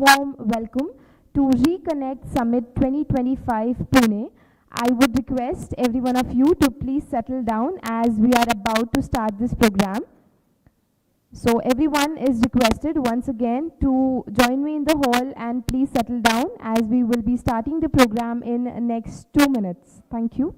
warm welcome to REconnect Summit 2025 Pune. I would request every one of you to please settle down as we are about to start this program. So everyone is requested once again to join me in the hall and please settle down as we will be starting the program in next 2 minutes. Thank you.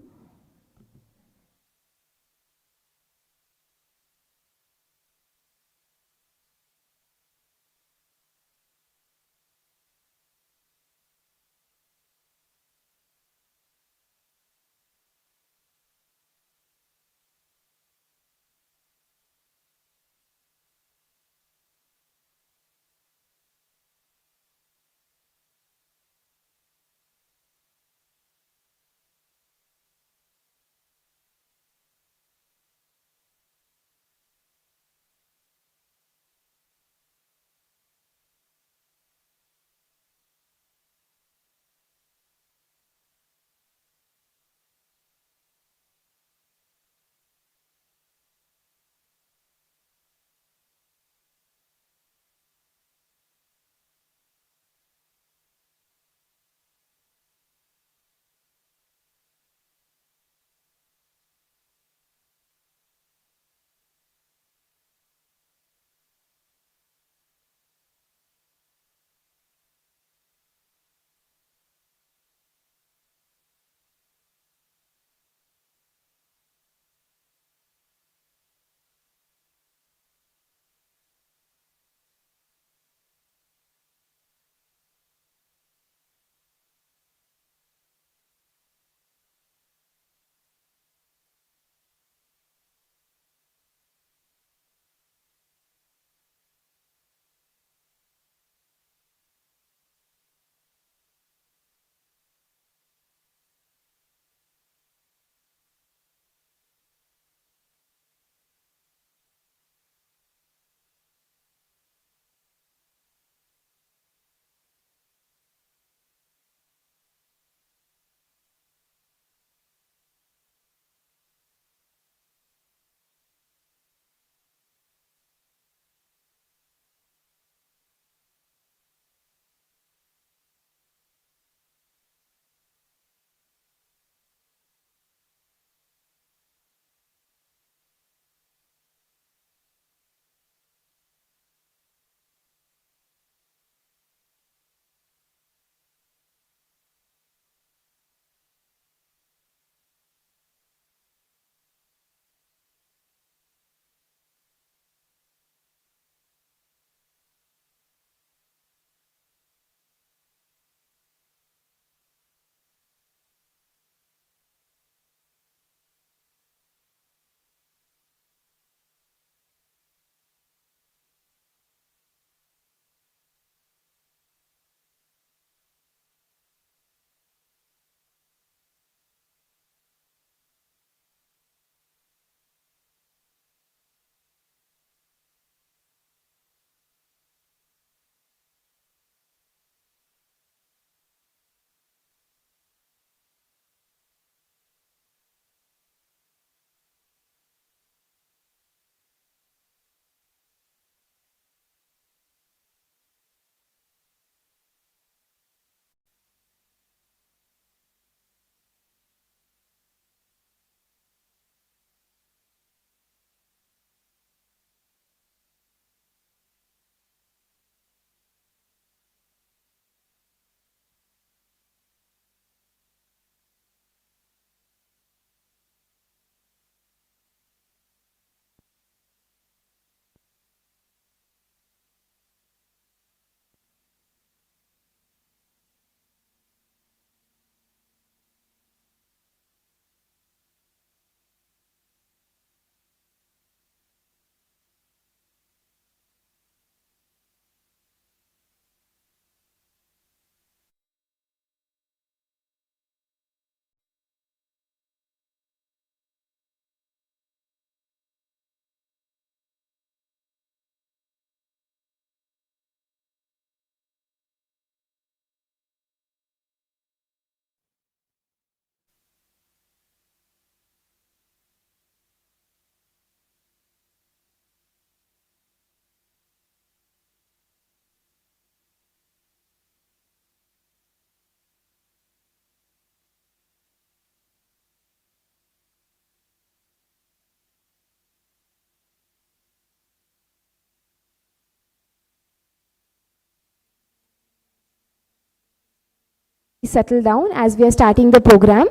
Settle down as we are starting the program.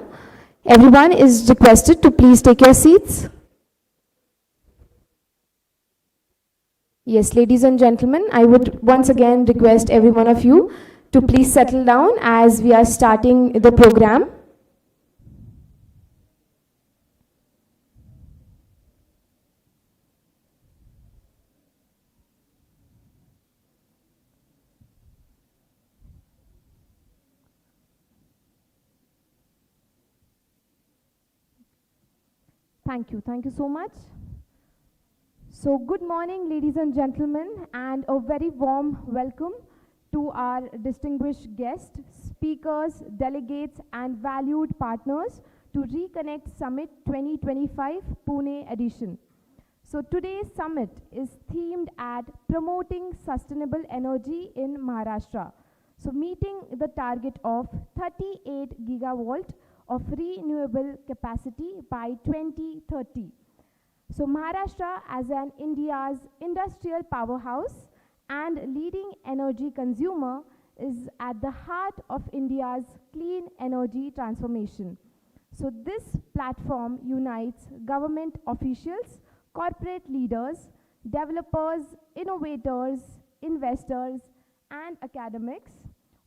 Everyone is requested to please take your seats. Yes, ladies and gentlemen, I would once again request every one of you to please settle down as we are starting the program. Thank you. Thank you so much. So good morning, ladies and gentlemen, and a very warm welcome to our distinguished guests, speakers, delegates, and valued partners to REconnect Summit 2025 Pune edition. So today's summit is themed at promoting sustainable energy in Maharashtra. So meeting the target of 38 gigawatt of renewable capacity by 2030. So Maharashtra as an India's industrial powerhouse and leading energy consumer is at the heart of India's clean energy transformation. So this platform unites government officials, corporate leaders, developers, innovators, investors, and academics,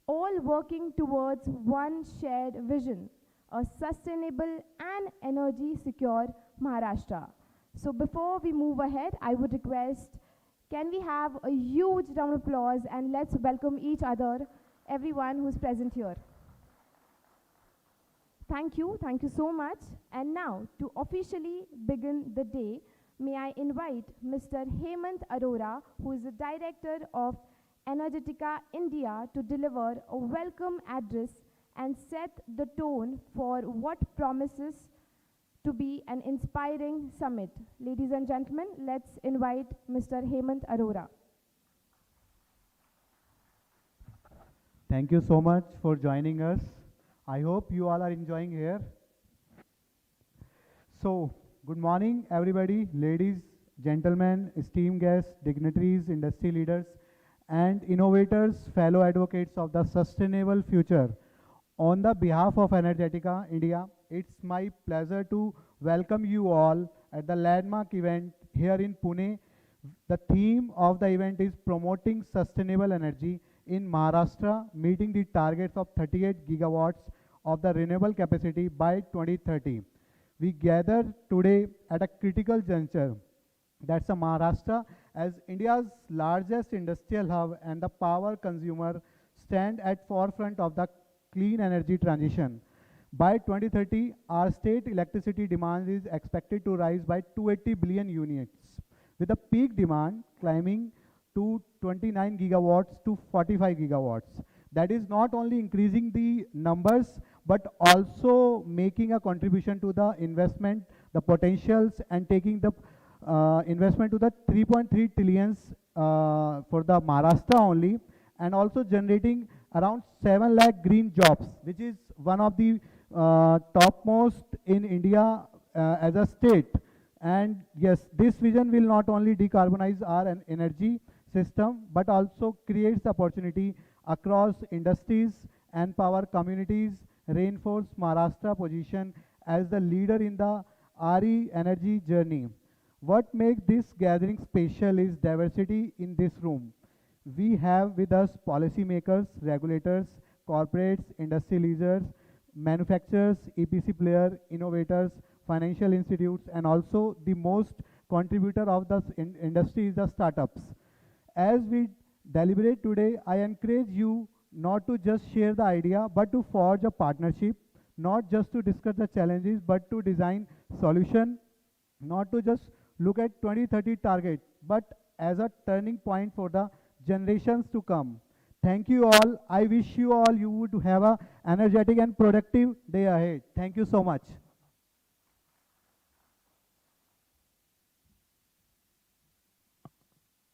all working towards one shared vision, a sustainable and energy secure Maharashtra. So before we move ahead, I would request, can we have a huge round of applause and let's welcome each other, everyone who's present here. Thank you so much. And now, to officially begin the day, may I invite Mr. Hemant Arora, who is the Director of Energetica India, to deliver a welcome address and set the tone for what promises to be an inspiring summit. Ladies and gentlemen, let's invite Mr. Hemant Arora. Thank you so much for joining us. I hope you all are enjoying here. So, good morning everybody, ladies, gentlemen, esteemed guests, dignitaries, industry leaders, and innovators, fellow advocates of the sustainable future. On the behalf of Energetica India, it's my pleasure to welcome you all at the landmark event here in Pune. The theme of the event is promoting sustainable energy in Maharashtra, meeting the targets of 38 gigawatts of the renewable capacity by 2030. We gather today at a critical juncture. That's a Maharashtra as India's largest industrial hub and the power consumer stand at forefront of the clean energy transition. By 2030, our state electricity demand is expected to rise by 280 billion units, with the peak demand climbing to 29 gigawatts to 45 gigawatts. That is not only increasing the numbers, but also making a contribution to the investment, the potentials, and taking the investment to the 3.3 trillions for the Maharashtra only, and also generating around 7 lakh green jobs, which is one of the topmost in India as a state. And yes, this vision will not only decarbonize our energy system, but also creates the opportunity across industries and power communities, reinforce Maharashtra position as the leader in the RE energy journey. What makes this gathering special is diversity in this room. We have with us policymakers, regulators, corporates, industry leaders, manufacturers, EPC players, innovators, financial institutes, and also the most contributor of the industry is the startups. As we deliberate today, I encourage you not to just share the idea, but to forge a partnership, not just to discuss the challenges, but to design solution, not to just look at 2030 target, but as a turning point for the generations to come. Thank you all. I wish you all you would have a energetic and productive day ahead. Thank you so much.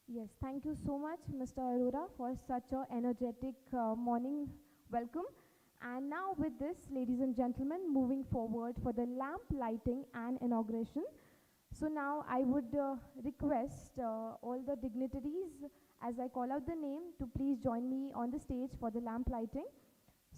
Yes, thank you so much, Mr. Arora, for such an energetic morning welcome. And now with this, ladies and gentlemen, moving forward for the lamp lighting and inauguration. So now I would request all the dignitaries, as I call out the name, to please join me on the stage for the lamp lighting.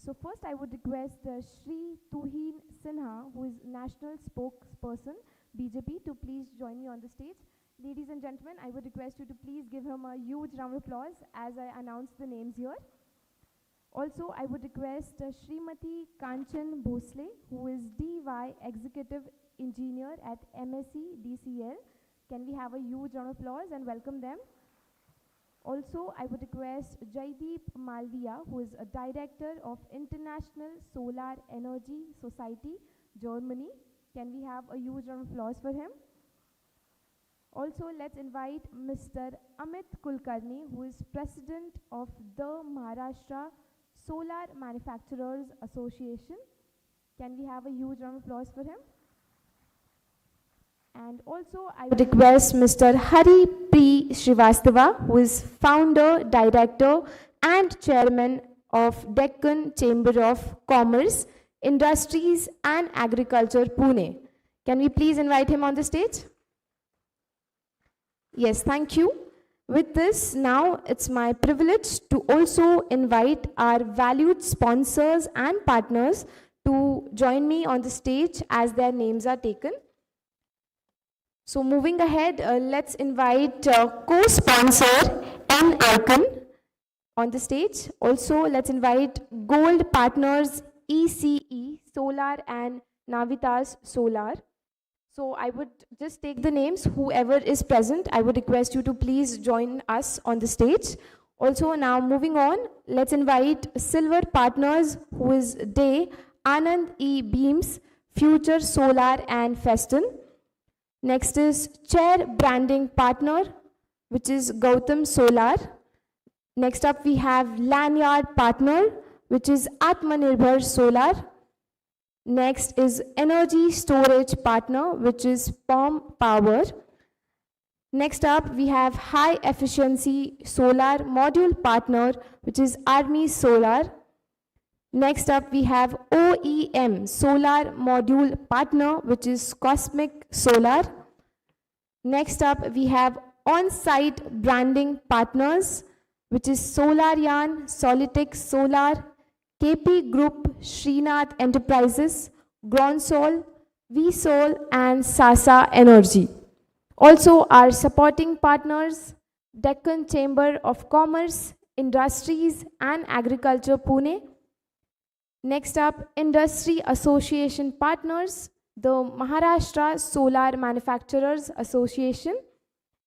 So first I would request Shri Tuhin Sinha, who is National Spokesperson, BJP, to please join me on the stage. Ladies and gentlemen, I would request you to please give him a huge round of applause as I announce the names here. Also, I would request Srimati Kanchan Bhosle, who is DY Executive Engineer at MSEDCL. Can we have a huge round of applause and welcome them? Also, I would request Jaideep Malviya, who is a Director of International Solar Energy Society, Germany. Can we have a huge round of applause for him? Also, let's invite Mr. Amit Kulkarni, who is President of the Maharashtra Solar Manufacturers Association. Can we have a huge round of applause for him? And also, I would request Mr. Hari P. Srivastava, who is Founder, Director, and Chairman of Deccan Chamber of Commerce, Industries and Agriculture, Pune. Can we please invite him on the stage? Yes, thank you. With this, now it's my privilege to also invite our valued sponsors and partners to join me on the stage as their names are taken. So moving ahead, let's invite co-sponsor N-Icon on the stage. Also, let's invite gold partners ECE Solar and Navitas Solar. So I would just take the names, whoever is present, I would request you to please join us on the stage. Also now moving on, let's invite silver partners who is Day, Anand E Beams, Future Solar and Feston. Next is chair branding partner, which is Gautam Solar. Next up we have lanyard partner, which is Atmanirbhar Solar. Next is energy storage partner, which is POM Power. Next up, we have high efficiency solar module partner, which is Army Solar. Next up, we have OEM solar module partner, which is Cosmic Solar. Next up, we have on-site branding partners, which is Solaryan, Solitech Solar, KP Group, Srinath Enterprises, Gronsol, VSol, and Sasa Energy. Also, our supporting partners, Deccan Chamber of Commerce, Industries and Agriculture, Pune. Next up, Industry Association partners, the Maharashtra Solar Manufacturers Association.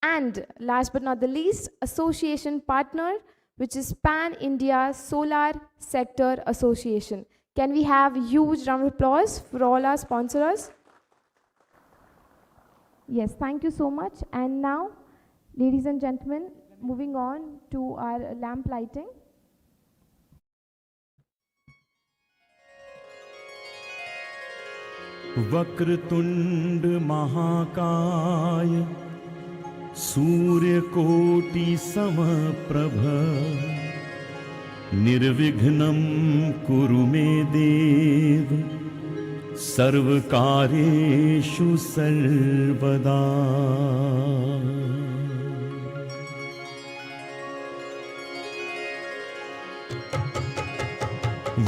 And last but not the least, association partner, which is Pan-India Solar Sector Association. Can we have a huge round of applause for all our sponsors? Yes, thank you so much. And now, ladies and gentlemen, moving on to our lamp lighting. Vakratunda महाकाय सूर्यकोटि समप्रभ निर्विघ्नं कुरु मे देव सर्वकार्येषु सर्वदा।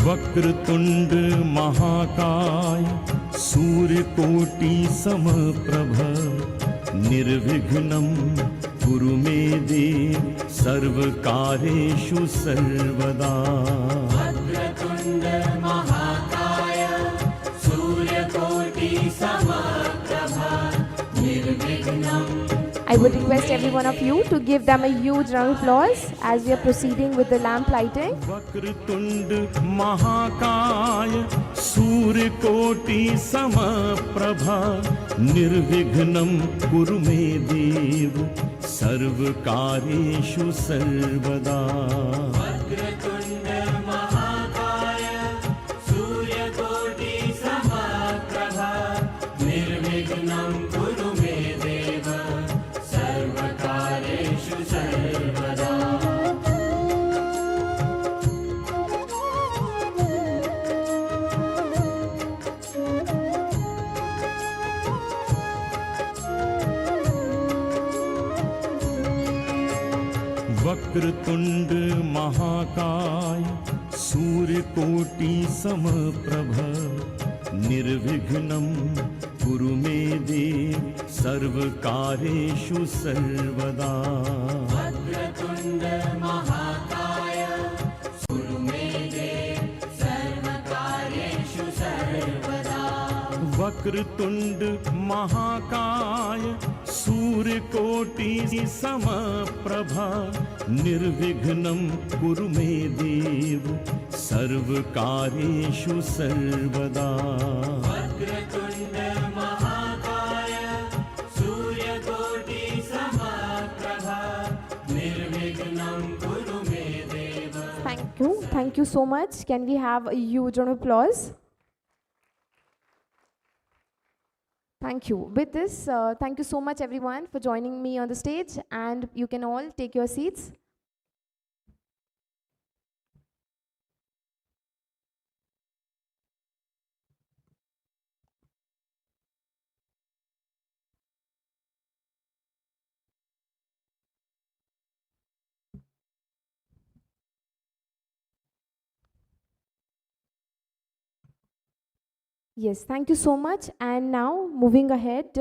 वक्रतुंड महाकाय सूर्यकोटि समप्रभ निर्विघ्नं कुरु मे देव सर्वकार्येषु सर्वदा। वक्रतुंड महाकाय सूर्यकोटि समप्रभ निर्विघ्नं। I would request every one of you to give them a huge round of applause as we are proceeding with the lamp lighting. Vakratunda महाकाय सूर्यकोटि समप्रभा निर्विघ्नं कुरु मे देव सर्वकार्येषु सर्वदा। वक्रतुंड महाकाय सूर्यकोटि समप्रभ निर्विघ्नं कुरु मे देव सर्वकार्येषु सर्वदा। वक्रतुंड महाकाय सूर्यकोटि समप्रभ निर्विघ्नं कुरु मे देव सर्वकार्येषु सर्वदा वक्रतुण्ड महाकाय कुरु मे देव सर्वकार्येषु सर्वदा वक्रतुण्ड महाकाय सूर्यकोटि समप्रभा निर्विघ्नं कुरु मे देव सर्वकार्येषु सर्वदा वक्रतुण्ड महाकाय सूर्यकोटि समप्रभा निर्विघ्नं कुरु मे देव Thank you so much. Can we have a huge round of applause? Thank you. With this, thank you so much everyone for joining me on the stage, and you can all take your seats. Yes, thank you so much. And now, moving ahead,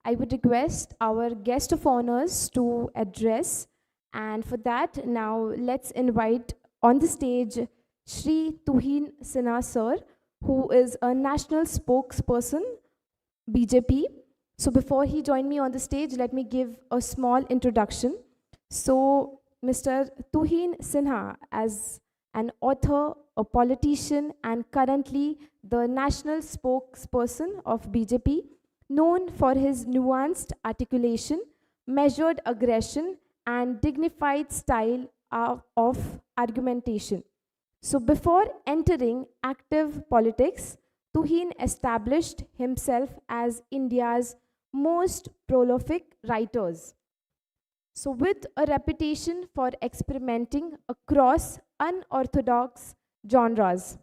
I would request our guest of honors to address. And for that, now let's invite on the stage Shri Tuhin Sinha sir, who is a national spokesperson, BJP. So before he joined me on the stage, let me give a small introduction. So Mr. Tuhin Sinha, as an author, a politician, and currently the national spokesperson of BJP, known for his nuanced articulation, measured aggression, and dignified style of argumentation. So before entering active politics, Tuhin established himself as India's most prolific writers. So with a reputation for experimenting across unorthodox genres.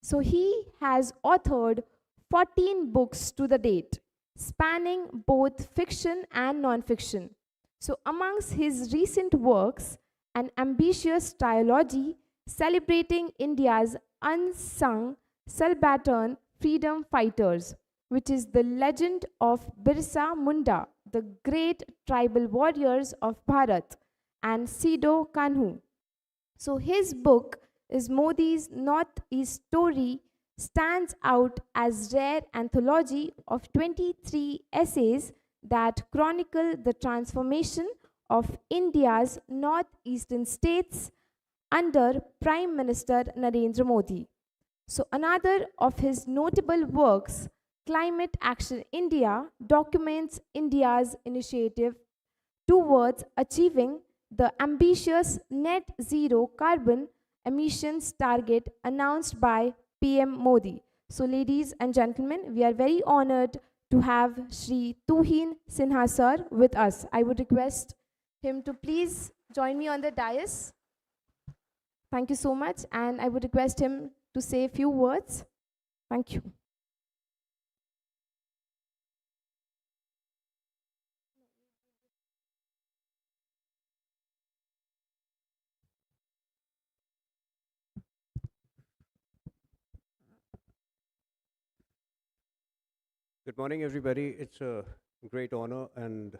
So he has authored 14 books to the date, spanning both fiction and non-fiction. So amongst his recent works, an ambitious trilogy celebrating India's unsung subaltern freedom fighters, which is the legend of Birsa Munda, the great tribal warriors of Bharat, and Sido Kanhu. So his book is Modi's Northeast Story stands out as rare anthology of 23 essays that chronicle the transformation of India's northeastern states under Prime Minister Narendra Modi. So another of his notable works, Climate Action India, documents India's initiative towards achieving the ambitious net zero carbon emissions target announced by PM Modi. So ladies and gentlemen, we are very honored to have Shri Tuhin Sinha sir with us. I would request him to please join me on the dais. Thank you so much, and I would request him to say a few words. Thank you. Good morning, everybody. It's a great honor and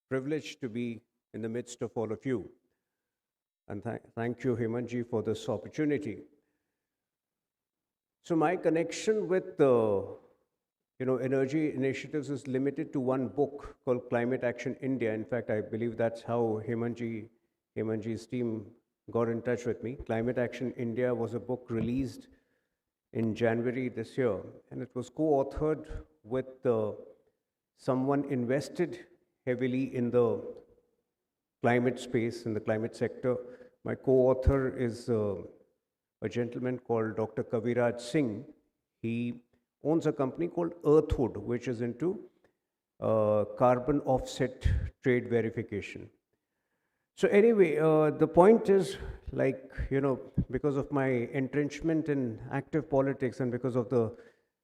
privilege to be in the midst of all of you. And thank you, Hemanji, for this opportunity. So my connection with the energy initiatives is limited to one book called Climate Action India. In fact, I believe that's how Hemanji's team got in touch with me. Climate Action India was a book released in January this year, and it was co-authored with someone invested heavily in the climate space, in the climate sector. My co-author is a gentleman called Dr. Kaviraj Singh. He owns a company called Earthhood, which is into carbon offset trade verification. So anyway, the point is, because of my entrenchment in active politics and because of the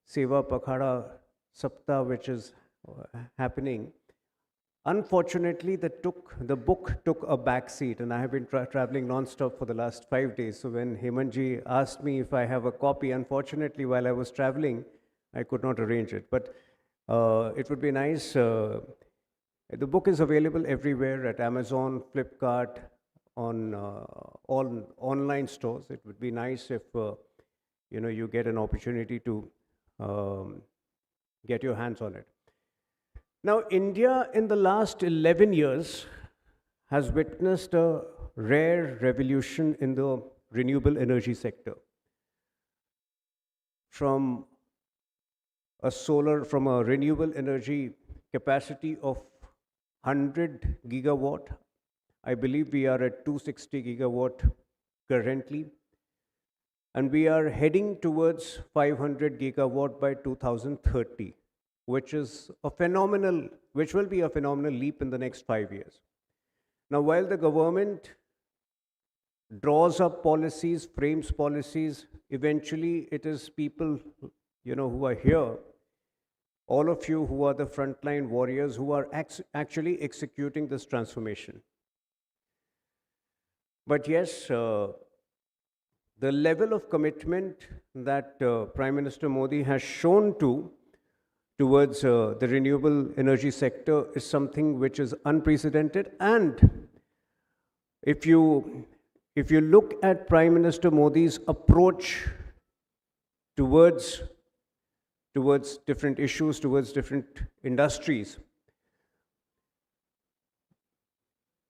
Seva Pakhada Saptah which is happening, Unfortunately, the book took a back seat, and I have been traveling non-stop for the last 5 days. So when Hemanji asked me if I have a copy, unfortunately, while I was traveling, I could not arrange it. But it would be nice. The book is available everywhere at Amazon, Flipkart, on all online stores. It would be nice if you get an opportunity to get your hands on it. Now, India in the last 11 years has witnessed a rare revolution in the renewable energy sector. From a renewable energy capacity of 100 gigawatt, I believe we are at 260 gigawatt currently, and we are heading towards 500 gigawatt by 2030. Which will be a phenomenal leap in the next 5 years. Now, while the government draws up policies, frames policies, eventually it is people, who are here, all of you who are the frontline warriors who are actually executing this transformation. But yes, the level of commitment that Prime Minister Modi has shown towards the renewable energy sector is something which is unprecedented. And if you look at Prime Minister Modi's approach towards different issues, towards different industries,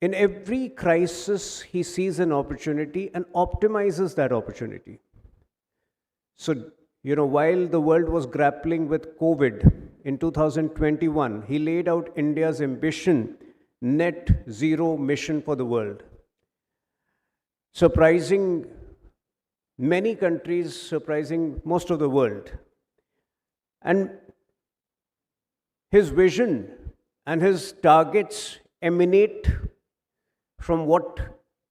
in every crisis he sees an opportunity and optimizes that opportunity. So, while the world was grappling with COVID in 2021, he laid out India's ambition, net zero mission for the world. Surprising many countries, surprising most of the world. And his vision and his targets emanate from what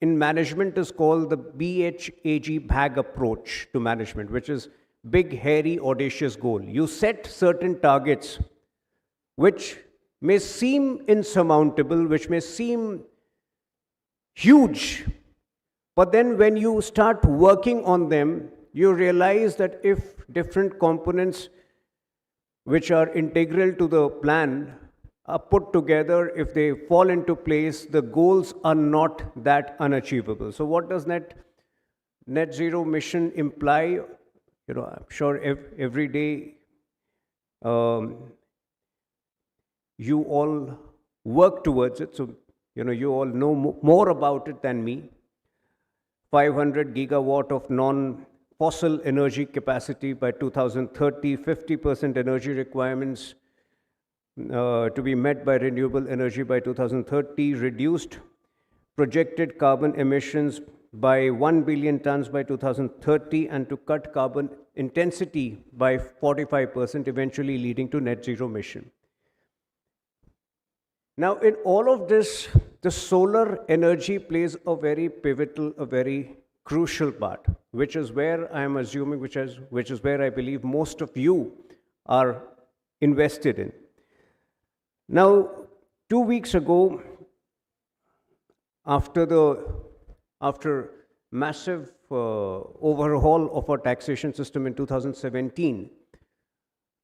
in management is called the BHAG approach to management, which is big, hairy, audacious goal. You set certain targets which may seem insurmountable, which may seem huge, but then when you start working on them, you realize that if different components which are integral to the plan are put together, if they fall into place, the goals are not that unachievable. So what does net zero mission imply? I'm sure every day you all work towards it. So, you all know more about it than me. 500 gigawatt of non-fossil energy capacity by 2030, 50% energy requirements to be met by renewable energy by 2030, reduced projected carbon emissions by 1 billion tons by 2030, and to cut carbon intensity by 45%, eventually leading to net zero mission. Now, in all of this, the solar energy plays a very pivotal, a very crucial part, which is where I am assuming, which is where I believe most of you are invested in. Now, 2 weeks ago, after massive overhaul of our taxation system in 2017,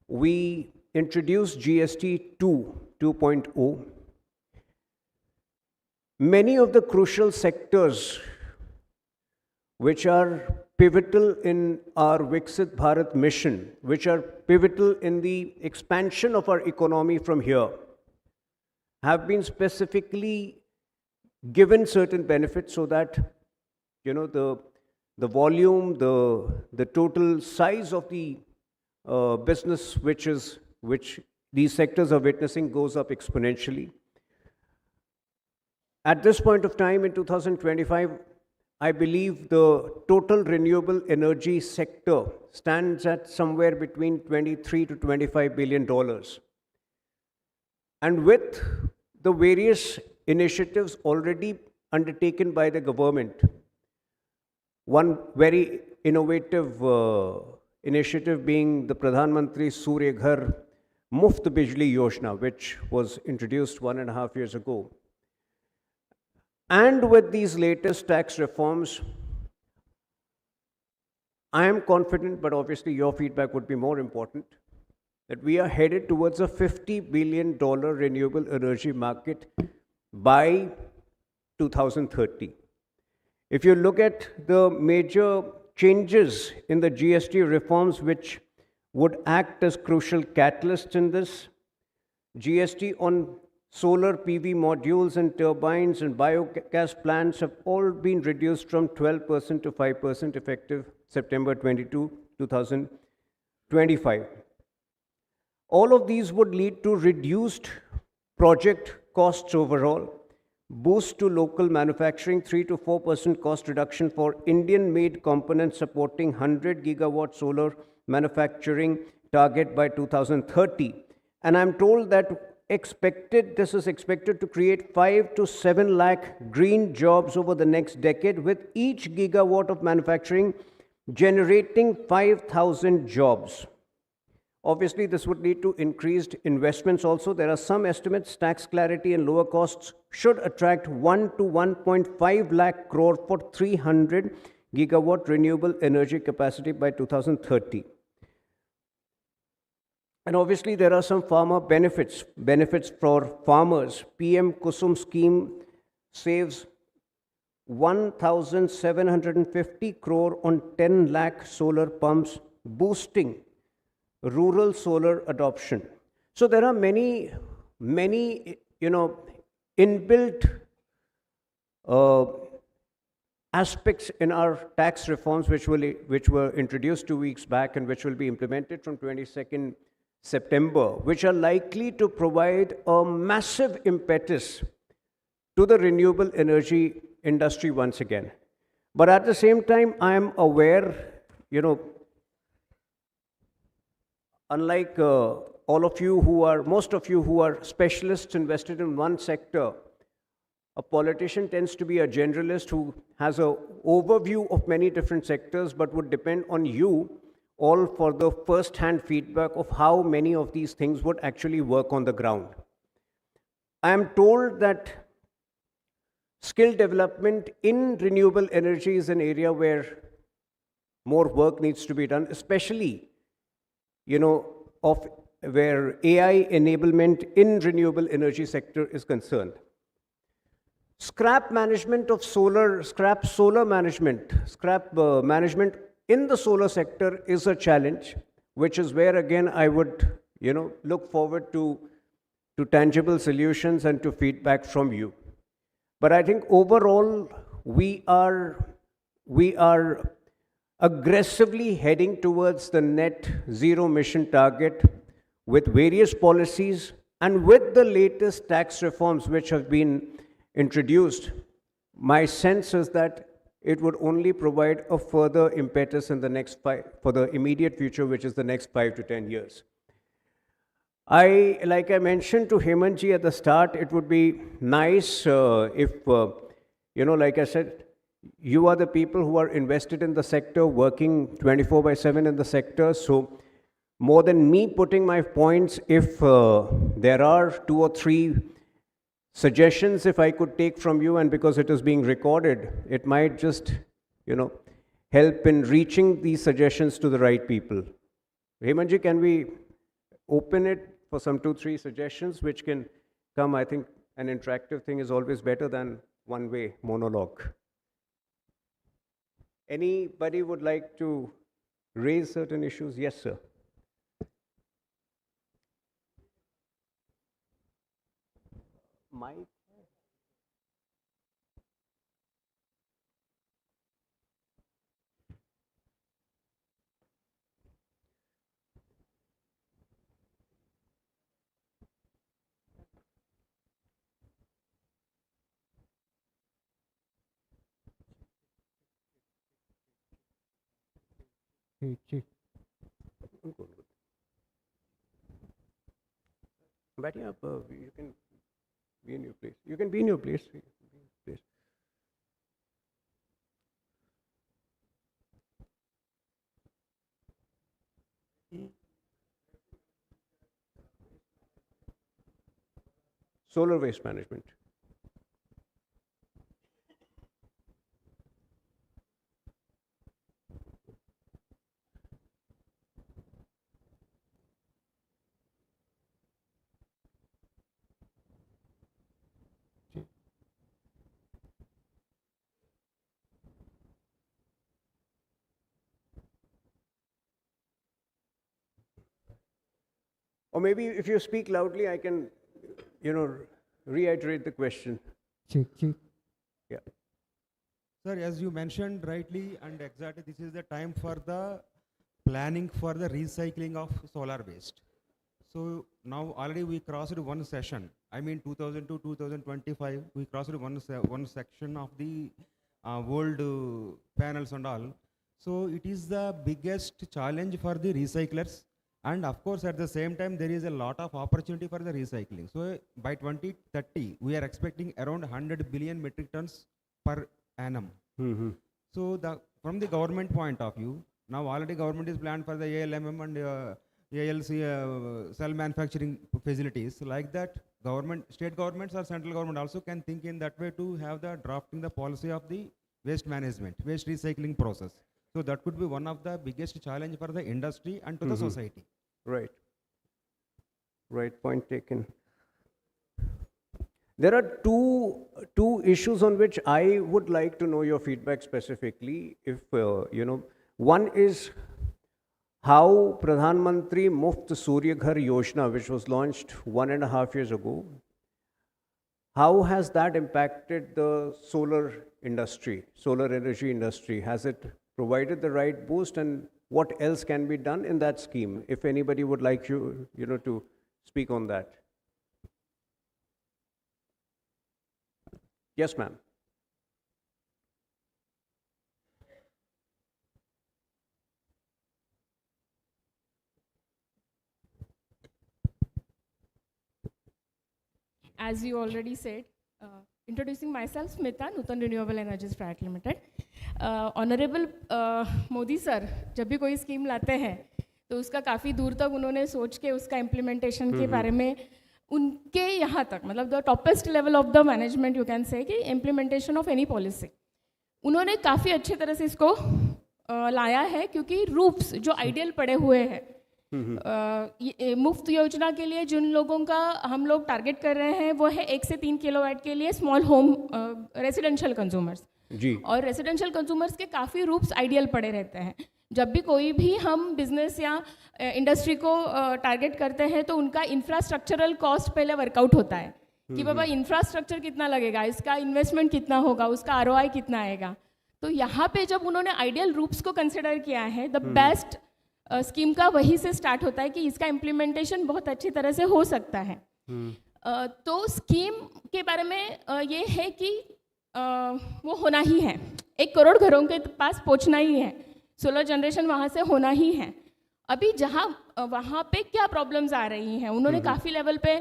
we introduced GST 2.0. Many of the crucial sectors which are pivotal in our Viksit Bharat mission, which are pivotal in the expansion of our economy from here, have been specifically given certain benefits so that the volume, the total size of the business which these sectors are witnessing goes up exponentially. At this point of time in 2025, I believe the total renewable energy sector stands at somewhere between $23 to $25 billion. And with the various initiatives already undertaken by the government, one very innovative initiative being the Pradhan Mantri Surya Ghar Muft Bijli Yojana, which was introduced 1.5 years ago. And with these latest tax reforms, I am confident, but obviously your feedback would be more important, that we are headed towards a $50 billion renewable energy market by 2030. If you look at the major changes in the GST reforms which would act as crucial catalysts in this, GST on solar PV modules and turbines and biogas plants have all been reduced from 12% to 5% effective September 22, 2025. All of these would lead to reduced project costs overall, boost to local manufacturing, 3 to 4% cost reduction for Indian-made components supporting 100 gigawatt solar manufacturing target by 2030. And I'm told that this is expected to create 5 to 7 lakh green jobs over the next decade, with each gigawatt of manufacturing generating 5,000 jobs. Obviously, this would lead to increased investments also. There are some estimates tax clarity and lower costs should attract 1 to 1.5 lakh crore for 300 gigawatt renewable energy capacity by 2030. And obviously, there are some farmer benefits for farmers. PM Kusum scheme saves 1,750 crore on 10 lakh solar pumps, boosting rural solar adoption. So there are many, inbuilt aspects in our tax reforms which were introduced 2 weeks back and which will be implemented from 22nd September, which are likely to provide a massive impetus to the renewable energy industry once again. But at the same time, I am aware, unlike most of you who are specialists invested in one sector, a politician tends to be a generalist who has an overview of many different sectors, but would depend on you all for the first-hand feedback of how many of these things would actually work on the ground. I am told that skill development in renewable energy is an area where more work needs to be done, especially, where AI enablement in renewable energy sector is concerned. Scrap management management in the solar sector is a challenge, which is where again I would, look forward to tangible solutions and to feedback from you. But I think overall we are aggressively heading towards the net zero emission target with various policies and with the latest tax reforms which have been introduced. My sense is that it would only provide a further impetus in for the immediate future, which is the next 5 to 10 years. Like I mentioned to Hemantji at the start, it would be nice if, like I said, you are the people who are invested in the sector, working 24/7 in the sector. So more than me putting my points, if there are 2 or 3 suggestions if I could take from you, and because it is being recorded, it might just, help in reaching these suggestions to the right people. Hemantji, can we open it for some 2, 3 suggestions which can come? I think an interactive thing is always better than one-way monologue. Anybody would like to raise certain issues? Yes, sir. Mike? Check. Batting up, you can be in your place. You can be in your place. solar waste management. Or maybe if you speak loudly, I can, reiterate the question. Check. Yeah. Sir, as you mentioned rightly and exactly, this is the time for the planning for the recycling of solar waste. So now already we crossed one session. I mean 2000 to 2025, we crossed one section of the world panels and all. So it is the biggest challenge for the recyclers. And of course, at the same time, there is a lot of opportunity for the recycling. So by 2030, we are expecting around 100 billion metric tons per annum. So from the government point of view, now already government is planned for the ALMM and ALC cell manufacturing facilities. Like that, state governments or central government also can think in that way to have the drafting the policy of the waste management, waste recycling process. So that could be one of the biggest challenge for the industry and to the society. Right. Right, point taken. There are two issues on which I would like to know your feedback specifically. If, one is how Pradhan Mantri Muft Surya Ghar Yojana, which was launched 1.5 years ago, how has that impacted the solar industry, solar energy industry? Has it provided the right boost, and what else can be done in that scheme? If anybody would like to speak on that. Yes, ma'am. As you already said, introducing myself, Smita, Nutan Renewable Energies Private Limited. Honorable Modi sir जब भी कोई scheme लाते हैं तो उसका काफ़ी दूर तक उन्होंने सोच के उसका इम्प्लीमेंटेशन के बारे में उनके यहाँ तक मतलब the toppest level of the management you can say कि इम्प्लीमेंटेशन ऑफ एनी पॉलिसी उन्होंने काफ़ी अच्छी तरह से इसको लाया है क्योंकि रूप्स जो आइडियल पड़े हुए हैं मुफ्त योजना के लिए जिन लोगों का हम लोग टारगेट कर रहे हैं वो है 1 से 3 किलोवाट के लिए स्मॉल होम रेसिडेंशियल कंज्यूमर्स जी और रेसिडेंशियल कंज्यूमर्स के काफ़ी रूप्स आइडियल पड़े रहते हैं जब भी कोई भी हम बिजनेस या इंडस्ट्री को टारगेट करते हैं तो उनका इंफ्रास्ट्रक्चरल कॉस्ट पहले वर्कआउट होता है कि बाबा इंफ्रास्ट्रक्चर कितना लगेगा इसका इन्वेस्टमेंट कितना होगा उसका ROI कितना आएगा तो यहाँ पे जब उन्होंने आइडियल रूप्स को कंसिडर किया है द बेस्ट स्कीम का वही से स्टार्ट होता है कि इसका इम्प्लीमेंटेशन बहुत अच्छी तरह से हो सकता है तो स्कीम के बारे में ये है कि वो होना ही है 1 करोड़ घरों के पास पहुंचना ही है सोलर जनरेशन वहाँ से होना ही है अभी जहाँ वहाँ पे क्या प्रॉब्लम्स आ रही हैं उन्होंने काफ़ी लेवल पे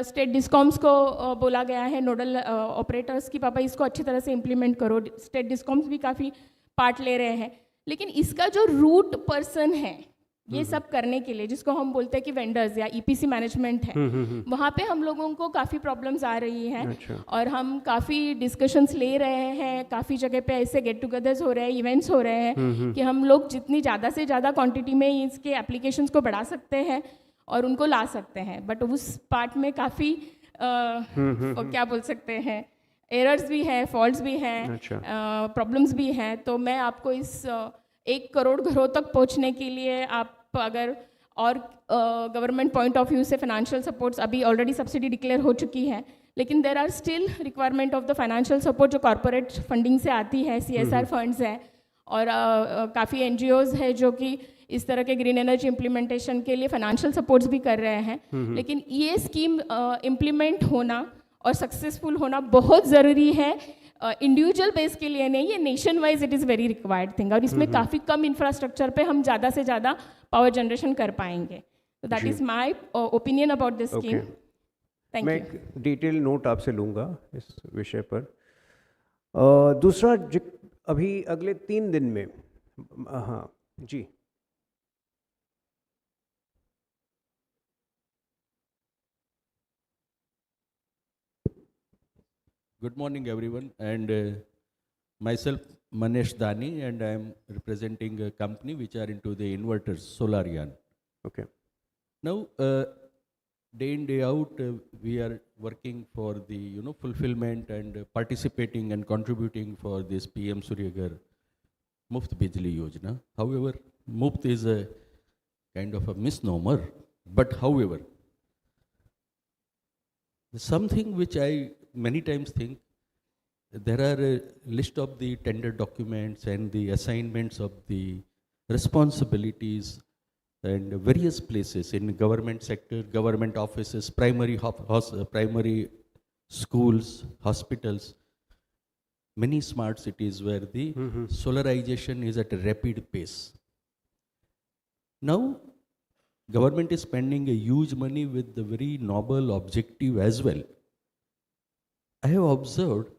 स्टेट डिस्कॉम्स को बोला गया है नोडल ऑपरेटर्स की पापा इसको अच्छी तरह से इम्प्लीमेंट करो स्टेट डिस्कॉम्स भी काफ़ी पार्ट ले रहे हैं लेकिन इसका जो रूट पर्सन है ये सब करने के लिए जिसको हम बोलते हैं कि वेंडर्स या EPC मैनेजमेंट है वहाँ पे हम लोगों को काफ़ी प्रॉब्लम्स आ रही हैं अच्छा। और हम काफ़ी डिस्कशंस ले रहे हैं काफ़ी जगह पे ऐसे गेट टुगेदर्स हो रहे हैं इवेंट्स हो रहे हैं कि हम लोग जितनी ज़्यादा से ज़्यादा क्वांटिटी में इसके एप्लीकेशंस को बढ़ा सकते हैं और उनको ला सकते हैं बट उस पार्ट में काफ़ी क्या बोल सकते हैं एरर्स भी हैं फॉल्ट्स भी हैं प्रॉब्लम्स भी हैं तो मैं आपको इस 1 करोड़ घरों तक पहुंचने के लिए आप अगर और गवर्नमेंट पॉइंट ऑफ व्यू से फाइनेंशियल सपोर्ट्स अभी ऑलरेडी सब्सिडी डिक्लेयर हो चुकी है लेकिन there are still requirement of the financial support जो कॉरपोरेट फंडिंग से आती है CSR फंड्स है और काफ़ी NGOs है जो कि इस तरह के ग्रीन एनर्जी इम्प्लीमेंटेशन के लिए फाइनेंशियल सपोर्ट्स भी कर रहे हैं लेकिन ये स्कीम इम्प्लीमेंट होना और सक्सेसफुल होना बहुत ज़रूरी है इंडिविजुअल बेस के लिए नहीं ये nation wise it is very required thing और इसमें काफ़ी कम इंफ्रास्ट्रक्चर पे हम ज़्यादा से ज़्यादा पावर जनरेशन कर पाएंगे तो that is my opinion about this scheme thank you मैं एक डिटेल नोट आपसे लूँगा इस विषय पर दूसरा अभी अगले 3 दिन में हाँ जी Good morning, everyone. And myself, Manesh Dani, and I am representing a company which are into the inverters, Solarian. Okay. Now, day in, day out, we are working for the fulfillment and participating and contributing for this PM Surya Ghar Muft Bijli Yojana. However, Muft is a kind of a misnomer. But however, something which I many times think, there are a list of the tender documents and the assignments of the responsibilities and various places in government sector, government offices, primary schools, hospitals, many smart cities where the solarization is at a rapid pace. Now, government is spending a huge money with the very noble objective as well. I have observed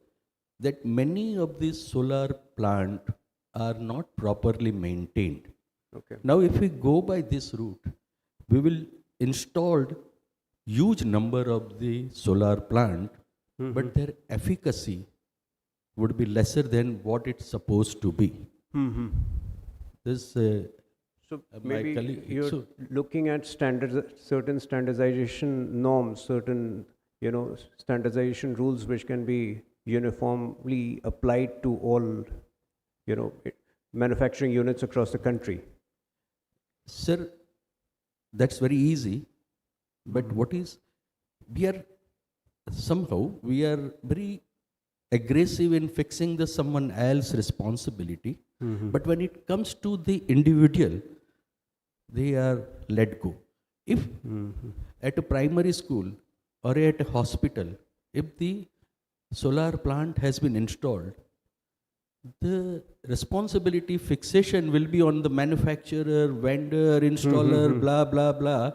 that many of these solar plants are not properly maintained. Okay. Now, if we go by this route, we will install huge number of the solar plant, but their efficacy would be lesser than what it's supposed to be. This So my maybe colleague- you're so- looking at certain standardization norms, certain standardization rules which can be uniformly applied to all manufacturing units across the country. Sir, that's very easy. But what is, we are very aggressive in fixing the someone else's responsibility. But when it comes to the individual, they are let go. If at a primary school or at a hospital, if the solar plant has been installed, the responsibility fixation will be on the manufacturer, vendor, installer, blah, blah, blah.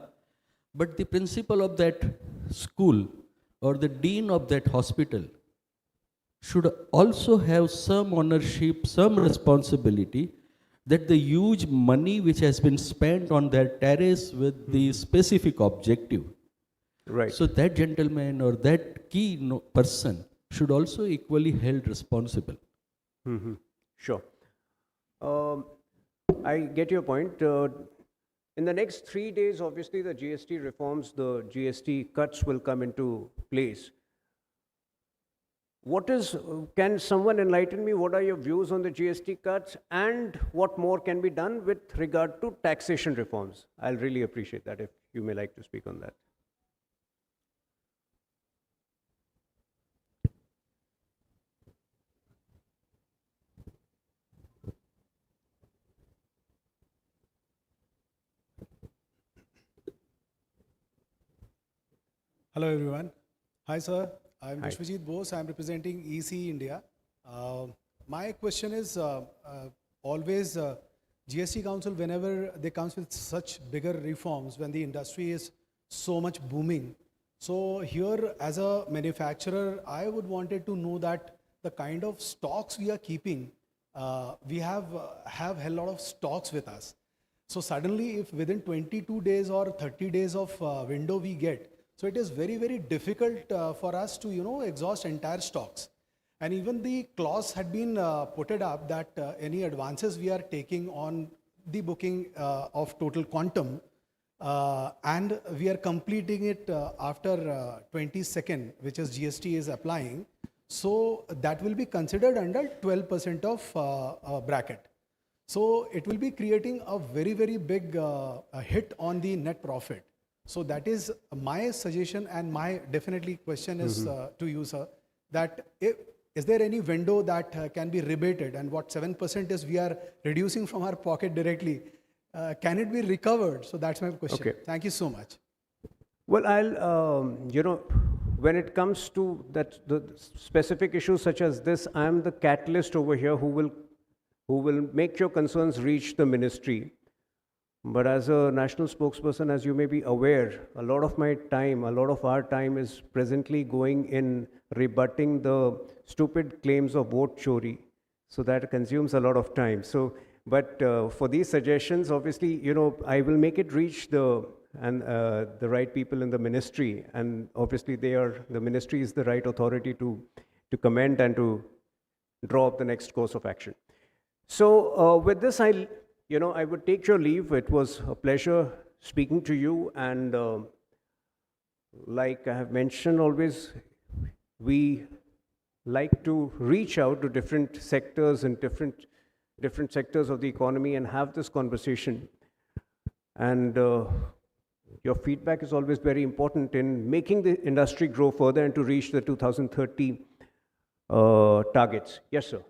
But the principal of that school or the dean of that hospital should also have some ownership, some responsibility that the huge money which has been spent on their terrace with the specific objective. Right. So that gentleman or that key person should also equally held responsible. Sure. I get your point. In the next 3 days, obviously, the GST reforms, the GST cuts will come into place. Can someone enlighten me, what are your views on the GST cuts and what more can be done with regard to taxation reforms? I'll really appreciate that if you may like to speak on that. Hello everyone. Hi sir, I'm Hi. Vishwajit Bose. I'm representing EC India. My question is always GST Council, whenever they come with such bigger reforms, when the industry is so much booming. So here as a manufacturer, I would wanted to know that the kind of stocks we are keeping, we have a lot of stocks with us. So suddenly if within 22 days or 30 days of window we get, so it is very, very difficult for us to, exhaust entire stocks. And even the clause had been put it up that any advances we are taking on the booking of total quantum, and we are completing it after 22nd, which is GST is applying. So that will be considered under 12% of bracket. So it will be creating a very, very big hit on the net profit. So that is my suggestion, and my definitely question is to you, sir, that is there any window that can be rebated, and what 7% is we are reducing from our pocket directly, can it be recovered? So that's my question. Okay. Thank you so much. Well, I'll, when it comes to the specific issues such as this, I'm the catalyst over here who will make your concerns reach the ministry. But as a national spokesperson, as you may be aware, a lot of my time, a lot of our time is presently going in rebutting the stupid claims of vote chori. So that consumes a lot of time. So, but for these suggestions, obviously, I will make it reach the right people in the ministry. And obviously the ministry is the right authority to comment and to draw up the next course of action. So with this, I would take your leave. It was a pleasure speaking to you, and like I have mentioned always, we like to reach out to different sectors and different sectors of the economy and have this conversation. And your feedback is always very important in making the industry grow further and to reach the 2030 targets. Yes, sir.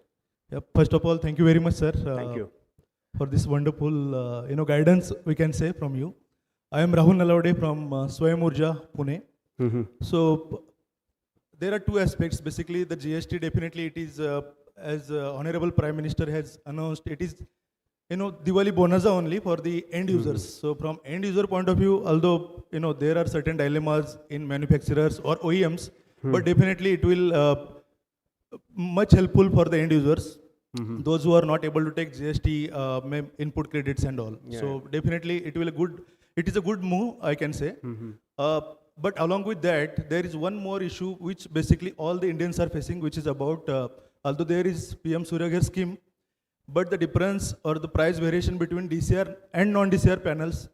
Yeah, first of all, thank you very much, sir. Thank you. For this wonderful, guidance we can say from you. I am Rahul Nalawade from Swayam Urja, Pune. So there are two aspects. Basically, the GST definitely it is, as Honorable Prime Minister has announced, it is, Diwali bonanza only for the end users. So from end user point of view, although, there are certain dilemmas in manufacturers or OEMs, but definitely it will much helpful for the end users. Those who are not able to take GST input credits and all. Yeah. So definitely it is a good move, I can say. But along with that, there is one more issue which basically all the Indians are facing, which is about, although there is PM Surya Ghar scheme, but the difference or the price variation between DCR and non-DCR panels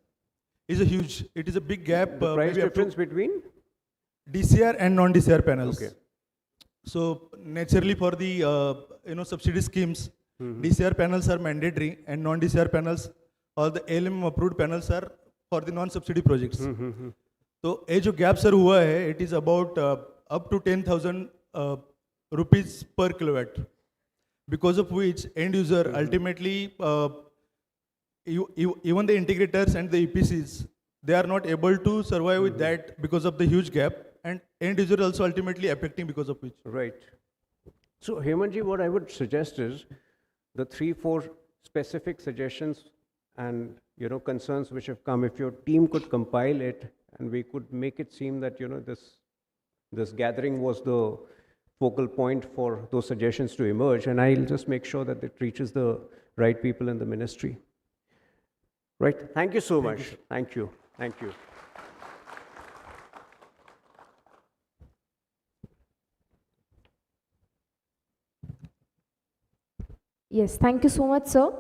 is a huge, it is a big gap. The price difference between? DCR and non-DCR panels. Okay. So naturally for the subsidy schemes, DCR panels are mandatory and non-DCR panels, all the ALM approved panels are for the non-subsidy projects. So ये जो gap sir हुआ है, it is about up to 10,000 rupees per kilowatt, because of which end user ultimately, even the integrators and the EPCs, they are not able to survive with that because of the huge gap, and end user also ultimately affecting because of which. Right. So Hemanji, what I would suggest is the 3-4 specific suggestions and concerns which have come, if your team could compile it and we could make it seem that this gathering was the focal point for those suggestions to emerge, and I'll just make sure that it reaches the right people in the ministry. Right. Thank you so much. Thank you. Thank you. Yes, thank you so much, sir.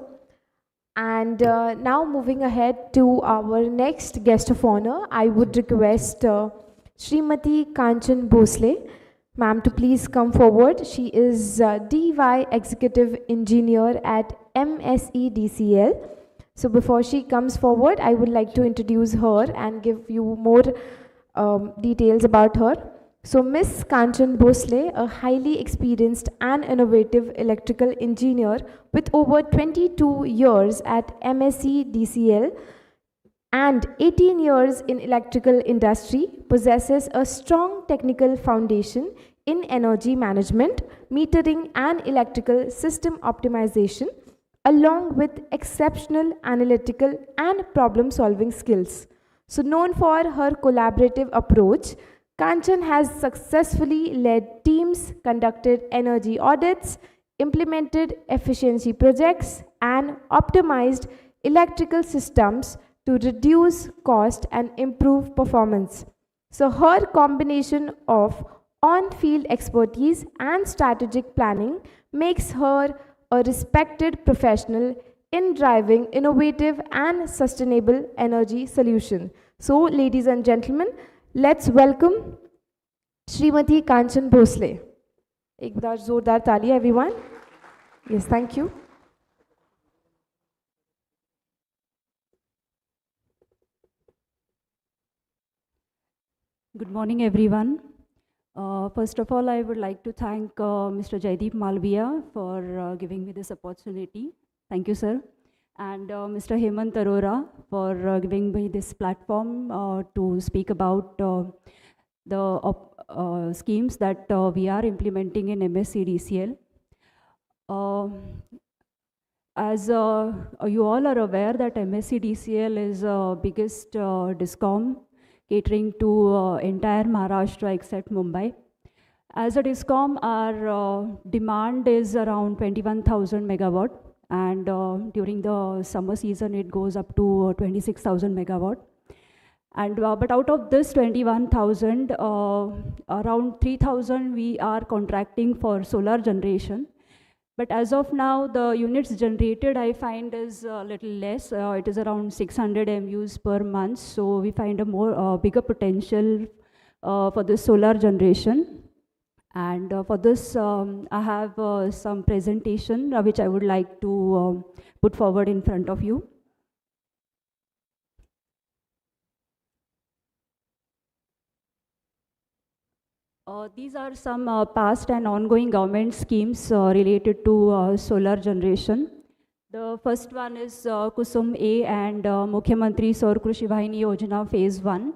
And now moving ahead to our next guest of honor, I would request Srimati Kanchan Bhosle, ma'am, to please come forward. She is DY Executive Engineer at MSEDCL. So before she comes forward, I would like to introduce her and give you more details about her. So Ms. Kanchan Bhosle, a highly experienced and innovative electrical engineer with over 22 years at MSEDCL and 18 years in electrical industry, possesses a strong technical foundation in energy management, metering and electrical system optimization, along with exceptional analytical and problem-solving skills. So known for her collaborative approach, Kanchan has successfully led teams, conducted energy audits, implemented efficiency projects, and optimized electrical systems to reduce cost and improve performance. So her combination of on-field expertise and strategic planning makes her a respected professional in driving innovative and sustainable energy solutions. So, ladies and gentlemen, let's welcome Srimati Kanchan Bhosle. एक बार जोरदार ताली, everyone. Yes, thank you. Good morning, everyone. First of all, I would like to thank Mr. Jaideep Malviya for giving me this opportunity. Thank you, sir. And Mr. Hemant Arora for giving me this platform to speak about the schemes that we are implementing in MSEDCL. As you all are aware that MSEDCL is biggest DISCOM catering to entire Maharashtra except Mumbai. As a DISCOM, our demand is around 21,000 megawatt, and during the summer season it goes up to 26,000 megawatt. And but out of this 21,000, around 3,000 we are contracting for solar generation. But as of now, the units generated I find is a little less. It is around 600 MUs per month. So we find a more bigger potential for the solar generation. And for this, I have some presentation which I would like to put forward in front of you. These are some past and ongoing government schemes related to solar generation. The first one is Kusum A and Mukhyamantri Saur Krishi Vahini Yojana Phase 1.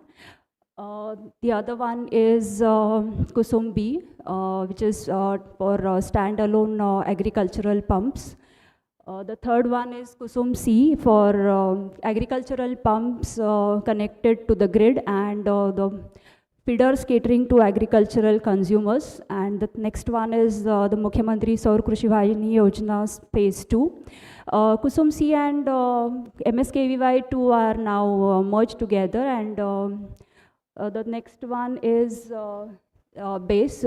The other one is Kusum B, which is for standalone agricultural pumps. The third one is Kusum C for agricultural pumps connected to the grid and the feeders catering to agricultural consumers. And the next one is the Mukhyamantri Saur Krishi Vahini Yojana Phase 2. Kusum C and MSKVY2 are now merged together, and the next one is BASE,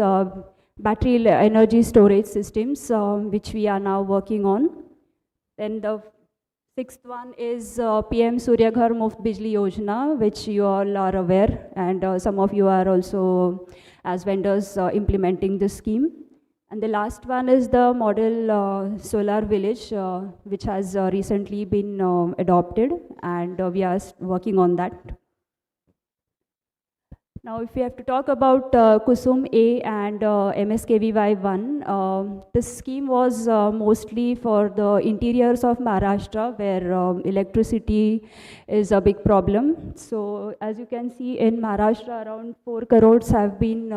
Battery Energy Storage Systems, which we are now working on. Then the sixth one is PM Surya Ghar Muft Bijli Yojana, which you all are aware, and some of you are also as vendors implementing this scheme. And the last one is the model solar village, which has recently been adopted, and we are working on that. Now, if we have to talk about Kusum A and MSKVY1, this scheme was mostly for the interiors of Maharashtra, where electricity is a big problem. So, as you can see, in Maharashtra, around 4 crores have been,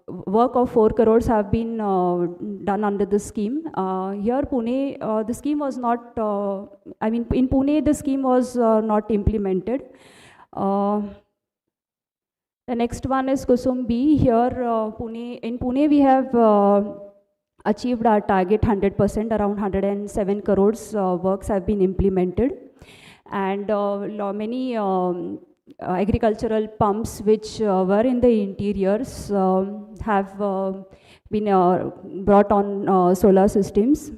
work of 4 crores have been done under the scheme. Here, Pune, the scheme was not, in Pune, the scheme was not implemented. The next one is Kusum B. Here, in Pune, we have achieved our target 100%, around 107 crores works have been implemented. And many agricultural pumps which were in the interiors have been brought on solar systems.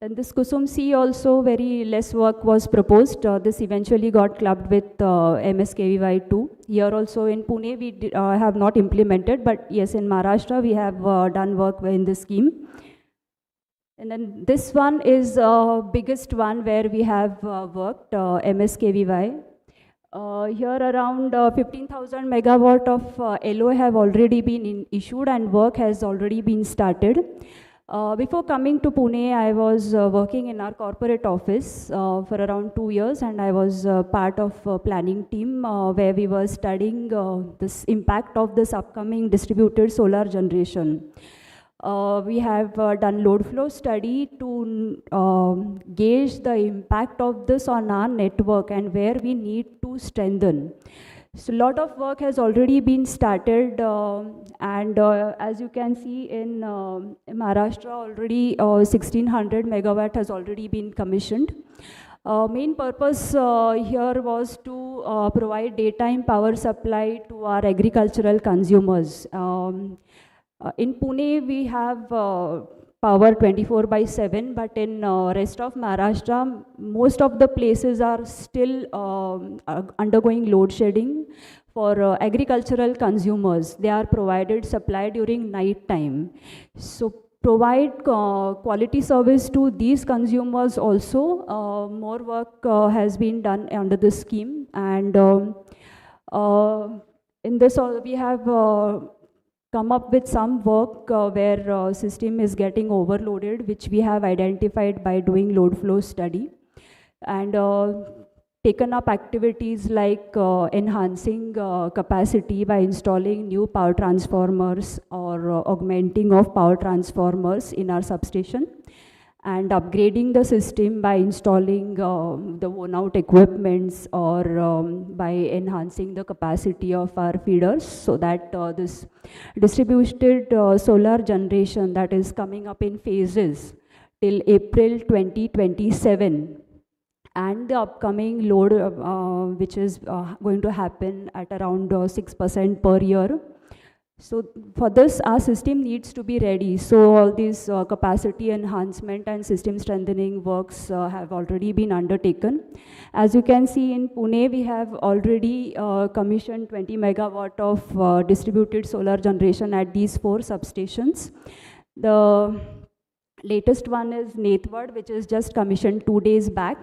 And this Kusum C also, very less work was proposed. This eventually got clubbed with MSKVY2. Here also in Pune, we have not implemented, but yes, in Maharashtra, we have done work in this scheme. And then this one is biggest one where we have worked, MSKVY. Here around 15,000 megawatt of LO have already been issued, and work has already been started. Before coming to Pune, I was working in our corporate office for around 2 years, and I was part of a planning team where we were studying this impact of this upcoming distributed solar generation. We have done load flow study to gauge the impact of this on our network and where we need to strengthen. So a lot of work has already been started, and as you can see in Maharashtra already 1600 megawatt has already been commissioned. Main purpose here was to provide daytime power supply to our agricultural consumers. In Pune we have power 24/7, but in rest of Maharashtra, most of the places are still undergoing load shedding for agricultural consumers. They are provided supply during night time. So provide quality service to these consumers also. More work has been done under this scheme, and in this we have come up with some work where system is getting overloaded, which we have identified by doing load flow study, and taken up activities like enhancing capacity by installing new power transformers or augmenting of power transformers in our substation, and upgrading the system by installing the worn-out equipments or by enhancing the capacity of our feeders, so that this distributed solar generation that is coming up in phases till April 2027, and the upcoming load which is going to happen at around 6% per year. So for this, our system needs to be ready. So all these capacity enhancement and system strengthening works have already been undertaken. As you can see in Pune, we have already commissioned 20 megawatt of distributed solar generation at these 4 substations. The latest one is Nathwad, which is just commissioned 2 days back.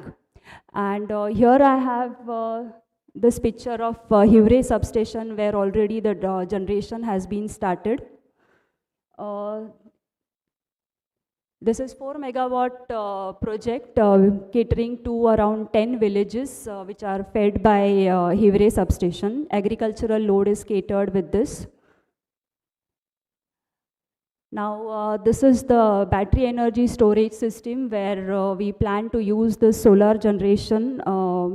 And here I have this picture of Hivre substation, where already the generation has been started. This is 4 megawatt project catering to around 10 villages which are fed by Hivre substation. Agricultural load is catered with this. Now this is the battery energy storage system, where we plan to use the solar generation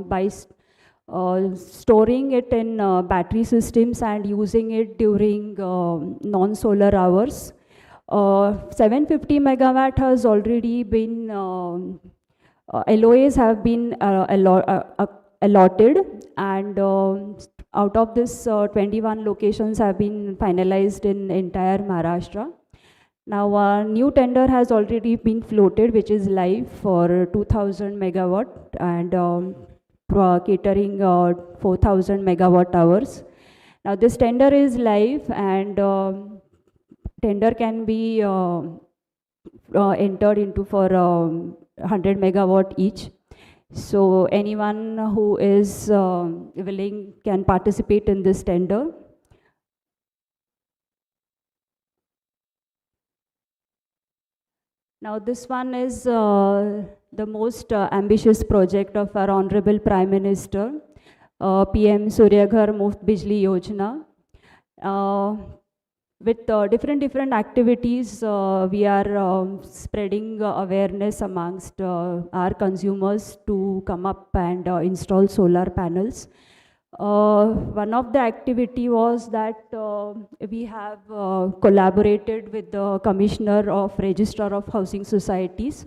by storing it in battery systems and using it during non-solar hours. 750 megawatt has already been, LOAs have been allotted, and out of this 21 locations have been finalized in entire Maharashtra. Now a new tender has already been floated, which is live for 2000 megawatt and catering 4000 megawatt hours. Now this tender is live, and tender can be entered into for 100 megawatt each. So anyone who is willing can participate in this tender. Now this one is the most ambitious project of our Honorable Prime Minister, PM Surya Ghar Muft Bijli Yojana. With different activities, we are spreading awareness amongst our consumers to come up and install solar panels. One of the activity was that we have collaborated with the Commissioner of Registrar of Housing Societies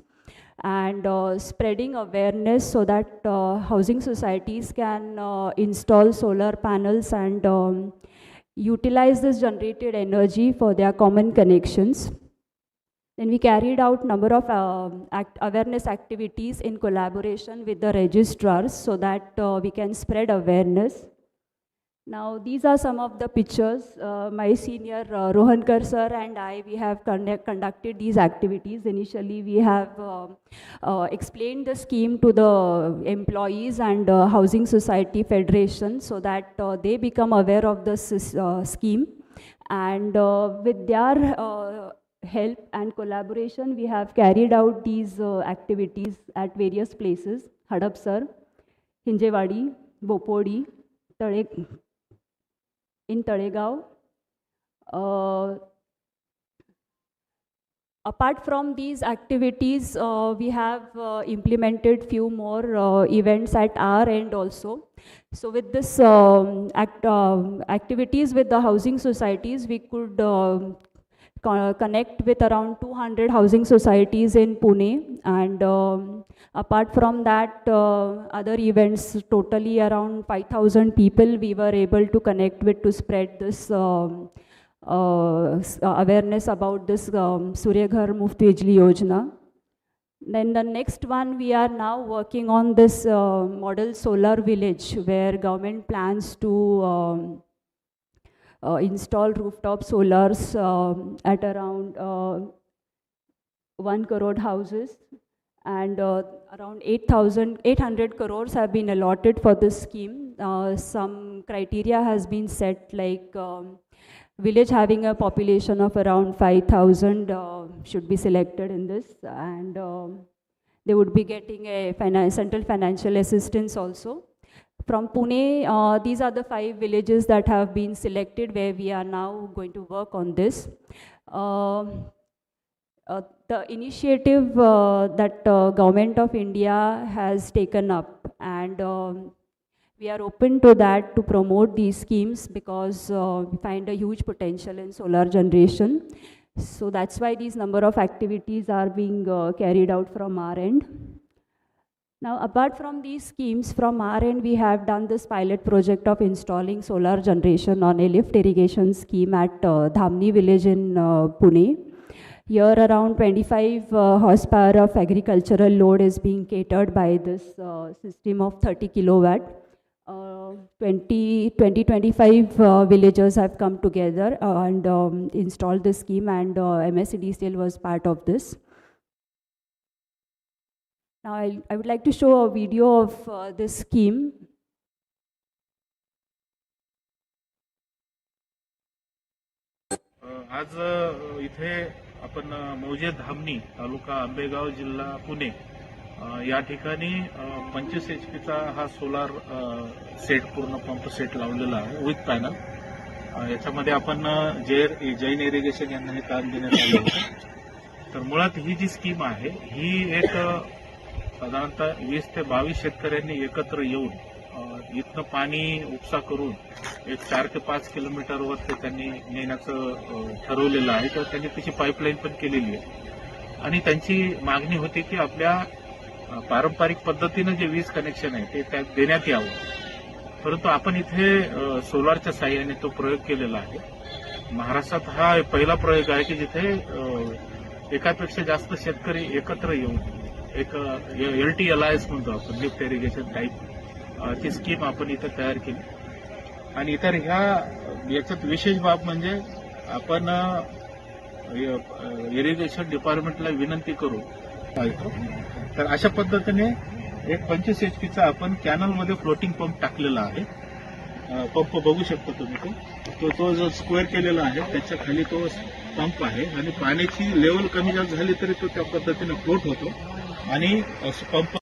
and spreading awareness so that housing societies can install solar panels and utilize this generated energy for their common connections. Then we carried out number of awareness activities in collaboration with the registrars so that we can spread awareness. Now these are some of the pictures. My senior Rohankar sir and I, we have conducted these activities. Initially we have explained the scheme to the employees and Housing Society Federation so that they become aware of the scheme, and with their help and collaboration, we have carried out these activities at various places: Hadapsar, Hinjewadi, Bopodi, in Talegaon. Apart from these activities, we have implemented few more events at our end also. So with this activities with the housing societies, we could connect with around 200 housing societies in Pune, and apart from that, other events, totally around 5,000 people we were able to connect with to spread this awareness about this Surya Ghar Muft Bijli Yojana. Then the next one, we are now working on this model solar village, where government plans to install rooftop solars at around 1 crore houses, and around 800 crores have been allotted for this scheme. Some criteria has been set, like village having a population of around 5,000 should be selected in this, and they would be getting a central financial assistance also. From Pune, these are the 5 villages that have been selected, where we are now going to work on this. The initiative that Government of India has taken up, and we are open to that to promote these schemes, because we find a huge potential in solar generation. So that's why these number of activities are being carried out from our end. Now, apart from these schemes, from our end, we have done this pilot project of installing solar generation on a lift irrigation scheme at Dhamni village in Pune. Here, around 25 horsepower of agricultural load is being catered by this system of 30 kilowatt. 25 villagers have come together and installed this scheme, and MSEDCL was part of this. Now, I would like to show a video of this scheme. आज इथे आपण मौजे धामणी तालुका आंबेगाव जिल्हा पुणे या ठिकाणी 25 HP हा solar set पूर्ण pump set लावलेला आहे विथ पॅनल. याच्यामध्ये आपण जैन इरिगेशन यांना हे काम देण्यात आलं होतं. तर मुळात ही जी स्कीम आहे ही एक साधारणतः 20 ते 22 शेतकऱ्यांनी एकत्र येऊन इथनं पाणी उपसा करून एक 4 ते 5 किलोमीटरवर ते त्यांनी नेण्याचं ठरवलेलं आहे. तर त्यांनी त्याची पाईपलाईन पण केलेली आहे आणि त्यांची मागणी होती की आपल्या पारंपरिक पद्धतीनं जे वीज कनेक्शन आहे ते त्यात देण्यात यावं. परंतु आपण इथे सोलारच्या साहाय्याने तो प्रयोग केलेला आहे. महाराष्ट्रात हा पहिला प्रयोग आहे की जिथे एकापेक्षा जास्त शेतकरी एकत्र येऊन एक LTLIS म्हणतो आपण, लिफ्ट इरिगेशन टाईप ची स्कीम आपण इथं तयार केली. आणि इतर याच्यात विशेष बाब म्हणजे आपण इरिगेशन डिपार्टमेंटला विनंती करू तर अशा पद्धतीने एक 25 HP आपण कॅनलमध्ये फ्लोटिंग पंप टाकलेला आहे. पंप बघू शकता तुम्ही, तो जो स्क्वेअर केलेला आहे त्याच्या खाली तो पंप आहे आणि पाण्याची लेवल कमी जास्त झाली तरी तो त्या पद्धतीने फ्लोट होतो आणि pump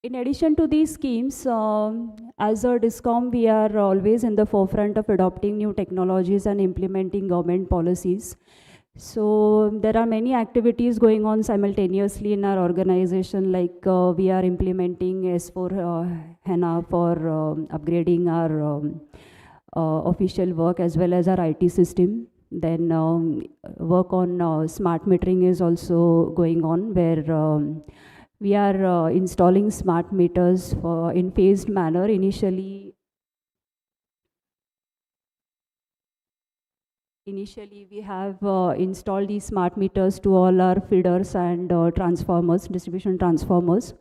In addition to these schemes, as a DISCOM, we are always in the forefront of adopting new technologies and implementing government policies. So there are many activities going on simultaneously in our organization, like we are implementing S4 HANA for upgrading our official work as well as our IT system. Then work on smart metering is also going on, where we are installing smart meters in phased manner. Initially, we have installed these smart meters to all our feeders and transformers, distribution transformers.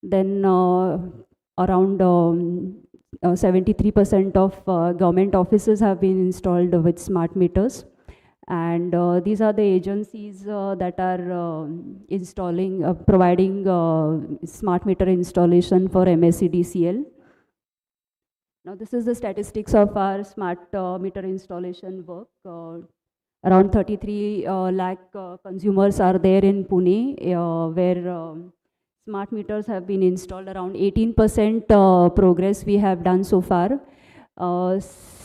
Then around 73% of government offices have been installed with smart meters. And these are the agencies that are providing smart meter installation for MSEDCL. Now, this is the statistics of our smart meter installation work. Around 33 lakh consumers are there in Pune, where smart meters have been installed. Around 18% progress we have done so far.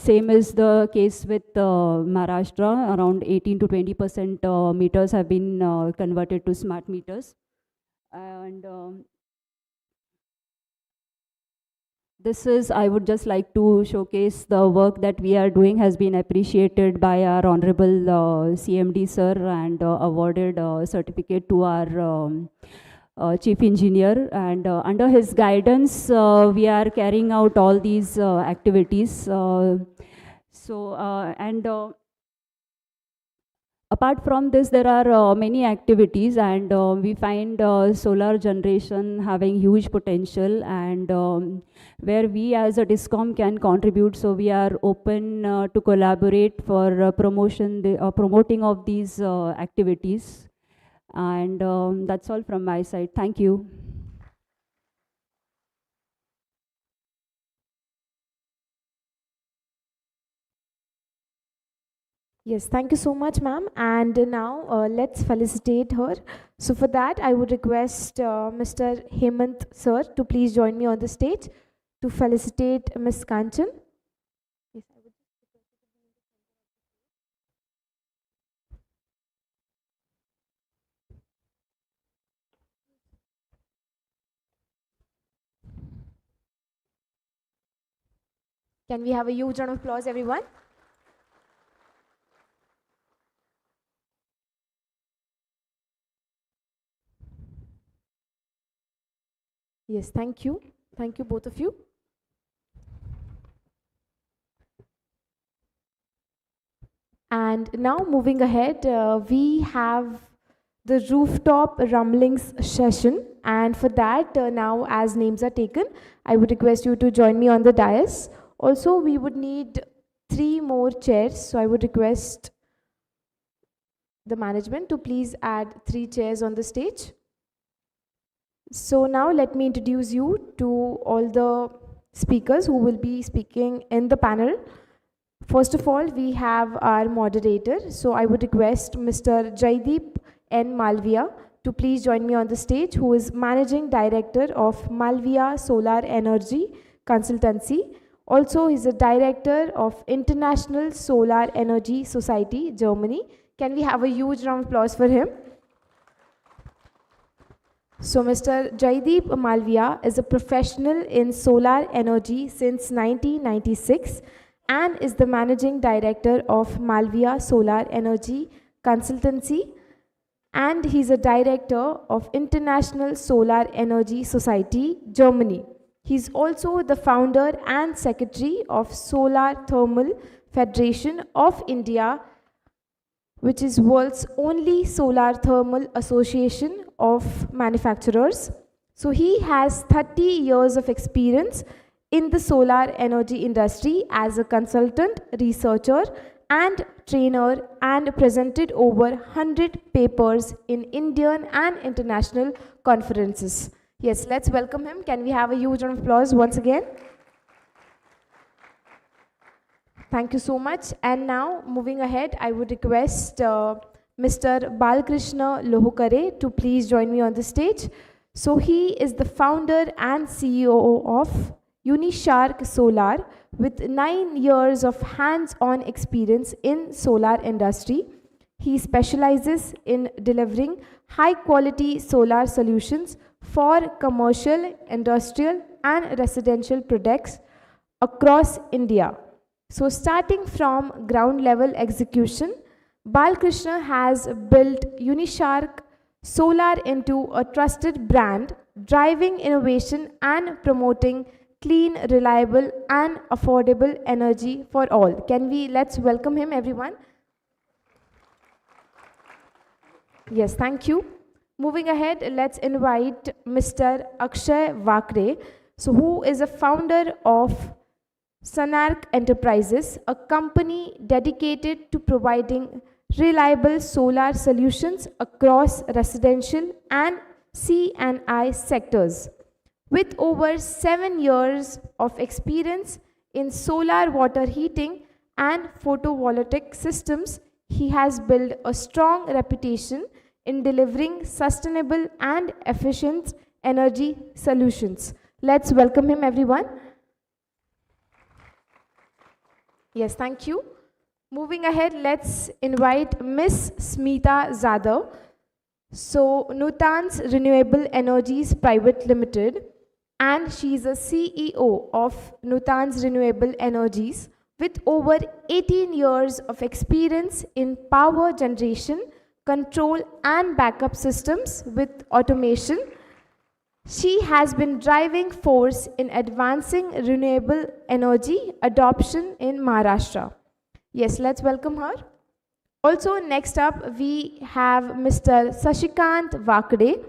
Same is the case with Maharashtra. Around 18 to 20% meters have been converted to smart meters. And this is, I would just like to showcase the work that we are doing has been appreciated by our Honorable CMD sir and awarded a certificate to our Chief Engineer, and under his guidance we are carrying out all these activities. Apart from this, there are many activities, and we find solar generation having huge potential, and where we as a DISCOM can contribute. So we are open to collaborate for promoting of these activities. And that's all from my side. Thank you. Yes, thank you so much, ma'am. And now let's felicitate her. So for that, I would request Mr. Hemant sir to please join me on the stage to felicitate Ms. Kanchan. Yes, I would Can we have a huge round of applause, everyone? Yes, thank you. Thank you, both of you. And now moving ahead, we have the rooftop rumblings session. And for that, now as names are taken, I would request you to join me on the dais. Also, we would need 3 more chairs. So I would request the management to please add 3 chairs on the stage. So now let me introduce you to all the speakers who will be speaking in the panel. First of all, we have our moderator. So I would request Mr. Jaideep N. Malviya to please join me on the stage, who is Managing Director of Malviya Solar Energy Consultancy. Also, he's a Director of International Solar Energy Society, Germany. Can we have a huge round of applause for him? So Mr. Jaideep Malviya is a professional in solar energy since 1996 and is the Managing Director of Malviya Solar Energy Consultancy, and he's a Director of International Solar Energy Society, Germany. He's also the founder and secretary of Solar Thermal Federation of India, which is world's only solar thermal association of manufacturers. So he has 30 years of experience in the solar energy industry as a consultant, researcher, and trainer, and presented over 100 papers in Indian and international conferences. Yes, let's welcome him. Can we have a huge round of applause once again? Thank you so much. And now, moving ahead, I would request Mr. Balkrishna Lohukare to please join me on the stage. So he is the founder and CEO of Unishark Solar with 9 years of hands-on experience in solar industry. He specializes in delivering high-quality solar solutions for commercial, industrial, and residential products across India. So starting from ground level execution, Balkrishna has built Unishark Solar into a trusted brand, driving innovation and promoting clean, reliable, and affordable energy for all. Let's welcome him, everyone. Yes, thank you. Moving ahead, let's invite Mr. Akshay Vakre, who is a founder of Sanark Enterprises, a company dedicated to providing reliable solar solutions across residential and C&I sectors. With over 7 years of experience in solar water heating and photovoltaic systems, he has built a strong reputation in delivering sustainable and efficient energy solutions. Let's welcome him, everyone. Yes, thank you. Moving ahead, let's invite Miss Smita Zadav. So, Nutan's Renewable Energies Private Limited, and she is a CEO of Nutan's Renewable Energies with over 18 years of experience in power generation, control, and backup systems with automation. She has been driving force in advancing renewable energy adoption in Maharashtra. Yes, let's welcome her. Also, next up, we have Mr. Sashikant Vakde.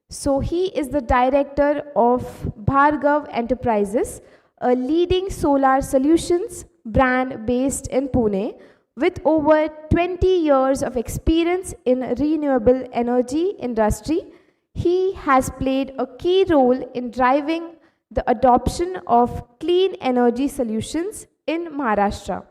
So, he is the director of Bhargav Enterprises, a leading solar solutions brand based in Pune, with over 20 years of experience in renewable energy industry. He has played a key role in driving the adoption of clean energy solutions in Maharashtra.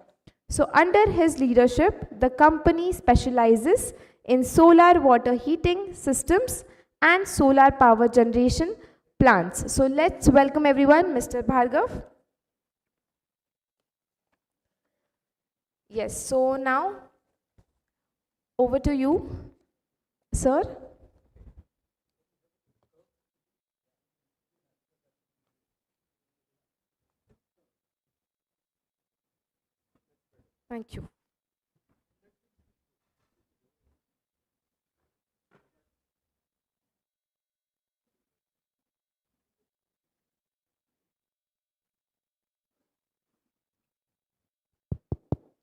So under his leadership, the company specializes in solar water heating systems and solar power generation plants. So let's welcome everyone, Mr. Bhargav. Yes, so now over to you, sir. Thank you.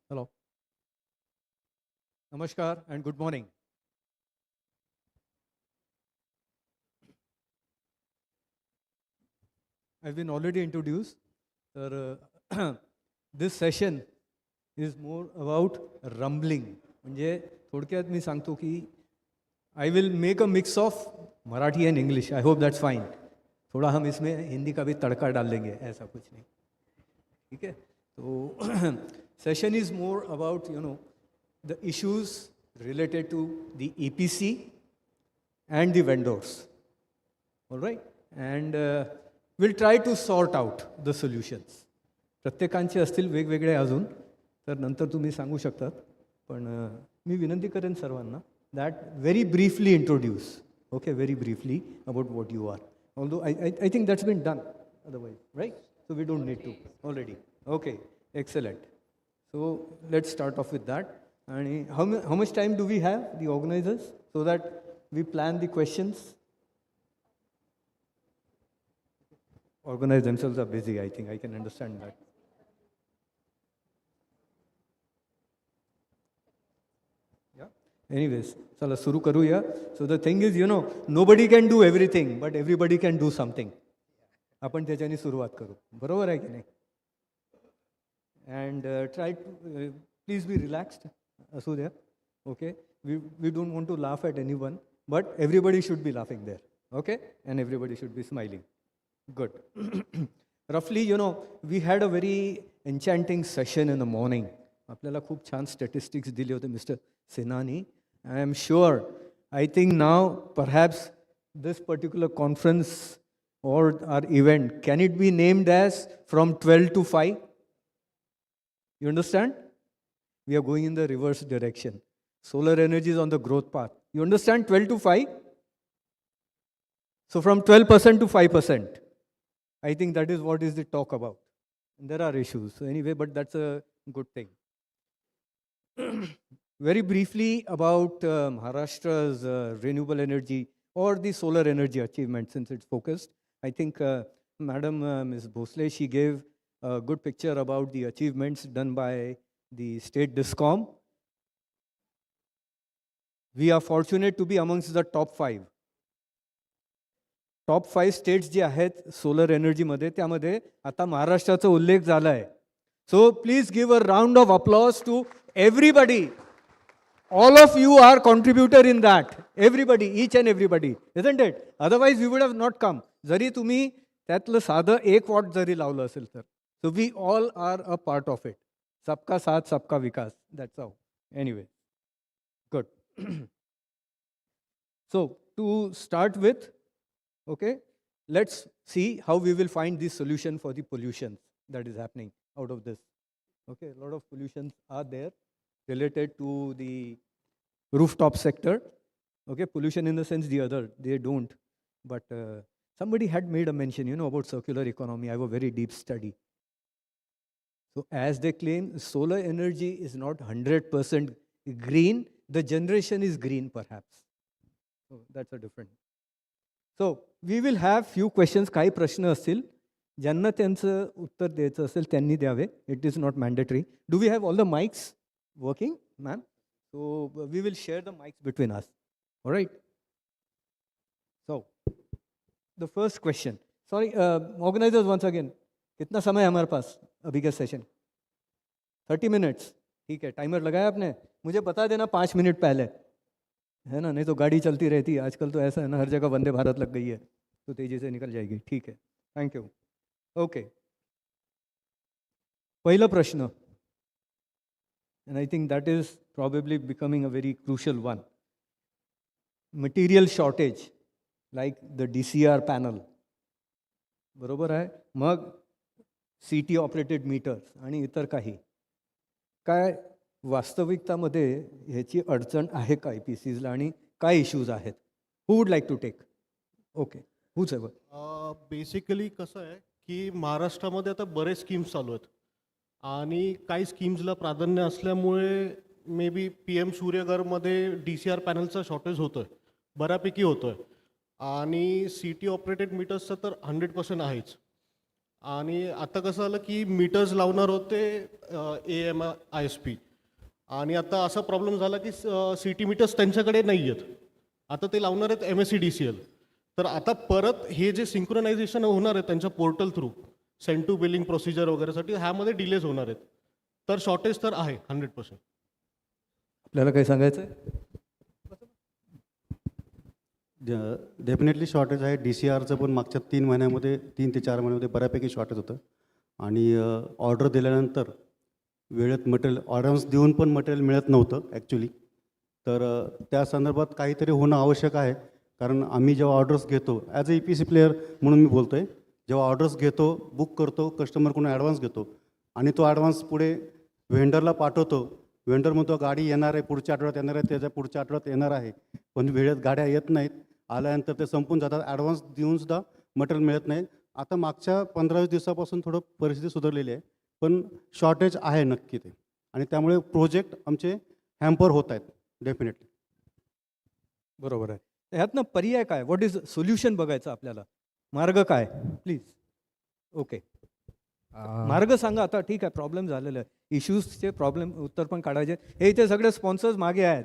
Hello. Namaskar and good morning. I've been already introduced. This session is more about rumbling. म्हणजे थोडक्यात मी सांगतो की I will make a mix of Marathi and English. I hope that's fine. थोड़ा हम इसमें हिंदी का भी तड़का डाल देंगे, ऐसा कुछ नहीं. ठीक है? तो session is more about, the issues related to the EPC and the vendors. All right? And we'll try to sort out the solutions. प्रत्येकांचे असतील वेगवेगळे अजून, तर नंतर तुम्ही सांगू शकतात. पण मी विनंती करेन सर्वांना that very briefly introduce, okay, very briefly about what you are. Although I think that's been done otherwise, right? So we don't need to already. Okay, excellent. So let's start off with that. And how much time do we have, the organizers, so that we plan the questions? Organizers themselves are busy, I think. I can understand that. Yeah. Anyways, चला सुरू करूया. So the thing is, nobody can do everything, but everybody can do something. आपण त्याच्याने सुरुवात करू. बरोबर आहे की नाही? And try to, please be relaxed. असू द्या. Okay? We don't want to laugh at anyone, but everybody should be laughing there. Okay? And everybody should be smiling. Good. Roughly, we had a very enchanting session in the morning. आपल्याला खूप छान statistics दिले होते Mr. Senani. I am sure, I think now perhaps this particular conference or our event, can it be named as from 12 to 5? You understand? We are going in the reverse direction. Solar energy is on the growth path. You understand 12 to 5? So from 12% to 5%. I think that is what is the talk about. And there are issues. So anyway, but that's a good thing. Very briefly about Maharashtra's renewable energy or the solar energy achievement, since it's focused. I think Madam Ms. Bhosle, she gave a good picture about the achievements done by the state DISCOM. We are fortunate to be amongst the top 5. Top 5 states जे आहेत solar एनर्जीमध्ये, त्यामध्ये आता महाराष्ट्राचा उल्लेख झाला आहे. So please give a round of applause to everybody. All of you are contributor in that. Everybody, each and everybody, isn't it? Otherwise we would have not come. जरी तुम्ही त्यातलं साधं 1 वॉट जरी लावलं असेल तर. So we all are a part of it. सबका साथ सबका विकास. That's how. Anyway, good. So to start with, okay, let's see how we will find the solution for the pollution that is happening out of this. Okay, a lot of pollutions are there related to the rooftop sector. Okay, pollution in the sense the other, they don't. But somebody had made a mention, about circular economy. I have a very deep study. So as they claim, solar energy is not 100% green. The generation is green perhaps. So that's a different. So we will have few questions. काही प्रश्न असतील, ज्यांना त्यांचं उत्तर द्यायचं असेल त्यांनी द्यावे. It is not mandatory. Do we have all the mics working, ma'am? So we will share the mics between us. All right. So the first question. Sorry, organizers once again. कितना समय है हमारे पास अभी का सेशन? 30 minutes. ठीक है, timer लगाया आपने? मुझे बता देना 5 मिनट पहले, है ना? नहीं तो गाड़ी चलती रहती है. आजकल तो ऐसा है ना, हर जगह वंदे भारत लग गई है, तो तेजी से निकल जाएगी. ठीक है, थैंक यू. ओके, पहिला प्रश्न, and I think that is probably becoming a very crucial one. Material shortage, like the DCR panel. बरोबर आहे. मग CT ऑपरेटेड मीटर्स आणि इतर काही. काय वास्तविकतामध्ये ह्याची अडचण आहे का IPCsला आणि काय इश्यूज आहेत? Who would like to take? Okay, हूच आहे. बेसिकली कसं आहे की महाराष्ट्रामध्ये आता बरेच स्कीम्स चालू आहेत. आणि काही स्कीम्सला प्राधान्य असल्यामुळे मे बी PM सूर्यघरमध्ये DCR पॅनलचं शॉर्टेज होतं आहे, बऱ्यापैकी होतं आहे. आणि सिटी ऑपरेटेड मीटर्सचं तर 100% आहेच. आणि आता कसं झालं की मीटर्स लावणार होते AMISP, आणि आता असा प्रॉब्लेम झाला की सिटी मीटर्स त्यांच्याकडे नाही आहेत, आता ते लावणार आहेत MSEDCL. तर आता परत हे जे सिंक्रोनायझेशन होणार आहे त्यांच्या portal through send to billing procedure वगैरेसाठी, ह्यामध्ये डिलेज होणार आहेत. तर शॉर्टेज तर आहे 100%. आपल्याला काही सांगायचं आहे? डेफिनेटली शॉर्टेज आहे. DCRचं पण मागच्या 3 महिन्यामध्ये 3 ते 4 महिन्यामध्ये बऱ्यापैकी शॉर्टेज होतं. आणि ऑर्डर दिल्यानंतर वेळेत मटेरियल ॲडव्हान्स देऊन पण मटेरियल मिळत नव्हतं ॲक्च्युली. तर त्या संदर्भात काहीतरी होणं आवश्यक आहे. कारण आम्ही जेव्हा ऑर्डर्स घेतो ॲज अ EPC प्लेअर म्हणून मी बोलतो आहे, जेव्हा ऑर्डर्स घेतो, बुक करतो, कस्टमरकडून ॲडव्हान्स घेतो आणि तो ॲडव्हान्स पुढे व्हेंडरला पाठवतो. व्हेंडर म्हणतो गाडी येणार आहे, पुढच्या आठवड्यात येणार आहे, त्याच्या पुढच्या आठवड्यात येणार आहे, पण वेळेत गाड्या येत नाहीत. आल्यानंतर ते संपून जातात, ॲडव्हान्स देऊनसुद्धा मटेरियल मिळत नाही. आता मागच्या 15-20 दिवसापासून थोडं परिस्थिती सुधारलेली आहे, पण शॉर्टेज आहे नक्की ते. आणि त्यामुळे प्रोजेक्ट आमचे हॅम्पर होत आहेत डेफिनेटली. बरोबर आहे. ह्यातनं पर्याय काय, व्हॉट इज सोल्युशन बघायचं आपल्याला, मार्ग काय प्लीज. ओके, मार्ग सांगा. आता ठीक आहे, प्रॉब्लेम झालेलं आहे, इश्यूजचे प्रॉब्लेम उत्तर पण काढायचे. हे इथे सगळे स्पॉन्सर्स मागे आहेत,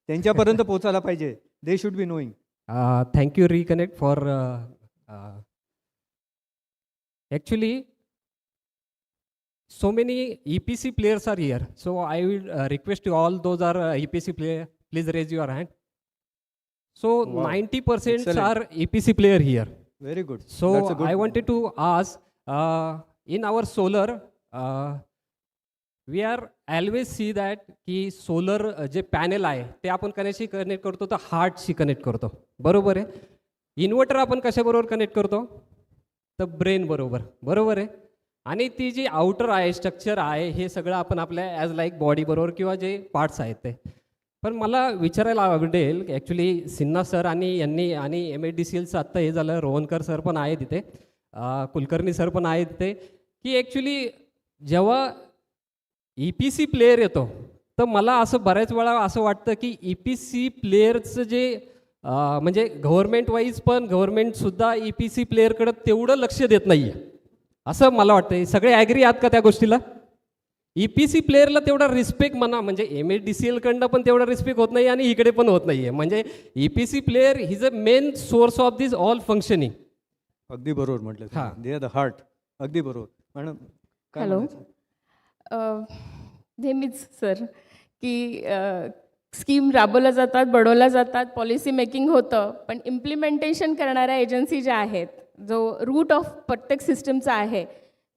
त्यांच्यापर्यंत पोहोचायला पाहिजे. They should be knowing. Thank you REconnect for actually so many EPC players are here. So I will request you all those are EPC player, please raise your hand. So Wow. 90% Excellent. are EPC player here. Very good. So That's a good I wanted to ask, in our solar, we are always see that की solar जे panel आहे ते आपण कशाशी connect करतो, तर हार्टशी connect करतो, बरोबर आहे. Inverter आपण कशाबरोबर कनेक्ट करतो, तर ब्रेन बरोबर, बरोबर आहे. आणि ती जी आउटर आहे, स्ट्रक्चर आहे, हे सगळं आपण आपल्या ॲज लाईक बॉडी बरोबर किंवा जे पार्ट्स आहेत ते. पण मला विचारायला आवडेल ॲक्च्युली सिन्हा सर आणि यांनी आणि MSEDCLचं आत्ता हे झालं, रोहनकर सर पण आहे तिथे, कुलकर्णी सर पण आहे तिथे, की ॲक्च्युली जेव्हा EPC प्लेयर येतो, तर मला असं बऱ्याच वेळा असं वाटतं की EPC प्लेयरचं जे म्हणजे गव्हर्मेंट वाईज पण गव्हर्मेंटसुद्धा EPC प्लेयरकडं तेवढं लक्ष देत नाही आहे असं मला वाटतं. सगळे ॲग्री आहात का त्या गोष्टीला? EPC प्लेयरला तेवढा रिस्पेक्ट म्हणा, म्हणजे MSEDCL पण तेवढा रिस्पेक्ट होत नाही आणि इकडे पण होत नाही आहे. म्हणजे EPC player is a main source of this all functioning. अगदी बरोबर म्हटलं. हां, दे आर द हार्ट. अगदी बरोबर. मॅडम काय हॅलो. म्हणायचं? नेहमीच सर की स्कीम राबवल्या जातात, बडवल्या जातात, पॉलिसी मेकिंग होतं, पण इम्प्लिमेंटेशन करणाऱ्या एजन्सी ज्या आहेत, जो रूट ऑफ प्रत्येक सिस्टमचा आहे,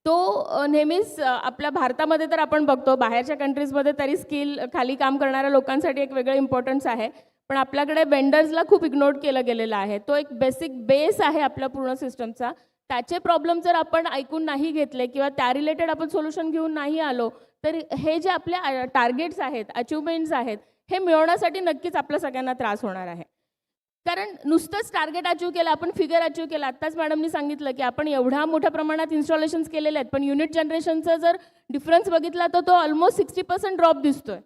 तो नेहमीच आपल्या भारतामध्ये तर आपण बघतो, बाहेरच्या कंट्रीजमध्ये तरी स्किल खाली काम करणाऱ्या लोकांसाठी एक वेगळं इम्पॉर्टन्स आहे, पण आपल्याकडे वेंडर्सला खूप इग्नोर केलं गेलेलं आहे. तो एक बेसिक बेस आहे आपल्या पूर्ण सिस्टमचा. त्याचे प्रॉब्लेम जर आपण ऐकून नाही घेतले किंवा त्या रिलेटेड आपण सोल्युशन घेऊन नाही आलो, तर हे जे आपले टार्गेट्स आहेत, अचिव्हमेंट्स आहेत, हे मिळवण्यासाठी नक्कीच आपल्या सगळ्यांना त्रास होणार आहे. कारण नुसतंच टार्गेट अचीव केलं, आपण फिगर अचीव केलं. आत्ताच मॅडमनी सांगितलं की आपण एवढ्या मोठ्या प्रमाणात इन्स्टॉलेशन्स केलेले आहेत, पण युनिट जनरेशनचा जर डिफरन्स बघितला तर तो ऑलमोस्ट 60% ड्रॉप दिसतोय.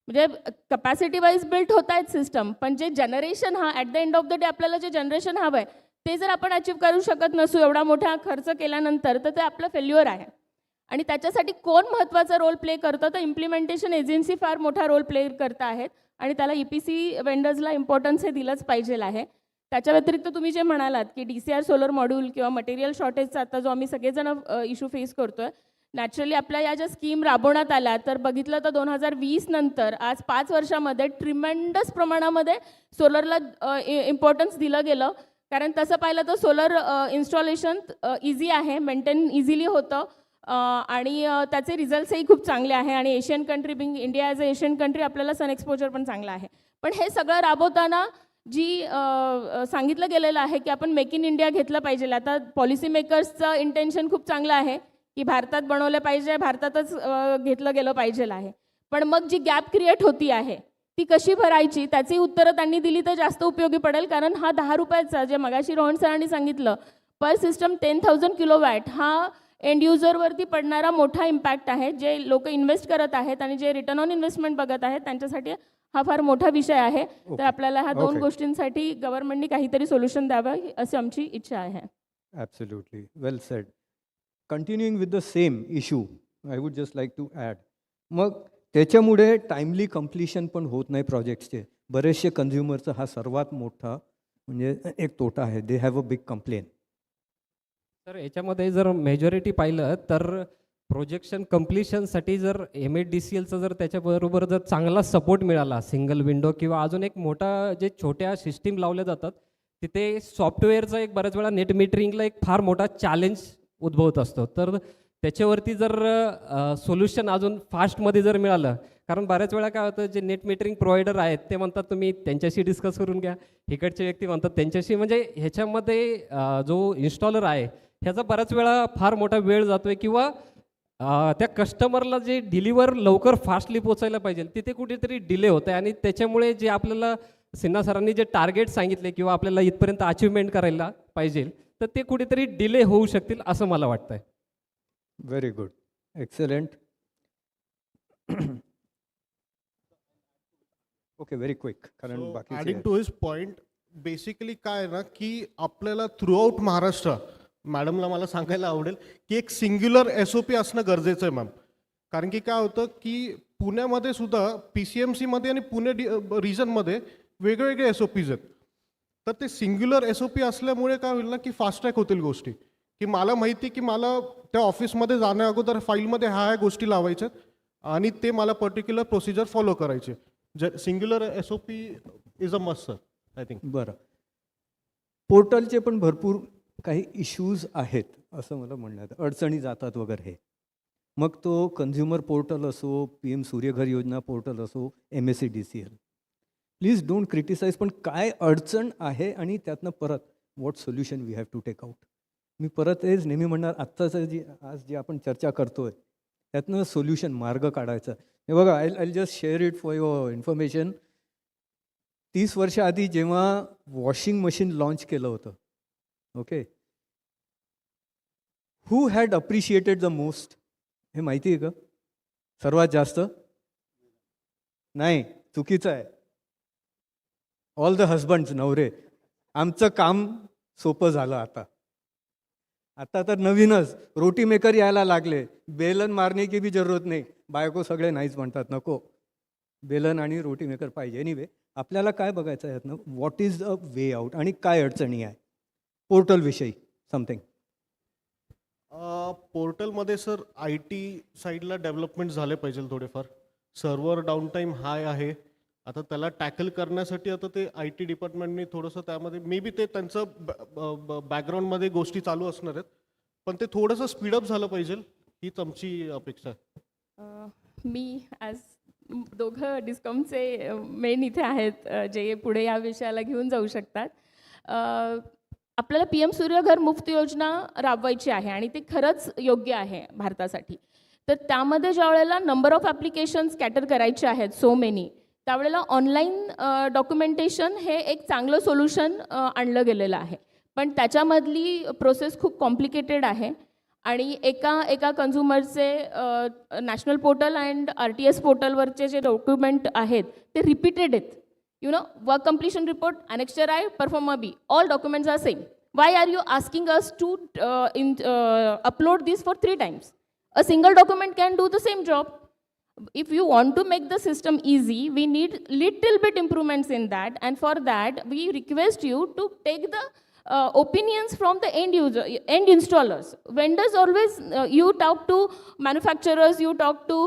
म्हणजे कपॅसिटी वाईज बिल्ट होत आहेत सिस्टम, पण जे generation at the end of the day आपल्याला जे जनरेशन हवं आहे ते जर आपण अचीव करू शकत नसू एवढा मोठा खर्च केल्यानंतर, तर ते आपलं फेल्युअर आहे. आणि त्याच्यासाठी कोण महत्त्वाचा रोल प्ले करतं, तर इम्प्लिमेंटेशन एजन्सी फार मोठा रोल प्ले करत आहेत आणि त्याला EPC वेंडर्सला इम्पॉर्टन्स हे दिलंच पाहिजे आहे. त्याच्या व्यतिरिक्त तुम्ही जे म्हणालात की DCR सोलर मॉड्यूल किंवा मटेरियल शॉर्टेजचा आता जो आम्ही सगळेजण इश्यू फेस करतोय, नॅचरली आपल्या या ज्या स्कीम राबवण्यात आल्या, तर बघितलं तर 2020 नंतर आज 5 वर्षामध्ये ट्रिमेंडस प्रमाणामध्ये सोलरला इम्पॉर्टन्स दिलं गेलं. कारण तसं पाहिलं तर सोलर इन्स्टॉलेशन इझी आहे, मेंटेन इझिली होतं आणि त्याचे रिझल्ट्सही खूप चांगले आहे. आणि Asian country being India as a Asian country आपल्याला सन एक्सपोजर पण चांगला आहे. पण हे सगळं राबवताना जी सांगितलं गेलेलं आहे की आपण मेक इन इंडिया घेतलं पाहिजे. आता पॉलिसी मेकर्सचं इंटेन्शन खूप चांगलं आहे की भारतात बनवलं पाहिजे, भारतातच घेतलं गेलं पाहिजे आहे. पण मग जी गॅप क्रिएट होती आहे ती कशी भरायची, त्याची उत्तरं त्यांनी दिली तर जास्त उपयोगी पडेल. कारण हा 10 रुपयाचा, जे मगाशी रोहन सरांनी सांगितलं, पर सिस्टम 10,000 किलोवॅट हा एंड युजरवरती पडणारा मोठा इम्पॅक्ट आहे. जे लोक इन्व्हेस्ट करत आहेत आणि जे रिटर्न ऑन इन्व्हेस्टमेंट बघत आहेत त्यांच्यासाठी हा फार मोठा विषय आहे. तर आपल्याला ह्या दोन गोष्टींसाठी गव्हर्नमेंटनी काहीतरी सोल्युशन द्यावं अशी आमची इच्छा आहे. Absolutely. Well said. Continuing with the same issue, I would just like to add. मग त्याच्यामुळे टाइमली कम्प्लिशन पण होत नाही प्रोजेक्ट्सचे. बरेचसे कन्झ्युमरचा हा सर्वात मोठा म्हणजे एक तोटा आहे. They have a big complain. तर याच्यामध्ये जर मेजॉरिटी पाहिलं तर प्रोजेक्शन कम्प्लिशनसाठी जर MSEDCLचा जर त्याच्याबरोबर जर चांगला सपोर्ट मिळाला, सिंगल विंडो किंवा अजून एक मोठा जे छोट्या सिस्टीम लावल्या जातात तिथे सॉफ्टवेअरचा एक बऱ्याच वेळा नेट मीटरिंगला एक फार मोठा चॅलेंज उद्भवत असतो. तर त्याच्यावरती जर सोल्युशन अजून फास्टमध्ये जर मिळालं, कारण बऱ्याच वेळा काय होतं जे नेट मीटरिंग प्रोव्हायडर आहेत ते म्हणतात तुम्ही त्यांच्याशी डिस्कस करून घ्या, इकडचे व्यक्ती म्हणतात त्यांच्याशी, म्हणजे ह्याच्यामध्ये जो इन्स्टॉलर आहे ह्याचा बऱ्याच वेळा फार मोठा वेळ जातोय किंवा त्या कस्टमरला जे डिलिव्हर लवकर फास्टली पोचायला पाहिजे तिथे कुठेतरी डिले होत आहे. आणि त्याच्यामुळे जे आपल्याला सिन्हा सरांनी जे टार्गेट सांगितले किंवा आपल्याला इथपर्यंत अचिव्हमेंट करायला पाहिजे तर ते कुठेतरी डिले होऊ शकतील असं मला वाटतंय. Very good, excellent. Okay, very quick, कारण बाकी adding to his point, basically काय आहे ना की आपल्याला थ्रूआउट महाराष्ट्र, मॅडमला मला सांगायला आवडेल की एक सिंग्युलर SOP असणं गरजेचं आहे मॅम. कारण की काय होतं की पुण्यामध्ये सुद्धा PCMCमध्ये आणि पुणे रिजनमध्ये वेगवेगळे SOPs आहेत. तर ते सिंग्युलर SOP असल्यामुळे काय होईल ना की फास्ट ट्रॅक होतील गोष्टी. की मला माहिती की मला त्या ऑफिसमध्ये जाण्या अगोदर फाईलमध्ये ह्या गोष्टी लावायच्या आणि ते मला पर्टिक्युलर प्रोसिजर फॉलो करायचे. Singular SOP is a must sir, I think. बरं, पोर्टलचे पण भरपूर काही इश्यूज आहेत असं मला म्हणण्यात, अडचणी जातात वगैरे. हे मग तो कन्झ्युमर पोर्टल असो, PM सूर्यघर योजना पोर्टल असो, MSEDCL, प्लीज डोंट क्रिटिसाइज. पण काय अडचण आहे आणि त्यातनं परत what solution we have to take out. मी परत हेच नेहमी म्हणणार, आत्ताचं आज जी आपण चर्चा करतोय त्यातनं सोल्युशन, मार्ग काढायचा. हे बघा, I just share it for your information. 30 वर्ष आधी जेव्हा वॉशिंग मशीन लॉन्च केलं होतं, okay, who had appreciated the most, हे माहिती आहे का? सर्वात जास्त नाही, चुकीचं आहे. ऑल द हजबंड्स, नवरे. आमचं काम सोपं झालं आता. आता तर नवीनच रोटी मेकर यायला लागले. बेलन मारणे की भी जरूरत नाही. बायको सगळे नाहीच म्हणतात, नको बेलन आणि रोटी मेकर पाहिजे. एनिवे, आपल्याला काय बघायचं आहे यातनं, what is a way out आणि काय अडचणी आहे. पोर्टलविषयी समथिंग. पोर्टलमध्ये सर IT साईडला डेव्हलपमेंट झाले पाहिजे थोडेफार. सर्व्हर डाऊन टाईम हाय आहे. आता त्याला टॅकल करण्यासाठी आता ते IT डिपार्टमेंटने थोडंसं त्यामध्ये मे बी ते त्यांचं बॅकग्राऊंडमध्ये गोष्टी चालू असणार आहेत, पण ते थोडंसं स्पीडअप झालं पाहिजे, हीच आमची अपेक्षा आहे. मी ॲज दोघं डिस्कॉमचे मेन इथे आहेत जे पुढे या विषयाला घेऊन जाऊ शकतात. आपल्याला PM सूर्यघर मुफ्त योजना राबवायची आहे आणि ते खरंच योग्य आहे भारतासाठी. तर त्यामध्ये ज्या वेळेला नंबर ऑफ ॲप्लिकेशन्स कॅटर करायचे आहेत, सो मेनी, त्यावेळेला ऑनलाईन डॉक्युमेंटेशन हे एक चांगलं सोल्युशन आणलं गेलेलं आहे. पण त्याच्यामधली प्रोसेस खूप कॉम्प्लिकेटेड आहे आणि एका कन्झ्युमरचे नॅशनल पोर्टल अँड RTS पोर्टलवरचे जे डॉक्युमेंट आहेत ते रिपीटेड आहेत. You know, work completion report, annexure I, performer B, all documents are same. Why are you asking us to upload this for 3 times? A single document can do the same job. If you want to make the system easy, we need little bit improvements in that, and for that we request you to take the opinions from the end installers. Vendors always, you talk to manufacturers, you talk to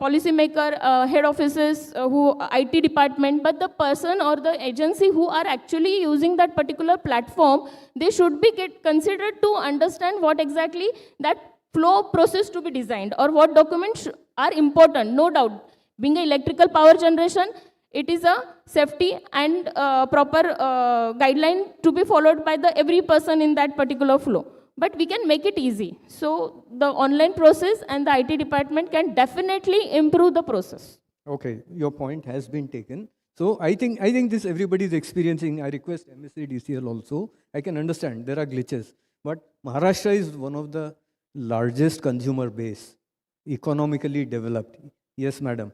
policymaker, head offices, who IT department, but the person or the agency who are actually using that particular platform, they should be considered to understand what exactly that flow process to be designed or what documents are important. No doubt, being an electrical power generation, it is a safety and proper guideline to be followed by every person in that particular flow. But we can make it easy. So the online process and the IT department can definitely improve the process. Okay, your point has been taken. So I think this everybody is experiencing. I request MSEDCL also. I can understand there are glitches, but Maharashtra is one of the largest consumer base, economically developed. Yes, madam.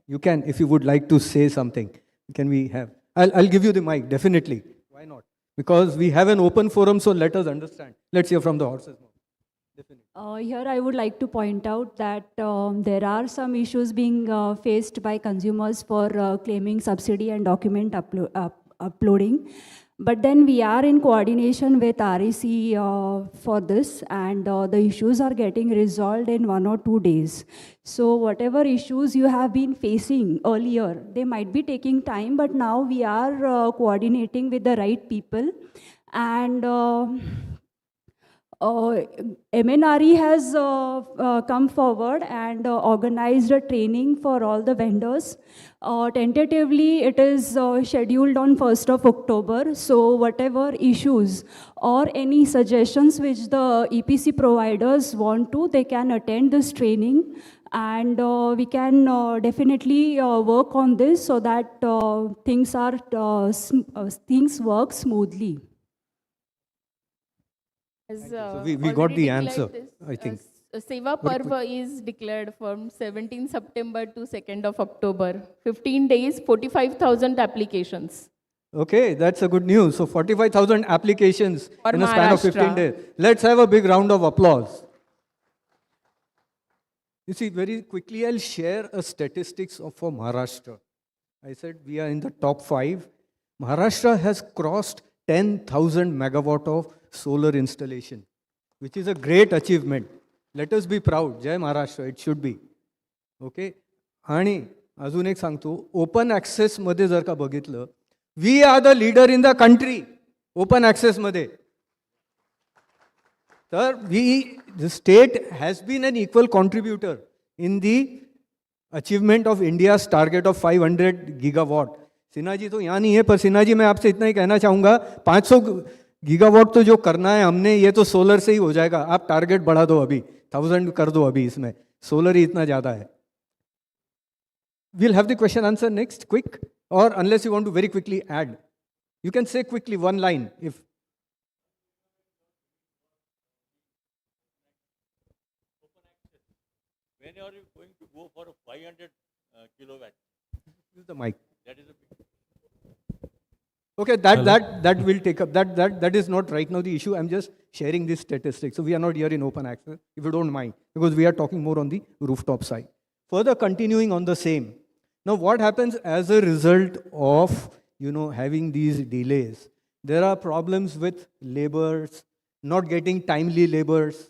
You can, if you would like to say something. Can we have? I'll give you the mic, definitely. Why not? Because we have an open forum, so let us understand. Let's hear from the horse's mouth. Here I would like to point out that there are some issues being faced by consumers for claiming subsidy and document uploading. But then we are in coordination with REC for this, and the issues are getting resolved in 1 or 2 days. So whatever issues you have been facing earlier, they might be taking time, but now we are coordinating with the right people. And MNRE has come forward and organized a training for all the vendors. Tentatively, it is scheduled on 1st of October. So whatever issues or any suggestions which the EPC providers want to, they can attend this training. And we can definitely work on this so that things work smoothly. So we got the answer, I think. Seva Parva is declared from 17 September to 2nd of October. 15 days, 45,000 applications. Okay, that's a good news. So 45,000 applications For in a span of 15 Maharashtra. days. Let's have a big round of applause. You see, very quickly I'll share a statistics for Maharashtra. I said we are in the top 5. Maharashtra has crossed 10,000 megawatt of solar installation, which is a great achievement. Let us be proud. Jai Maharashtra, it should be. Okay? आणि अजून एक सांगतो, open access मध्ये जर का बघितलं, we are the leader in the country open access मध्ये. तर the state has been an equal contributor in the achievement of India's target of 500 gigawatt. Sinha ji तो यहाँ नहीं है, पर सिन्हा जी मैं आपसे इतना ही कहना चाहूँगा, 500 गीगावाट तो जो करना है हमने, ये तो सोलर से ही हो जाएगा. आप टारगेट बढ़ा दो अभी, 1000 कर दो अभी, इसमें सोलर ही इतना ज़्यादा है. We'll have the question answer next, quick, or unless you want to very quickly add. You can say quickly one line. If when are you going to go for a 500 kilowatt? Use the mic. That is a big. Okay, that will take up, that is not right now the issue. I'm just sharing this statistics. So we are not here in open access, if you don't mind, because we are talking more on the rooftop side. Further continuing on the same. Now what happens as a result of, having these delays? There are problems with laborers, not getting timely laborers.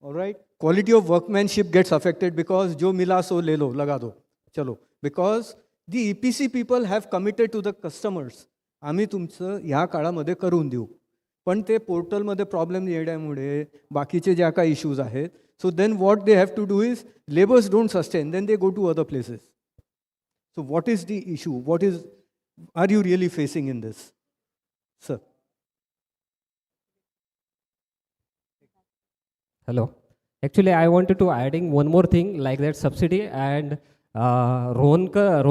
All right? Quality of workmanship gets affected because jo mila so le lo, laga do, chalo. Because the EPC people have committed to the customers. आम्ही तुमचं ह्या काळामध्ये करून देऊ. पण ते पोर्टलमध्ये problem येण्यामुळे बाकीचे ज्या काही इश्यूज आहेत, so then what they have to do is labours don't sustain, then they go to other places. So what is the issue? What is are you really facing in this, sir? Hello. Actually, I wanted to adding one more thing like that subsidy, and Ronkar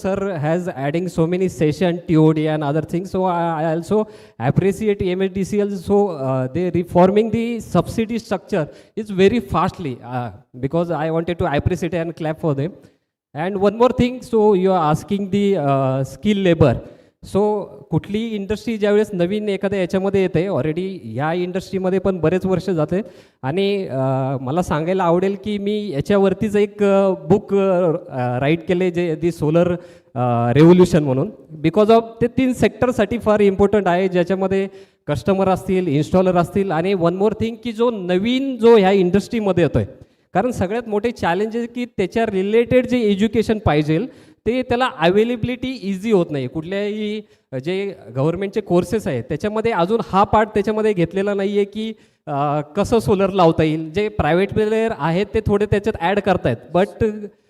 sir has adding so many session, TOD and other things. So I also appreciate MSEDCL. So they reforming the subsidy structure is very fastly because I wanted to appreciate and clap for them. And one more thing, so you are asking the skill labor. सो कुठली industry ज्यावेळेस नवीन एखाद्या याच्यामध्ये येते, already ह्या इंडस्ट्रीमध्ये पण बरेच वर्ष जाते, आणि मला सांगायला आवडेल की मी याच्यावरतीच एक बुक राईट केले जे दी सोलर रेव्होल्युशन म्हणून, बिकॉज ऑफ ते 3 सेक्टरसाठी फार इम्पॉर्टंट आहे, ज्याच्यामध्ये कस्टमर असतील, इन्स्टॉलर असतील, आणि वन मोर थिंग की जो नवीन जो ह्या इंडस्ट्रीमध्ये येतोय, कारण सगळ्यात मोठे चॅलेंज आहे की त्याच्या रिलेटेड जे एज्युकेशन पाहिजे ते त्याला अवेलेबिलिटी इझी होत नाही. कुठल्याही जे गव्हर्नमेंटचे कोर्सेस आहेत त्याच्यामध्ये अजून हा पार्ट त्याच्यामध्ये घेतलेला नाही आहे की कसं सोलर लावता येईल. जे प्रायव्हेट प्लेयर आहेत ते थोडे त्याच्यात ॲड करतायत, बट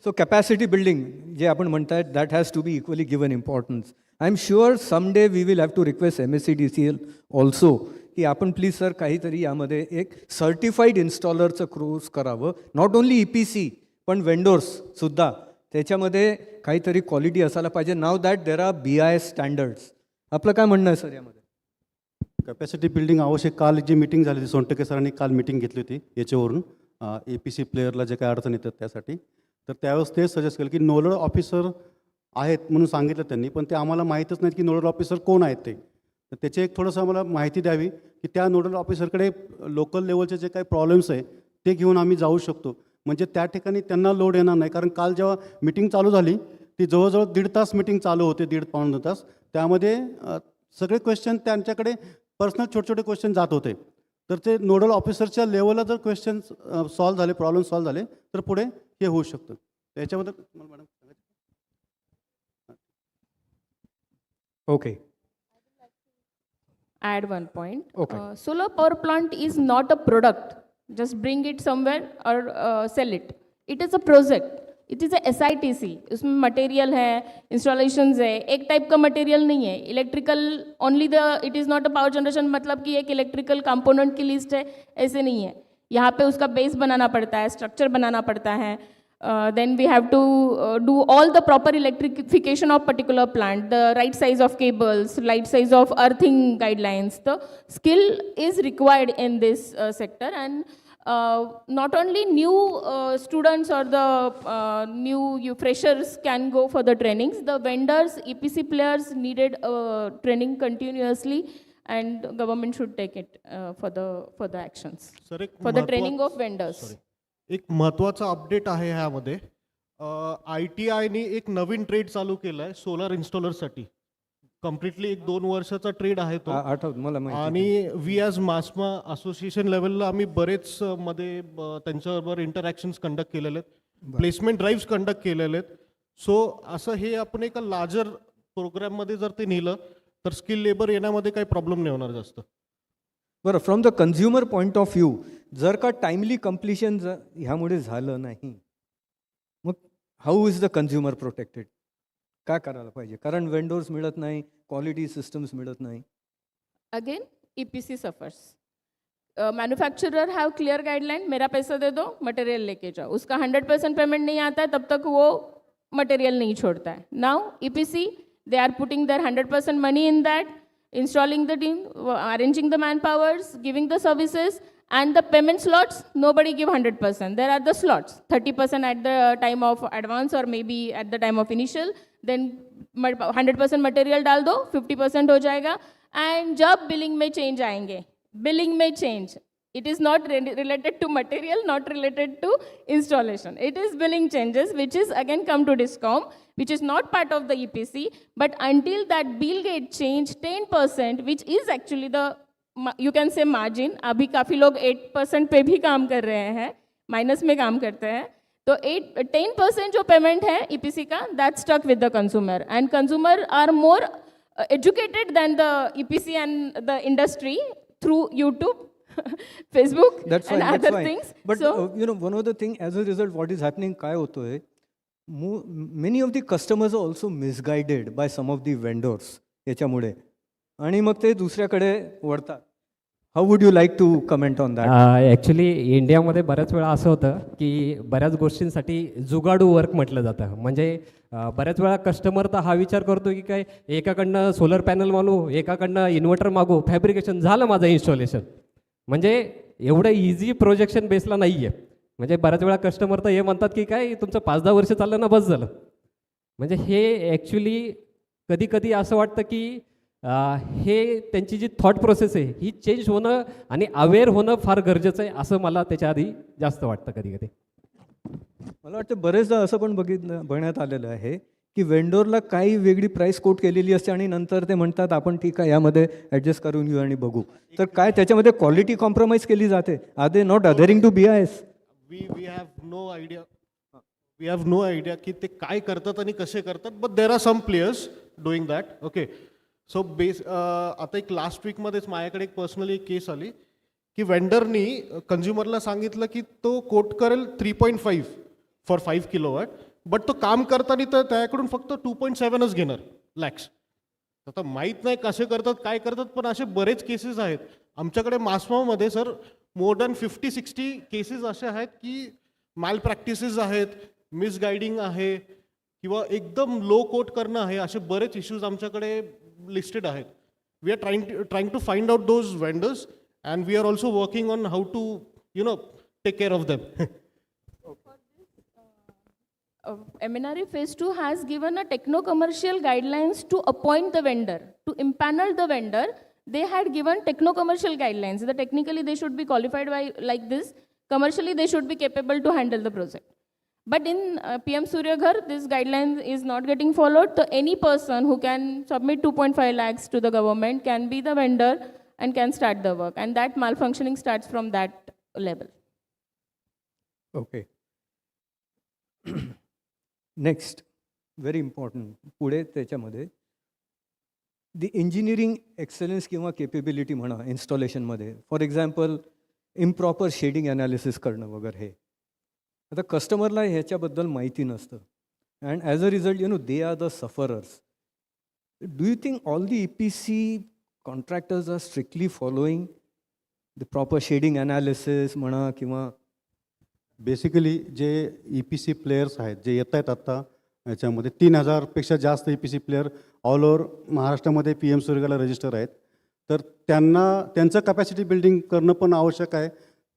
सो कॅपॅसिटी बिल्डिंग जे आपण म्हणतायत that has to be equally given importance. I am sure someday we will have to request MSEDCL also की आपण प्लीज सर काहीतरी यामध्ये एक सर्टिफाईड इन्स्टॉलरचं कोर्स करावं, नॉट ओन्ली EPC पण वेंडोर्ससुद्धा त्याच्यामध्ये काहीतरी क्वालिटी असायला पाहिजे. Now that there are BIS standards. आपलं काय म्हणणं आहे सर यामध्ये? कॅपॅसिटी बिल्डिंग आवश्यक. काल जी मीटिंग झाली होती, सोनटके सरांनी काल मीटिंग घेतली होती याच्यावरून APC प्लेअरला जे काही अडचण येतात त्यासाठी. तर त्यावेळेस तेच सजेस्ट केलं की नोडल ऑफिसर आहेत म्हणून सांगितलं त्यांनी, पण ते आम्हाला माहीतच नाहीत की नोडल ऑफिसर कोण आहेत ते. तर त्याचे एक थोडंसं आम्हाला माहिती द्यावी की त्या नोडल ऑफिसरकडे लोकल लेवलचे जे काही प्रॉब्लेम्स आहे ते घेऊन आम्ही जाऊ शकतो. म्हणजे त्या ठिकाणी त्यांना लोड येणार नाही. कारण काल जेव्हा मीटिंग चालू झाली ती जवळजवळ 1.5 तास मीटिंग चालू होते, 1.5-2 तास. त्यामध्ये सगळे क्वेश्चन त्यांच्याकडे पर्सनल छोटे छोटे क्वेश्चन जात होते. तर ते नोडल ऑफिसरच्या लेवलला जर क्वेश्चन सॉल्व्ह झाले, प्रॉब्लेम सॉल्व्ह झाले तर पुढे हे होऊ शकतं. त्याच्याबद्दल तुम्हाला मॅडम सांगायचं. Okay. Add one point. Okay. Solar power plant is not a product. Just bring it somewhere or sell it. It is a project. It is a SITC. उसमें मटेरियल है, इंस्टॉलेशंस है. एक टाइप का material नहीं है. Electrical only the it is not a power generation, मतलब कि एक इलेक्ट्रिकल कंपोनेंट की लिस्ट है, ऐसे नहीं है. यहाँ पे उसका बेस बनाना पड़ता है, स्ट्रक्चर बनाना पड़ता है. Then we have to do all the proper electrification of particular plant, the right size of cables, right size of earthing guidelines. The skill is required in this sector, and not only new students or the new freshers can go for the trainings. The vendors, EPC players needed training continuously, and government should take it for the actions. Sir, for the training of vendors. एक महत्त्वाचा update आहे ह्यामध्ये. ITIने एक नवीन trade चालू केला आहे solar इन्स्टॉलरसाठी. Completely एक 2 वर्षाचा ट्रेड आहे तो. आणि वी ॲज मास्मा असोसिएशन लेवलला आम्ही बरेच मध्ये त्यांच्याबरोबर इंटरॅक्शन्स कंडक्ट केलेले आहेत, प्लेसमेंट ड्राईव्स कंडक्ट केलेले आहेत. सो असं हे आपण एका लार्जर प्रोग्राममध्ये जर ते नेलं तर स्किल लेबर येण्यामध्ये काही प्रॉब्लेम नाही होणार जास्त. बरं, from the consumer point of view जर का टाइमली कम्प्लिशन ह्यामुळे झालं नाही, मग how is the consumer protected? काय करायला पाहिजे? कारण वेंडोर्स मिळत नाही, क्वालिटी सिस्टम्स मिळत नाही. Again EPC suffers. Manufacturer have clear guideline, मेरा पैसा दे दो, मटेरियल लेके जाओ. उसका 100% पेमेंट नहीं आता है तब तक वो मटेरियल नहीं छोड़ता है. Now EPC, they are putting their 100% money in that, installing the team, arranging the manpowers, giving the services, and the payment slots, nobody give 100%. There are the slots, 30% at the time of advance or maybe at the time of initial, then 100% material डाल दो, 50% हो जाएगा. And जब billing में change आएंगे, billing में change, it is not related to material, not related to installation. It is billing changes, which is again come to DISCOM, which is not part of the EPC, but until that bill get changed 10%, which is actually the, you can say margin. अभी काफ़ी लोग 8% पे भी काम कर रहे हैं, minus में काम करते हैं. तो 10% जो पेमेंट है EPC का, that stuck with the consumer, and consumer are more educated than the EPC and the industry through YouTube, Facebook, and other things. But you know, one of the thing, as a result, what is happening काय होतोय, many of the customers are also misguided by some of the vendors याच्यामुळे, आणि मग ते दुसऱ्याकडे वळतात. How would you like to comment on that? Actually इंडियामध्ये बऱ्याच वेळा असं होतं की बऱ्याच गोष्टींसाठी जुगाडू वर्क म्हटलं जातं. म्हणजे बऱ्याच वेळा कस्टमर तर हा विचार करतो की काय, एकाकडनं सोलर पॅनल मागू, एकाकडनं इन्व्हर्टर मागू, फॅब्रिकेशन झालं माझं इन्स्टॉलेशन. म्हणजे एवढं इझी प्रोजेक्शन बेसला नाही आहे. म्हणजे बऱ्याच वेळा कस्टमर तर हे म्हणतात की काय तुमचं 5-10 वर्ष चाललं ना बस झालं. म्हणजे हे ॲक्च्युली कधी कधी असं वाटतं की हे त्यांची जी थॉट प्रोसेस आहे ही चेंज होणं आणि अवेअर होणं फार गरजेचं आहे, असं मला त्याच्या आधी जास्त वाटतं कधी कधी. मला वाटतं बरेचदा असं पण बघण्यात आलेलं आहे की वेंडोरला काही वेगळी प्राईस कोट केलेली असते आणि नंतर ते म्हणतात आपण ठीक आहे यामध्ये ॲडजस्ट करून घेऊ आणि बघू. तर काय त्याच्यामध्ये क्वालिटी कॉम्प्रोमाइज केली जाते? Are they not adhering to BIS? We have no idea. We have no idea की ते काय करतात आणि कसे करतात. But there are some players doing that. Okay, so आता एक लास्ट वीकमध्येच माझ्याकडे एक पर्सनली एक केस आली की वेंडरनी कन्झ्युमरला सांगितलं की तो कोट करेल 3.5 फॉर 5 किलोवॅट, बट तो काम करताना तर त्याकडून फक्त 2.7च घेणार लॅक्स. आता माहीत नाही कसे करतात काय करतात, पण असे बरेच केसेस आहेत आमच्याकडे मासमामध्ये. सर मोर दॅन 50-60 केसेस असे आहेत की माल प्रॅक्टिसेस आहेत, मिसगायडिंग आहे किंवा एकदम लो कोट करणं आहे, असे बरेच इश्यूज आमच्याकडे लिस्टेड आहेत. we are trying to find out those vendors, and we are also working on how to, take care of them. MNRE Phase 2 has given a techno-commercial guidelines to appoint the vendor, to impanel the vendor. They had given techno-commercial guidelines that technically they should be qualified by like this, commercially they should be capable to handle the project. But in PM Surya Ghar, this guideline is not getting followed. So any person who can submit 2.5 lakhs to the government can be the vendor and can start the work. And that malfunctioning starts from that level. Okay. Next, very important, पुढे त्याच्यामध्ये the engineering excellence किंवा capability म्हणा installationमध्ये, for example, improper shading analysis करणं वगैरे हे. आता कस्टमरला ह्याच्याबद्दल माहिती नसतं. And as a result, they are the sufferers. Do you think all the EPC contractors are strictly following the proper shading analysis म्हणा किंवा बेसिकली जे EPC प्लेयर्स आहेत जे येत आहेत आत्ता याच्यामध्ये 3000पेक्षा जास्त EPC प्लेयर ऑल ओव्हर महाराष्ट्रामध्ये PM सूर्यगरला रजिस्टर आहेत. तर त्यांचं कॅपॅसिटी बिल्डिंग करणं पण आवश्यक आहे.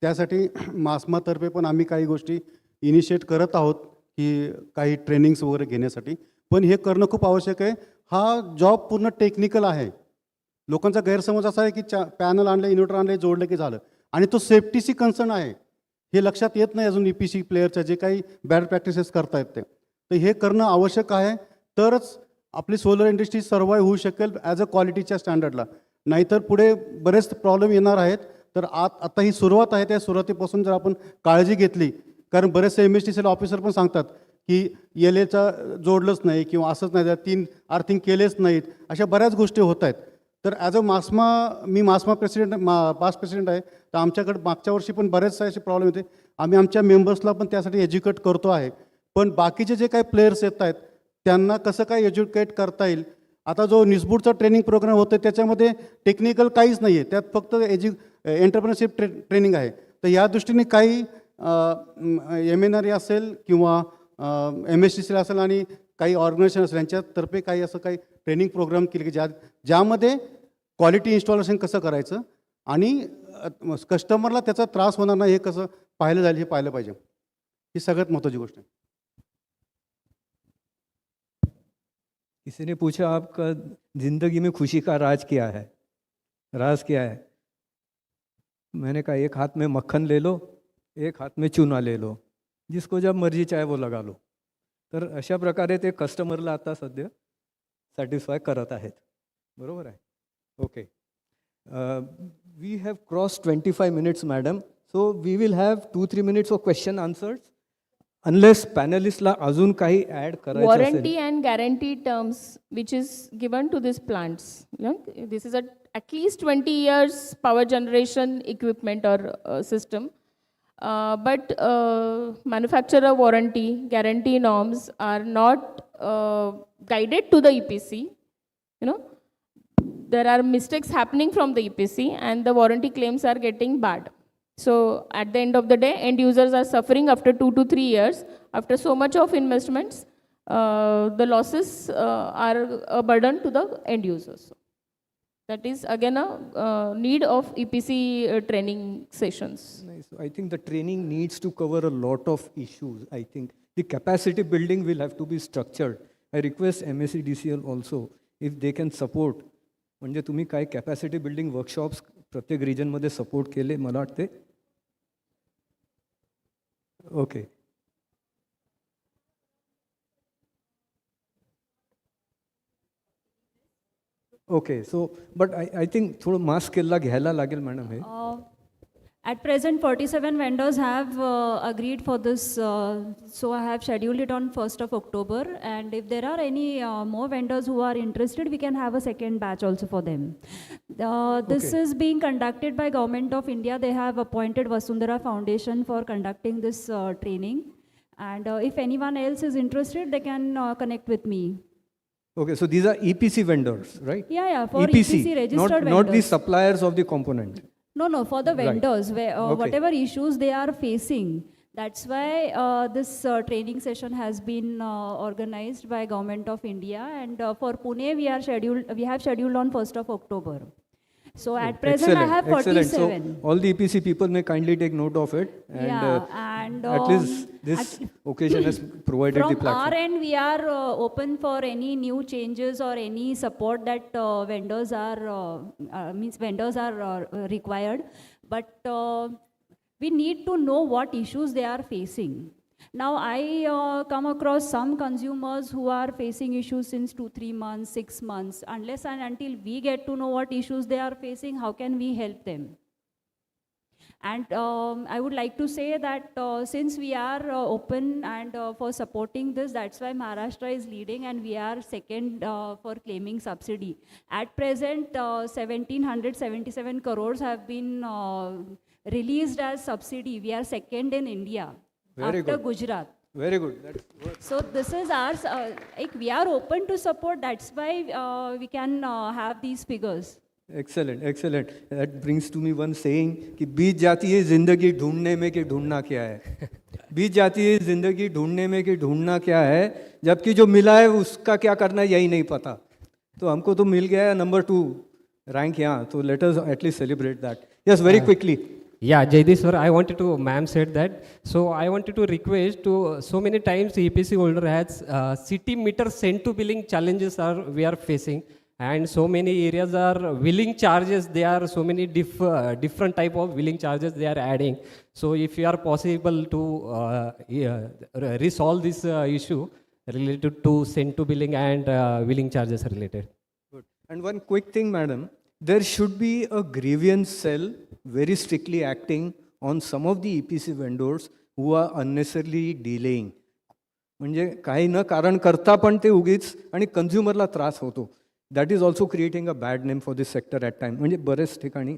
त्यासाठी मास्मातर्फे पण आम्ही काही गोष्टी इनिशिएट करत आहोत की काही ट्रेनिंग्स वगैरे घेण्यासाठी. पण हे करणं खूप आवश्यक आहे. हा जॉब पूर्ण टेक्निकल आहे. लोकांचा गैरसमज असा आहे की पॅनल आणले, इन्व्हर्टर आणले, जोडलं की झालं, आणि तो सेफ्टीशी कन्सर्न आहे. हे लक्षात येत नाही अजून EPC प्लेयरच्या जे काही बॅड प्रॅक्टिसेस करतायत ते. तर हे करणं आवश्यक आहे, तरच आपली सोलर इंडस्ट्री सर्वाईव्ह होऊ शकेल ॲज अ क्वालिटीच्या स्टँडर्डला. नाहीतर पुढे बरेच प्रॉब्लेम येणार आहेत. तर आता ही सुरुवात आहे, त्या सुरुवातीपासून जर आपण काळजी घेतली, कारण बरेचसे MSEDCL ऑफिसर पण सांगतात की LAचा जोडलंच नाही किंवा असंच नाही, 3 अर्थिंग केलेच नाहीत, अशा बऱ्याच गोष्टी होत आहेत. तर ॲज अ मी मास्मा पास्ट प्रेसिडेंट आहे. तर आमच्याकडे मागच्या वर्षी पण बरेचसे असे प्रॉब्लेम होते. आम्ही आमच्या मेंबर्सला पण त्यासाठी एज्युकेट करतो आहे. पण बाकीचे जे काही प्लेयर्स येत आहेत त्यांना कसं काय एज्युकेट करता येईल. आता जो निस्बूटचा ट्रेनिंग प्रोग्राम होतो त्याच्यामध्ये टेक्निकल काहीच नाही आहे, त्यात फक्त एंटरप्रेनरशिप ट्रेनिंग आहे. तर या दृष्टीने काही MNRE असेल किंवा MSEDCL असेल आणि काही ऑर्गनायझेशन असेल यांच्यातर्फे काही असं काही ट्रेनिंग प्रोग्राम केले की ज्यामध्ये क्वालिटी इन्स्टॉलेशन कसं करायचं आणि कस्टमरला त्याचा त्रास होणार नाही हे कसं पाहिलं जाईल हे पाहिलं पाहिजे. ही सगळ्यात महत्त्वाची गोष्ट आहे. किसी ने पूछा आपका जिंदगी में खुशी का राज क्या है, राज क्या है. मैंने कहा एक हाथ में मक्खन ले लो, एक हाथ में चूना ले लो, जिसको जब मर्जी चाहे वो लगा लो. तर अशा प्रकारे ते कस्टमरला आता सध्या सॅटिस्फाय करत आहेत. बरोबर आहे. Okay, we have cross 25 minutes madam. So we will have 2-3 minutes of question answers unless पॅनलिस्टला अजून काही ॲड करायचं असेल. Warranty and guarantee terms which is given to these plants. This is at least 20 years power generation equipment or system. But manufacturer warranty, guarantee norms are not guided to the EPC. There are mistakes happening from the EPC and the warranty claims are getting barred. So at the end of the day, end users are suffering after 2 to 3 years. After so much of investments, the losses are a burden to the end users. That is again a need of EPC training sessions. Nice. I think the training needs to cover a lot of issues. I think the capacity building will have to be structured. I request MSEDCL also if they can support. म्हणजे तुम्ही काय capacity building workshops प्रत्येक रिजनमध्ये support केले मला वाटते. Okay. Okay, so but I think थोडं मास स्केलला घ्यायला लागेल madam hey. At present, 47 vendors have agreed for this, so I have scheduled it on 1st of October. And if there are any more vendors who are interested, we can have a second batch also for them. This is being conducted by Government of India. They have appointed Vasundhara Foundation for conducting this training. And if anyone else is interested, they can connect with me. Okay, so these are EPC vendors, right? Yeah, for EPC registered vendors. Not the suppliers of the component. No, for the vendors, where, whatever issues they are facing, That's why this training session has been organized by Government of India, and for Pune we have scheduled on 1st of October. So at present I have 47. Excellent. So all the EPC people may kindly take note of it, and at least this occasion has provided the from platform. our end, we are open for any new changes or any support that vendors are required, but we need to know what issues they are facing. Now, I come across some consumers who are facing issues since 2-3 months, 6 months. Unless and until we get to know what issues they are facing, how can we help them? And I would like to say that since we are open and for supporting this, that's why Maharashtra is leading and we are second for claiming subsidy. At present, 1,777 crores have been released as subsidy. We are second in India after Gujarat. Very good. That's good. So this is ours. We are open to support. That's why we can have these figures. Excellent, excellent. That brings to me one saying कि बीत जाती है जिंदगी ढूंढने में कि ढूंढना क्या है. बीत जाती है जिंदगी ढूंढने में कि ढूंढना क्या है, जबकि जो मिला है उसका क्या करना है यही नहीं पता. तो हमको तो मिल गया है नंबर 2 रैंक यहाँ. तो let us at least celebrate that. Yes, very quickly. Yeah, Jaideep sir, I wanted to, ma'am said that. So I wanted to request to, so many times EPC holder has city meter sent to billing challenges we are facing. And so many areas are billing charges, there are so many different type of billing charges they are adding. So if you are possible to resolve this issue related to send to billing and billing charges related. Good. And one quick thing, madam, there should be a grievance cell very strictly acting on some of the EPC vendors who are unnecessarily delaying. म्हणजे काही न कारण करता पण ते उगीच आणि कंझ्युमरला त्रास होतो. That is also creating a bad name for this sector at times. म्हणजे बरेच ठिकाणी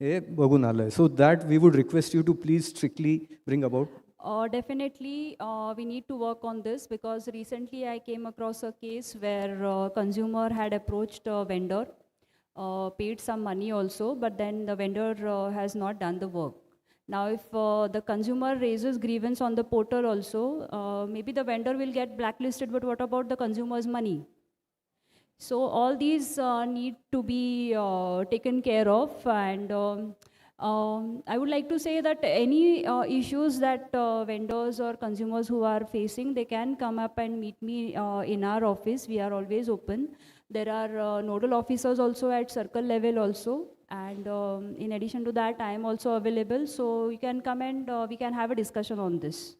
हे बघून आलंय. So that we would request you to please strictly bring about. Definitely, we need to work on this because recently I came across a case where consumer had approached a vendor, paid some money also, but then the vendor has not done the work. Now, if the consumer raises grievance on the portal also, maybe the vendor will get blacklisted, but what about the consumer's money? So all these need to be taken care of, and I would like to say that any issues that vendors or consumers who are facing, they can come up and meet me in our office. We are always open. There are nodal officers also at circle level also, and in addition to that, I am also available. So you can come and we can have a discussion on this.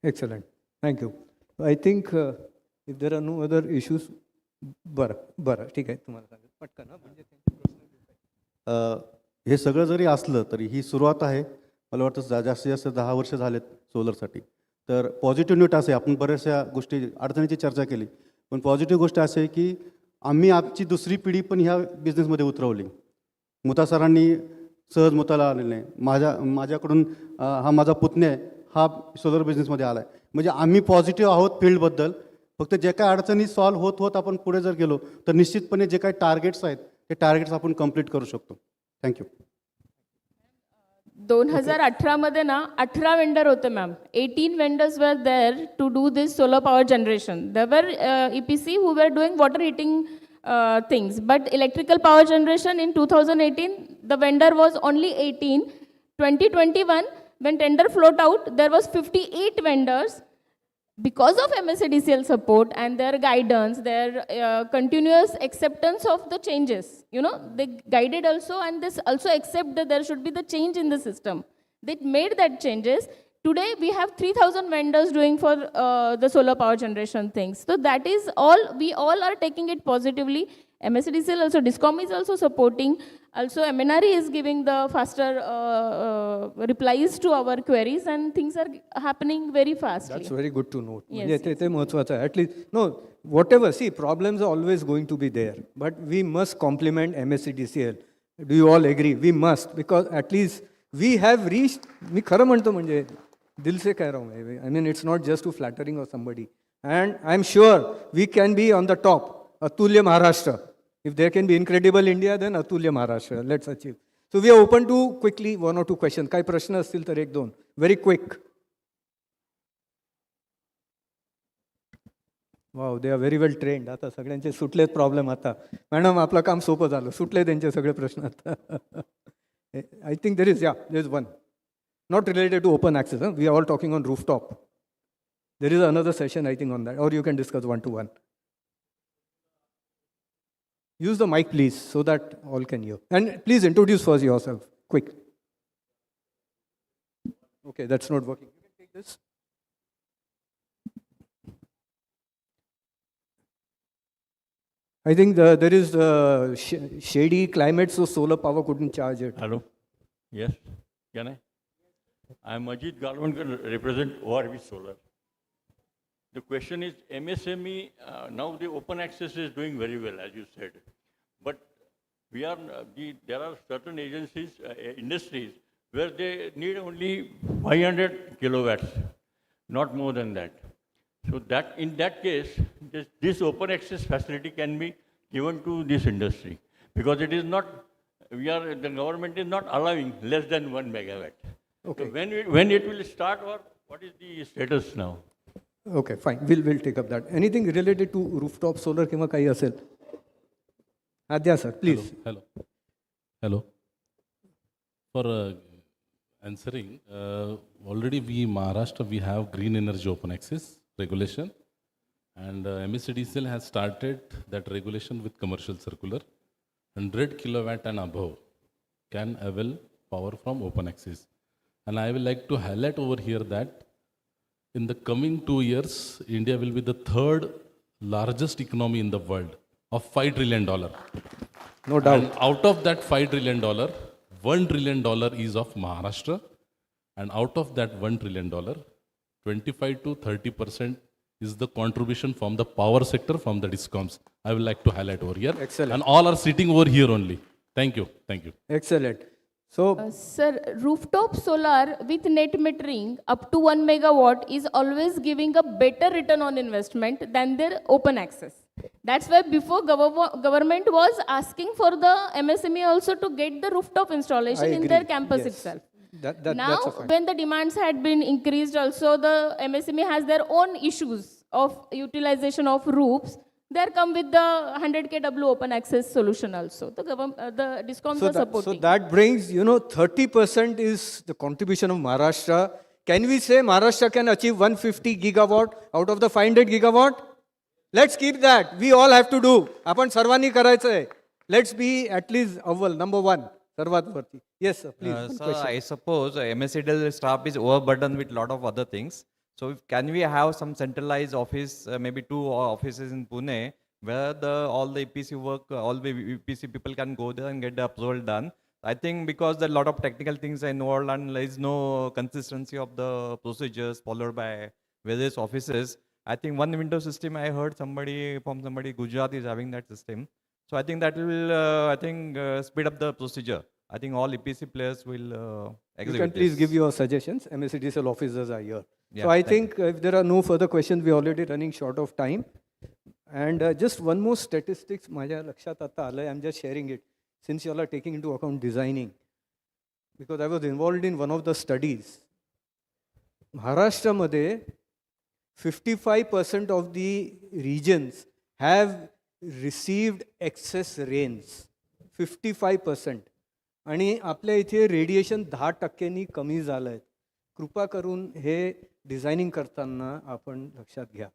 Excellent. Thank you. I think if there are no other issues, बरं ठीक आहे तुम्हाला सांगेल पटकन म्हणजे हे सगळं जरी असलं तरी ही सुरुवात आहे. मला वाटतं जास्तीत जास्त 10 वर्ष झालेत सोलरसाठी. तर पॉझिटिव्ह नोट असे आपण बऱ्याचशा गोष्टी अडचणीची चर्चा केली, पण पॉझिटिव्ह गोष्ट अशी आहे की आम्ही आमची दुसरी पिढी पण ह्या बिझनेसमध्ये उतरवली. मुता सरांनी सहज मुताला आलेलं नाही. माझ्याकडून हा माझा पुतण्या आहे, हा सोलर बिझनेसमध्ये आला आहे. म्हणजे आम्ही पॉझिटिव्ह आहोत फील्डबद्दल. फक्त जे काही अडचणी सॉल्व्ह होत आपण पुढे जर गेलो तर निश्चितपणे जे काही टार्गेट्स आहेत ते टार्गेट्स आपण कंप्लीट करू शकतो. थँक्यू. 2018 मध्ये ना 18 वेंडर होते ma'am. 18 vendors were there to do this solar power generation. There were EPC who were doing water heating things, but electrical power generation in 2018 the vendor was only 18. 2021 when tender float out there was 58 vendors. Because of MSEDCL support and their guidance, their continuous acceptance of the changes, they guided also, and this also accept that there should be the change in the system. They made that changes. Today we have 3,000 vendors doing for the solar power generation things. So that is all, we all are taking it positively. MSEDCL also, DISCOM is also supporting. Also MNRE is giving the faster replies to our queries, and things are happening very fastly. That's very good to note. Yes, ते महत्त्वाचं आहे. At least, no, whatever, see, problems are always going to be there. But we must compliment MSEDCL. Do you all agree? We must, because at least we have reached, मी खरं म्हणतो म्हणजे दिल से कह रहा हूँ मैं. I mean, it's not just to flattering of somebody. And I'm sure we can be on the top. Atulya Maharashtra. If there can be incredible India, then Atulya Maharashtra. Let's achieve. So we are open to quickly 1 or 2 questions. काही प्रश्न असतील तर 1-2. Very quick. Wow, they are very well trained. आता सगळ्यांचे सुटलेत problem आता. Madam आपलं काम सोपं झालं, सुटले त्यांचे सगळे प्रश्न आता. I think there is one not related to open access. We are all talking on rooftop. There is another session, I think, on that, or you can discuss one-to-one. Use the mic, please, so that all can hear. And please introduce first yourself, quick. Okay, that's not working. You can take this. I think there is shady climate, so solar power couldn't charge it. Hello. Yes. Can I? I am Ajit Galvankar, represent ORB Solar. The question is, MSME, now the open access is doing very well, as you said. But we are, there are certain agencies, industries, where they need only 500 kilowatts, not more than that. So that, in that case, this open access facility can be given to this industry. Because it is not, the government is not allowing less than 1 megawatt. Okay. So when it will start, or what is the status now? Okay, fine. We'll take up that. Anything related to rooftop solar किंवा काही असेल? Adya sir, please. Hello. For answering, already Maharashtra, we have green energy open access regulation, and MSEDCL has started that regulation with commercial circular. 100 kilowatt and above can avail power from open access. And I will like to highlight over here that in the coming 2 years, India will be the third largest economy in the world of $5 trillion. No doubt. And out of that $5 trillion, $1 trillion is of Maharashtra. And out of that $1 trillion, 25 to 30% is the contribution from the power sector, from the DISCOMs. I would like to highlight over here. Excellent. And all are sitting over here only. Thank you. Thank you. Excellent. So, sir, rooftop solar with net metering up to 1 megawatt is always giving a better return on investment than their open access. That's why before government was asking for the MSME also to get the rooftop installation in their campus itself. Now, when the demands had been increased also, the MSME has their own issues of utilization of roofs. They come with the 100 kW open access solution also. The DISCOMs are supporting. So that brings, 30% is the contribution of Maharashtra. Can we say Maharashtra can achieve 150 gigawatt out of the 500 gigawatt? Let's keep that. We all have to do. आपण सर्वांनी करायचं आहे. Let's be at least number one. सर्वात वरती. Yes, sir, please. Sir, I suppose MSEDCL staff is overburdened with a lot of other things. So can we have some centralized office, maybe 2 offices in Pune, where all the EPC work, all the EPC people can go there and get the approval done? I think because there are a lot of technical things involved and there is no consistency of the procedures followed by various offices. I think one window system, I heard somebody Gujarat is having that system. So I think that will, speed up the procedure. I think all EPC players will You can please give your suggestions. MSEDCL officers are here. Yeah, so I think if there are no further questions, we are already running short of time. And just one more statistics, माझ्या लक्षात आता आलंय. I'm just sharing it since you all are taking into account designing. Because I was involved in one of the studies. Maharashtraमध्ये 55% of the regions have received excess rains. 55%. आणि आपल्या इथे radiation 10% कमी झालं आहे. कृपा करून हे डिझायनिंग करताना आपण लक्षात घ्या.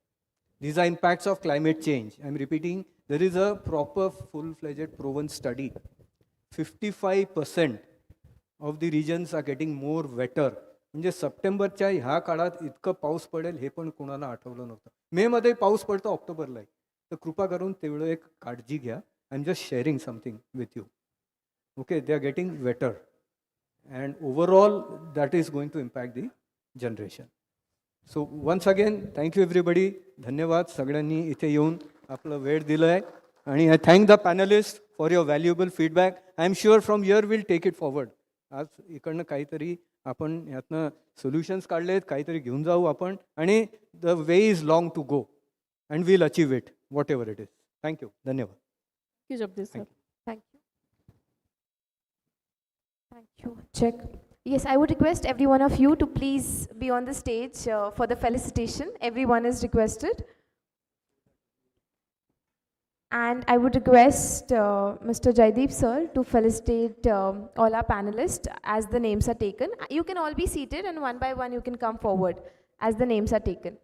These are impacts of climate change. I am repeating, there is a proper full-fledged proven study. 55% of the regions are getting more wetter. म्हणजे सप्टेंबरच्या ह्या काळात इतकं पाऊस पडेल हे पण कोणाला आठवलं नव्हतं. मे मध्ये पाऊस पडतो ऑक्टोबरला. तर कृपा करून तेवढं एक काळजी घ्या. I am just sharing something with you. Okay, they are getting wetter. And overall, that is going to impact the generation. So once again, thank you everybody. धन्यवाद सगळ्यांनी इथे येऊन आपलं वेळ दिलंय. आणि I thank the panelists for your valuable feedback. I am sure from here we'll take it forward. आज इकडनं काहीतरी आपण यातनं solutions काढलेत, काहीतरी घेऊन जाऊ आपण. आणि the way is long to go. And we'll achieve it, whatever it is. Thank you. धन्यवाद. Thank you, Jagdish sir. Thank you. Thank you. Check. Yes, I would request every one of you to please be on the stage for the felicitation. Everyone is requested. And I would request Mr. Jaideep sir to felicitate all our panelists as the names are taken. You can all be seated and one by one you can come forward as the names are taken.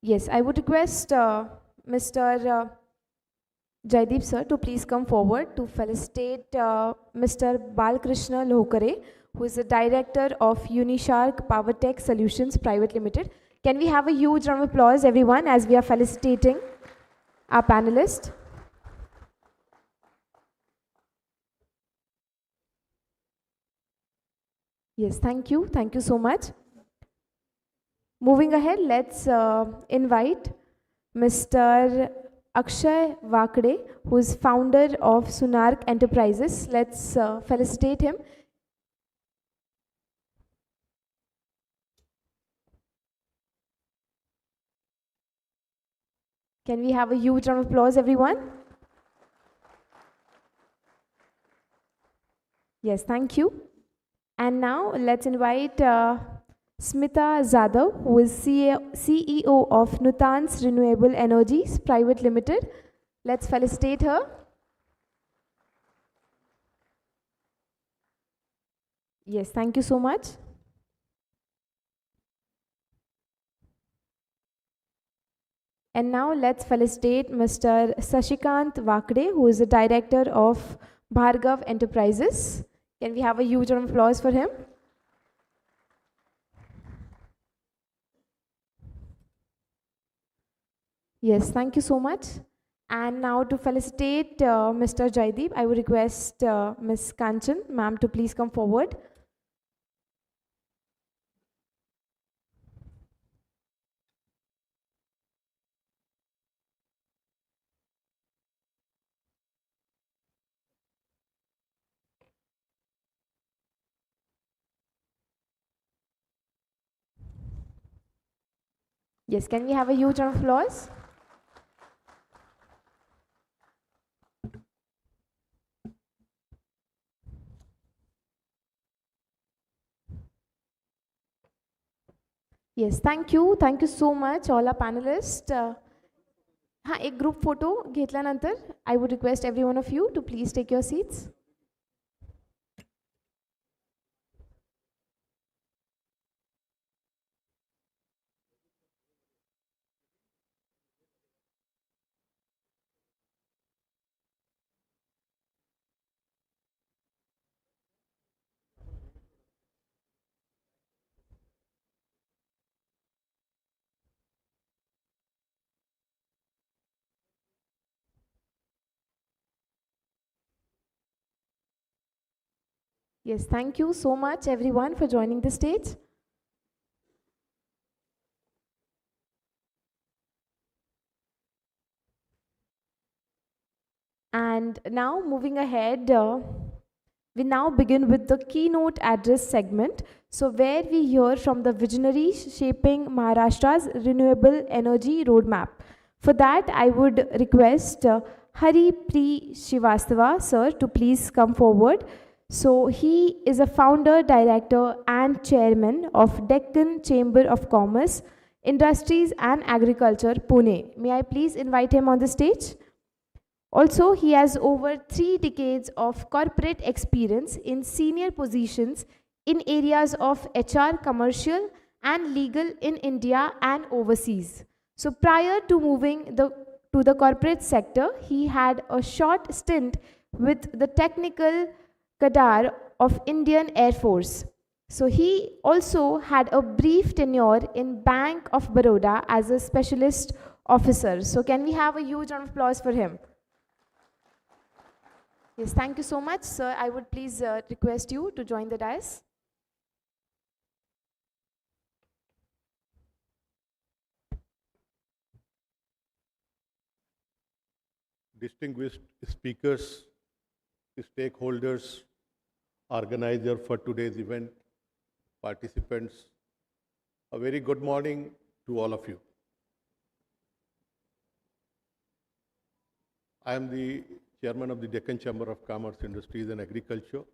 Yes, I would request Mr. Jaideep sir to please come forward to felicitate Mr. Balkrishna Lohkare, who is the Director of Unishark Powertech Solutions Private Limited. Can we have a huge round of applause, everyone, as we are felicitating our panelists? Yes, thank you. Thank you so much. Moving ahead, let's invite Mr. Akshay Vakde, who is founder of Sunark Enterprises. Let's felicitate him. Can we have a huge round of applause, everyone? Yes, thank you. And now let's invite Smita Zadav, who is CEO of Nutan's Renewable Energies Private Limited. Let's felicitate her. Yes, thank you so much. And now let's felicitate Mr. Sashikant Vakde, who is the Director of Bhargav Enterprises. Can we have a huge round of applause for him? Yes, thank you so much. And now to felicitate Mr. Jaideep, I would request Ms. Kanchan, ma'am, to please come forward. Yes, can we have a huge round of applause? Yes, thank you. Thank you so much, all our panelists. एक group photo घेतल्यानंतर I would request every one of you to please take your seats. Yes, thank you so much, everyone, for joining the stage. And now, moving ahead, we now begin with the keynote address segment. So, where we hear from the visionaries shaping Maharashtra's renewable energy roadmap. For that, I would request Hari Pri Srivastava, sir, to please come forward. So, he is a founder, director, and chairman of Deccan Chamber of Commerce, Industries and Agriculture, Pune. May I please invite him on the stage? Also, he has over 3 decades of corporate experience in senior positions in areas of HR, commercial, and legal in India and overseas. So, prior to moving to the corporate sector, he had a short stint with the technical cadre of Indian Air Force. So, he also had a brief tenure in Bank of Baroda as a specialist officer. So, can we have a huge round of applause for him? Yes, thank you so much, sir. I would please request you to join the dais. Distinguished speakers, stakeholders, organizer for today's event, participants, a very good morning to all of you. I am the chairman of the Deccan Chamber of Commerce, Industries and Agriculture.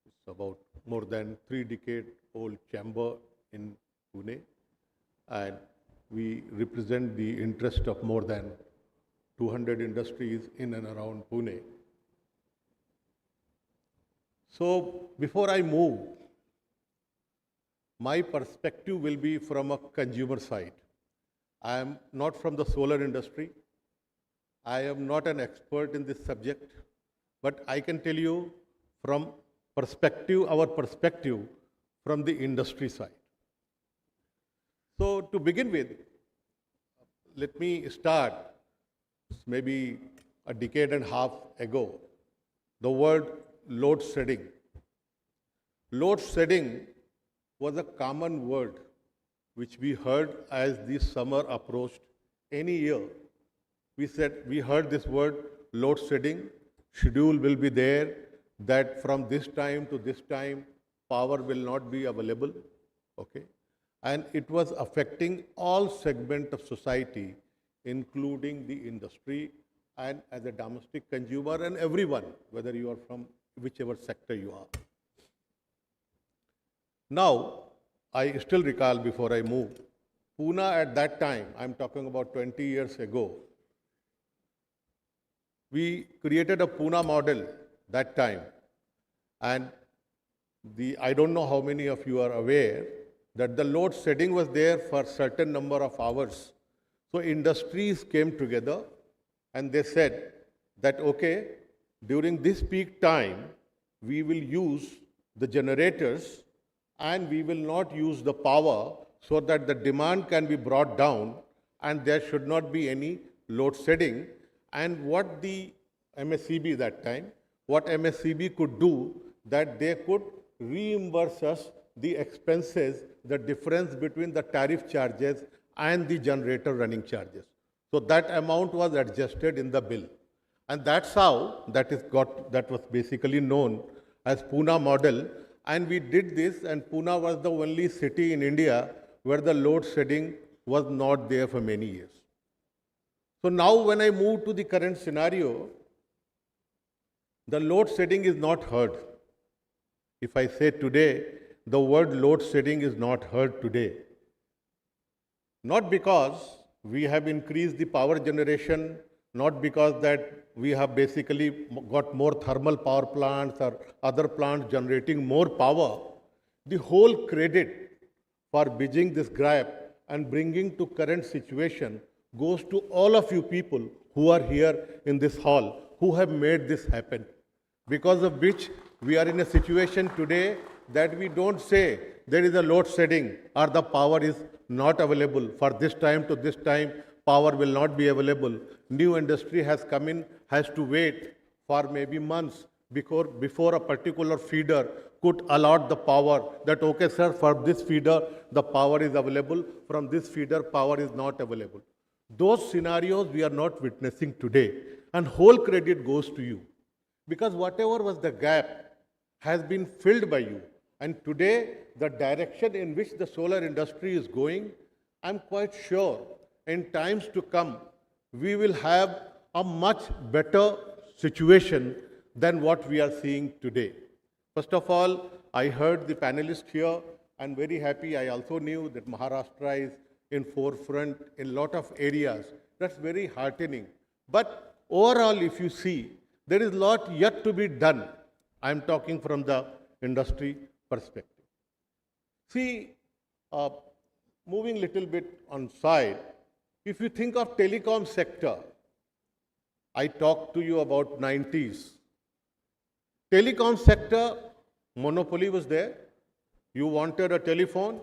It's about more than 3 decade old chamber in Pune. And we represent the interest of more than 200 industries in and around Pune. So before I move, my perspective will be from a consumer side. I am not from the solar industry. I am not an expert in this subject, but I can tell you from our perspective from the industry side. So to begin with, let me start maybe a decade and a half ago, the word load shedding. Load shedding was a common word which we heard as the summer approached any year. We heard this word load shedding, schedule will be there, that from this time to this time, power will not be available, okay? And it was affecting all segments of society, including the industry and as a domestic consumer and everyone, whether you are from whichever sector you are. Now, I still recall before I move, Pune at that time, I'm talking about 20 years ago, we created a Pune model that time. And I don't know how many of you are aware that the load shedding was there for a certain number of hours. So industries came together and they said that, okay, during this peak time, we will use the generators and we will not use the power so that the demand can be brought down and there should not be any load shedding. And what the MSEB that time, what MSEB could do, that they could reimburse us the expenses, the difference between the tariff charges and the generator running charges. So that amount was adjusted in the bill. And that's how that was basically known as Pune model. And we did this, and Pune was the only city in India where the load shedding was not there for many years. So now when I move to the current scenario, the load shedding is not heard. If I say today, the word load shedding is not heard today. Not because we have increased the power generation, not because that we have basically got more thermal power plants or other plants generating more power. The whole credit for bridging this gap and bringing to current situation goes to all of you people who are here in this hall, who have made this happen. Because of which we are in a situation today that we don't say there is a load shedding or the power is not available. For this time to this time, power will not be available. New industry has come in, has to wait for maybe months before a particular feeder could allot the power that, okay, sir, for this feeder, the power is available. From this feeder, power is not available. Those scenarios we are not witnessing today. And whole credit goes to you. Because whatever was the gap has been filled by you. And today, the direction in which the solar industry is going, I'm quite sure in times to come, we will have a much better situation than what we are seeing today. First of all, I heard the panelists here. I'm very happy. I also knew that Maharashtra is in forefront in a lot of areas. That's very heartening. But overall, if you see, there is a lot yet to be done. I'm talking from the industry perspective. See, moving a little bit on side, if you think of telecom sector, I talked to you about 90s. Telecom sector, monopoly was there. You wanted a telephone.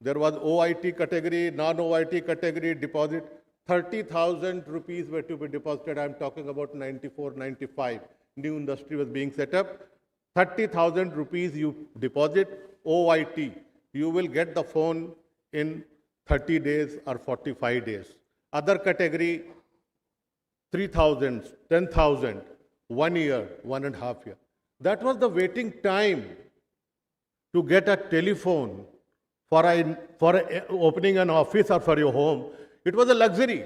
There was OIT category, non-OIT category, deposit. 30,000 rupees were to be deposited. I'm talking about 94, 95. New industry was being set up. 30,000 rupees you deposit, OIT. You will get the phone in 30 days or 45 days. Other category, 3,000, 10,000, 1 year, 1.5 years. That was the waiting time to get a telephone for opening an office or for your home. It was a luxury.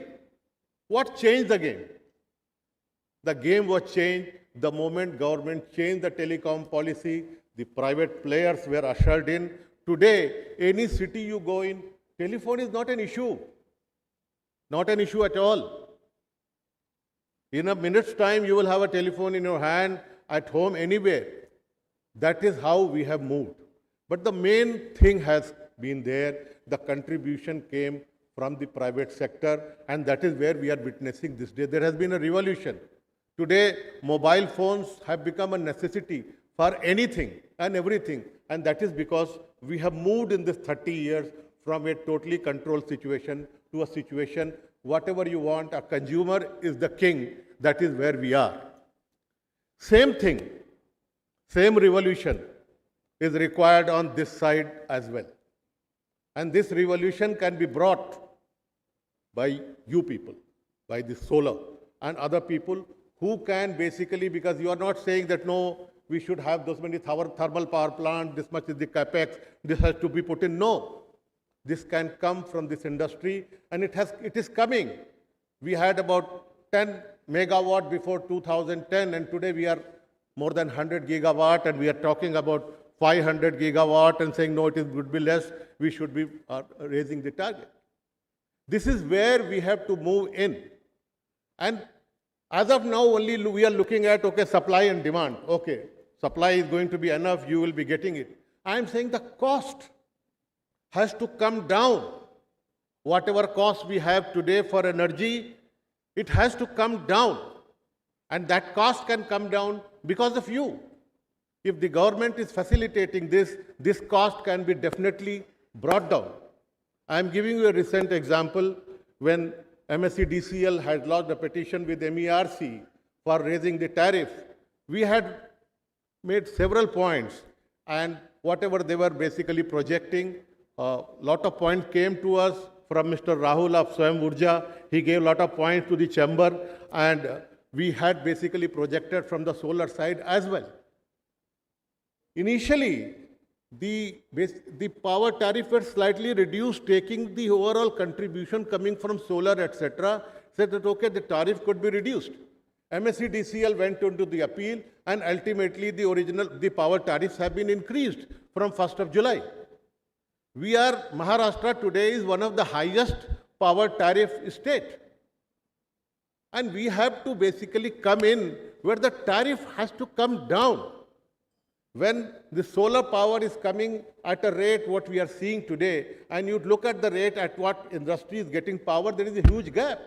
What changed the game? The game was changed the moment government changed the telecom policy. The private players were ushered in. Today, any city you go in, Telephone is not an issue. Not an issue at all. In a minute's time, you will have a telephone in your hand, at home, anywhere. That is how we have moved. But the main thing has been there. The contribution came from the private sector, and that is where we are witnessing this day. There has been a revolution. Today, mobile phones have become a necessity for anything and everything, and that is because we have moved in this 30 years from a totally controlled situation to a situation, whatever you want, a consumer is the king. That is where we are. Same thing, same revolution is required on this side as well. And this revolution can be brought by you people, by the solar and other people who can basically, because you are not saying that no, we should have those many thermal power plants, this much is the capex, this has to be put in. No, this can come from this industry, and it is coming. We had about 10 megawatt before 2010, and today we are more than 100 gigawatt, and we are talking about 500 gigawatt and saying no, it would be less, we should be raising the target. This is where we have to move in. And as of now, only we are looking at, okay, supply and demand. Okay, supply is going to be enough, you will be getting it. I am saying the cost has to come down. Whatever cost we have today for energy, it has to come down. And that cost can come down because of you. If the government is facilitating this, this cost can be definitely brought down. I am giving you a recent example when MSEDCL had lodged a petition with MERC for raising the tariff. We had made several points, and whatever they were basically projecting, a lot of points came to us from Mr. Rahul of Swayam-Urja. He gave a lot of points to the chamber, and we had basically projected from the solar side as well. Initially, the power tariff was slightly reduced, taking the overall contribution coming from solar, etc., said that, okay, the tariff could be reduced. MSEDCL went into the appeal, and ultimately the power tariffs have been increased from 1st of July. Maharashtra today is one of the highest power tariff state. And we have to basically come in where the tariff has to come down. When the solar power is coming at a rate what we are seeing today, and you look at the rate at what industry is getting power, there is a huge gap.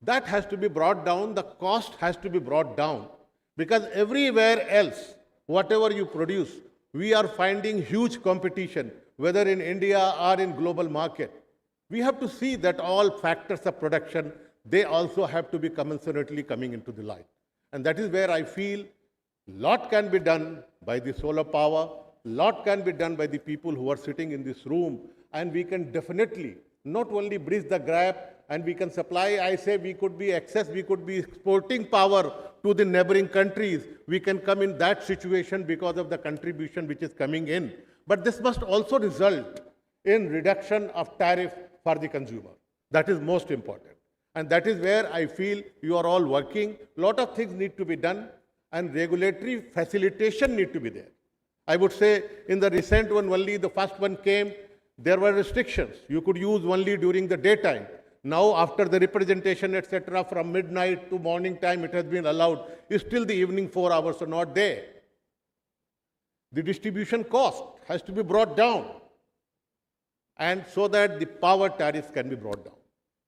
That has to be brought down, the cost has to be brought down, because everywhere else, whatever you produce, we are finding huge competition, whether in India or in global market. We have to see that all factors of production, they also have to be commensurately coming into the light. And that is where I feel lot can be done by the solar power, lot can be done by the people who are sitting in this room, and we can definitely not only bridge the gap and we can supply, I say we could be exporting power to the neighboring countries. We can come in that situation because of the contribution which is coming in. But this must also result in reduction of tariff for the consumer. That is most important. And that is where I feel you are all working. Lot of things need to be done, and regulatory facilitation need to be there. I would say in the recent one only, the first one came, there were restrictions. You could use only during the daytime. Now after the representation, etc., from midnight to morning time, it has been allowed. Still the evening 4 hours are not there. The distribution cost has to be brought down, and so that the power tariffs can be brought down.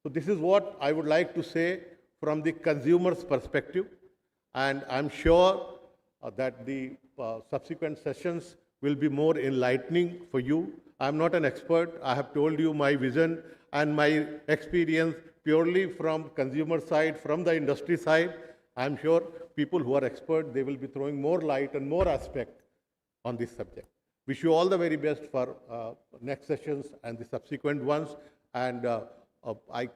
So this is what I would like to say from the consumer's perspective. And I'm sure that the subsequent sessions will be more enlightening for you. I'm not an expert. I have told you my vision and my experience purely from consumer side, from the industry side. I'm sure people who are experts, they will be throwing more light and more aspect on this subject. Wish you all the very best for next sessions and the subsequent ones. And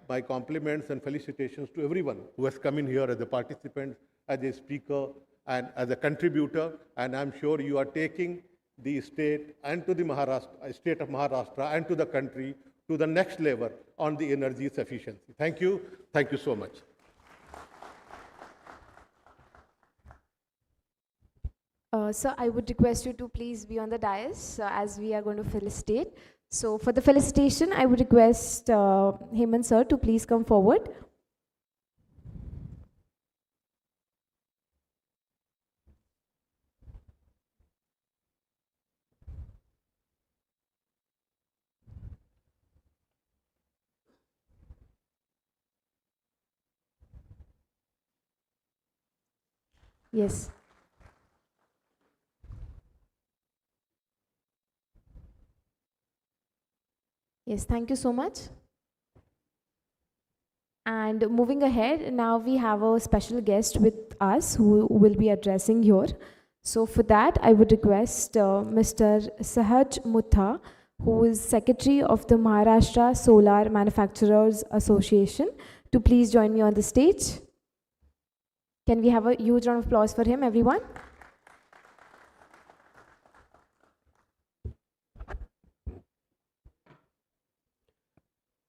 my compliments and felicitations to everyone who has come in here as a participant, as a speaker, and as a contributor. And I'm sure you are taking the state and to the state of Maharashtra and to the country to the next level on the energy sufficiency. Thank you. Thank you so much. Sir, I would request you to please be on the dais as we are going to felicitate. So for the felicitation, I would request Hemant sir to please come forward. Yes. Yes, thank you so much. And moving ahead, now we have a special guest with us who will be addressing here. So for that, I would request Mr. Sahaj Mutha, who is Secretary of the Maharashtra Solar Manufacturers Association, to please join me on the stage. Can we have a huge round of applause for him, everyone?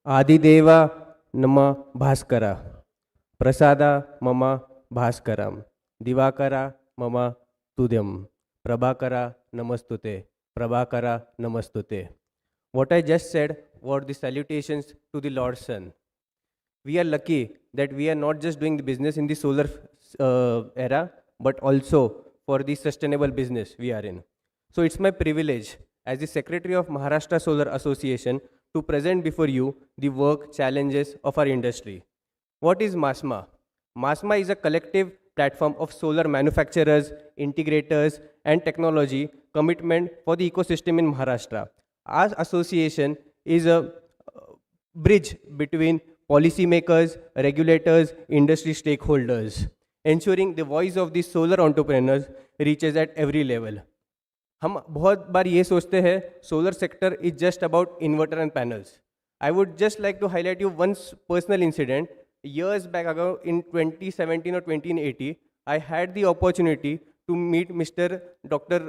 आदिदेव नम भास्कर प्रसाद मम भास्करम दिवाकर मम तुद्यम प्रभाकर नमस्तुते प्रभाकर नमस्तुते. What I just said were the salutations to the Lord's Son. We are lucky that we are not just doing the business in the solar era, but also for the sustainable business we are in. So it's my privilege as the Secretary of Maharashtra Solar Association to present before you the work challenges of our industry. What is MASMA? MASMA is a collective platform of solar manufacturers, integrators, and technology commitment for the ecosystem in Maharashtra. Our association is a bridge between policymakers, regulators, industry stakeholders, ensuring the voice of the solar entrepreneurs reaches at every level. हम बहुत बार ये सोचते हैं solar sector is just about inverter and panels. I would just like to highlight you one personal incident. Years back ago in 2017 or 2018, I had the opportunity to meet Mr. Dr.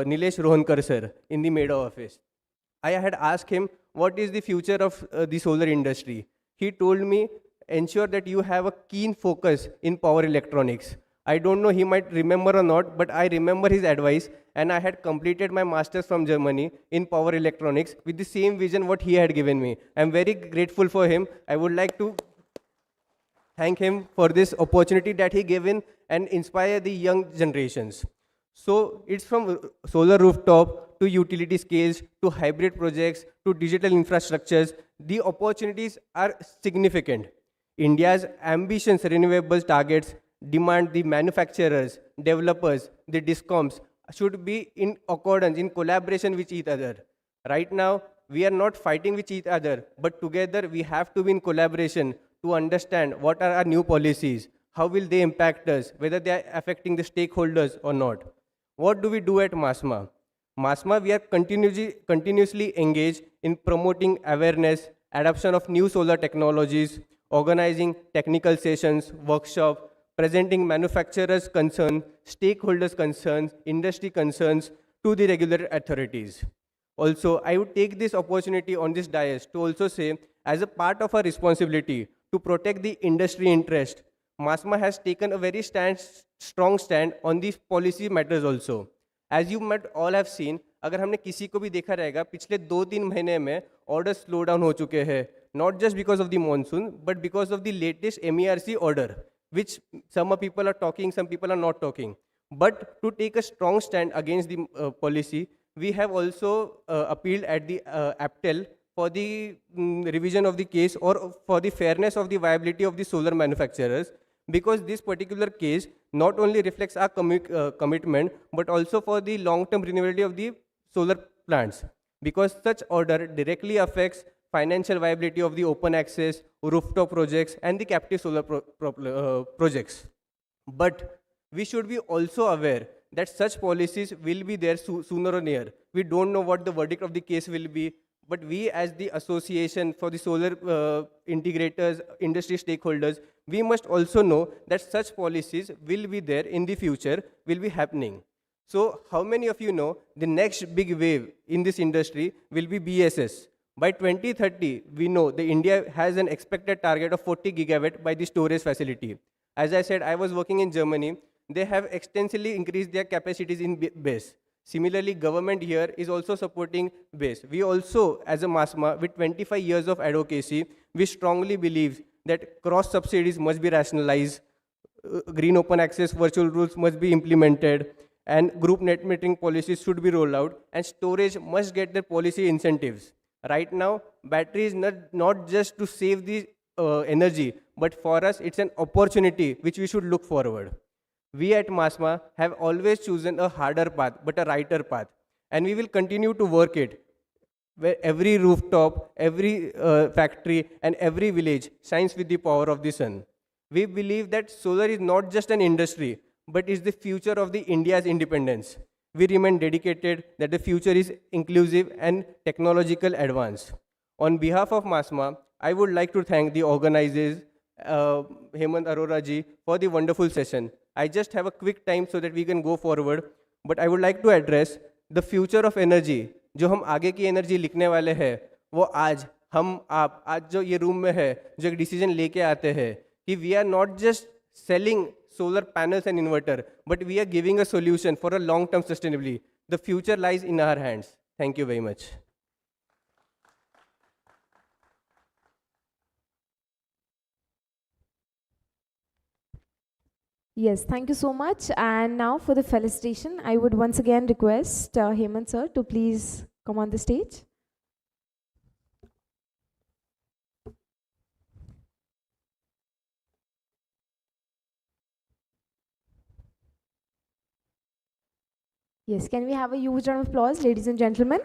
Nilesh Rohankar sir in the Meda office. I had asked him, what is the future of the solar industry? He told me, ensure that you have a keen focus in power electronics. I don't know he might remember or not, but I remember his advice, and I had completed my master's from Germany in power electronics with the same vision what he had given me. I'm very grateful for him. I would like to thank him for this opportunity that he gave in and inspire the young generations. So it's from solar rooftop to utility scales to hybrid projects to digital infrastructures. The opportunities are significant. India's ambitious renewable targets demand the manufacturers, developers, the discoms should be in accordance, in collaboration with each other. Right now, we are not fighting with each other, but together we have to be in collaboration to understand what are our new policies, how will they impact us, whether they are affecting the stakeholders or not. What do we do at MASMA? MASMA, we are continuously engaged in promoting awareness, adoption of new solar technologies, organizing technical sessions, workshops, presenting manufacturers' concerns, stakeholders' concerns, industry concerns to the regulatory authorities. Also, I would take this opportunity on this dais to also say, as a part of our responsibility to protect the industry interest, MASMA has taken a very strong stand on these policy matters also. As you might all have seen, अगर हमने किसी को भी देखा रहेगा पिछले 2-3 महीने में orders slow down हो चुके हैं, not just because of the monsoon, but because of the latest MERC order, which some people are talking, some people are not talking. But to take a strong stand against the policy, we have also appealed at the APTEL for the revision of the case or for the fairness of the viability of the solar manufacturers, because this particular case not only reflects our commitment, but also for the long-term renewability of the solar plants, because such order directly affects financial viability of the open access, rooftop projects, and the captive solar projects. But we should be also aware that such policies will be there sooner or later. We don't know what the verdict of the case will be, but we as the association for the solar integrators, industry stakeholders, we must also know that such policies will be there in the future, will be happening. So how many of you know the next big wave in this industry will be BSS? By 2030, we know the India has an expected target of 40 gigawatt by the storage facility. As I said, I was working in Germany. They have extensively increased their capacities in BESS. Similarly, government here is also supporting BESS. We also, as a MASMA, with 25 years of advocacy, we strongly believe that cross subsidies must be rationalized, green open access virtual rules must be implemented, and group net metering policies should be rolled out, and storage must get the policy incentives. Right now, battery is not just to save the energy, but for us, it's an opportunity which we should look forward. We at MASMA have always chosen a harder path, but a righter path. And we will continue to work it, where every rooftop, every factory, and every village shines with the power of the sun. We believe that solar is not just an industry, but is the future of the India's independence. We remain dedicated that the future is inclusive and technological advance. On behalf of MASMA, I would like to thank the organizers, Hemant Arora ji, for the wonderful session. I just have a quick time so that we can go forward, but I would like to address the future of energy. जो हम आगे की energy लिखने वाले हैं, वो आज हम आप आज जो ये रूम में है, जो एक डिसीजन लेके आते हैं कि we are not just selling solar panels and inverter, but we are giving a solution for a long-term sustainability. The future lies in our hands. Thank you very much. Yes, thank you so much. And now for the felicitation, I would once again request Hemant sir to please come on the stage. Yes, can we have a huge round of applause, ladies and gentlemen?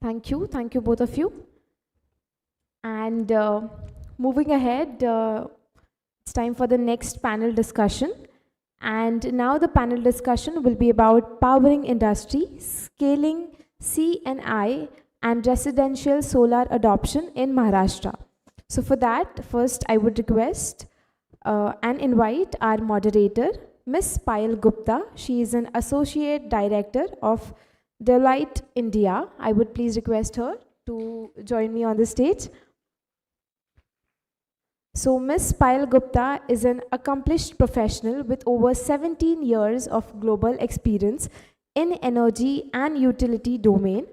Thank you both of you. And moving ahead, it's time for the next panel discussion. And now the panel discussion will be about powering industry, scaling C&I and residential solar adoption in Maharashtra. So for that, first I would request and invite our moderator, Ms. Payal Gupta. She is an Associate Director of Deloitte India. I would please request her to join me on the stage. So Ms. Payal Gupta is an accomplished professional with over 17 years of global experience in energy and utility domain,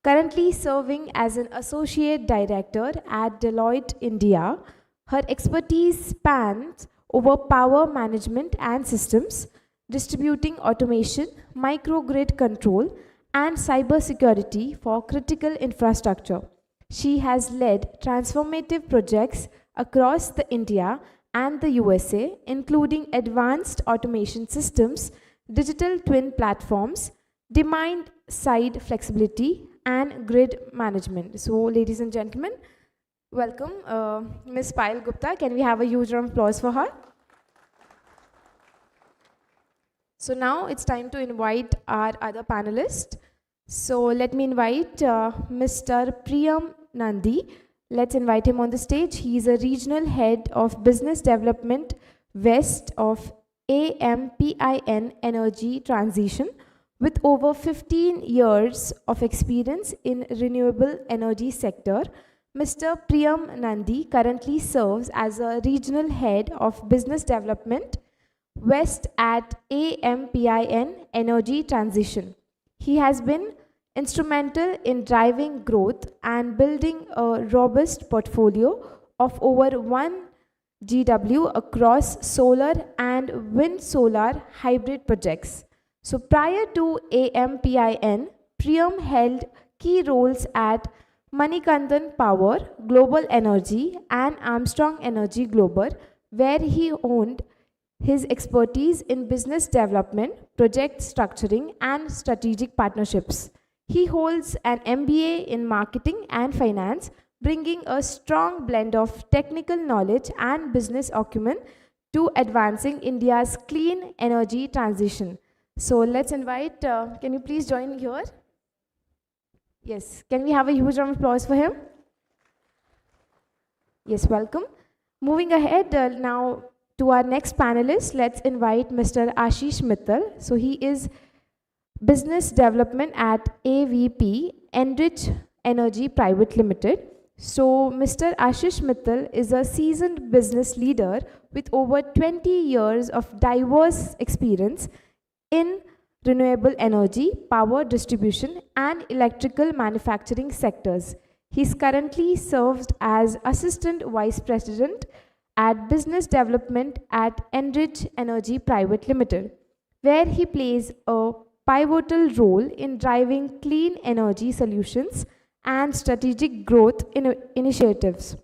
currently serving as an Associate Director at Deloitte India. Her expertise spans over power management and systems, distributing automation, microgrid control, and cybersecurity for critical infrastructure. She has led transformative projects across the India and the USA, including advanced automation systems, digital twin platforms, demand-side flexibility, and grid management. So, ladies and gentlemen, welcome Ms. Payal Gupta. Can we have a huge round of applause for her? So now it's time to invite our other panelists. So let me invite Mr. Priyam Nandi. Let's invite him on the stage. He is a regional head of business development west of AMPIN Energy Transition with over 15 years of experience in renewable energy sector. Mr. Priyam Nandi currently serves as a regional head of business development west at AMPIN Energy Transition. He has been instrumental in driving growth and building a robust portfolio of over 1 GW across solar and wind solar hybrid projects. So prior to AMPIN, Priyam held key roles at Manikandan Power, Global Energy and Armstrong Energy Global, where he honed his expertise in business development, project structuring, and strategic partnerships. He holds an MBA in marketing and finance, bringing a strong blend of technical knowledge and business acumen to advancing India's clean energy transition. So let's invite, can you please join here? Yes, can we have a huge round of applause for him? Yes, welcome. Moving ahead now to our next panelist, let's invite Mr. Ashish Mittal. So he is Business Development at AVP Enrich Energy Private Limited. So, Mr. Ashish Mittal is a seasoned business leader with over 20 years of diverse experience in renewable energy, power distribution, and electrical manufacturing sectors. He is currently serves as Assistant Vice President at Business Development at Enrich Energy Private Limited, where he plays a pivotal role in driving clean energy solutions and strategic growth initiatives.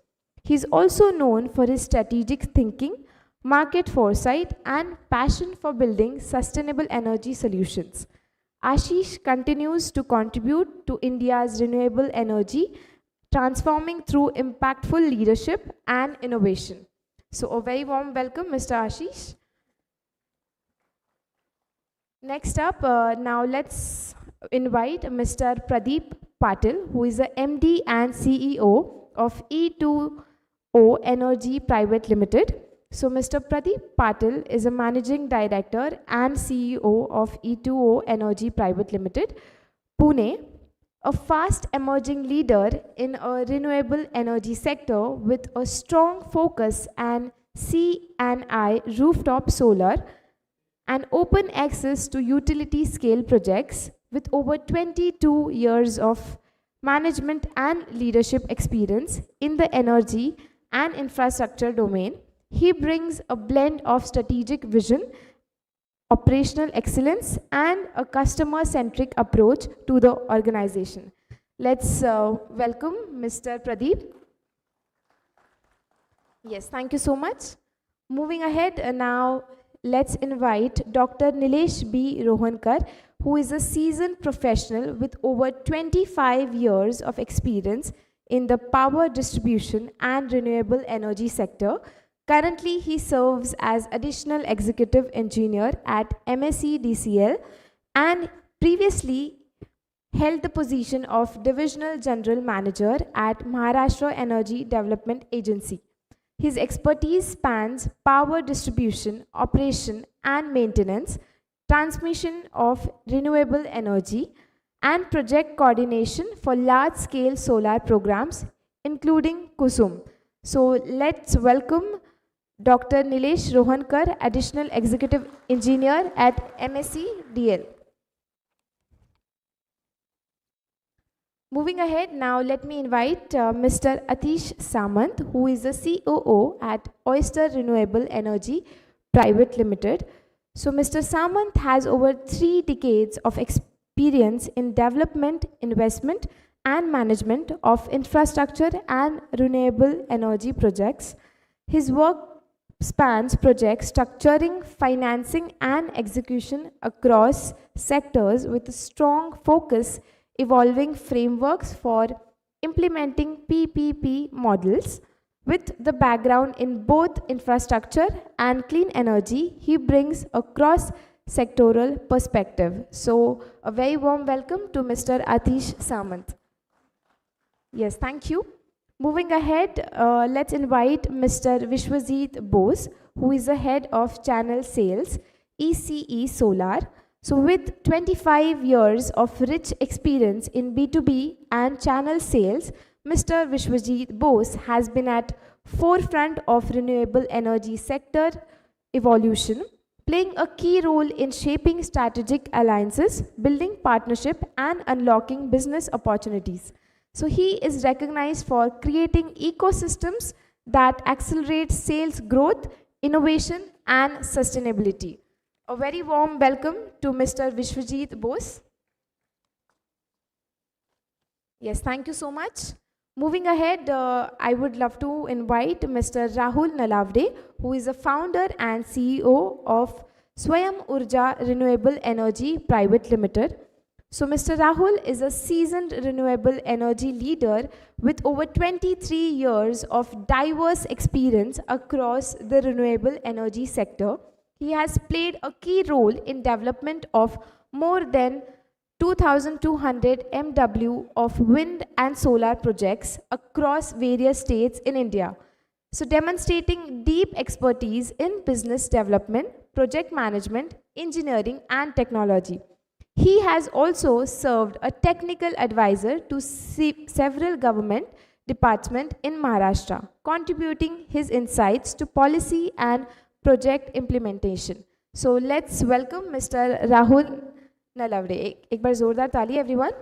He is also known for his strategic thinking, market foresight, and passion for building sustainable energy solutions. Ashish continues to contribute to India's renewable energy, transforming through impactful leadership and innovation. So, a very warm welcome, Mr. Ashish. Next up, now let's invite Mr. Pradeep Patil, who is the MD and CEO of E2O Energy Private Limited. So, Mr. Pradeep Patil is a Managing Director and CEO of E2O Energy Private Limited, Pune, a fast emerging leader in a renewable energy sector with a strong focus on C&I rooftop solar and open access to utility scale projects with over 22 years of management and leadership experience in the energy and infrastructure domain. He brings a blend of strategic vision, operational excellence, and a customer-centric approach to the organization. Let's welcome Mr. Pradeep. Yes, thank you so much. Moving ahead, now let's invite Dr. Nilesh B. Rohankar, who is a seasoned professional with over 25 years of experience in the power distribution and renewable energy sector. Currently, he serves as additional executive engineer at MSEDCL and previously held the position of divisional general manager at Maharashtra Energy Development Agency. His expertise spans power distribution, operation and maintenance, transmission of renewable energy, and project coordination for large-scale solar programs, including KUSUM. So let's welcome Dr. Nilesh Rohankar, Additional Executive Engineer at MSEDCL. Moving ahead, now let me invite Mr. Atish Samant, who is the COO at Oyster Renewable Energy Private Limited. So Mr. Samant has over 3 decades of experience in development, investment, and management of infrastructure and renewable energy projects. His work spans project structuring, financing, and execution across sectors with a strong focus evolving frameworks for implementing PPP models. With the background in both infrastructure and clean energy, he brings a cross-sectoral perspective. So, a very warm welcome to Mr. Atish Samant. Yes, thank you. Moving ahead, let's invite Mr. Vishwajit Bose, who is the head of channel sales, ECE Solar. So with 25 years of rich experience in B2B and channel sales, Mr. Vishwajit Bose has been at forefront of renewable energy sector evolution, playing a key role in shaping strategic alliances, building partnership, and unlocking business opportunities. So he is recognized for creating ecosystems that accelerate sales growth, innovation, and sustainability. A very warm welcome to Mr. Vishwajit Bose. Yes, thank you so much. Moving ahead, I would love to invite Mr. Rahul Nalavde, who is the founder and CEO of Swayam Urja Renewable Energy Private Limited. So Mr. Rahul is a seasoned renewable energy leader with over 23 years of diverse experience across the renewable energy sector. He has played a key role in development of more than 2,200 MW of wind and solar projects across various states in India. So demonstrating deep expertise in business development, project management, engineering, and technology. He has also served a technical advisor to several government Department in Maharashtra, contributing his insights to policy and project implementation. So let's welcome Mr. Rahul Nalavade. एक बार जोरदार ताली everyone.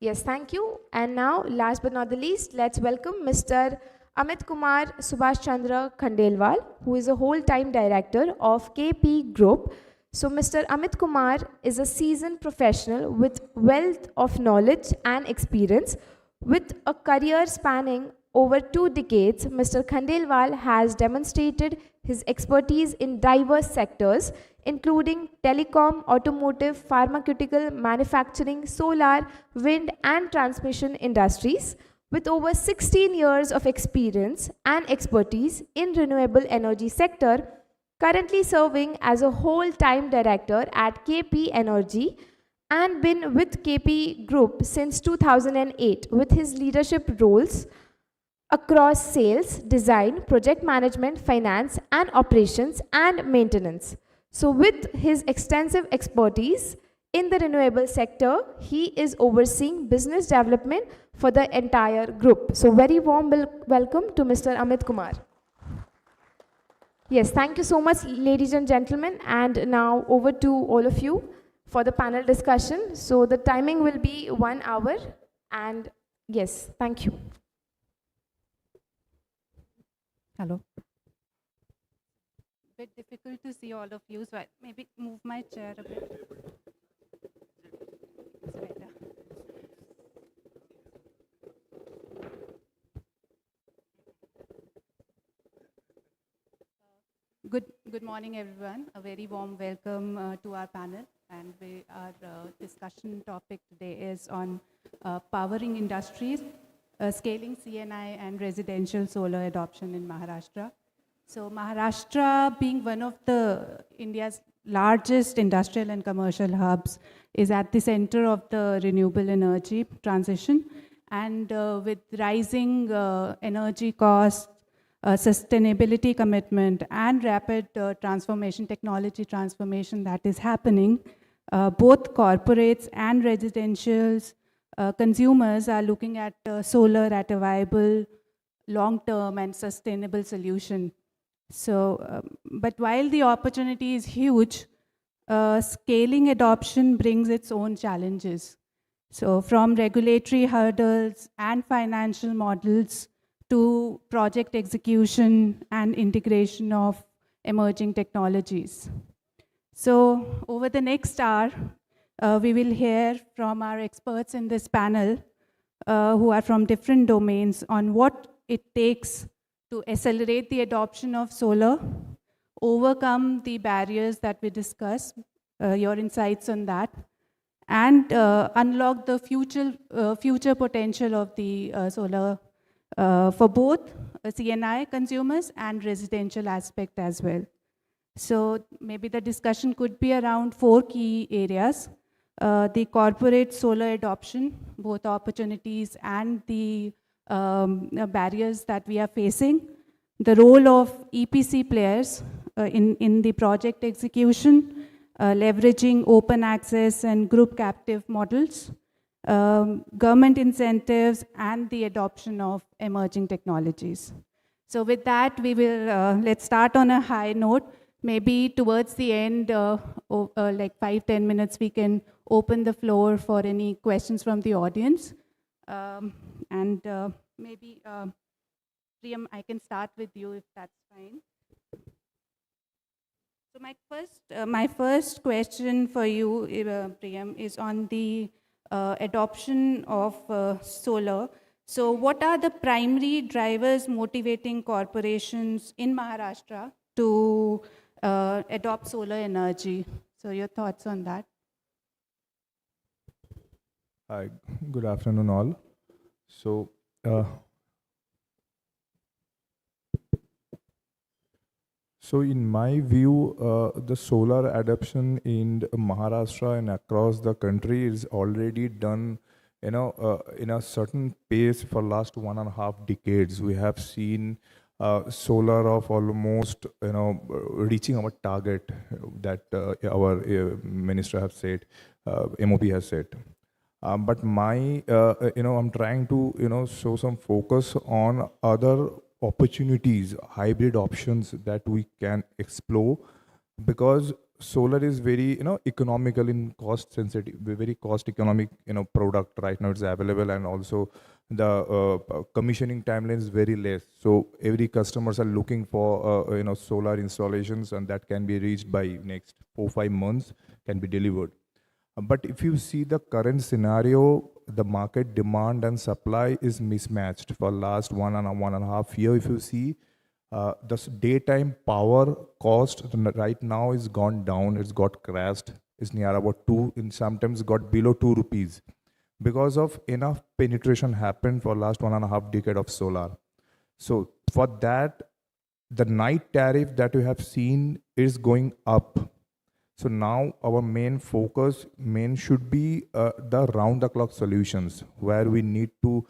Yes, thank you. And now, last but not the least, let's welcome Mr. Amit Kumar Subhash Chandra Khandelwal, who is a whole-time director of KP Group. So, Mr. Amit Kumar is a seasoned professional with wealth of knowledge and experience. With a career spanning over 2 decades, Mr. Khandelwal has demonstrated his expertise in diverse sectors, including telecom, automotive, pharmaceutical, manufacturing, solar, wind, and transmission industries. With over 16 years of experience and expertise in renewable energy sector, currently serving as a whole-time director at KP Energy and been with KP Group since 2008 with his leadership roles across sales, design, project management, finance, and operations and maintenance. So with his extensive expertise in the renewable sector, he is overseeing business development for the entire group. So very warm welcome to Mr. Amit Kumar. Yes, thank you so much, ladies and gentlemen. And now over to all of you for the panel discussion. So the timing will be 1 hour. And yes, thank you. Hello. Bit difficult to see all of you, so I maybe move my chair a bit. It's better. Good morning, everyone. A very warm welcome to our panel. And our discussion topic today is on powering industries, scaling CNI and residential solar adoption in Maharashtra. So Maharashtra, being one of the India's largest industrial and commercial hubs, is at the center of the renewable energy transition. And with rising energy costs, sustainability commitment, and rapid transformation, technology transformation that is happening, both corporates and residentials, consumers are looking at solar at a viable, long-term and sustainable solution. So, but while the opportunity is huge, scaling adoption brings its own challenges. So from regulatory hurdles and financial models to project execution and integration of emerging technologies. So over the next hour, we will hear from our experts in this panel who are from different domains on what it takes to accelerate the adoption of solar, overcome the barriers that we discussed, your insights on that, and unlock the future potential of the solar for both CNI consumers and residential aspect as well. So maybe the discussion could be around 4 key areas. The corporate solar adoption, both opportunities and the barriers that we are facing, the role of EPC players in the project execution, leveraging open access and group captive models, government incentives, and the adoption of emerging technologies. So with that, we will, let's start on a high note. Maybe towards the end, like 5-10 minutes, we can open the floor for any questions from the audience. Maybe, Priyam, I can start with you if that's fine. So my first question for you, Priyam, is on the adoption of solar. So what are the primary drivers motivating corporations in Maharashtra to adopt solar energy? So your thoughts on that? Hi, good afternoon all. So, in my view, the solar adoption in Maharashtra and across the country is already done, in a certain pace for last 1.5 decades. We have seen solar of almost, reaching our target that our minister have said, MOP has said. But my, I'm trying to, show some focus on other opportunities, hybrid options that we can explore, because solar is very, economical in cost sensitive, very cost economic, product right now. It's available, and also the commissioning timeline is very less. So every customers are looking for, solar installations, and that can be reached by next 4-5 months, can be delivered. But if you see the current scenario, the market demand and supply is mismatched for last 1.5 year. If you see, the daytime power cost right now is gone down. It's got crashed. It's near about 2, and sometimes got below 2 rupees, because of enough penetration happened for last 1.5 decade of solar. So for that, the night tariff that you have seen is going up. So now our main focus should be the round-the-clock solutions, where we need to,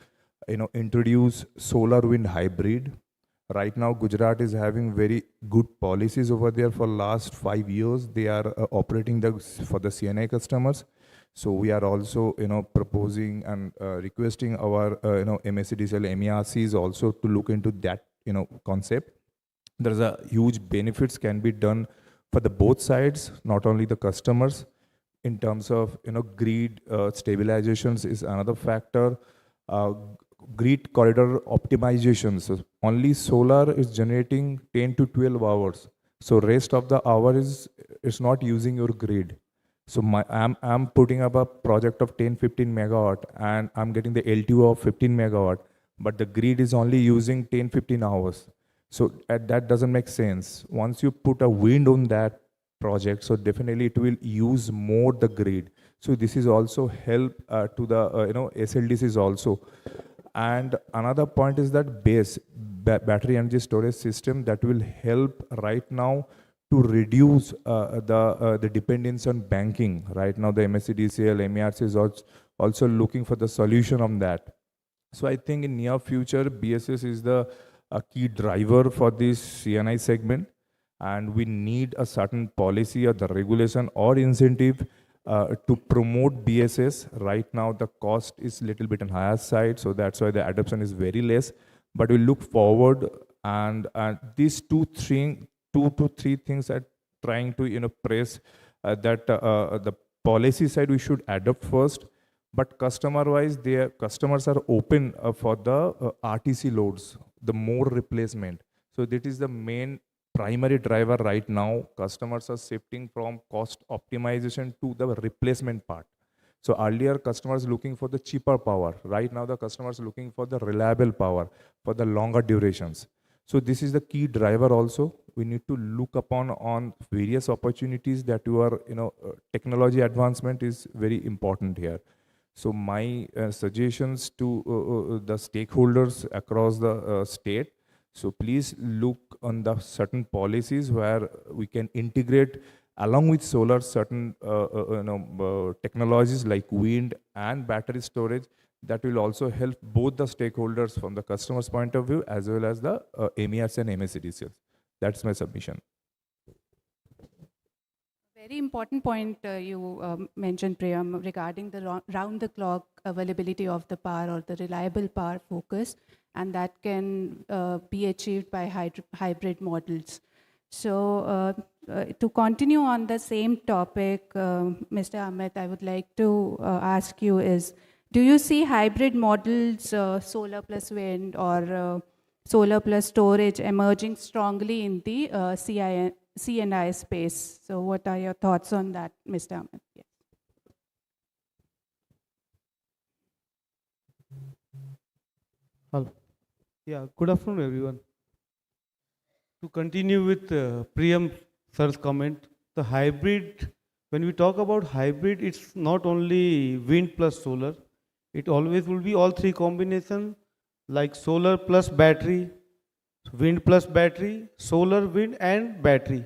introduce solar wind hybrid. Right now, Gujarat is having very good policies over there. For last 5 years, they are operating for the CNI customers. So we are also, proposing and requesting our, MSEDCL MERCs also to look into that, concept. There's a huge benefits can be done for the both sides, not only the customers. In terms of, grid stabilizations is another factor. Grid corridor optimizations. So only solar is generating 10 to 12 hours. So rest of the hour is not using your grid. So I'm putting up a project of 10-15 megawatt, and I'm getting the LTO of 15 megawatt, but the grid is only using 10-15 hours. So that doesn't make sense. Once you put a wind on that project, so definitely it will use more the grid. So this is also help to the SLDCs also. And another point is that battery energy storage system that will help right now to reduce the dependence on banking. Right now the MSEDCL, MERC is also looking for the solution on that. So I think in near future, BSS is the a key driver for this CNI segment, and we need a certain policy or the regulation or incentive to promote BSS. Right now the cost is little bit on higher side, so that's why the adoption is very less. But we look forward, and these two to three things are trying to press that the policy side we should adopt first. But customer-wise, their customers are open for the RTC loads, the more replacement. So that is the main primary driver right now. Customers are shifting from cost optimization to the replacement part. So earlier, customers looking for the cheaper power. Right now, the customers looking for the reliable power for the longer durations. So this is the key driver also. We need to look upon on various opportunities that technology advancement is very important here. So my suggestions to the stakeholders across the state, so please look on the certain policies where we can integrate along with solar certain technologies like wind and battery storage that will also help both the stakeholders from the customer's point of view as well as the MERs and MSEDCL. That's my submission. Very important point you mentioned, Priyam, regarding the round-the-clock availability of the power or the reliable power focus, and that can be achieved by hybrid models. So to continue on the same topic, Mr. Amit, I would like to ask you is, do you see hybrid models, solar plus wind or solar plus storage emerging strongly in the CNI space? So what are your thoughts on that, Mr. Amit? Yeah. Hello. Yeah, good afternoon, everyone. To continue with Priyam sir's comment, the hybrid, when we talk about hybrid, it's not only wind plus solar. It always will be all three combination, like solar plus battery, wind plus battery, solar, wind and battery.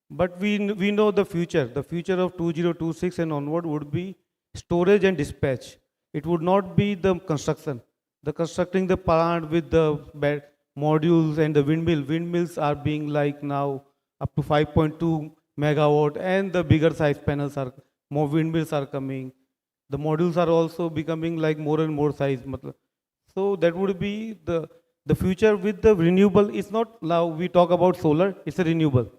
But we know the future of 2026 and onward would be storage and dispatch. It would not be the construction. The constructing the plant with the modules and the windmill. Windmills are being like now up to 5.2 megawatt, and the bigger size panels are, more windmills are coming. The modules are also becoming like more and more size. So that would be the future with the renewable. It's not now we talk about solar, it's a renewable.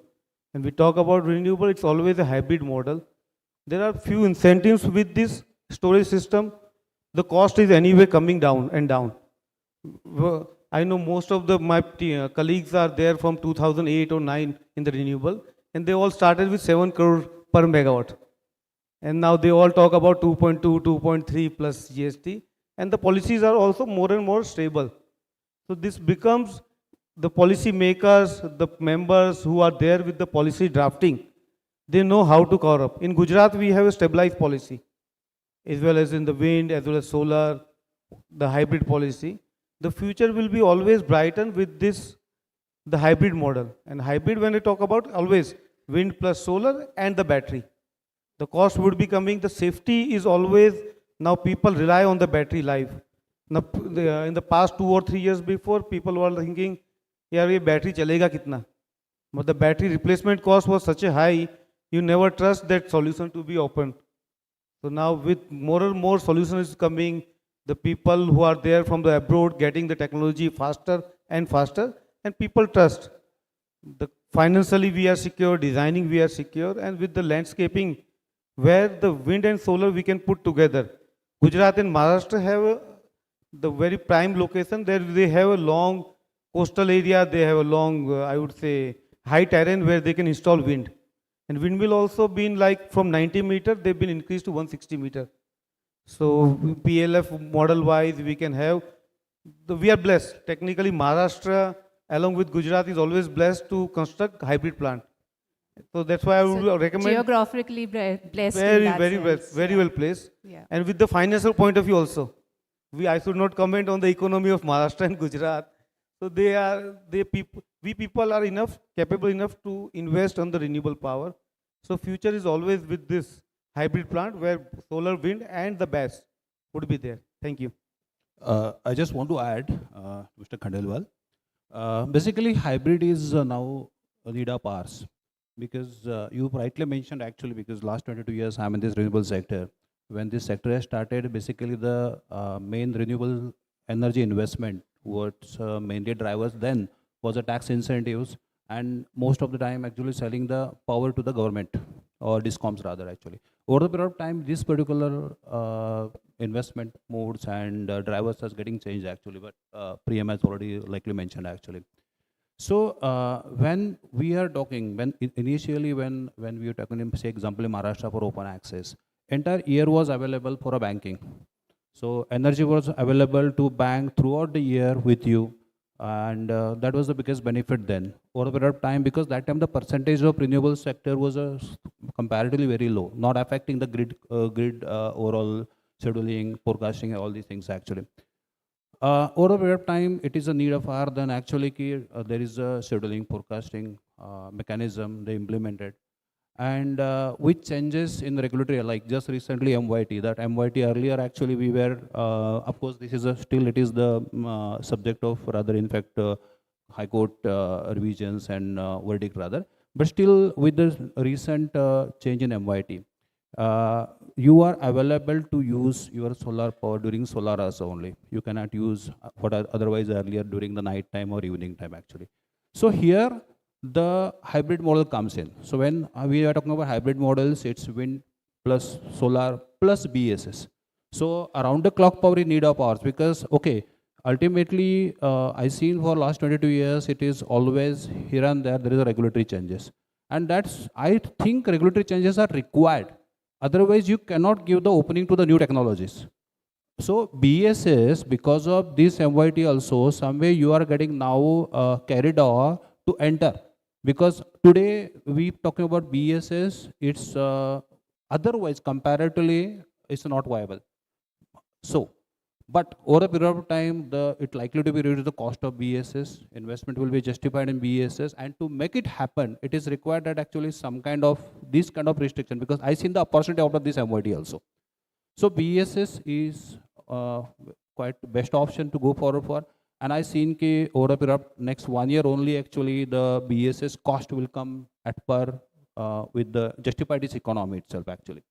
And we talk about renewable, it's always a hybrid model. There are few incentives with this storage system. The cost is anyway coming down and down. I know most of my colleagues are there from 2008 or 9 in the renewable, and they all started with 7 crore per megawatt. And now they all talk about 2.2, 2.3 plus GST, and the policies are also more and more stable. So this becomes the policy makers, the members who are there with the policy drafting, they know how to cover up. In Gujarat, we have a stabilized policy, as well as in the wind, as well as solar, the hybrid policy. The future will be always brightened with this, the hybrid model. And hybrid, when I talk about, always wind plus solar and the battery. The cost would be coming, the safety is always, now people rely on the battery life. Now, in the past 2 or 3 years before, people were thinking, yaar, ye battery chalega kitna? But the battery replacement cost was such a high, you never trust that solution to be opened. So now with more and more solutions coming, the people who are there from the abroad getting the technology faster and faster, and people trust. Financially we are secure, designing we are secure, and with the landscaping, where the wind and solar we can put together. Gujarat and Maharashtra have the very prime location. There they have a long coastal area, they have a long, I would say, high terrain where they can install wind. And wind will also been like from 90 meter, they've been increased to 160 meter. So PLF model wise, we can have, we are blessed. Technically Maharashtra along with Gujarat is always blessed to construct hybrid plant. So that's why I would recommend. Geographically blessed. Very well placed. Yeah. And with the financial point of view also. I should not comment on the economy of Maharashtra and Gujarat. So we people are capable enough to invest on the renewable power. So future is always with this hybrid plant where solar, wind and the BESS would be there. Thank you. I just want to add, Mr. Khandelwal, basically hybrid is now a need of ours, because you rightly mentioned actually, because last 22 years I'm in this renewable sector. When this sector has started, basically the main renewable energy investment towards mainly drivers then was the tax incentives, and most of the time actually selling the power to the government or discoms rather actually. Over the period of time, this particular investment modes and drivers are getting changed actually, but Priyam has already likely mentioned actually. So when we are talking, initially when we were talking, say example in Maharashtra for open access, entire year was available for a banking. So energy was available to bank throughout the year with you, and that was the biggest benefit then. Over a period of time, because that time the percentage of renewable sector was comparatively very low, not affecting the grid overall scheduling, forecasting, all these things actually. Over a period of time, it is a need of ours. Then actually there is a scheduling, forecasting mechanism they implemented. And with changes in the regulatory, like just recently MYT, that MYT earlier actually we were, of course this is still it is the subject of rather in fact High Court revisions and verdict rather, but still with the recent change in MYT, you are available to use your solar power during solar hours only. You cannot use what otherwise earlier during the night time or evening time actually. So here the hybrid model comes in. So when we are talking about hybrid models, it's wind plus solar plus BSS. So around the clock power is need of ours, because okay, ultimately I seen for last 22 years it is always here and there is a regulatory changes, and that's, I think regulatory changes are required. Otherwise you cannot give the opening to the new technologies. So BSS, because of this MYT also, some way you are getting now carried on to enter. Because today we talking about BSS, it's otherwise comparatively it's not viable. So, but over a period of time, it likely to be reduced the cost of BSS, investment will be justified in BSS, and to make it happen, it is required that actually some kind of, this kind of restriction, because I seen the opportunity out of this MYT also. So BSS is quite best option to go forward for. And I seen कि over a period of next 1 year only actually the BSS cost will come at par with the justified its economy itself actually.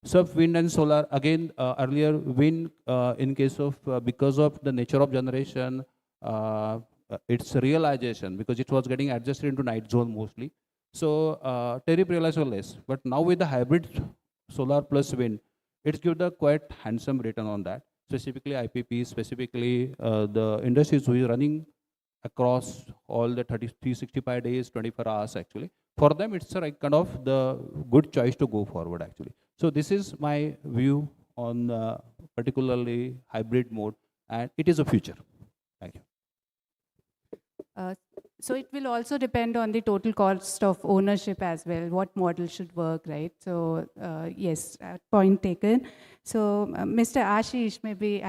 SUB wind and solar, again, earlier wind, in case of, because of the nature of generation, its realization, because it was getting adjusted into night zone mostly. So tariff realization was less. But now with the hybrid solar plus wind, it's given a quite handsome return on that. Specifically IPP, specifically the industries who is running across all the 365 days, 24 hours actually. For them, it's a kind of the good choice to go forward actually. So this is my view on particularly hybrid mode, and it is a future. Thank you. So it will also depend on the total cost of ownership as well, what model should work, right? So yes, point taken. So Mr. Ashish, maybe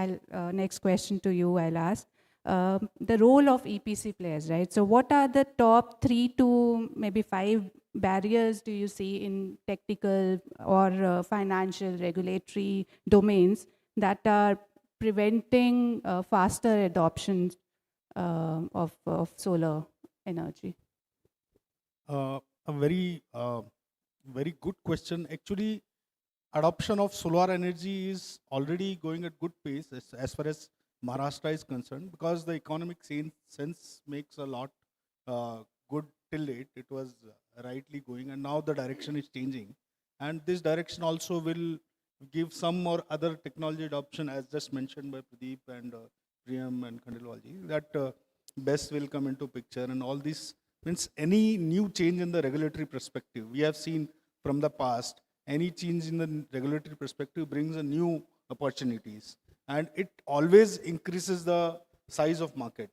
next question to you I'll ask. The role of EPC players, right? So what are the top 3 to maybe 5 barriers do you see in technical or financial regulatory domains that are preventing faster adoption of solar energy? A very good question. Actually, adoption of solar energy is already going at good pace as far as Maharashtra is concerned, because the economic sense makes a lot good till date. It was rightly going, and now the direction is changing. And this direction also will give some or other technology adoption, as just mentioned by Pradeep and Priyam and Khandelwalji, that BESS will come into picture, and all this means any new change in the regulatory perspective. We have seen from the past, any change in the regulatory perspective brings a new opportunities, and it always increases the size of market.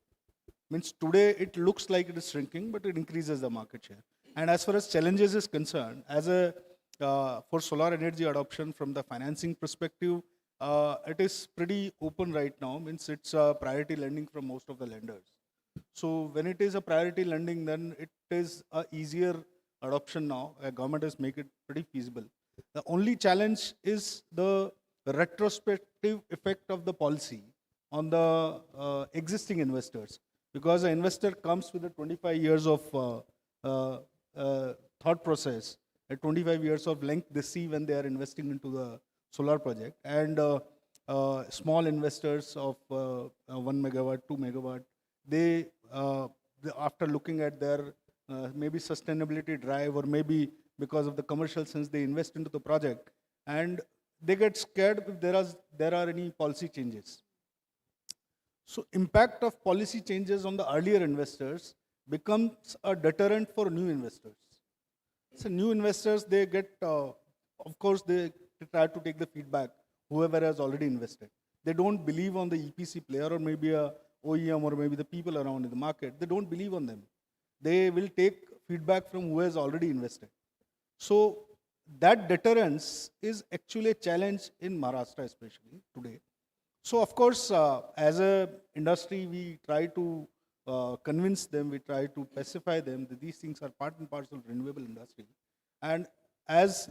Means today it looks like it is shrinking, but it increases the market share. And as far as challenges is concerned, for solar energy adoption from the financing perspective, it is pretty open right now. Means it's priority lending from most of the lenders. So when it is a priority lending, then it is a easier adoption now. Government has made it pretty feasible. The only challenge is the retrospective effect of the policy on the existing investors, because an investor comes with a 25 years of thought process, a 25 years of length they see when they are investing into the solar project, and small investors of 1 megawatt, 2 megawatt, they after looking at their maybe sustainability drive, or maybe because of the commercial sense, they invest into the project, and they get scared if there are any policy changes. So impact of policy changes on the earlier investors becomes a deterrent for new investors. So new investors, they get, of course, they try to take the feedback, whoever has already invested. They don't believe on the EPC player, or maybe a OEM, or maybe the people around in the market. They don't believe on them. They will take feedback from who has already invested. So that deterrence is actually a challenge in Maharashtra, especially today. So of course, as a industry, we try to convince them, we try to pacify them that these things are part and parcel of renewable industry. And as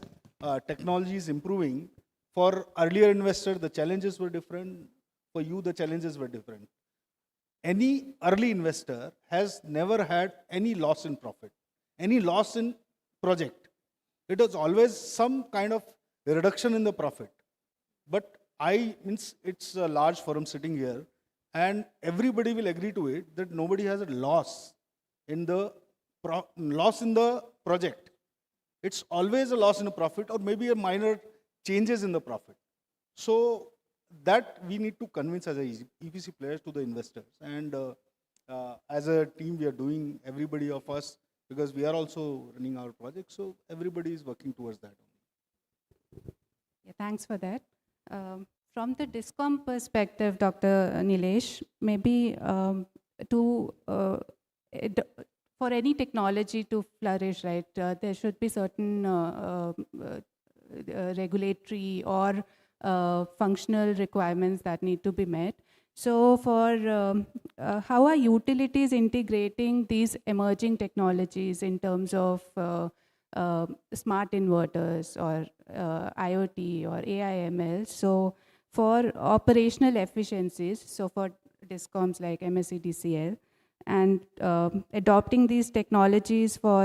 technology is improving, for earlier investors, the challenges were different. For you, the challenges were different. Any early investor has never had any loss in profit, any loss in project. It was always some kind of reduction in the profit. But it's a large forum sitting here, and everybody will agree to it that nobody has a loss in the project. It's always a loss in a profit, or maybe a minor changes in the profit. So that we need to convince as a EPC players to the investors. And as a team, we are doing, everybody of us, because we are also running our project. So everybody is working towards that. Yeah, thanks for that. From the DISCOM perspective, Dr. Nilesh, maybe for any technology to flourish, right, there should be certain regulatory or functional requirements that need to be met. So how are utilities integrating these emerging technologies in terms of smart inverters or IoT or AI/ML? So for operational efficiencies, so for DISCOMs like MSEDCL, and adopting these technologies for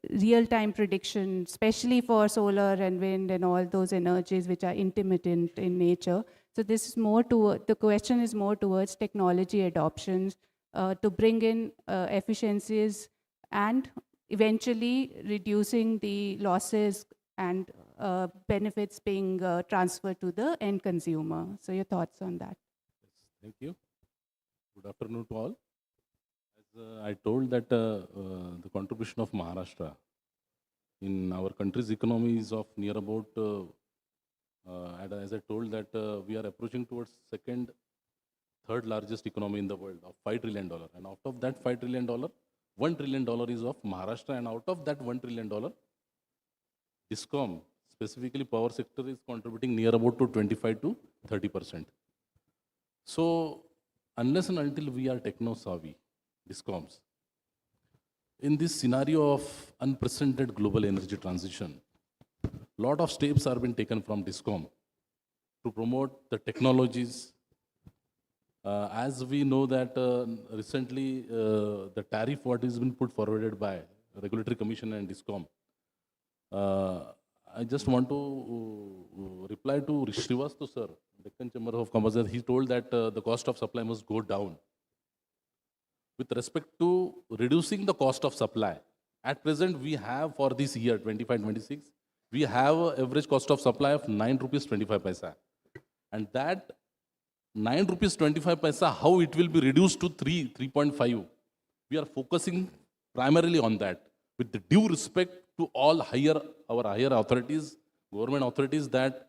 real-time prediction, especially for solar and wind and all those energies which are intermittent in nature. So this is more to, the question is more towards technology adoptions to bring in efficiencies and eventually reducing the losses and benefits being transferred to the end consumer. So your thoughts on that? Thank you. Good afternoon to all. As I told that the contribution of Maharashtra in our country's economy is of near about, and as I told that we are approaching towards third largest economy in the world of $5 trillion. And out of that $5 trillion, $1 trillion is of Maharashtra, and out of that $1 trillion, DISCOM, specifically power sector, is contributing near about to 25 to 30%. So unless and until we are techno-savvy, DISCOMs, in this scenario of unprecedented global energy transition, lot of steps are being taken from DISCOM to promote the technologies. As we know that recently the tariff what has been put forwarded by Regulatory Commission and DISCOM, I just want to reply to Srivastava sir, Deccan Chamber of Commerce, that he told that the cost of supply must go down. With respect to reducing the cost of supply, at present we have for this year 25-26, we have an average cost of supply of 9 rupees 25 paisa. And that 9 rupees 25 paisa, how it will be reduced to 3.5. We are focusing primarily on that, with the due respect to all our higher authorities, government authorities, that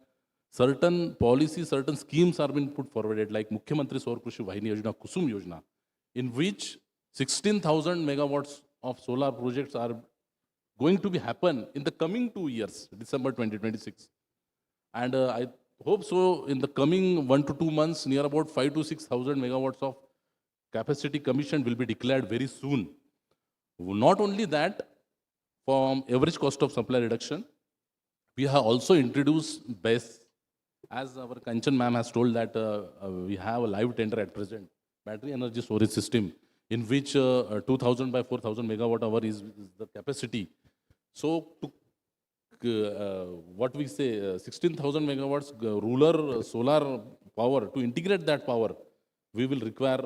certain policies, certain schemes are being put forwarded, like Mukhyamantri Saur Krishi Vahini Yojana, Kusum Yojana, in which 16,000 megawatts of solar projects are going to be happen in the coming 2 years, December 2026. And I hope so in the coming 1 to 2 months, near about 5 to 6,000 megawatts of capacity commission will be declared very soon. Not only that, from average cost of supply reduction, we have also introduced BESS. As our Kanchan ma'am has told that we have a live tender at present, battery energy storage system, in which 2,000 by 4,000 megawatt hour is the capacity. So what we say, 16,000 megawatts rural solar power, to integrate that power, we will require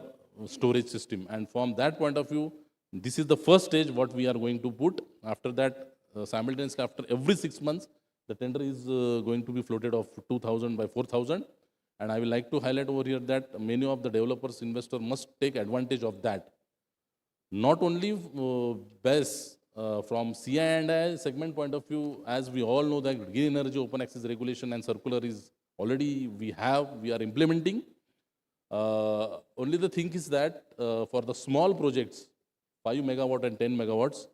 storage system. And from that point of view, this is the first stage what we are going to put. After that, simultaneously, after every 6 months, the tender is going to be floated of 2,000 by 4,000. And I will like to highlight over here that many of the developers, investors must take advantage of that. Not only BESS, from CI&I segment point of view, as we all know that green energy open access regulation and circular is already we are implementing. Only the thing is that for the small projects, 5 megawatt and 10 megawatts,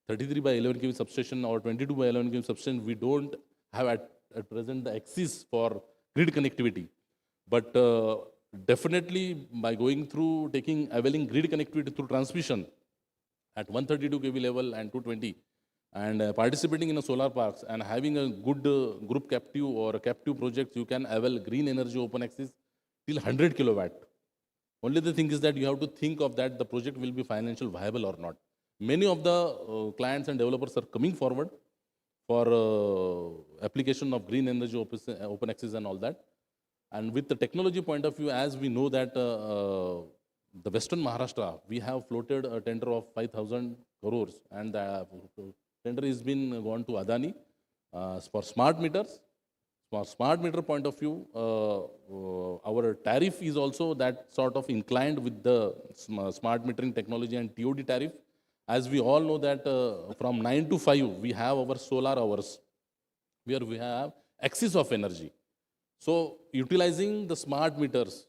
33 by 11 kV substation or 22 by 11 kV substation, we don't have at present the access for grid connectivity. But definitely by going through, availing grid connectivity through transmission at 132 kV level and 220, and participating in a solar parks and having a good group captive or a captive project, you can avail green energy open access till 100 kilowatt. Only the thing is that you have to think of that the project will be financially viable or not. Many of the clients and developers are coming forward for application of green energy open access and all that. And with the technology point of view, as we know that the Western Maharashtra, we have floated a tender of 5,000 crores, and the tender has been gone to Adani for smart meters. For smart meter point of view, our tariff is also that sort of inclined with the smart metering technology and TOD tariff. As we all know that from 9 to 5, we have our solar hours, where we have excess of energy. So utilizing the smart meters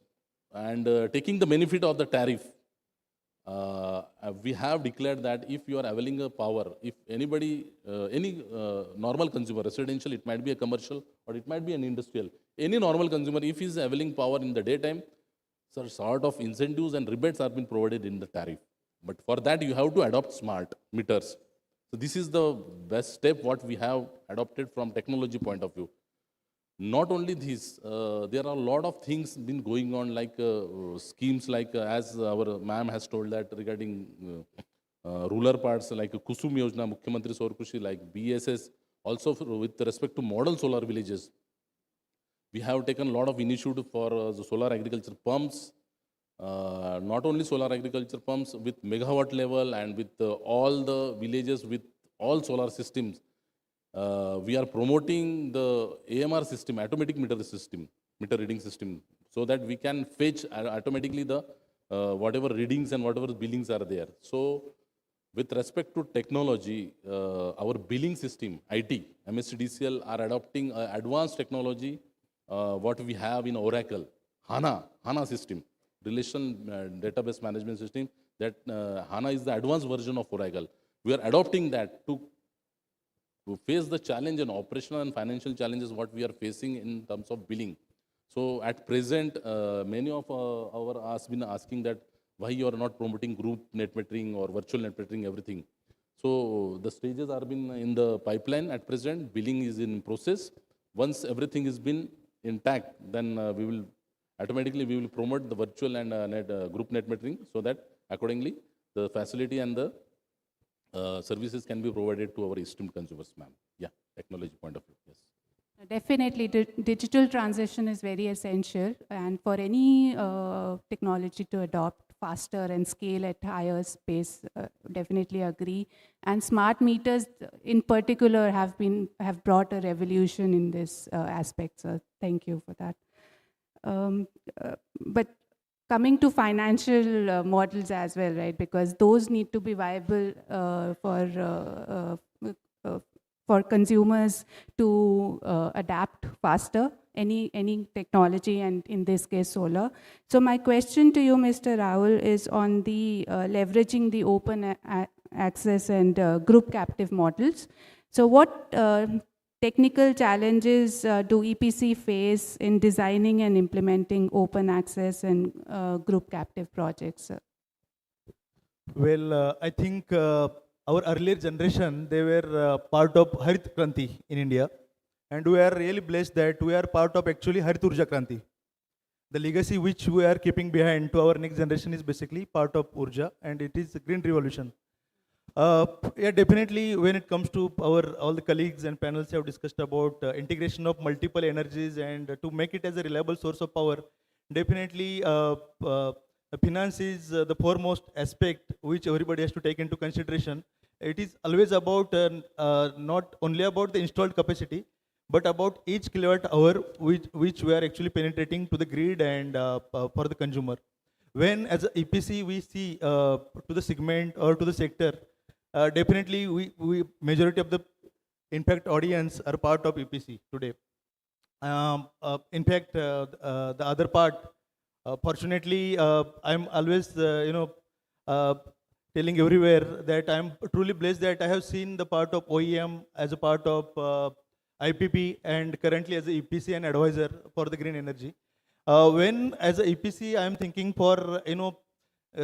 and taking the benefit of the tariff, we have declared that if you are availing a power, if anybody, any normal consumer, residential, it might be a commercial or it might be an industrial, any normal consumer, if he is availing power in the daytime, so sort of incentives and rebates are being provided in the tariff. But for that, you have to adopt smart meters. So this is the best step what we have adopted from technology point of view. Not only this, there are a lot of things been going on, like schemes like, as our ma'am has told, that regarding rural parts like Kusum Yojana, Mukhyamantri Saur Krishi, like BSS, also with respect to model solar villages. We have taken a lot of initiative for the solar agriculture pumps, not only solar agriculture pumps with megawatt level and with all the villages with all solar systems. We are promoting the AMR system, automatic meter reading system, so that we can fetch automatically the whatever readings and whatever billings are there. So with respect to technology, our billing system, IT, MSEDCL are adopting advanced technology, what we have in Oracle, HANA system, relation database management system, that HANA is the advanced version of Oracle. We are adopting that to face the challenge and operational and financial challenges what we are facing in terms of billing. So at present, many of our us been asking that why you are not promoting group net metering or virtual net metering, everything. So the stages are been in the pipeline at present. Billing is in process. Once everything has been intact, then we will promote the virtual and group net metering, so that accordingly the facility and the services can be provided to our esteemed consumers, ma'am. Yeah, technology point of view, yes. Definitely, digital transition is very essential, and for any technology to adopt faster and scale at higher pace, definitely agree. And smart meters, in particular, have brought a revolution in this aspect. So thank you for that. But coming to financial models as well, right? Because those need to be viable for consumers to adapt faster, any technology, and in this case, solar. So my question to you, Mr. Rahul, is on the leveraging the open access and group captive models. So what technical challenges do EPC face in designing and implementing open access and group captive projects? Well, I think our earlier generation, they were part of Harit Kranti in India. And we are really blessed that we are part of actually Harit Urja Kranti. The legacy which we are keeping behind to our next generation is basically part of Urja, and it is a green revolution. Yeah, definitely when it comes to all the colleagues and panels have discussed about integration of multiple energies and to make it as a reliable source of power, definitely finance is the foremost aspect which everybody has to take into consideration. It is always about not only about the installed capacity, but about each kilowatt hour which we are actually penetrating to the grid and for the consumer. When as a EPC we see to the segment or to the sector, definitely we majority of the impact audience are part of EPC today. In fact, the other part, fortunately, I'm always telling everywhere that I'm truly blessed that I have seen the part of OEM as a part of IPP and currently as a EPC and advisor for the green energy. When as a EPC I am thinking for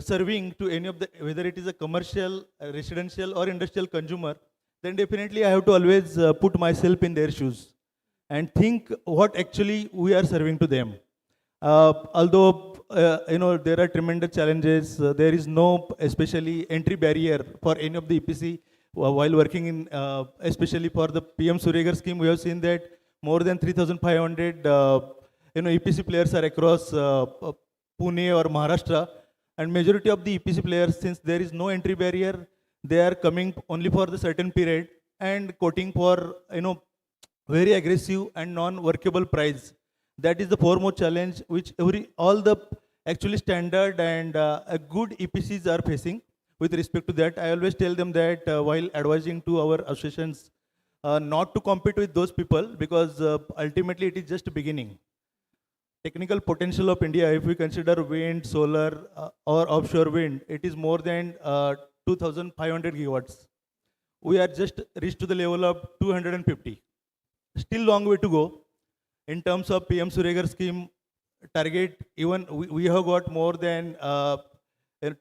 serving to any of the, whether it is a commercial, residential or industrial consumer, then definitely I have to always put myself in their shoes and think what actually we are serving to them. Although there are tremendous challenges, there is no especially entry barrier for any of the EPC while working in, especially for the PM Suryaghar scheme. We have seen that more than 3,500 EPC players are across Pune or Maharashtra, and majority of the EPC players, since there is no entry barrier, they are coming only for the certain period and quoting for very aggressive and non-workable price. That is the foremost challenge which all the actually standard and a good EPCs are facing. With respect to that, I always tell them that while advising to our associations not to compete with those people, because ultimately it is just beginning. Technical potential of India, if we consider wind, solar or offshore wind, it is more than 2,500 gigawatts. We are just reached to the level of 250. Still long way to go. In terms of PM Suryaghar scheme target, even we have got more than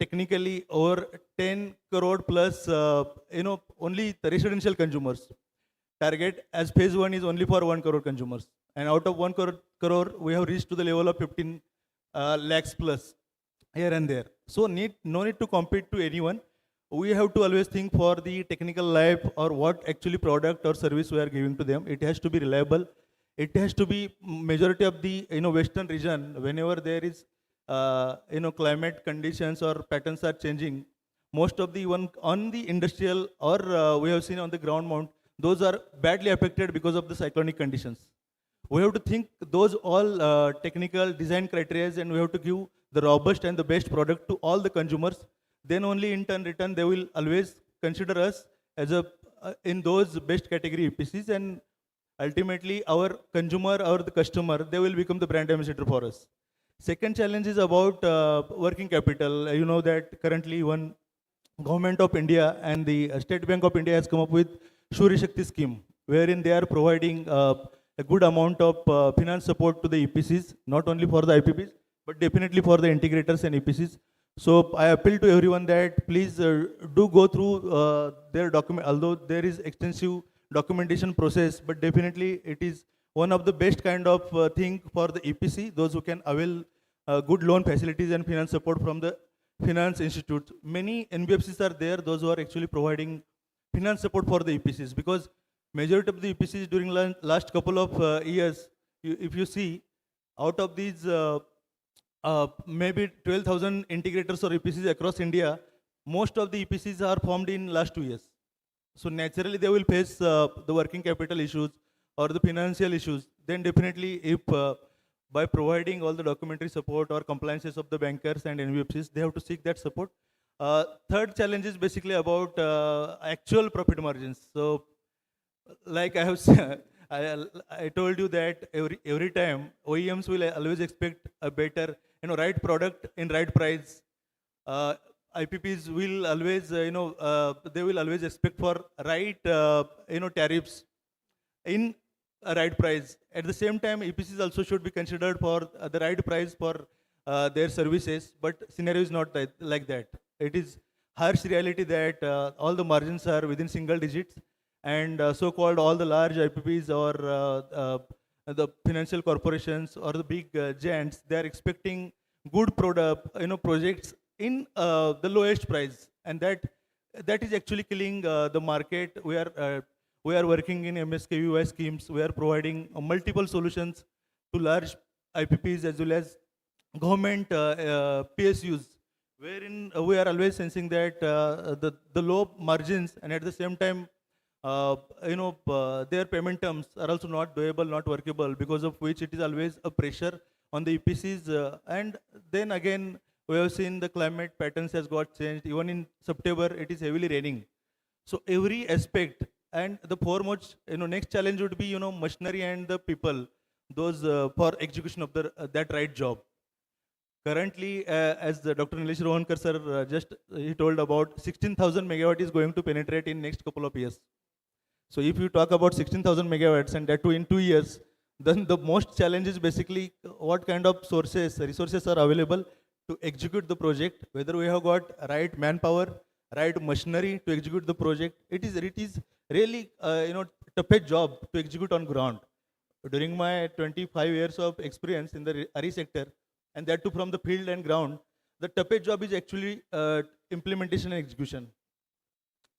technically over 10 crore plus only the residential consumers. target, as phase 1 is only for 1 crore consumers. And out of 1 crore, we have reached to the level of 15 lakhs plus here and there. So no need to compete to anyone. We have to always think for the technical life or what actually product or service we are giving to them. It has to be reliable. It has to be majority of the western region. Whenever there is climate conditions or patterns are changing, most of the one on the industrial or we have seen on the ground mount, those are badly affected because of the cyclonic conditions. We have to think those all technical design criteria, and we have to give the robust and the best product to all the consumers. Then only in turn return they will always consider us as a in those best category EPCs, and ultimately our consumer or the customer, they will become the brand ambassador for us. Second challenge is about working capital. You know that currently one Government of India and the State Bank of India has come up with Shuri Shakti scheme, wherein they are providing a good amount of finance support to the EPCs, not only for the IPPs, but definitely for the integrators and EPCs. So I appeal to everyone that please do go through their document, although there is extensive documentation process, but definitely it is one of the best kind of thing for the EPC, those who can avail good loan facilities and finance support from the finance institutes. Many NBFCs are there, those who are actually providing finance support for the EPCs, because majority of the EPCs during last couple of years, if you see, out of these maybe 12,000 integrators or EPCs across India, most of the EPCs are formed in last 2 years. So naturally they will face the working capital issues or the financial issues. Then definitely if by providing all the documentary support or compliances of the bankers and NBFCs, they have to seek that support. Third challenge is basically about actual profit margins. So like I have I told you that every time OEMs will always expect a better, right product in right price. IPPs will always, they will always expect for right, tariffs in a right price. At the same time, EPCs also should be considered for the right price for their services, but scenario is not like that. It is harsh reality that all the margins are within single digits, and so-called all the large IPPs or the financial corporations or the big giants, they are expecting good product, projects in the lowest price, and that is actually killing the market. We are working in MSKUI schemes. We are providing multiple solutions to large IPPs as well as government PSUs, wherein we are always sensing that the low margins, and at the same time, their payment terms are also not doable, not workable, because of which it is always a pressure on the EPCs. And then again, we have seen the climate patterns has got changed. Even in September, it is heavily raining. So every aspect, and the foremost, next challenge would be, machinery and the people, those for execution of that right job. Currently, as Dr. Nilesh Rohankar sir he told about 16,000 megawatt is going to penetrate in next couple of years. So if you talk about 16,000 megawatts and that too in 2 years, then the most challenge is basically what kind of resources are available to execute the project, whether we have got right manpower, right machinery to execute the project. It is really toughest job to execute on ground. During my 25 years of experience in the RE sector, and that too from the field and ground, the toughest job is actually implementation and execution.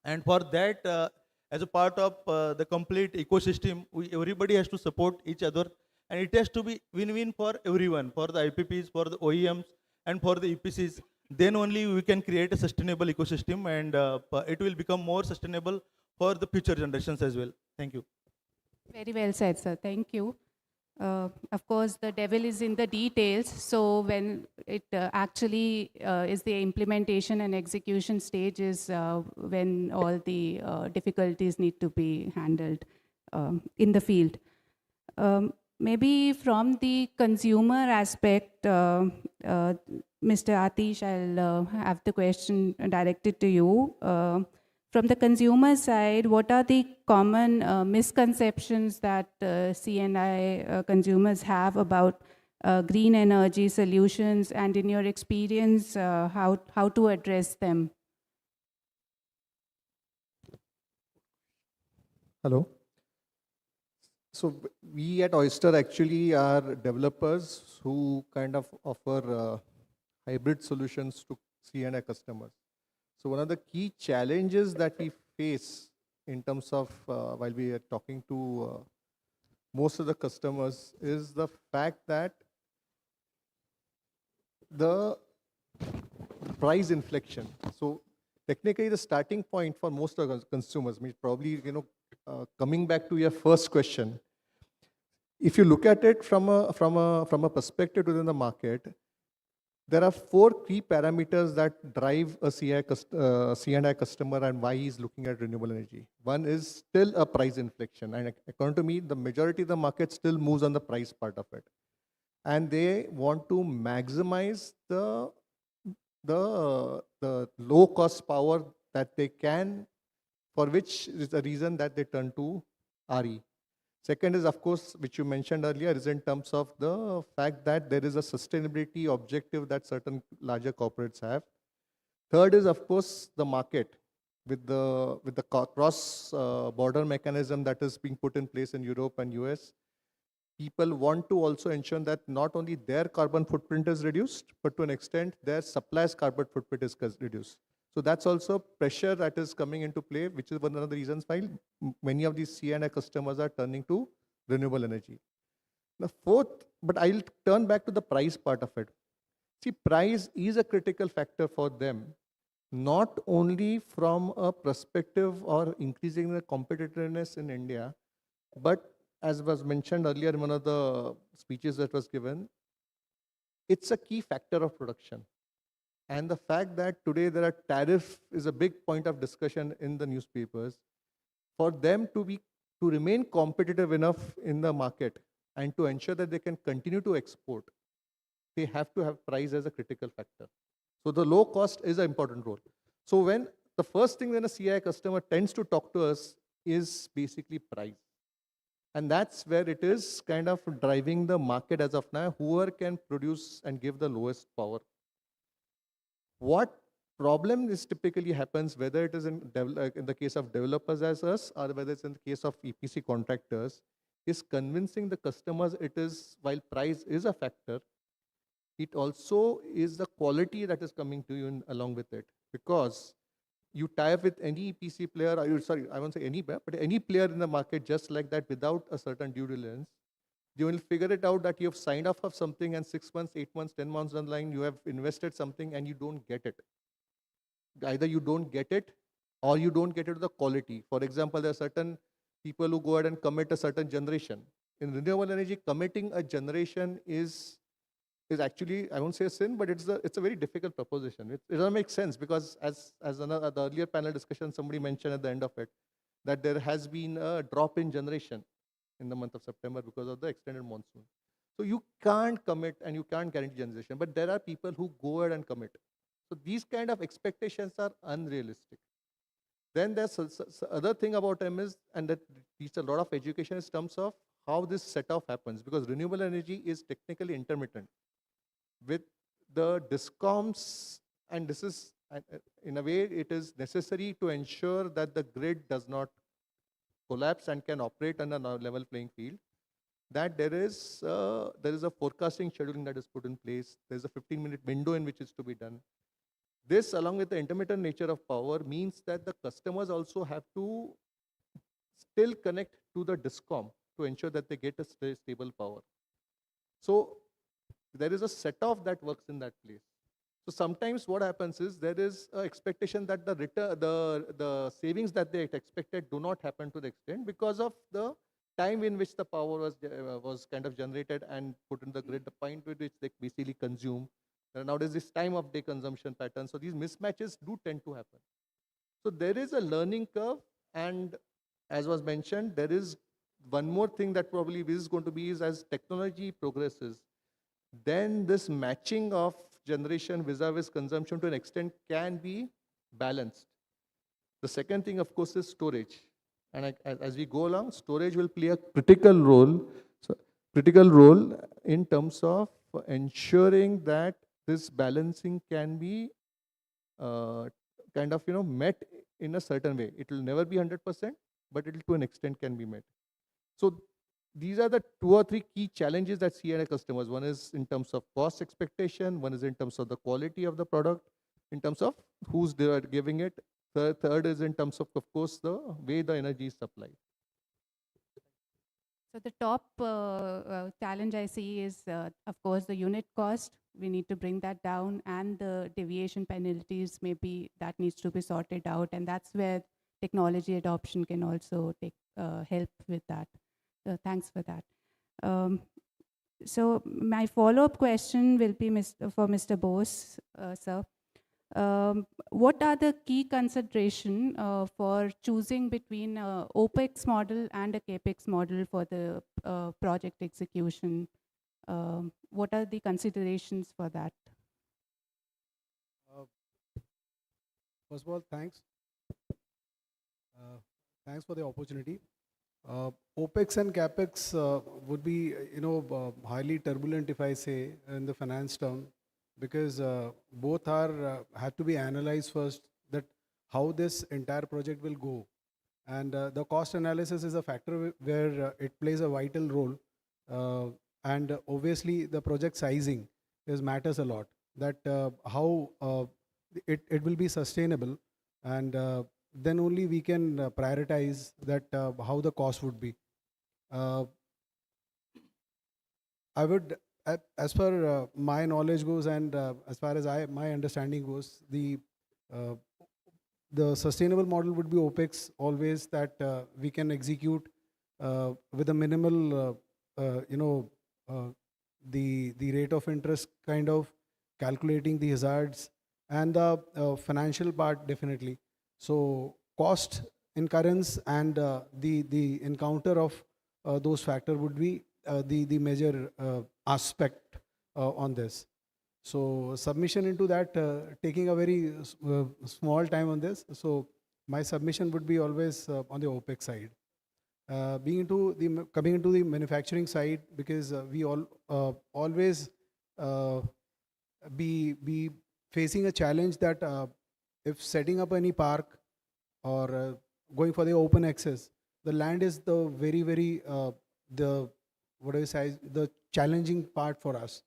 And for that, as a part of the complete ecosystem, everybody has to support each other, and it has to be win-win for everyone, for the IPPs, for the OEMs, and for the EPCs. Then only we can create a sustainable ecosystem, and it will become more sustainable for the future generations as well. Thank you. Very well said, sir. Thank you. Of course, the devil is in the details. So when it actually is the implementation and execution stage is when all the difficulties need to be handled in the field. Maybe from the consumer aspect, Mr. Atish, I'll have the question directed to you. From the consumer side, what are the common misconceptions that C&I consumers have about green energy solutions, and in your experience, how to address them? Hello. So we at Oyster actually are developers who kind of offer hybrid solutions to C&I customers. So one of the key challenges that we face in terms of while we are talking to most of the customers is the fact that the price inflection. So technically the starting point for most of the consumers, means probably, coming back to your first question, if you look at it from a perspective within the market, there are 4 key parameters that drive a C&I customer and why he's looking at renewable energy. One is still a price inflection, and according to me, the majority of the market still moves on the price part of it. And they want to maximize the low cost power that they can, for which is the reason that they turn to RE. Second is, of course, which you mentioned earlier, is in terms of the fact that there is a sustainability objective that certain larger corporates have. Third is, of course, the market with the cross border mechanism that is being put in place in Europe and US. People want to also ensure that not only their carbon footprint is reduced, but to an extent their supplier's carbon footprint is reduced. So that's also pressure that is coming into play, which is one of the reasons why many of these C&I customers are turning to renewable energy. The fourth, but I'll turn back to the price part of it. See, price is a critical factor for them, not only from a perspective or increasing the competitiveness in India, but as was mentioned earlier in one of the speeches that was given, it's a key factor of production. And the fact that today there are tariff is a big point of discussion in the newspapers. For them to remain competitive enough in the market and to ensure that they can continue to export, they have to have price as a critical factor. So the low cost is an important role. So when the first thing when a CI customer tends to talk to us is basically price. And that's where it is kind of driving the market as of now, whoever can produce and give the lowest power. What problem is typically happens, whether it is in the case of developers as us or whether it's in the case of EPC contractors, is convincing the customers it is, while price is a factor, it also is the quality that is coming to you along with it. Because you tie up with any EPC player, I won't say any, but any player in the market just like that without a certain due diligence, you will figure it out that you have signed off of something and 6 months, 8 months, 10 months down the line, you have invested something and you don't get it. Either you don't get it or you don't get it to the quality. For example, there are certain people who go ahead and commit a certain generation. In renewable energy, committing a generation is actually, I won't say a sin, but it's a very difficult proposition. It doesn't make sense because as the earlier panel discussion, somebody mentioned at the end of it, that there has been a drop in generation in the month of September because of the extended monsoon. So you can't commit and you can't guarantee generation, but there are people who go ahead and commit. So these kind of expectations are unrealistic. Then there's other thing about them is, and that teaches a lot of education in terms of how this set-off happens, because renewable energy is technically intermittent. With the DISCOMs, and this is, in a way, it is necessary to ensure that the grid does not collapse and can operate on a level playing field, that there is a forecasting scheduling that is put in place. There's a 15-minute window in which it's to be done. This, along with the intermittent nature of power, means that the customers also have to still connect to the DISCOM to ensure that they get a stable power. So there is a set-off that works in that place. So sometimes what happens is there is an expectation that the savings that they expected do not happen to the extent because of the time in which the power was kind of generated and put in the grid, the point with which they basically consume. And now there's this time of day consumption pattern. So these mismatches do tend to happen. So there is a learning curve, and as was mentioned, there is one more thing that probably is going to be is as technology progresses, then this matching of generation vis-a-vis consumption to an extent can be balanced. The second thing, of course, is storage. And as we go along, storage will play a critical role in terms of ensuring that this balancing can be kind of met in a certain way. It will never be 100%, but it will to an extent can be met. So these are the 2 or 3 key challenges that C&I customers. One is in terms of cost expectation, one is in terms of the quality of the product, in terms of who's they are giving it. Third is in terms of course, the way the energy is supplied. So the top challenge I see is, of course, the unit cost. We need to bring that down, and the deviation penalties, maybe that needs to be sorted out, and that's where technology adoption can also take help with that. So thanks for that. So my follow-up question will be for Mr. Bose, sir. What are the key consideration for choosing between OPEX model and a CAPEX model for the project execution? What are the considerations for that? First of all, thanks. Thanks for the opportunity. OPEX and CAPEX would be, highly turbulent, if I say, in the finance term, because both are have to be analyzed first, that how this entire project will go, and the cost analysis is a factor where it plays a vital role, and obviously the project sizing matters a lot. That how it will be sustainable, and then only we can prioritize that how the cost would be. I would, as per my knowledge goes, and as far as my understanding goes, the sustainable model would be OPEX always, that we can execute with a minimal, the rate of interest, kind of calculating the hazards, and the financial part definitely. So cost incurrence and the encounter of those factors would be the major aspect on this. So submission into that, taking a very small time on this. So my submission would be always on the OPEX side. Coming into the manufacturing side, because we always be facing a challenge that if setting up any park or going for the open access, the land is the very the challenging part for us.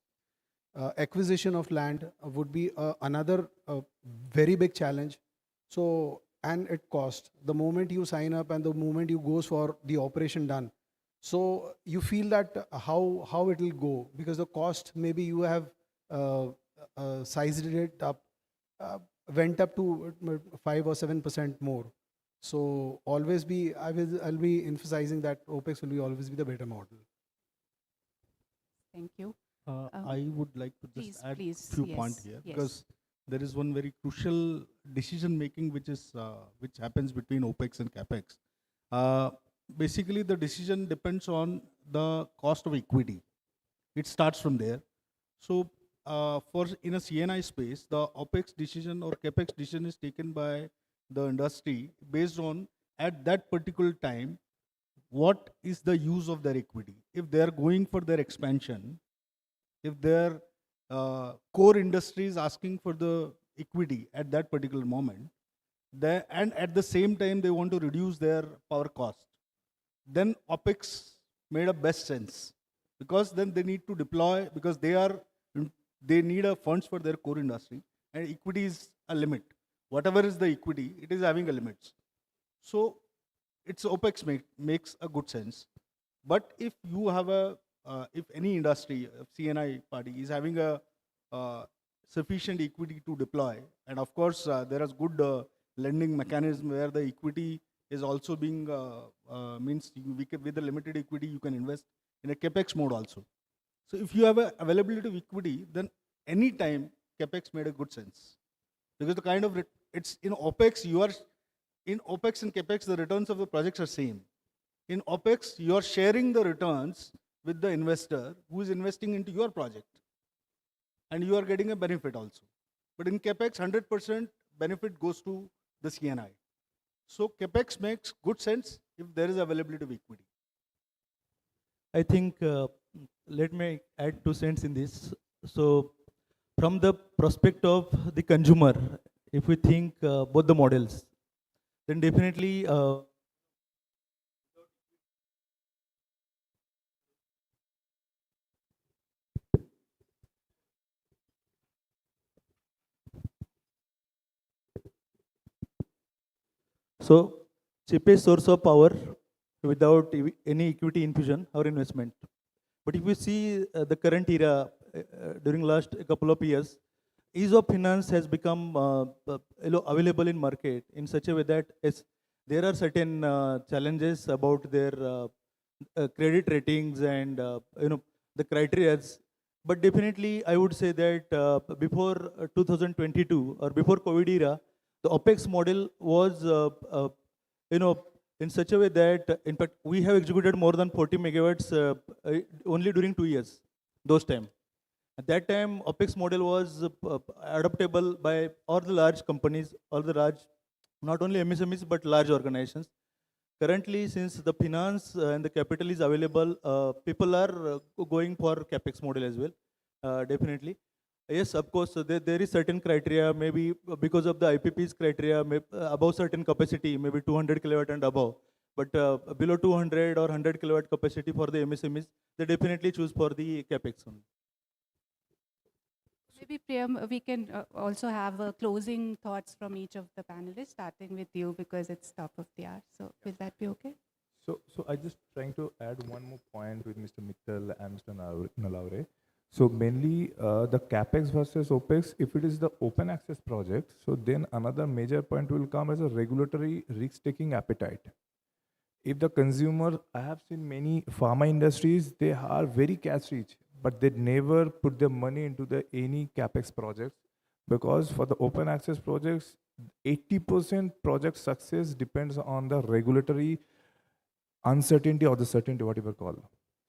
Acquisition of land would be another very big challenge. So, and it costs. The moment you sign up and the moment you goes for the operation done, so you feel that how it will go, because the cost, maybe you have sized it up, went up to 5 or 7% more. So always I'll be emphasizing that OPEX will always be the better model. Thank you. I would like to just add a few yes, points here, yes. because there is one very crucial decision making which happens between OPEX and CAPEX. Basically, the decision depends on the cost of equity. It starts from there. So in a CNI space, the OPEX decision or CAPEX decision is taken by the industry based on, at that particular time, what is the use of their equity. If they are going for their expansion, if their core industry is asking for the equity at that particular moment, and at the same time they want to reduce their power cost, then OPEX made a best sense, because then they need to deploy, because they need a funds for their core industry, and equity is a limit. Whatever is the equity, it is having a limits. So it's OPEX makes a good sense. But if you have if any industry, CNI party is having a sufficient equity to deploy, and of course there is good lending mechanism where the equity is also being with the limited equity you can invest in a CAPEX mode also. So if you have a availability of equity, then any time CAPEX made a good sense, because the kind of it's in OPEX in OPEX and CAPEX the returns of the projects are same. In OPEX you are sharing the returns with the investor who is investing into your project, and you are getting a benefit also. But in CAPEX, 100% benefit goes to the CNI. So CAPEX makes good sense if there is availability of equity. I think, let me add 2 cents in this. So from the prospect of the consumer, if we think both the models, then definitely So cheapest source of power without any equity infusion or investment. But if you see the current era during last couple of years, ease of finance has become available in market in such a way that there are certain challenges about their credit ratings and the criterias. But definitely, I would say that before 2022 or before COVID era, the OPEX model was in such a way that, in fact, we have executed more than 40 megawatts only during 2 years, those time. At that time, OPEX model was adaptable by all the large companies, all the large, not only MSMEs, but large organizations. Currently, since the finance and the capital is available, people are going for CapEx model as well, definitely. Yes, of course, there is certain criteria, maybe because of the IPP's criteria, above certain capacity, maybe 200 kilowatt and above. But below 200 or 100 kilowatt capacity for the MSMEs, they definitely choose for the CapEx only. Maybe Priyam, we can also have closing thoughts from each of the panelists, starting with you because it's top of the hour. So will that be okay? So I just trying to add one more point with Mr. Mittal and Mr. Nalaure. So mainly the CapEx versus OPEX, if it is the open access project, so then another major point will come as a regulatory risk-taking appetite. If the consumer, I have seen many pharma industries, they are very cash rich, but they never put their money into any CapEx projects, because for the open access projects, 80% project success depends on the regulatory uncertainty or the certainty, whatever call.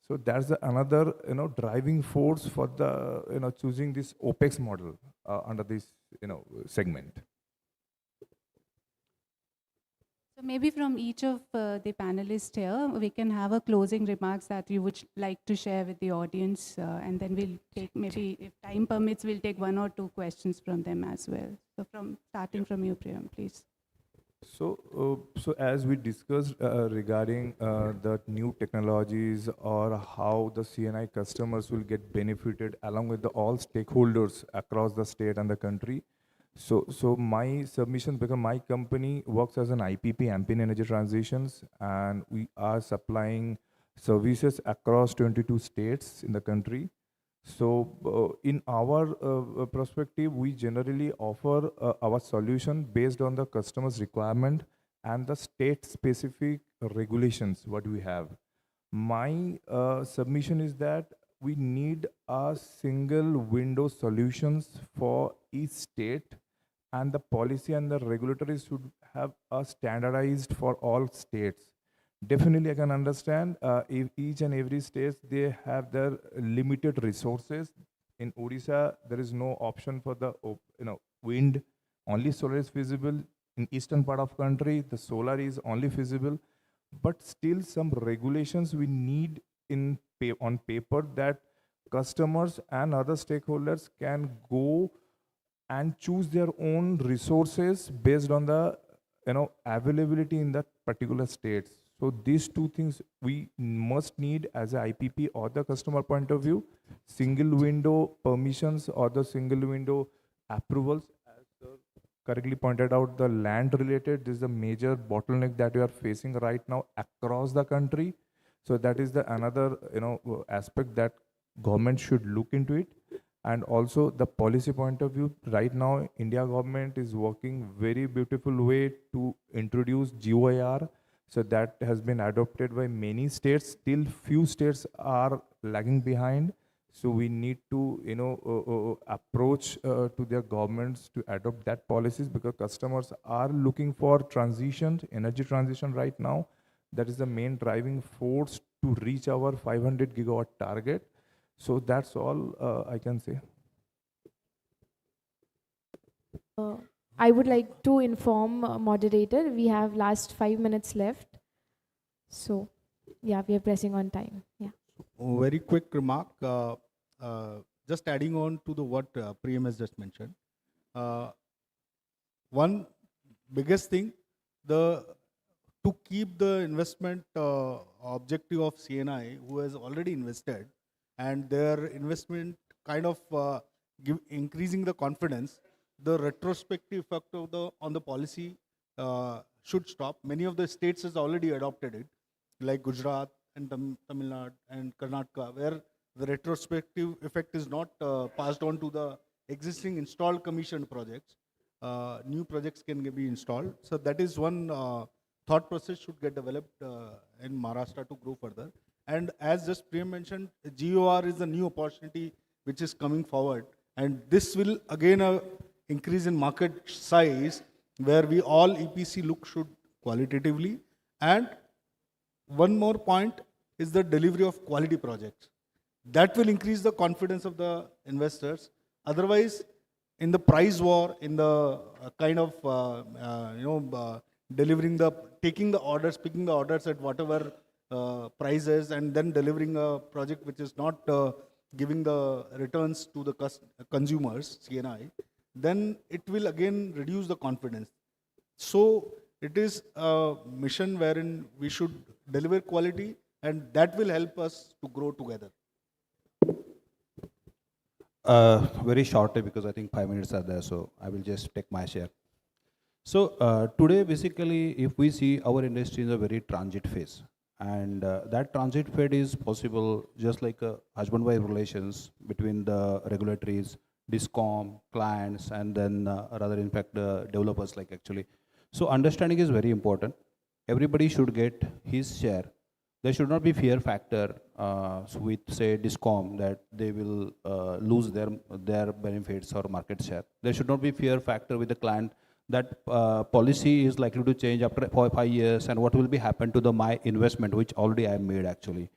So that's another driving force for the choosing this OPEX model under this segment. So maybe from each of the panelists here, we can have a closing remarks that you would like to share with the audience, and then we'll take, maybe if time permits, we'll take 1 or 2 questions from them as well. So starting from you, Priyam, please. So as we discussed regarding the new technologies or how the CNI customers will get benefited along with all stakeholders across the state and the country. So my submission, because my company works as an IPP, Ampin Energy Transitions, and we are supplying services across 22 states in the country. So in our perspective, we generally offer our solution based on the customer's requirement and the state-specific regulations what we have. My submission is that we need a single window solutions for each state, and the policy and the regulatory should have a standardized for all states. Definitely, I can understand if each and every state, they have their limited resources. In Odisha, there is no option for the wind. Only solar is feasible. In eastern part of country, the solar is only feasible. But still, some regulations we need on paper that customers and other stakeholders can go and choose their own resources based on the availability in that particular states. So these two things we must need as a IPP or the customer point of view: single window permissions or the single window approvals. As correctly pointed out, the land related, this is a major bottleneck that we are facing right now across the country. So that is the another aspect that government should look into it. And also the policy point of view, right now India government is working very beautiful way to introduce GOIR. So that has been adopted by many states. Still few states are lagging behind. So we need to approach to their governments to adopt that policies, because customers are looking for transition, energy transition right now. That is the main driving force to reach our 500 gigawatt target. So that's all I can say. I would like to inform moderator, we have last 5 minutes left. So yeah, we are pressing on time. Yeah. Very quick remark, just adding on to what Priyam has just mentioned. One biggest thing, to keep the investment objective of CNI, who has already invested, and their investment kind of increasing the confidence, the retrospective effect of on the policy should stop. Many of the states has already adopted it, like Gujarat and Tamil Nadu and Karnataka, where the retrospective effect is not passed on to the existing installed commissioned projects. New projects can be installed. So that is one thought process should get developed in Maharashtra to grow further. And as just Priyam mentioned, GOR is a new opportunity which is coming forward. And this will again increase in market size where we all EPC look should qualitatively. And one more point is the delivery of quality projects. That will increase the confidence of the investors. Otherwise, in the price war, in the kind of, taking the orders, picking the orders at whatever prices and then delivering a project which is not giving the returns to the consumers, CNI, then it will again reduce the confidence. So it is a mission wherein we should deliver quality, and that will help us to grow together. Very shortly, because I think 5 minutes are there, so I will just take my share. So today, basically, if we see our industry is a very transit phase, and that transit phase is possible just like a husband-wife relations between the regulatories, DISCOM, clients, and then rather in fact developers like actually. So understanding is very important. Everybody should get his share. There should not be fear factor with say DISCOM that they will lose their benefits or market share. There should not be fear factor with the client that policy is likely to change after 5 years and what will be happen to my investment which already I made actually.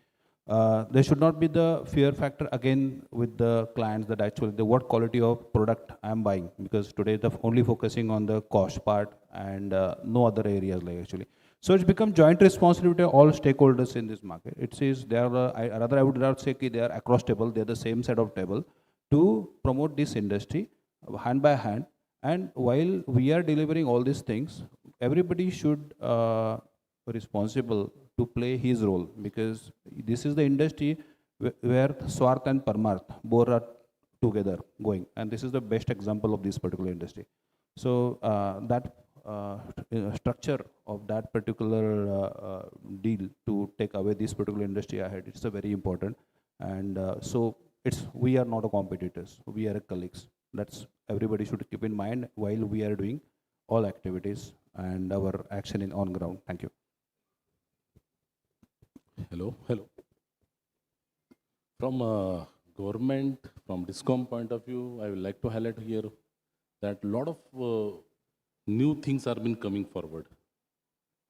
There should not be the fear factor again with the clients that actually what quality of product I am buying, because today the only focusing on the cost part and no other areas like actually. So it's become joint responsibility of all stakeholders in this market. It says they are, I would rather say they are across table, they are the same set of table to promote this industry hand by hand. And while we are delivering all these things, everybody should be responsible to play his role, because this is the industry where Swarth and Parmarth both are together going. And this is the best example of this particular industry. So that structure of that particular deal to take away this particular industry ahead, it's a very important. And so we are not a competitors, we are a colleagues. That's everybody should keep in mind while we are doing all activities and our action in on ground. Thank you. Hello. From government, from DISCOM point of view, I would like to highlight here that a lot of new things are been coming forward.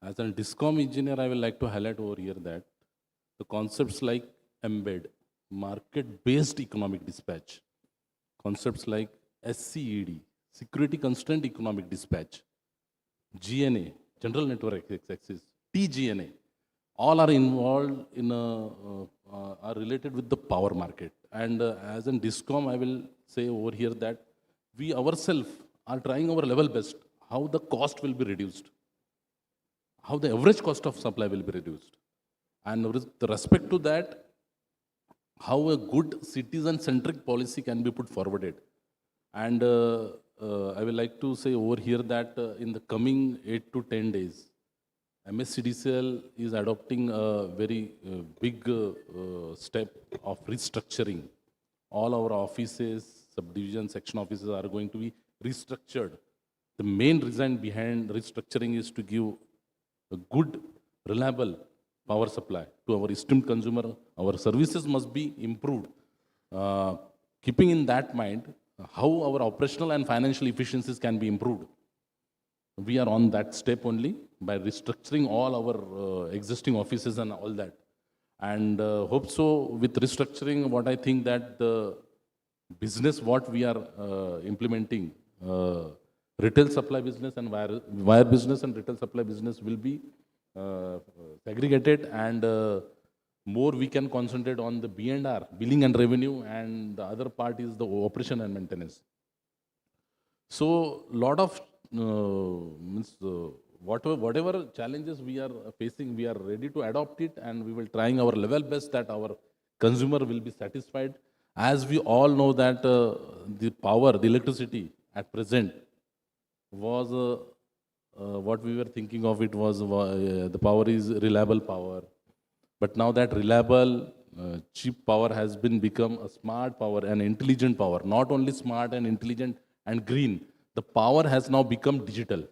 As a DISCOM engineer, I would like to highlight over here that the concepts like embed, market-based economic dispatch, concepts like SCED, security constraint economic dispatch, GNA, general network access, TGNA, all are involved in are related with the power market. And as in DISCOM, I will say over here that we ourselves are trying our level best how the cost will be reduced, how the average cost of supply will be reduced. And with respect to that, how a good citizen-centric policy can be put forwarded. And I would like to say over here that in the coming 8 to 10 days, MSEDCL is adopting a very big step of restructuring. All our offices, subdivision, section offices are going to be restructured. The main reason behind restructuring is to give a good, reliable power supply to our esteemed consumer. Our services must be improved. Keeping in that mind, how our operational and financial efficiencies can be improved. We are on that step only by restructuring all our existing offices and all that. And hope so with restructuring, what I think that the business what we are implementing, retail supply business and wire business and retail supply business will be segregated, and more we can concentrate on the B&R, billing and revenue, and the other part is the operation and maintenance. So lot of whatever challenges we are facing, we are ready to adopt it, and we will trying our level best that our consumer will be satisfied. As we all know that the power, the electricity at present was what we were thinking of it was the power is reliable power. But now that reliable, cheap power has been become a smart power and intelligent power. Not only smart and intelligent and green, the power has now become digital.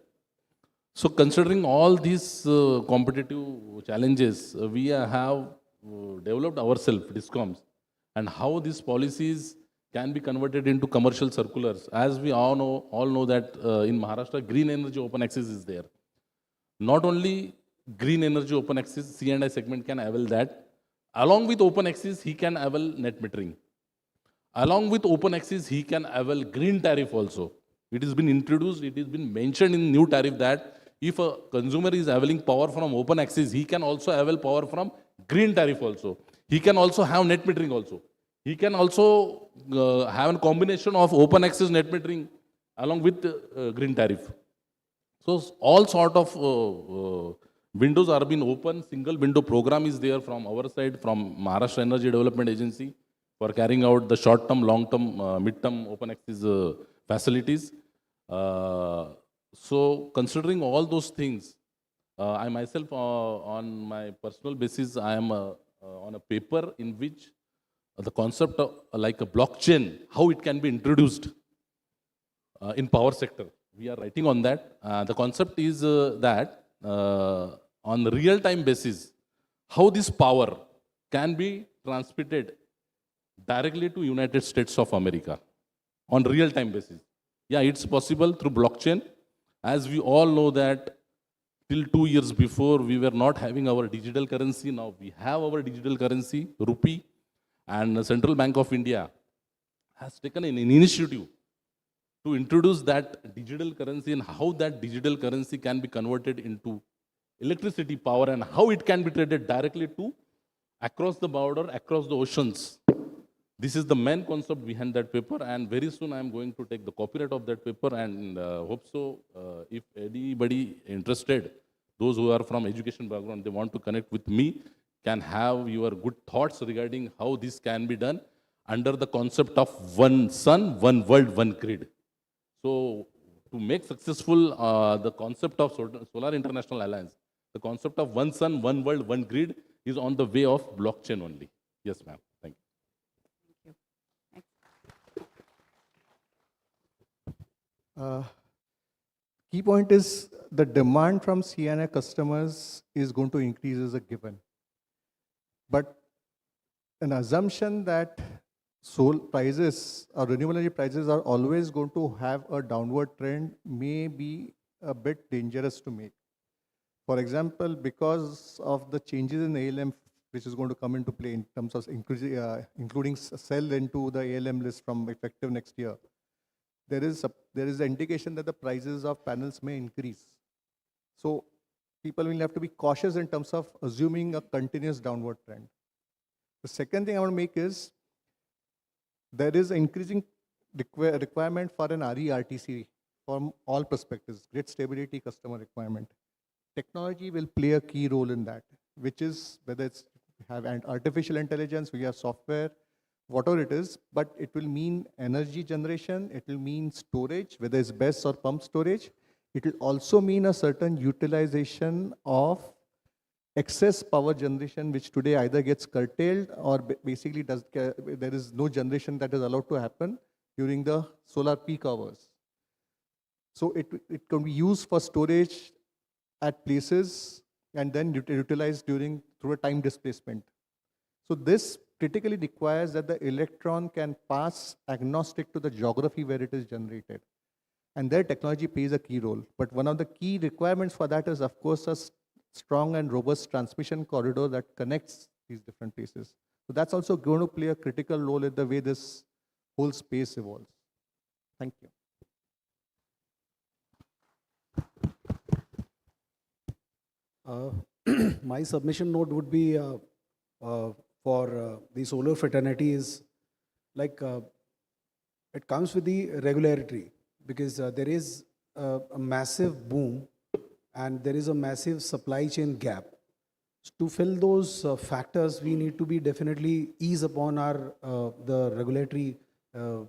So considering all these competitive challenges, we have developed ourselves, DISCOMs, and how these policies can be converted into commercial circulars. As we all know that in Maharashtra, green energy open access is there. Not only green energy open access, C&I segment can avail that. Along with open access, he can avail net metering. Along with open access, he can avail green tariff also. It has been introduced, it has been mentioned in new tariff that if a consumer is availing power from open access, he can also avail power from green tariff also. He can also have net metering also. He can also have a combination of open access net metering along with green tariff. So all sort of windows are being open. Single window program is there from our side, from Maharashtra Energy Development Agency, for carrying out the short-term, long-term, mid-term open access facilities. So considering all those things, I myself, on my personal basis, I am on a paper in which the concept of like a blockchain, how it can be introduced in power sector. We are writing on that. The concept is that on real-time basis, how this power can be transmitted directly to United States of America on real-time basis. Yeah, it's possible through blockchain. As we all know that till 2 years before, we were not having our digital currency. Now we have our digital currency, rupee, and the Central Bank of India has taken an initiative to introduce that digital currency and how that digital currency can be converted into electricity power and how it can be traded directly to across the border, across the oceans. This is the main concept behind that paper, and very soon I am going to take the copyright of that paper, and hope so if anybody interested, those who are from education background, they want to connect with me, can have your good thoughts regarding how this can be done under the concept of one sun, one world, one grid. So to make successful the concept of Solar International Alliance, the concept of one sun, one world, one grid is on the way of blockchain only. Yes, ma'am. Thank you. Key point is the demand from C&I customers is going to increase as a given. But an assumption that solar prices or renewable energy prices are always going to have a downward trend may be a bit dangerous to make. For example, because of the changes in ALM, which is going to come into play in terms of including cell into the ALM list from effective next year, there is an indication that the prices of panels may increase. So people will have to be cautious in terms of assuming a continuous downward trend. The second thing I want to make is there is an increasing requirement for an RE-RTC from all perspectives, grid stability, customer requirement. Technology will play a key role in that, which is whether it's have artificial intelligence, we have software, whatever it is, but it will mean energy generation, it will mean storage, whether it's BESS or pump storage. It will also mean a certain utilization of excess power generation, which today either gets curtailed or basically there is no generation that is allowed to happen during the solar peak hours. So it can be used for storage at places and then utilized through a time displacement. So this critically requires that the electron can pass agnostic to the geography where it is generated. And there technology plays a key role. But one of the key requirements for that is, of course, a strong and robust transmission corridor that connects these different places. So that's also going to play a critical role in the way this whole space evolves. Thank you. My submission note would be for the solar fraternity is like it comes with the regularity, because there is a massive boom and there is a massive supply chain gap. To fill those factors, we need to be definitely ease upon our the regulatory the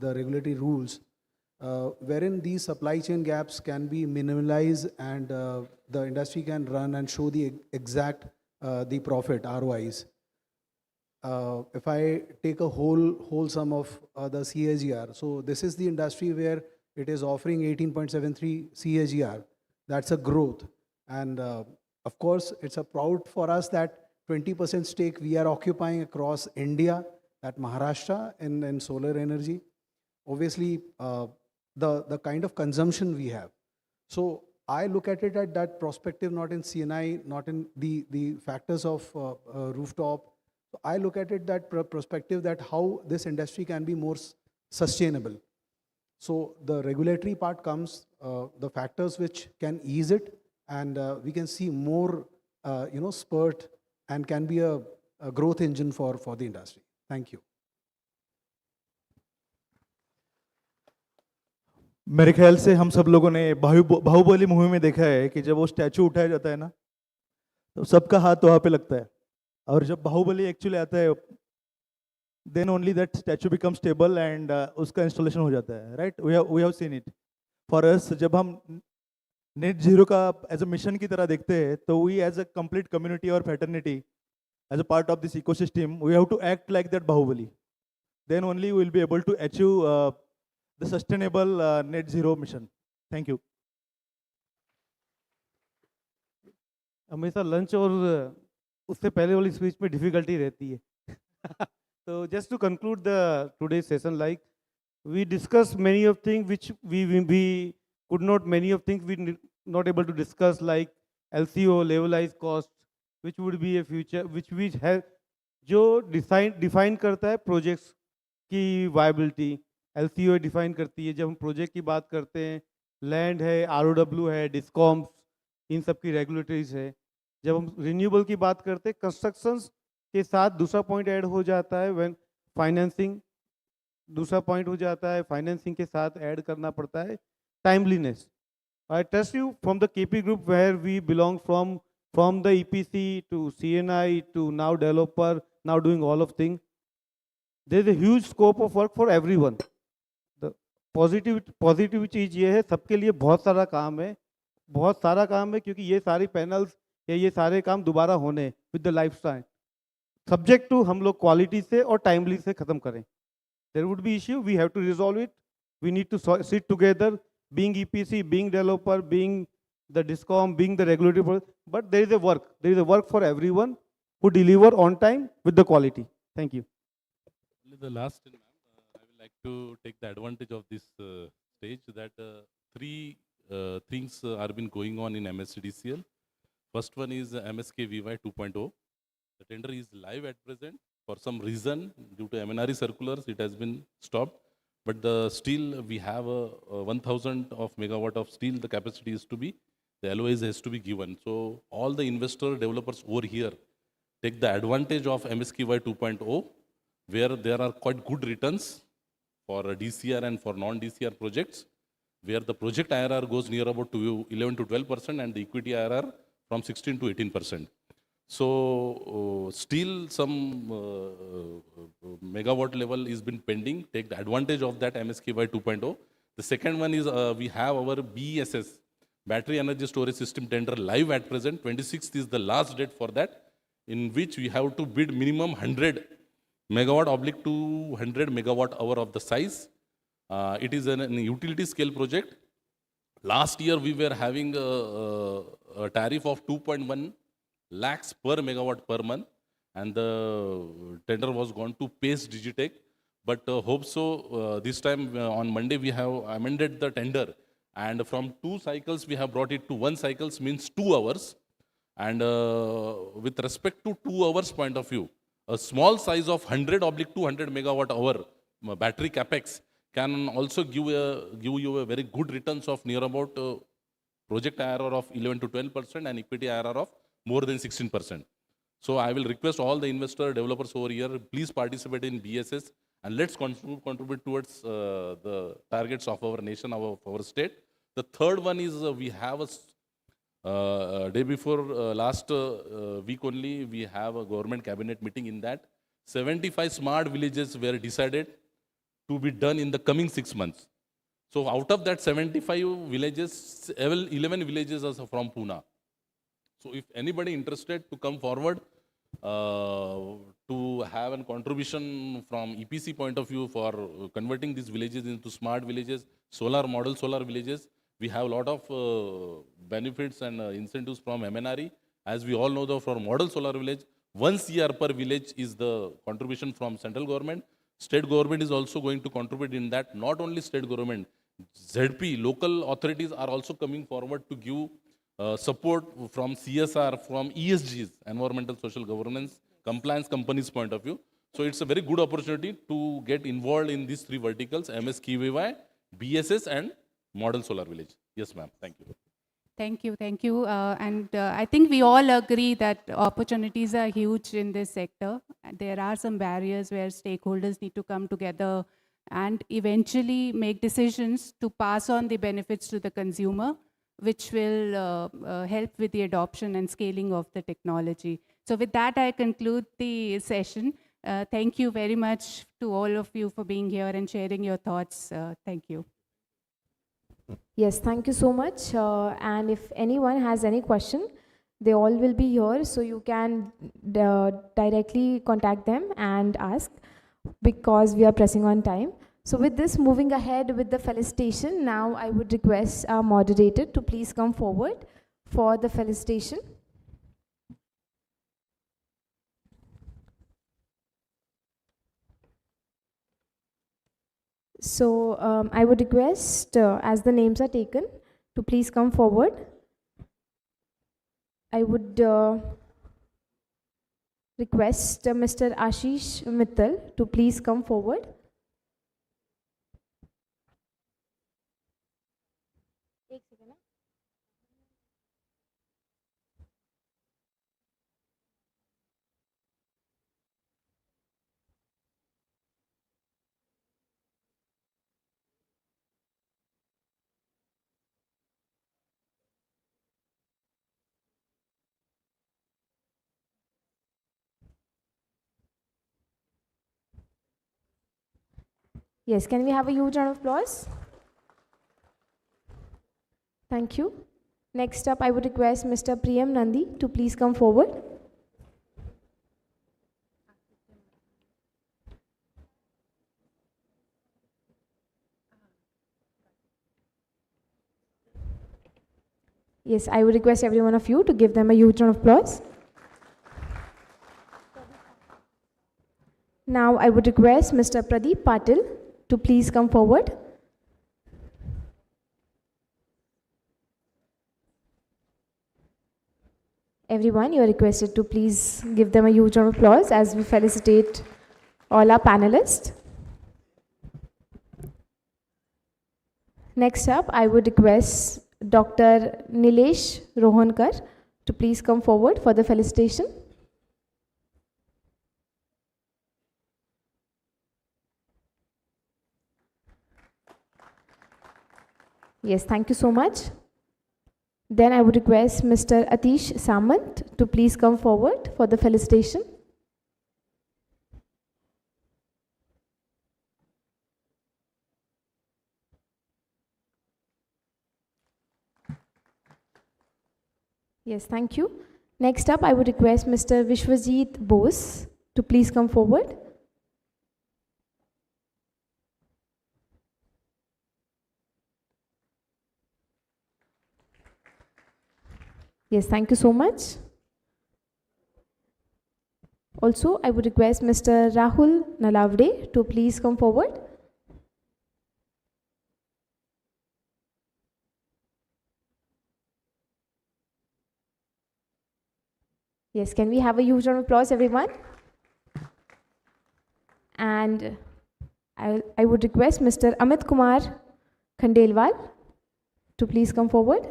regulatory rules wherein these supply chain gaps can be minimalized and the industry can run and show the exact the profit ROIs. If I take a whole sum of the CAGR, so this is the industry where it is offering 18.73 CAGR. That's a growth. And of course, it's a proud for us that 20% stake we are occupying across India, at Maharashtra in solar energy. Obviously, the kind of consumption we have. So I look at it at that perspective, not in CNI, not in the factors of rooftop. So I look at it that perspective that how this industry can be more sustainable. So the regulatory part comes, the factors which can ease it, and we can see more, spurt and can be a growth engine for the industry. Thank you. मेरे ख्याल से हम सब लोगों ने Baahubali movie में देखा है कि जब वो स्टैचू उठाया जाता है ना, तो सबका हाथ वहाँ पे लगता है, और जब बाहुबली एक्चुअली आता है, then only that statue becomes stable and उसका installation हो जाता है, right? We have seen it. For us, जब हम net zero का as a mission की तरह देखते हैं, तो we as a complete community or fraternity, as a part of this ecosystem, we have to act like that Bahubali. Then only we will be able to achieve the sustainable net zero mission. Thank you. हमेशा lunch और उससे पहले वाली speech में difficulty रहती है. So just to conclude the today's session, like we discussed many of things which we could not, many of things we not able to discuss, like LCO, levelized cost, which would be a future, which we have, जो define करता है projects की viability. LCO define करती है. जब हम project की बात करते हैं, लैंड है, ROW है, डिस्कॉम्स, इन सब की रेगुलेटरीज है. जब हम रिन्यूएबल की बात करते हैं, कंस्ट्रक्शंस के साथ दूसरा पॉइंट ऐड हो जाता है व्हेन फाइनेंसिंग, दूसरा पॉइंट हो जाता है फाइनेंसिंग के साथ ऐड करना पड़ता है timeliness. I trust you from the KP group where we belong from the EPC to CNI to now developer, now doing all of things. There is a huge scope of work for everyone. Positive चीज़ ये है, सबके लिए बहुत सारा काम है, क्योंकि ये सारी पैनल्स या ये सारे काम दोबारा होने with the life time, subject to हम लोग क्वालिटी से और टाइमली से ख़त्म करें. There would be issue, we have to resolve it. We need to sit together, being EPC, being developer, being the discom, being the regulatory, but there is a work for everyone who deliver on time with the quality. Thank you. The last, I would like to take the advantage of this stage that three things are been going on in MSEDCL. First one is MSKVY 2.0. The tender is live at present. For some reason, due to MNRE circulars, it has been stopped. But still, we have 1,000 of megawatt of steel. The capacity is to be, the LOIs has to be given. So all the investor developers over here take the advantage of MSKVY 2.0, where there are quite good returns for DCR and for non-DCR projects, where the project IRR goes near about to 11 to 12% and the equity IRR from 16 to 18%. So still some megawatt level is been pending. Take the advantage of that MSKVY 2.0. The second one is we have our BESS, Battery Energy Storage System tender live at present. 26th is the last date for that, in which we have to bid minimum 100 megawatt oblique 200 megawatt hour of the size. It is an utility scale project. Last year we were having a tariff of 2.1 lakhs per megawatt per month, and the tender was gone to Pace Digitech. But hope so this time on Monday we have amended the tender, and from 2 cycles we have brought it to 1 cycles, means 2 hours. And with respect to 2 hours point of view, a small size of 100/200 megawatt hour battery capex can also give you a very good returns of near about project IRR of 11 to 12% and equity IRR of more than 16%. So I will request all the investor developers over here, please participate in BSS and let's contribute towards the targets of our nation, of our state. The third one is we have a day before last week only, we have a government cabinet meeting. In that 75 smart villages were decided to be done in the coming 6 months. So out of that 75 villages, 11 villages are from Pune. So if anybody interested to come forward to have a contribution from EPC point of view for converting these villages into smart villages, model solar villages, we have a lot of benefits and incentives from MNRE. As we all know, though, for model solar village, 1 CR per village is the contribution from central government. State government is also going to contribute in that. Not only state government, ZP, local authorities are also coming forward to give support from CSR, from ESGs, environmental social governance, compliance companies point of view. So it's a very good opportunity to get involved in these 3 verticals, MSKVY, BSS and model solar village. Yes, ma'am. Thank you. Thank you, thank you. I think we all agree that opportunities are huge in this sector. There are some barriers where stakeholders need to come together and eventually make decisions to pass on the benefits to the consumer, which will help with the adoption and scaling of the technology. So with that, I conclude the session. Thank you very much to all of you for being here and sharing your thoughts. Thank you. Yes, thank you so much. And if anyone has any question, they all will be here, so you can directly contact them and ask, because we are pressing on time. So with this, moving ahead with the felicitation, now I would request our moderator to please come forward for the felicitation. So I would request, as the names are taken, to please come forward. I would request Mr. Ashish Mittal to please come forward. Yes, can we have a huge round of applause? Thank you. Next up, I would request Mr. Priyam Nandi to please come forward. Yes, I would request every one of you to give them a huge round of applause. Now, I would request Mr. Pradeep Patil to please come forward. Everyone, you are requested to please give them a huge round of applause as we felicitate all our panelists. Next up, I would request Dr. Nilesh Rohankar to please come forward for the felicitation. Yes, thank you so much. Then I would request Mr. Atish Samant to please come forward for the felicitation. Yes, thank you. Next up, I would request Mr. Vishwajit Bose to please come forward. Yes, thank you so much. Also, I would request Mr. Rahul Nalavde to please come forward. Yes, can we have a huge round of applause, everyone? And I would request Mr. Amit Kumar Khandelwal to please come forward.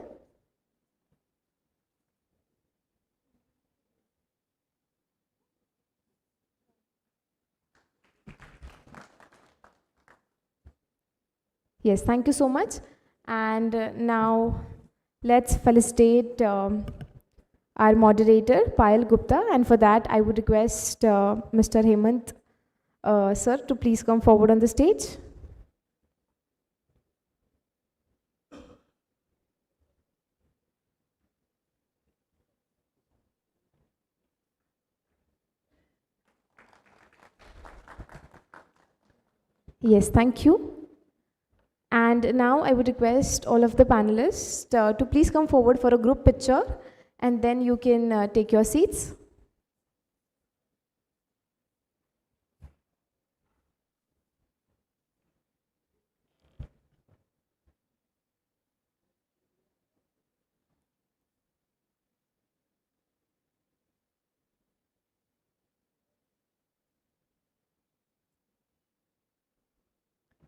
Yes, thank you so much. And now let's felicitate our moderator, Payal Gupta. And for that, I would request Mr. Hemant sir to please come forward on the stage. Yes, thank you. And now I would request all of the panelists to please come forward for a group picture, and then you can take your seats.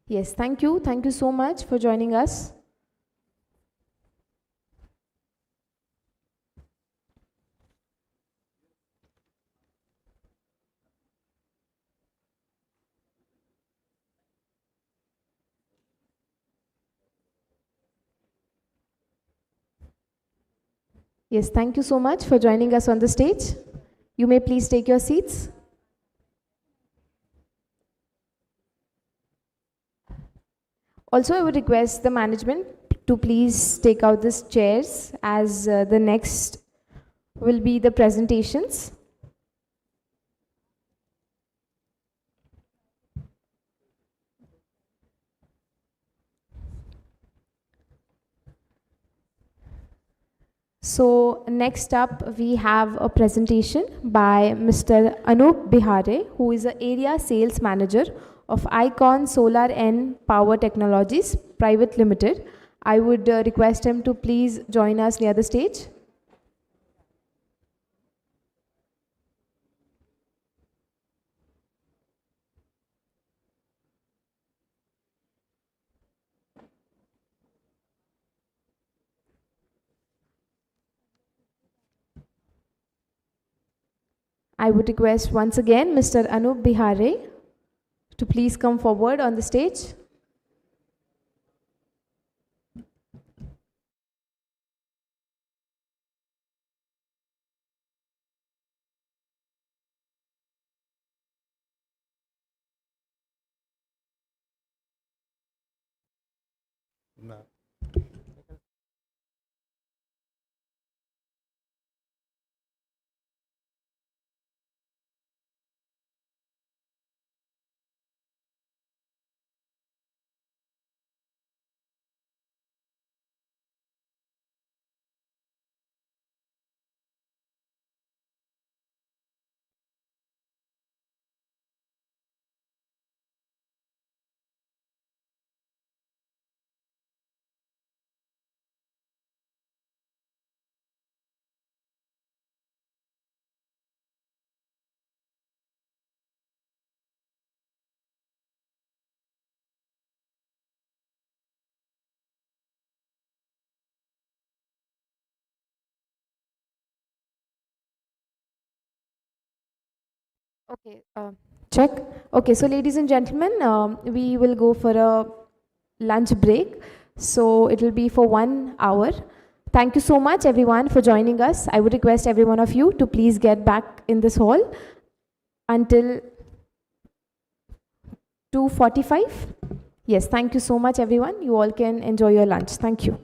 Yes, thank you. Thank you so much for joining us. Yes, thank you so much for joining us on the stage. You may please take your seats. Also, I would request the management to please take out these chairs as the next will be the presentations. So next up we have a presentation by Mr. Anup Bihare, who is the Area Sales Manager of Icon Solar and Power Technologies Private Limited. I would request him to please join us near the stage. I would request once again Mr. Anup Bihare to please come forward on the stage. No. Okay, check. Okay, so ladies and gentlemen, we will go for a lunch break. So it will be for 1 hour. Thank you so much everyone for joining us. I would request every one of you to please get back in this hall until 2:45. Yes, thank you so much everyone. You all can enjoy your lunch. Thank you.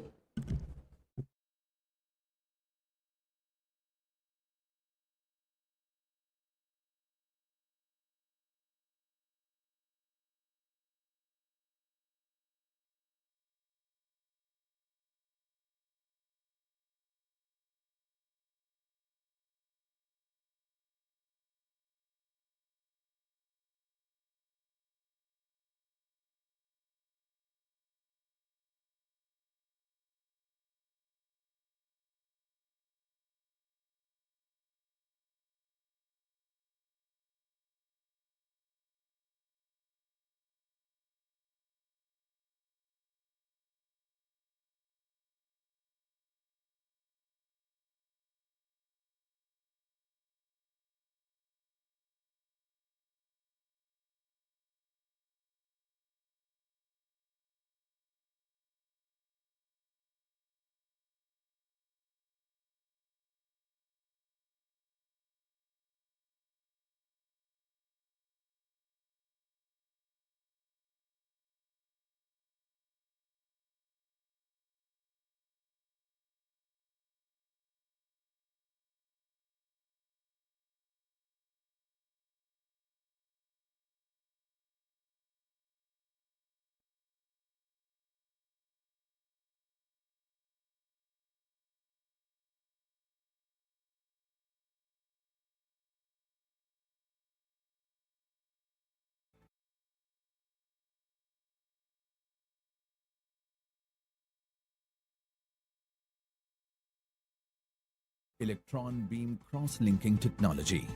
electron beam cross-linking technology.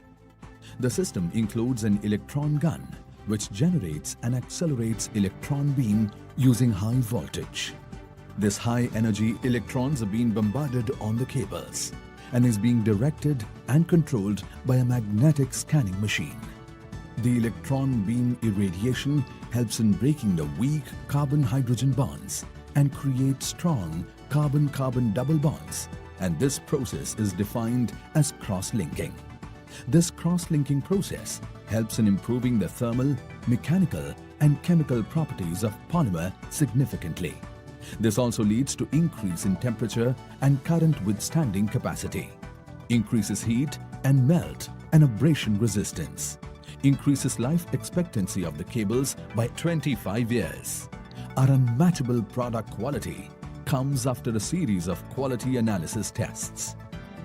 The system includes an electron gun which generates and accelerates electron beam using high voltage. This high-energy electrons are being bombarded on the cables and is being directed and controlled by a magnetic scanning machine. The electron beam irradiation helps in breaking the weak carbon-hydrogen bonds and create strong carbon-carbon double bonds, and this process is defined as cross-linking. This cross-linking process helps in improving the thermal, mechanical, and chemical properties of polymer significantly. This also leads to increase in temperature and current withstanding capacity, increases heat and melt and abrasion resistance, increases life expectancy of the cables by 25 years. Our unmatchable product quality comes after a series of quality analysis tests.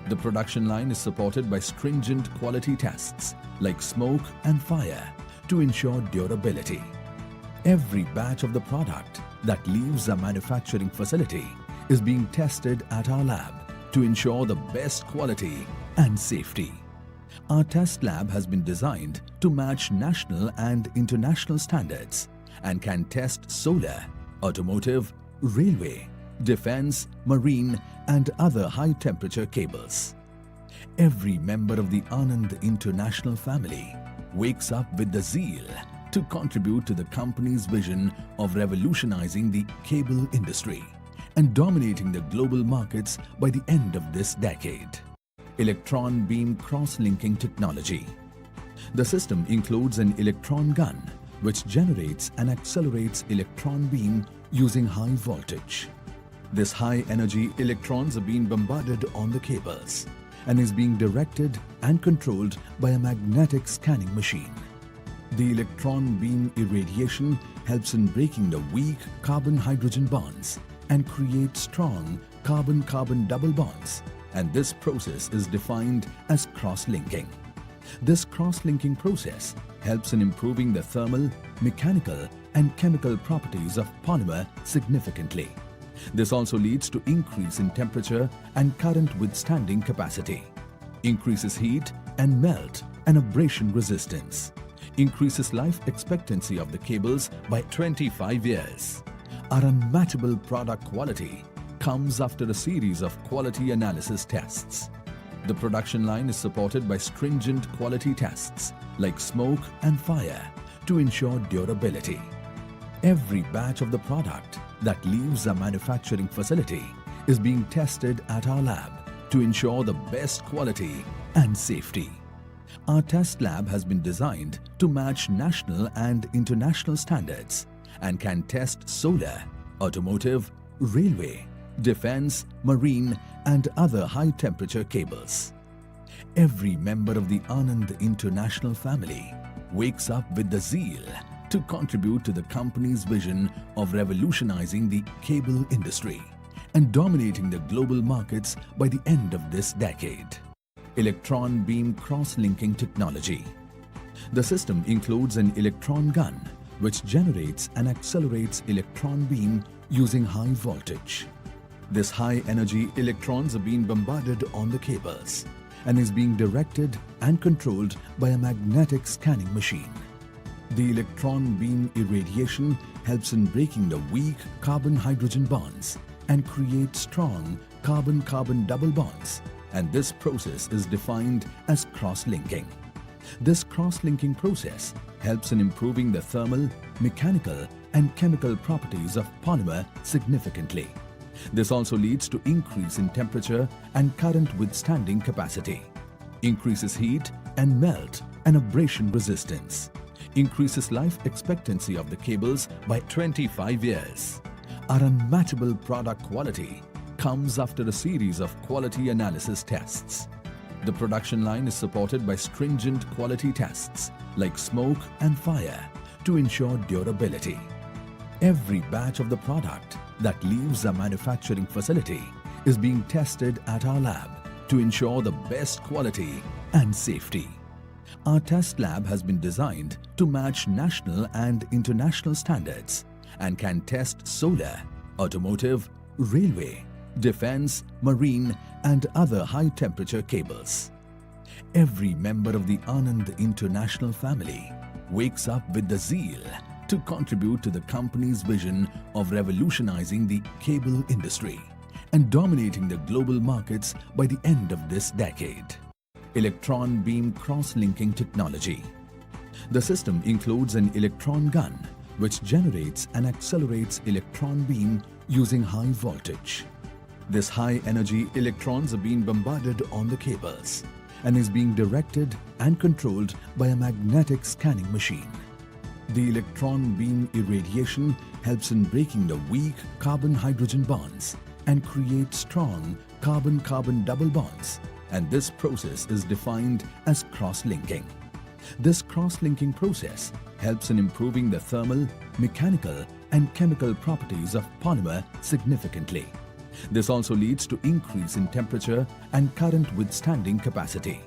The production line is supported by stringent quality tests like smoke and fire to ensure durability. Every batch of the product that leaves our manufacturing facility is being tested at our lab to ensure the best quality and safety. Our test lab has been designed to match national and international standards and can test solar, automotive, railway, defense, marine, and other high-temperature cables. Every member of the Anand International family wakes up with the zeal to contribute to the company's vision of revolutionizing the cable industry and dominating the global markets by the end of this decade. Electron beam cross-linking technology. The system includes an electron gun which generates and accelerates electron beam using high voltage. This high-energy electrons are being bombarded on the cables and is being directed and controlled by a magnetic scanning machine. The electron beam irradiation helps in breaking the weak carbon-hydrogen bonds and create strong carbon-carbon double bonds, and this process is defined as cross-linking. This cross-linking process helps in improving the thermal, mechanical, and chemical properties of polymer significantly. This also leads to increase in temperature and current withstanding capacity, increases heat and melt and abrasion resistance, increases life expectancy of the cables by 25 years. Our unmatchable product quality comes after a series of quality analysis tests. The production line is supported by stringent quality tests like smoke and fire to ensure durability. Every batch of the product that leaves our manufacturing facility is being tested at our lab to ensure the best quality and safety. Our test lab has been designed to match national and international standards and can test solar, automotive, railway, defense, marine, and other high-temperature cables. Every member of the Anand International family wakes up with the zeal to contribute to the company's vision of revolutionizing the cable industry and dominating the global markets by the end of this decade. Electron beam cross-linking technology. The system includes an electron gun which generates and accelerates electron beam using high voltage. This high-energy electrons are being bombarded on the cables and is being directed and controlled by a magnetic scanning machine. The electron beam irradiation helps in breaking the weak carbon-hydrogen bonds and create strong carbon-carbon double bonds, and this process is defined as cross-linking. This cross-linking process helps in improving the thermal, mechanical, and chemical properties of polymer significantly. This also leads to increase in temperature and current withstanding capacity, increases heat and melt and abrasion resistance, increases life expectancy of the cables by 25 years. Our unmatchable product quality comes after a series of quality analysis tests. The production line is supported by stringent quality tests like smoke and fire to ensure durability. Every batch of the product that leaves our manufacturing facility is being tested at our lab to ensure the best quality and safety. Our test lab has been designed to match national and international standards and can test solar, automotive, railway, defense, marine, and other high-temperature cables. Every member of the Anand International family wakes up with the zeal to contribute to the company's vision of revolutionizing the cable industry and dominating the global markets by the end of this decade. Electron beam cross-linking technology. The system includes an electron gun which generates and accelerates electron beam using high voltage. This high-energy electrons are being bombarded on the cables and is being directed and controlled by a magnetic scanning machine. The electron beam irradiation helps in breaking the weak carbon-hydrogen bonds and create strong carbon-carbon double bonds, and this process is defined as cross-linking. This cross-linking process helps in improving the thermal, mechanical, and chemical properties of polymer significantly. This also leads to increase in temperature and current withstanding capacity,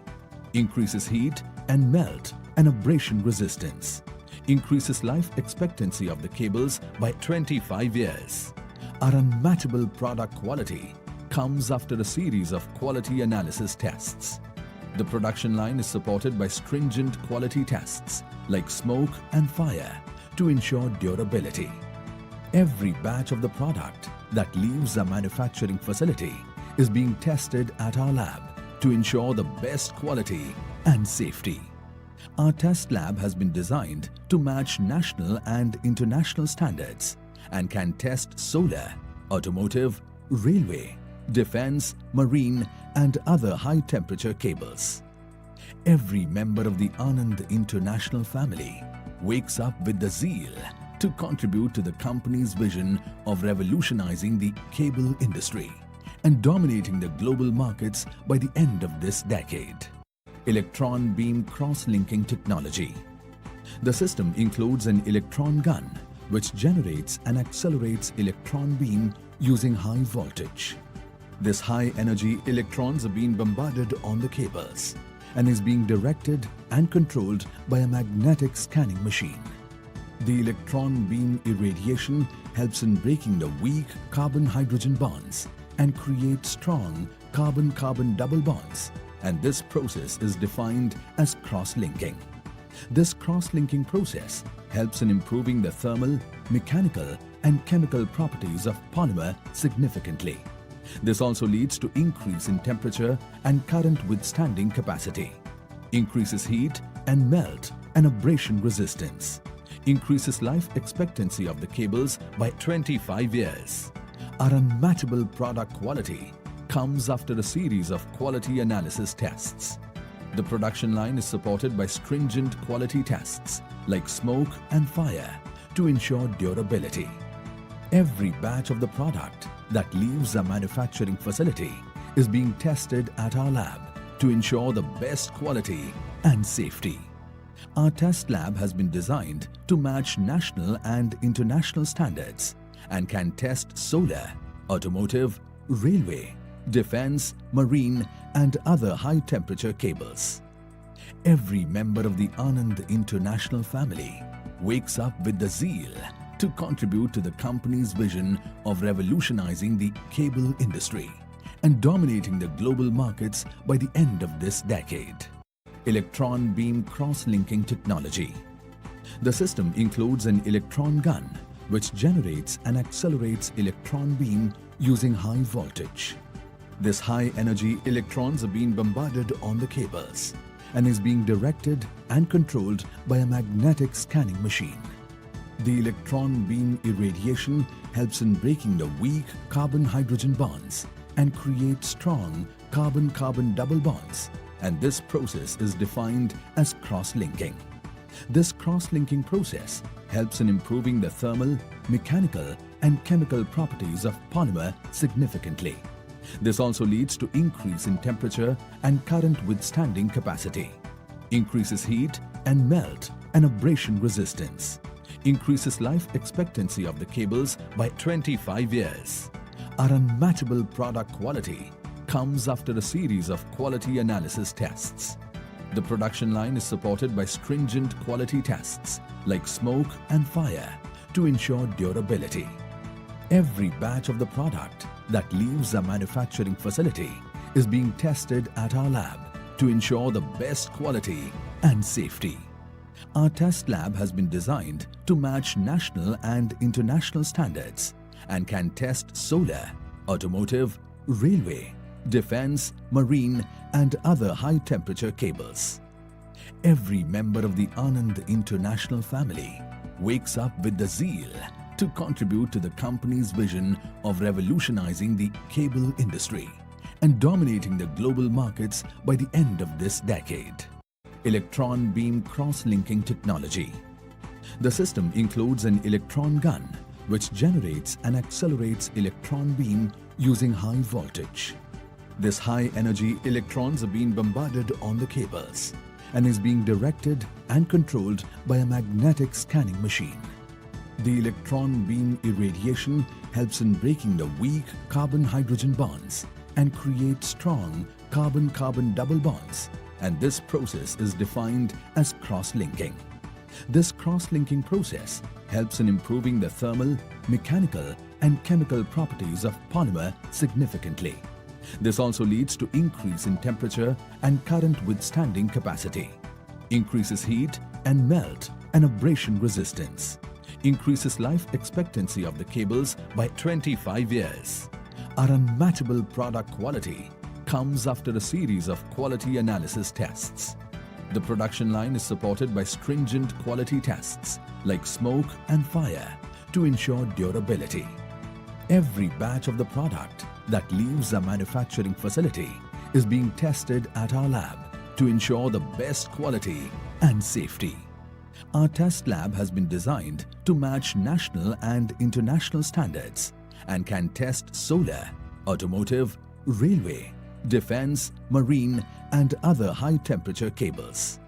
increases heat and melt and abrasion resistance, increases life expectancy of the cables by 25 years. Our unmatchable product quality comes after a series of quality analysis tests. The production line is supported by stringent quality tests like smoke and fire to ensure durability. Every batch of the product that leaves our manufacturing facility is being tested at our lab to ensure the best quality and safety. Our test lab has been designed to match national and international standards and can test solar, automotive, railway, defense, marine, and other high-temperature cables. Every member of the Anand International family wakes up with the zeal to contribute to the company's vision of revolutionizing the cable industry and dominating the global markets by the end of this decade. Electron beam cross-linking technology. The system includes an electron gun which generates and accelerates electron beam using high voltage. This high-energy electrons are being bombarded on the cables and is being directed and controlled by a magnetic scanning machine. The electron beam irradiation helps in breaking the weak carbon-hydrogen bonds and create strong carbon-carbon double bonds, and this process is defined as cross-linking. This cross-linking process helps in improving the thermal, mechanical, and chemical properties of polymer significantly. This also leads to increase in temperature and current withstanding capacity, increases heat and melt and abrasion resistance, increases life expectancy of the cables by 25 years. Our unmatchable product quality comes after a series of quality analysis tests. The production line is supported by stringent quality tests like smoke and fire to ensure durability. Every batch of the product that leaves our manufacturing facility is being tested at our lab to ensure the best quality and safety. Our test lab has been designed to match national and international standards and can test solar, automotive, railway, defense, marine, and other high-temperature cables. Every member of the Anand International family wakes up with the zeal to contribute to the company's vision of revolutionizing the cable industry and dominating the global markets by the end of this decade. Electron beam cross-linking technology. The system includes an electron gun which generates and accelerates electron beam using high voltage. This high-energy electrons are being bombarded on the cables and is being directed and controlled by a magnetic scanning machine. The electron beam irradiation helps in breaking the weak carbon-hydrogen bonds and create strong carbon-carbon double bonds, and this process is defined as cross-linking. This cross-linking process helps in improving the thermal, mechanical, and chemical properties of polymer significantly. This also leads to increase in temperature and current withstanding capacity, increases heat and melt and abrasion resistance, increases life expectancy of the cables by 25 years. Our unmatchable product quality comes after a series of quality analysis tests. The production line is supported by stringent quality tests like smoke and fire to ensure durability. Every batch of the product that leaves a manufacturing facility is being tested at our lab to ensure the best quality and safety. Our test lab has been designed to match national and international standards and can test solar, automotive, railway, defense, marine, and other high-temperature cables. Every member of the Anand International family wakes up with the zeal to contribute to the company's vision of revolutionizing the cable industry and dominating the global markets by the end of this decade. Electron beam cross-linking technology. The system includes an electron gun which generates and accelerates electron beam using high voltage. This high-energy electrons are being bombarded on the cables and is being directed and controlled by a magnetic scanning machine. The electron beam irradiation helps in breaking the weak carbon-hydrogen bonds and create strong carbon-carbon double bonds, and this process is defined as cross-linking. This cross-linking process helps in improving the thermal, mechanical, and chemical properties of polymer significantly. This also leads to increase in temperature and current withstanding capacity, increases heat and melt and abrasion resistance, increases life expectancy of the cables by 25 years. Our unmatchable product quality comes after a series of quality analysis tests. The production line is supported by stringent quality tests like smoke and fire to ensure durability. Every batch of the product that leaves a manufacturing facility is being tested at our lab to ensure the best quality and safety. Our test lab has been designed to match national and international standards and can test solar, automotive, railway, defense, marine, and other high-temperature cables.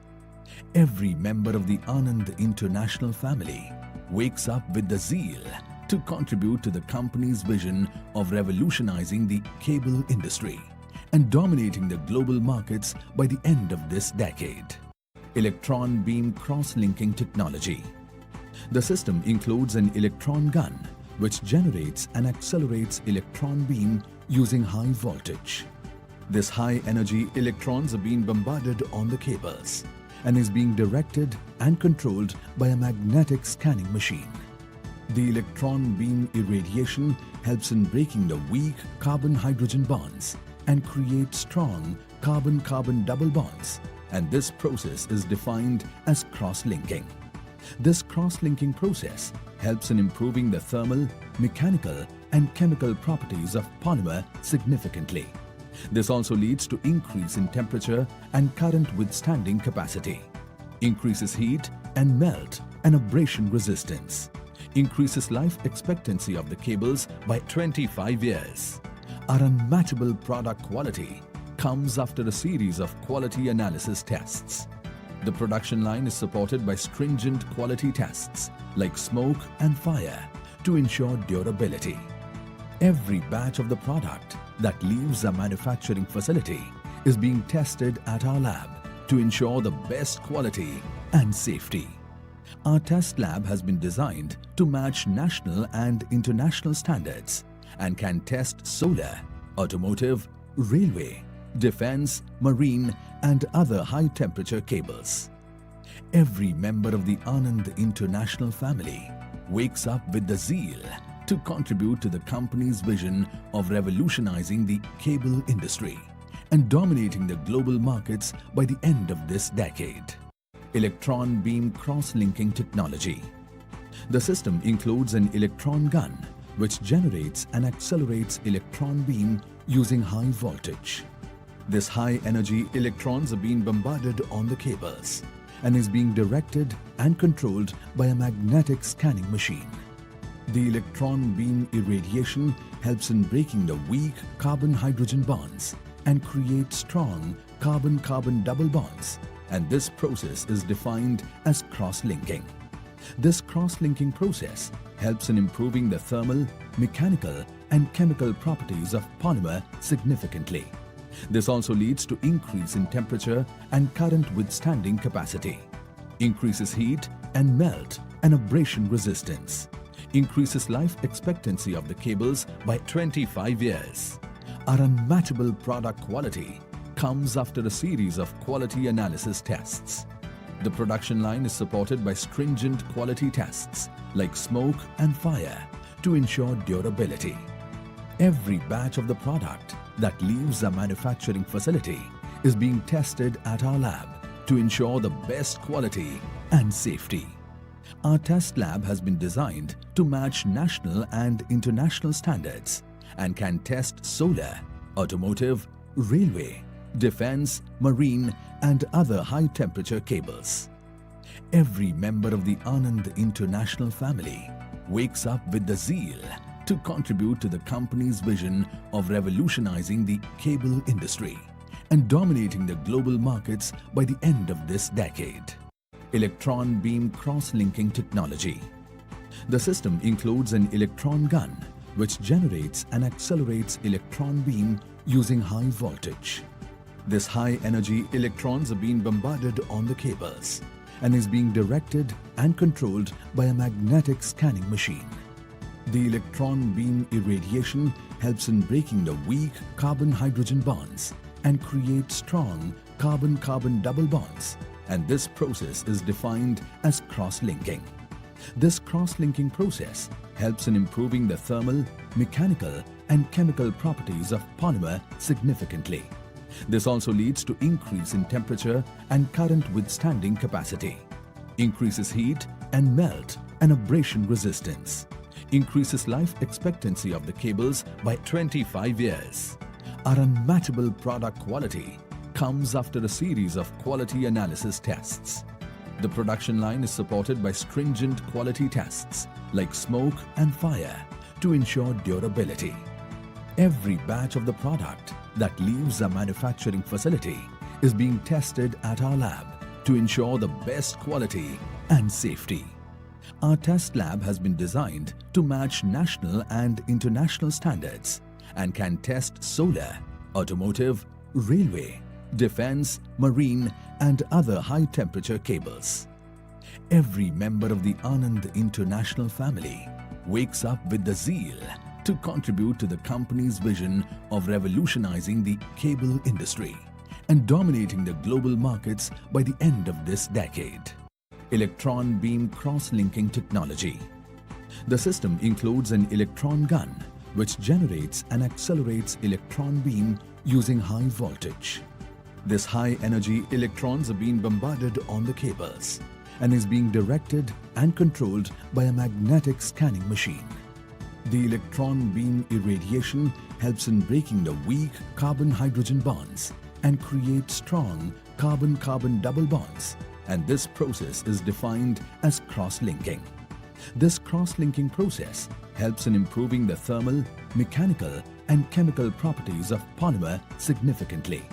Every member of the Anand International family wakes up with the zeal to contribute to the company's vision of revolutionizing the cable industry and dominating the global markets by the end of this decade. Electron beam cross-linking technology. The system includes an electron gun which generates and accelerates electron beam using high voltage. This high-energy electrons are being bombarded on the cables and is being directed and controlled by a magnetic scanning machine. The electron beam irradiation helps in breaking the weak carbon-hydrogen bonds and create strong carbon-carbon double bonds, and this process is defined as cross-linking. This cross-linking process helps in improving the thermal, mechanical, and chemical properties of polymer significantly. This also leads to increase in temperature and current withstanding capacity, increases heat and melt and abrasion resistance, increases life expectancy of the cables by 25 years. Our unmatchable product quality comes after a series of quality analysis tests. The production line is supported by stringent quality tests like smoke and fire to ensure durability. Every batch of the product that leaves a manufacturing facility is being tested at our lab to ensure the best quality and safety. Our test lab has been designed to match national and international standards and can test solar, automotive, railway, defense, marine, and other high-temperature cables. Every member of the Anand International family wakes up with the zeal to contribute to the company's vision of revolutionizing the cable industry and dominating the global markets by the end of this decade. Electron beam cross-linking technology. The system includes an electron gun which generates and accelerates electron beam using high voltage. This high-energy electrons are being bombarded on the cables and is being directed and controlled by a magnetic scanning machine. The electron beam irradiation helps in breaking the weak carbon-hydrogen bonds and create strong carbon-carbon double bonds, and this process is defined as cross-linking. This cross-linking process helps in improving the thermal, mechanical, and chemical properties of polymer significantly. This also leads to increase in temperature and current withstanding capacity, increases heat and melt and abrasion resistance, increases life expectancy of the cables by 25 years. Our unmatchable product quality comes after a series of quality analysis tests. The production line is supported by stringent quality tests like smoke and fire to ensure durability. Every batch of the product that leaves a manufacturing facility is being tested at our lab to ensure the best quality and safety. Our test lab has been designed to match national and international standards and can test solar, automotive, railway, defense, marine, and other high-temperature cables. Every member of the Anand International family wakes up with the zeal to contribute to the company's vision of revolutionizing the cable industry and dominating the global markets by the end of this decade. Electron beam cross-linking technology. The system includes an electron gun which generates and accelerates electron beam using high voltage. This high-energy electrons are being bombarded on the cables and is being directed and controlled by a magnetic scanning machine. The electron beam irradiation helps in breaking the weak carbon-hydrogen bonds and create strong carbon-carbon double bonds, and this process is defined as cross-linking. This cross-linking process helps in improving the thermal, mechanical, and chemical properties of polymer significantly. This also leads to increase in temperature and current withstanding capacity, increases heat and melt and abrasion resistance, increases life expectancy of the cables by 25 years. Our unmatchable product quality comes after a series of quality analysis tests. The production line is supported by stringent quality tests like smoke and fire to ensure durability. Every batch of the product that leaves a manufacturing facility is being tested at our lab to ensure the best quality and safety. Our test lab has been designed to match national and international standards and can test solar, automotive, railway, defense, marine, and other high-temperature cables. Every member of the Anand International family wakes up with the zeal to contribute to the company's vision of revolutionizing the cable industry and dominating the global markets by the end of this decade. Electron beam cross-linking technology. The system includes an electron gun which generates and accelerates electron beam using high voltage. This high-energy electrons are being bombarded on the cables and is being directed and controlled by a magnetic scanning machine. The electron beam irradiation helps in breaking the weak carbon-hydrogen bonds and create strong carbon-carbon double bonds, and this process is defined as cross-linking. This cross-linking process helps in improving the thermal, mechanical, and chemical properties of polymer significantly.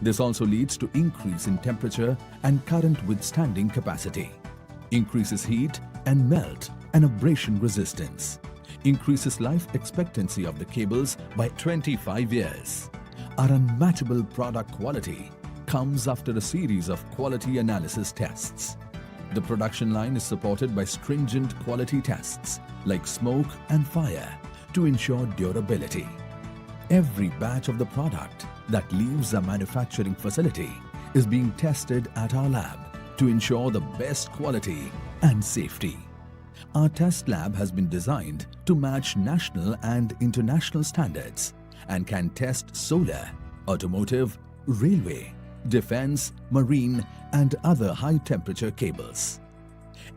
This also leads to increase in temperature and current withstanding capacity, increases heat and melt and abrasion resistance, increases life expectancy of the cables by 25 years. Our unmatchable product quality comes after a series of quality analysis tests. The production line is supported by stringent quality tests like smoke and fire to ensure durability. Every batch of the product that leaves a manufacturing facility is being tested at our lab to ensure the best quality and safety. Our test lab has been designed to match national and international standards and can test solar, automotive, railway, defense, marine, and other high-temperature cables.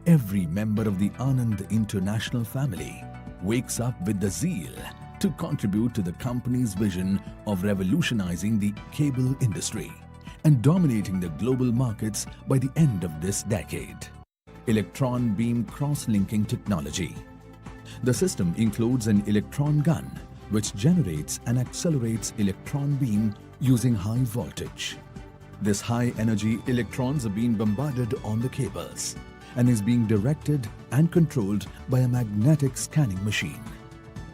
Every member of the Anand International family wakes up with the zeal to contribute to the company's vision of revolutionizing the cable industry and dominating the global markets by the end of this decade. Electron beam cross-linking technology. The system includes an electron gun which generates and accelerates electron beam using high voltage. This high-energy electrons are being bombarded on the cables and is being directed and controlled by a magnetic scanning machine.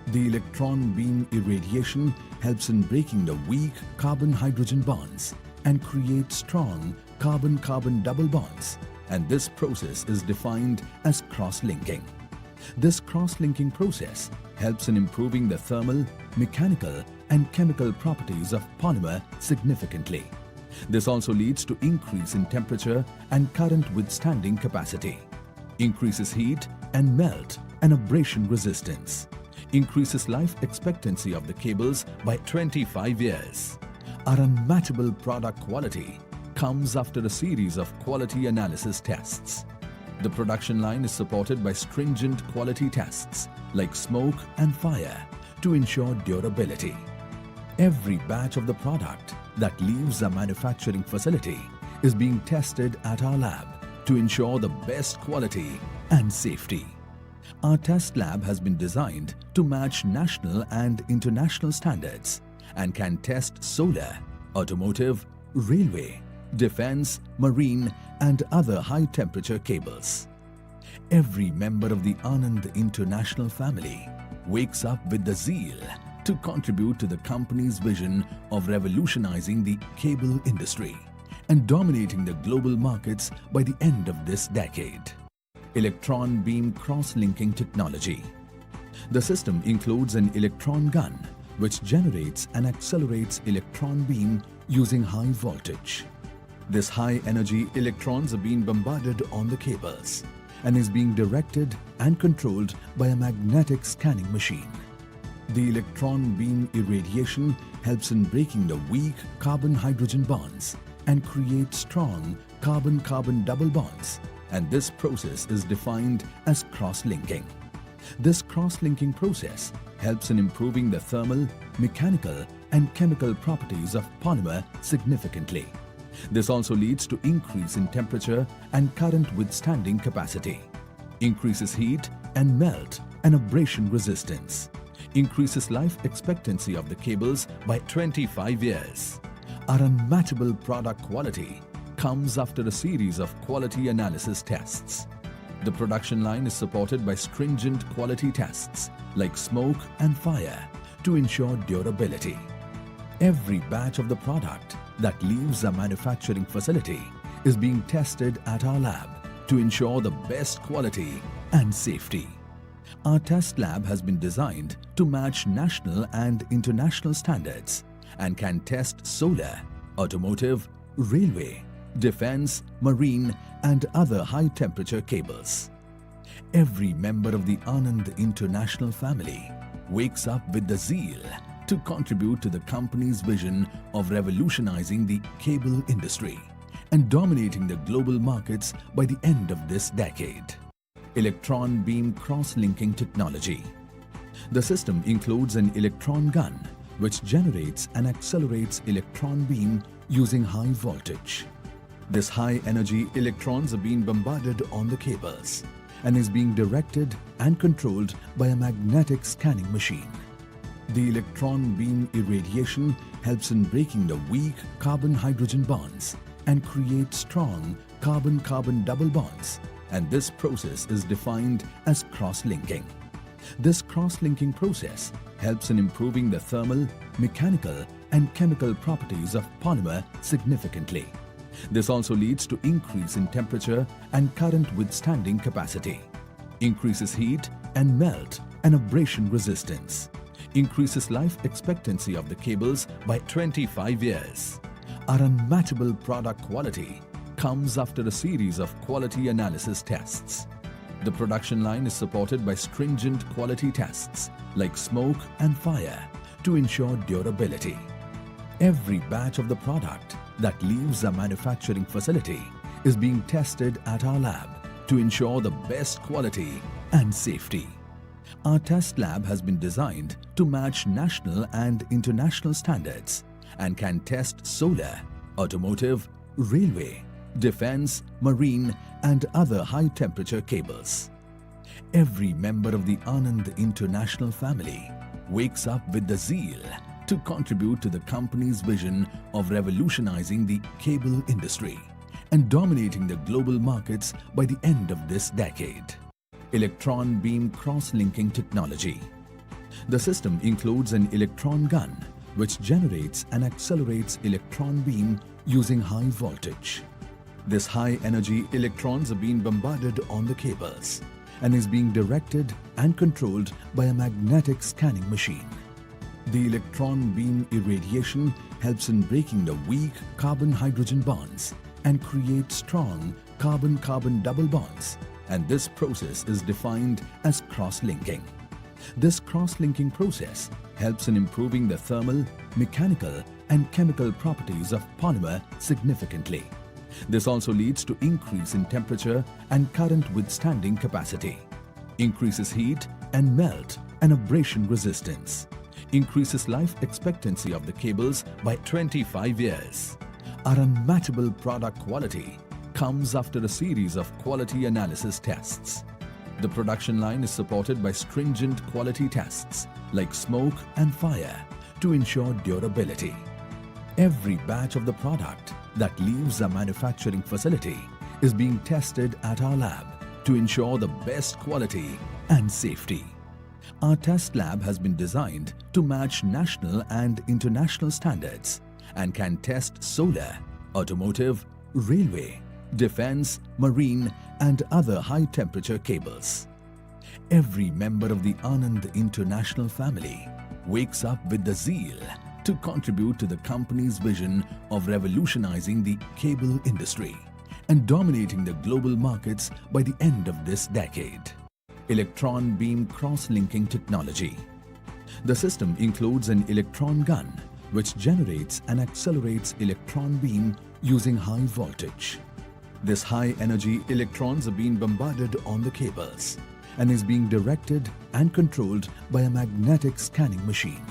The electron beam irradiation helps in breaking the weak carbon-hydrogen bonds and create strong carbon-carbon double bonds, and this process is defined as cross-linking. This cross-linking process helps in improving the thermal, mechanical, and chemical properties of polymer significantly. This also leads to increase in temperature and current withstanding capacity, increases heat and melt and abrasion resistance, increases life expectancy of the cables by 25 years. Our unmatchable product quality comes after a series of quality analysis tests. The production line is supported by stringent quality tests like smoke and fire to ensure durability. Every batch of the product that leaves our manufacturing facility is being tested at our lab to ensure the best quality and safety. Our test lab has been designed to match national and international standards and can test solar, automotive, railway, defense, marine, and other high-temperature cables. Every member of the Anand International family wakes up with the zeal to contribute to the company's vision of revolutionizing the cable industry and dominating the global markets by the end of this decade. Electron beam cross-linking technology. The system includes an electron gun which generates and accelerates electron beam using high voltage. This high-energy electrons are being bombarded on the cables and is being directed and controlled by a magnetic scanning machine. The electron beam irradiation helps in breaking the weak carbon-hydrogen bonds and create strong carbon-carbon double bonds, and this process is defined as cross-linking. This cross-linking process helps in improving the thermal, mechanical, and chemical properties of polymer significantly. This also leads to increase in temperature and current withstanding capacity, increases heat and melt and abrasion resistance, increases life expectancy of the cables by 25 years. Our unmatchable product quality comes after a series of quality analysis tests. The production line is supported by stringent quality tests like smoke and fire to ensure durability. Every batch of the product that leaves our manufacturing facility is being tested at our lab to ensure the best quality and safety. Our test lab has been designed to match national and international standards and can test solar, automotive, railway, defense, marine, and other high-temperature cables. Every member of the Anand International family wakes up with the zeal to contribute to the company's vision of revolutionizing the cable industry and dominating the global markets by the end of this decade. Electron beam cross-linking technology. The system includes an electron gun which generates and accelerates electron beam using high voltage. This high-energy electrons are being bombarded on the cables and is being directed and controlled by a magnetic scanning machine. The electron beam irradiation helps in breaking the weak carbon-hydrogen bonds and create strong carbon-carbon double bonds, and this process is defined as cross-linking. This cross-linking process helps in improving the thermal, mechanical, and chemical properties of polymer significantly. This also leads to increase in temperature and current withstanding capacity, increases heat and melt and abrasion resistance, increases life expectancy of the cables by 25 years. Our unmatchable product quality comes after a series of quality analysis tests. The production line is supported by stringent quality tests like smoke and fire to ensure durability. Every batch of the product that leaves our manufacturing facility is being tested at our lab to ensure the best quality and safety. Our test lab has been designed to match national and international standards and can test solar, automotive, railway, defense, marine, and other high-temperature cables. Every member of the Anand International family wakes up with the zeal to contribute to the company's vision of revolutionizing the cable industry and dominating the global markets by the end of this decade. Electron beam cross-linking technology. The system includes an electron gun which generates and accelerates electron beam using high voltage. This high-energy electrons are being bombarded on the cables and is being directed and controlled by a magnetic scanning machine. The electron beam irradiation helps in breaking the weak carbon-hydrogen bonds and create strong carbon-carbon double bonds, and this process is defined as cross-linking. This cross-linking process helps in improving the thermal, mechanical, and chemical properties of polymer significantly. This also leads to increase in temperature and current withstanding capacity, increases heat and melt and abrasion resistance, increases life expectancy of the cables by 25 years. Our unmatchable product quality comes after a series of quality analysis tests. The production line is supported by stringent quality tests like smoke and fire to ensure durability. Every batch of the product that leaves our manufacturing facility is being tested at our lab to ensure the best quality and safety. Our test lab has been designed to match national and international standards and can test solar, automotive, railway, defense, marine, and other high-temperature cables. Every member of the Anand International family wakes up with the zeal to contribute to the company's vision of revolutionizing the cable industry and dominating the global markets by the end of this decade. Electron beam cross-linking technology. The system includes an electron gun which generates and accelerates electron beam using high voltage. This high-energy electrons are being bombarded on the cables and is being directed and controlled by a magnetic scanning machine.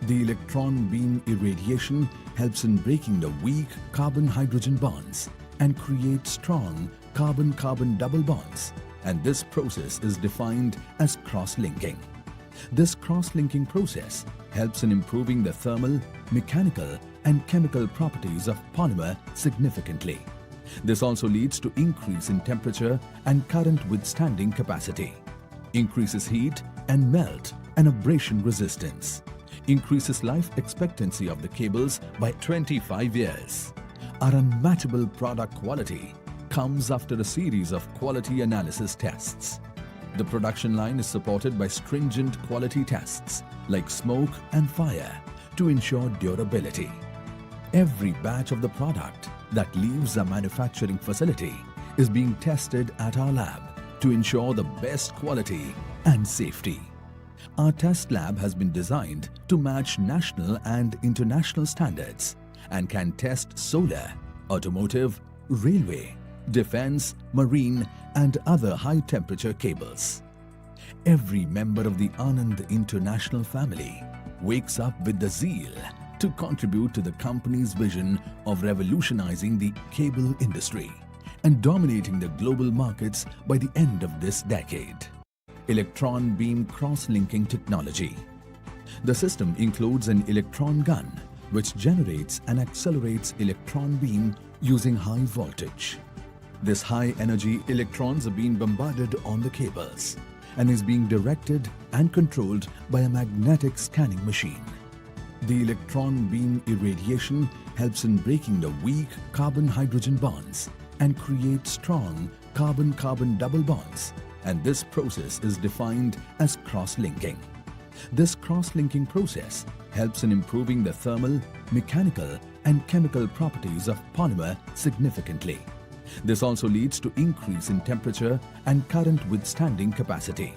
The electron beam irradiation helps in breaking the weak carbon-hydrogen bonds and create strong carbon-carbon double bonds, and this process is defined as cross-linking. This cross-linking process helps in improving the thermal, mechanical, and chemical properties of polymer significantly. This also leads to increase in temperature and current withstanding capacity, increases heat and melt and abrasion resistance, increases life expectancy of the cables by 25 years. Our unmatchable product quality comes after a series of quality analysis tests. The production line is supported by stringent quality tests like smoke and fire to ensure durability. Every batch of the product that leaves our manufacturing facility is being tested at our lab to ensure the best quality and safety. Our test lab has been designed to match national and international standards and can test solar, automotive, railway, defense, marine, and other high-temperature cables. Every member of the Anand International family wakes up with the zeal to contribute to the company's vision of revolutionizing the cable industry and dominating the global markets by the end of this decade. Electron beam cross-linking technology. The system includes an electron gun which generates and accelerates electron beam using high voltage. This high-energy electrons are being bombarded on the cables and is being directed and controlled by a magnetic scanning machine. The electron beam irradiation helps in breaking the weak carbon-hydrogen bonds and create strong carbon-carbon double bonds, and this process is defined as cross-linking. This cross-linking process helps in improving the thermal, mechanical, and chemical properties of polymer significantly. This also leads to increase in temperature and current withstanding capacity,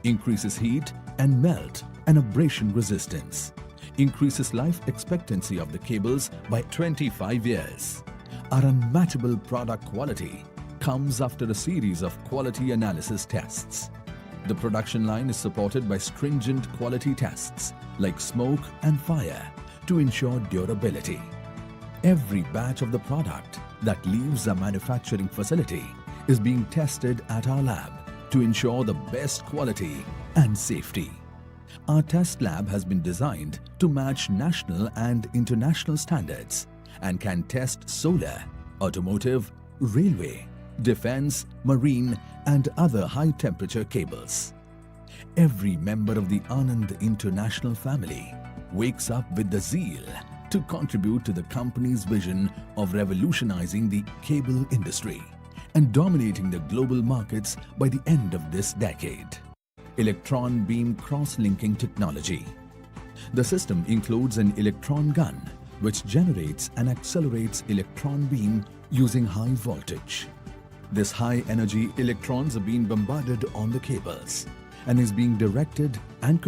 increases heat and melt and abrasion resistance, increases life expectancy of the cables by 25 years. Our unmatchable product quality comes after a series of quality analysis tests. The production line is supported by stringent quality tests like smoke and fire to ensure durability. Every batch of the product that leaves our manufacturing facility is being tested at our lab to ensure the best quality and safety. Our test lab has been designed to match national and international standards and can test solar, automotive, railway, defense, marine, and other high-temperature cables. Every member of the Anand International family wakes up with the zeal to contribute to the company's vision of revolutionizing the cable industry and dominating the global markets by the end of this decade. Electron beam cross-linking technology. The system includes an electron gun which generates and accelerates electron beam using high voltage. This high energy electrons are being bombarded on the cables and is being directed and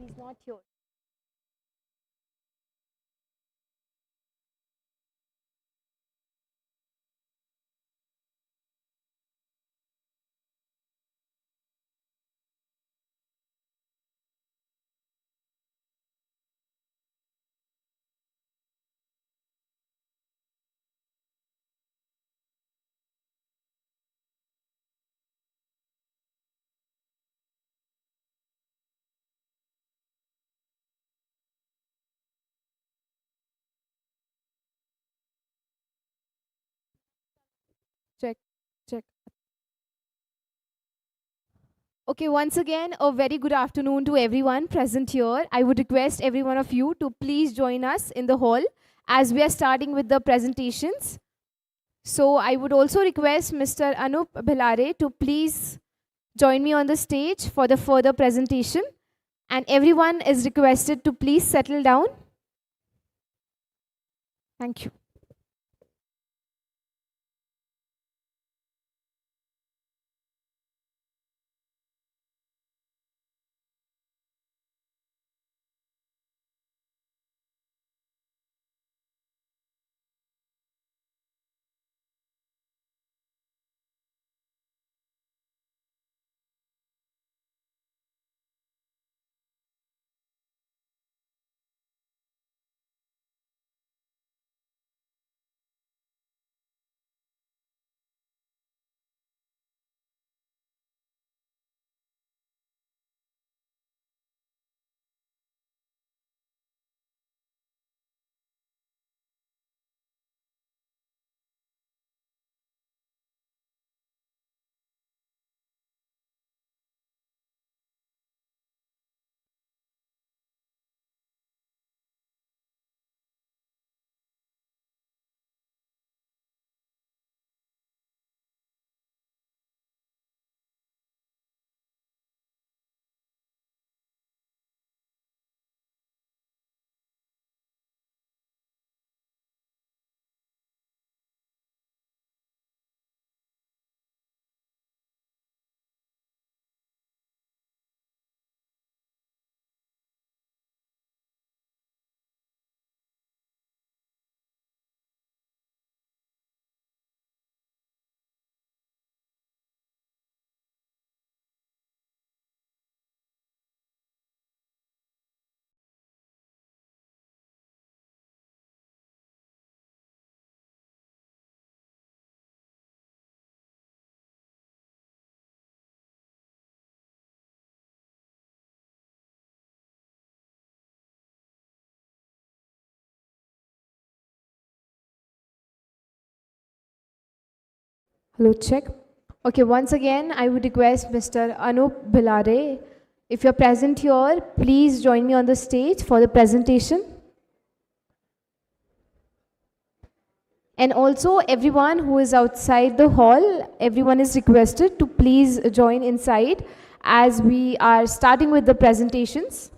He's not here. Check, check. Okay, once again, a very good afternoon to everyone present here. I would request every one of you to please join us in the hall as we are starting with the presentations. So I would also request Mr. Anup Bhilare to please join me on the stage for the further presentation. And everyone is requested to please settle down. Thank you. Hello, check. Okay, once again, I would request Mr. Anup Bhilare, if you're present here, please join me on the stage for the presentation. And also, everyone who is outside the hall, everyone is requested to please join inside as we are starting with the presentations.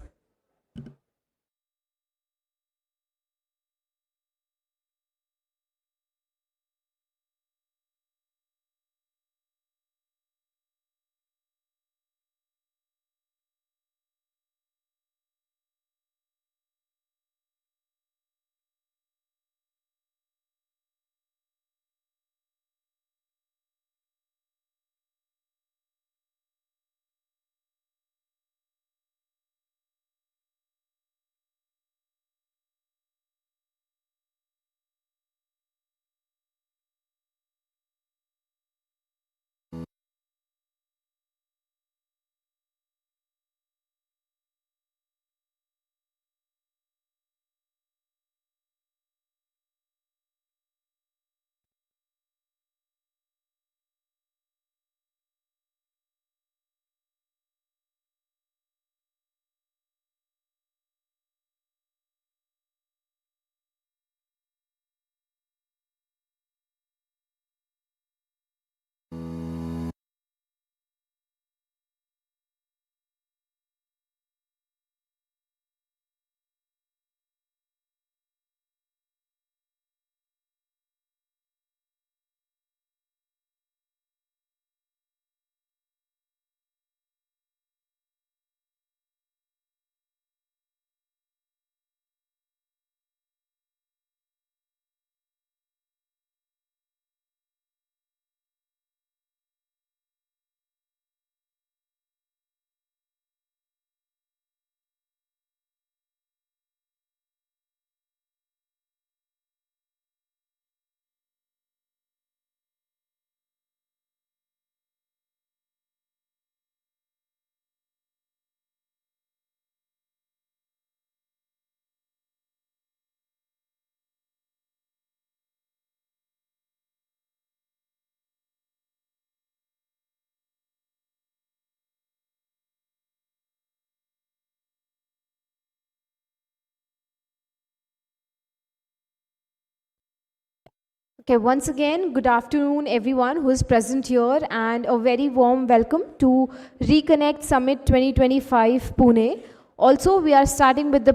Okay, once again, good afternoon everyone who is present here and a very warm welcome to REconnect Summit 2025 Pune. Also, we are starting with the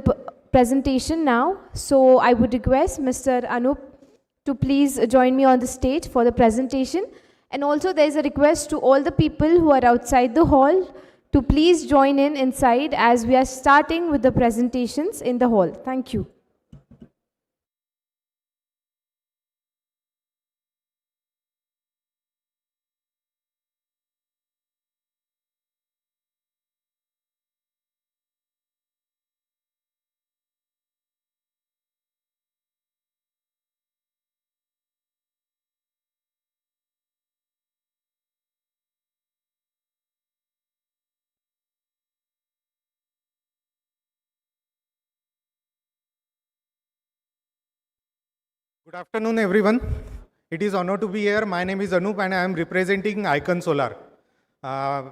presentation now. So I would request Mr. Anup to please join me on the stage for the presentation. And also there is a request to all the people who are outside the hall to please join in inside as we are starting with the presentations in the hall. Thank you. Good afternoon, everyone. It is honor to be here. My name is Anup and I am representing REconnect Solar.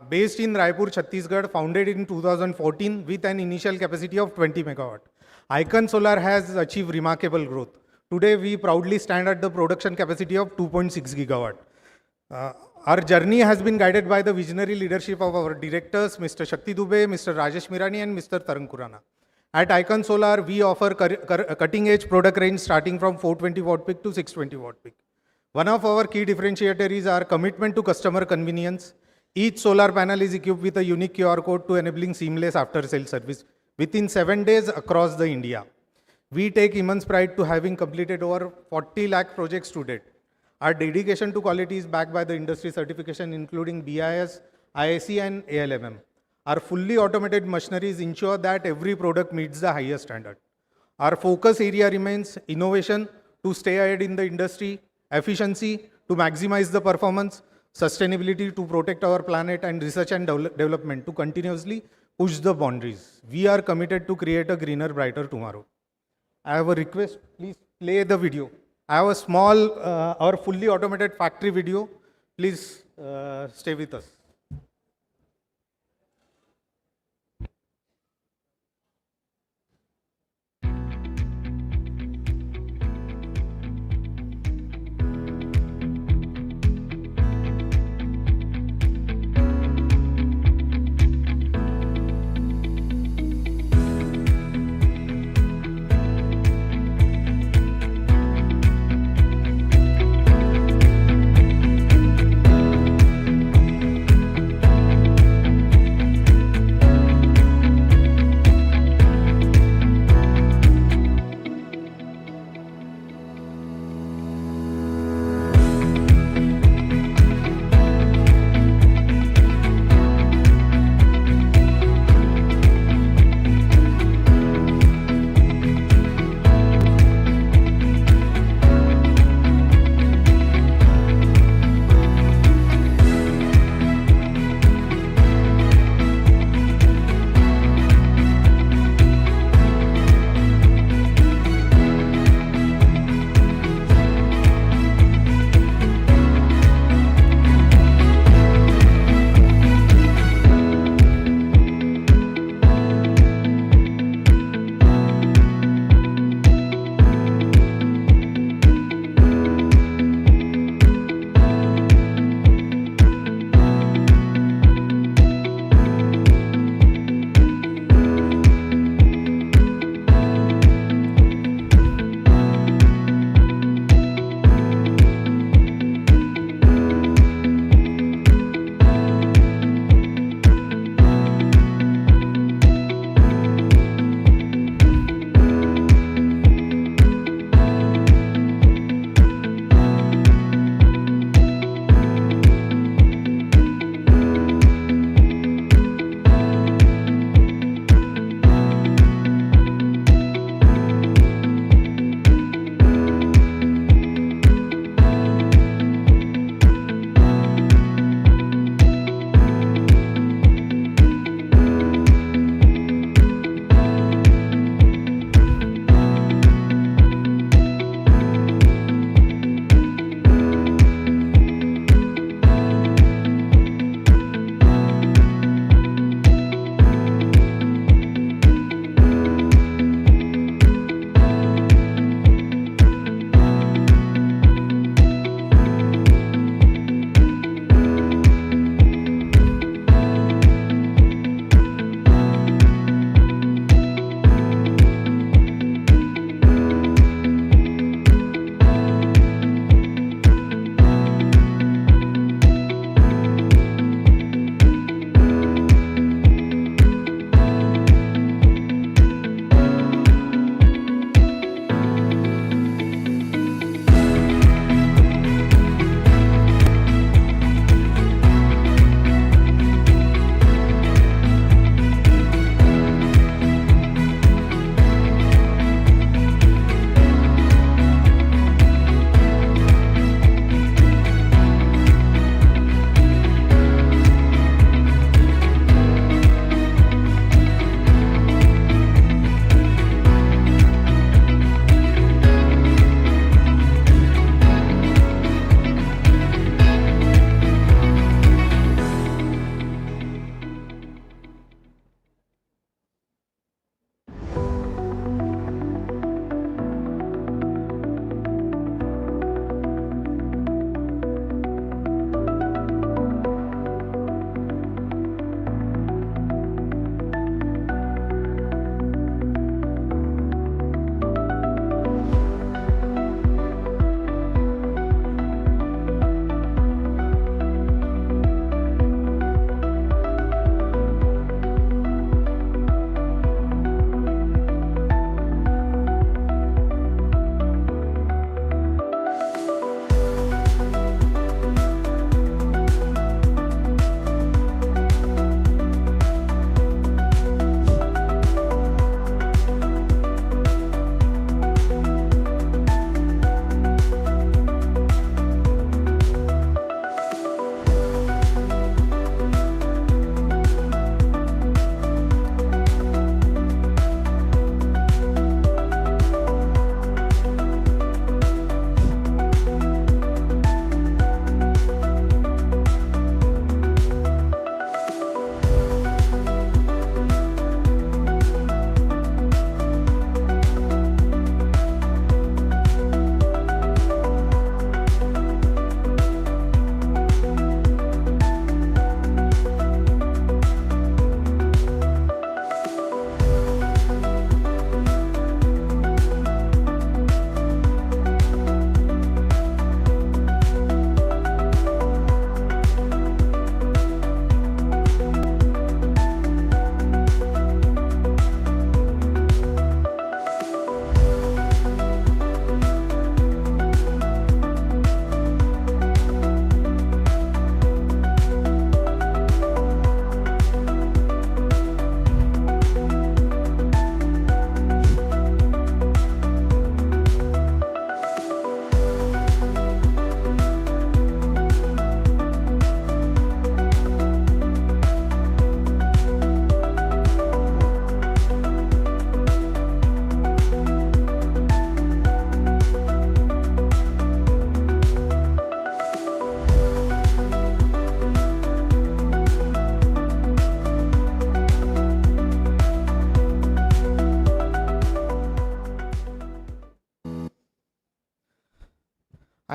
Based in Raipur, Chhattisgarh, founded in 2014 with an initial capacity of 20 megawatt. REconnect Solar has achieved remarkable growth. Today, we proudly stand at the production capacity of 2.6 gigawatt. Our journey has been guided by the visionary leadership of our directors, Mr. Shakti Dubey, Mr. Rajesh Mirani, and Mr. Tarang Khurana. At REconnect Solar, we offer cutting-edge product range starting from 420 watt peak to 620 watt peak. One of our key differentiators is our commitment to customer convenience. Each solar panel is equipped with a unique QR code to enabling seamless after-sale service within 7 days across the India. We take immense pride to having completed over 40 lakh projects to date. Our dedication to quality is backed by the industry certification including BIS, IAC, and ALMM. Our fully automated machineries ensure that every product meets the highest standard. Our focus area remains innovation to stay ahead in the industry, efficiency to maximize the performance, sustainability to protect our planet, and research and development to continuously push the boundaries. We are committed to create a greener, brighter tomorrow. I have a request, please play the video. I have a small, our fully automated factory video. Please stay with us.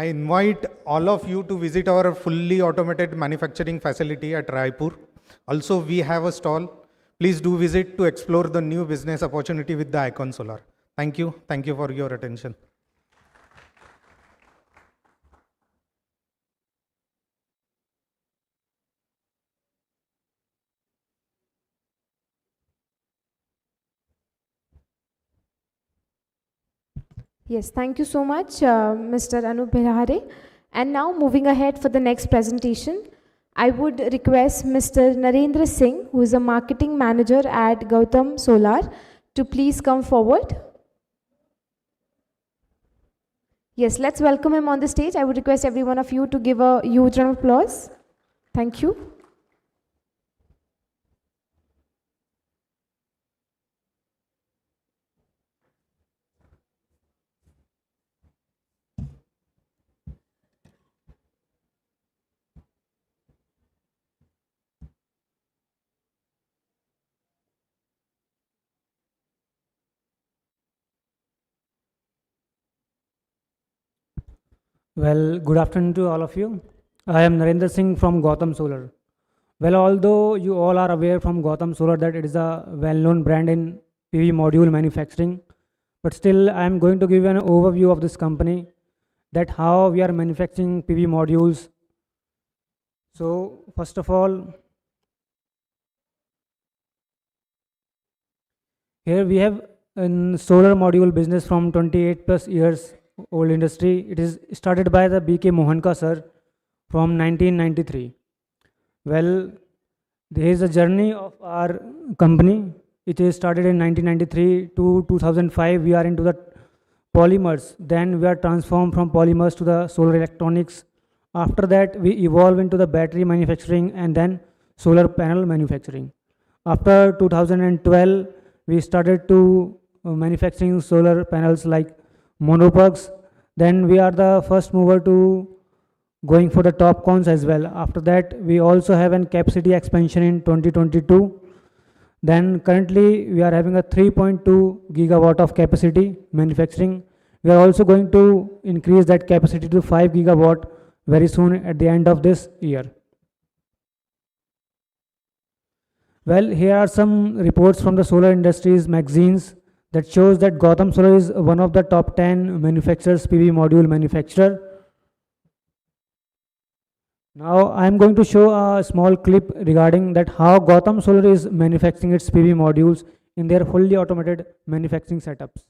I invite all of you to visit our fully automated manufacturing facility at Raipur. Also, we have a stall. Please do visit to explore the new business opportunity with the Icon Solar. Thank you. Thank you for your attention. Yes, thank you so much, Mr. Anup Bihare. And now moving ahead for the next presentation, I would request Mr. Narendra Singh, who is a marketing manager at Gautam Solar, to please come forward. Yes, let's welcome him on the stage. I would request every one of you to give a huge round of applause. Thank you. Well, good afternoon to all of you. I am Narendra Singh from Gautam Solar. Well, although you all are aware from Gautam Solar that it is a well-known brand in PV module manufacturing, but still I am going to give you an overview of this company, that how we are manufacturing PV modules. So, first of all, here we have a solar module business from 28 plus years old industry. It is started by the B.K. Mohanka sir from 1993. Well, there is a journey of our company. It is started in 1993 to 2005. We are into the polymers. Then we are transformed from polymers to the solar electronics. After that, we evolve into the battery manufacturing and then solar panel manufacturing. After 2012, we started to manufacturing solar panels like monopugs. Then we are the first mover to going for the top cons as well. After that, we also have an capacity expansion in 2022. Then currently we are having a 3.2 gigawatt of capacity manufacturing. We are also going to increase that capacity to 5 gigawatt very soon at the end of this year. Well, here are some reports from the solar industries magazines that shows that Gautam Solar is one of the top 10 manufacturers, PV module manufacturer. Now I am going to show a small clip regarding that how Gautam Solar is manufacturing its PV modules in their fully automated manufacturing setups.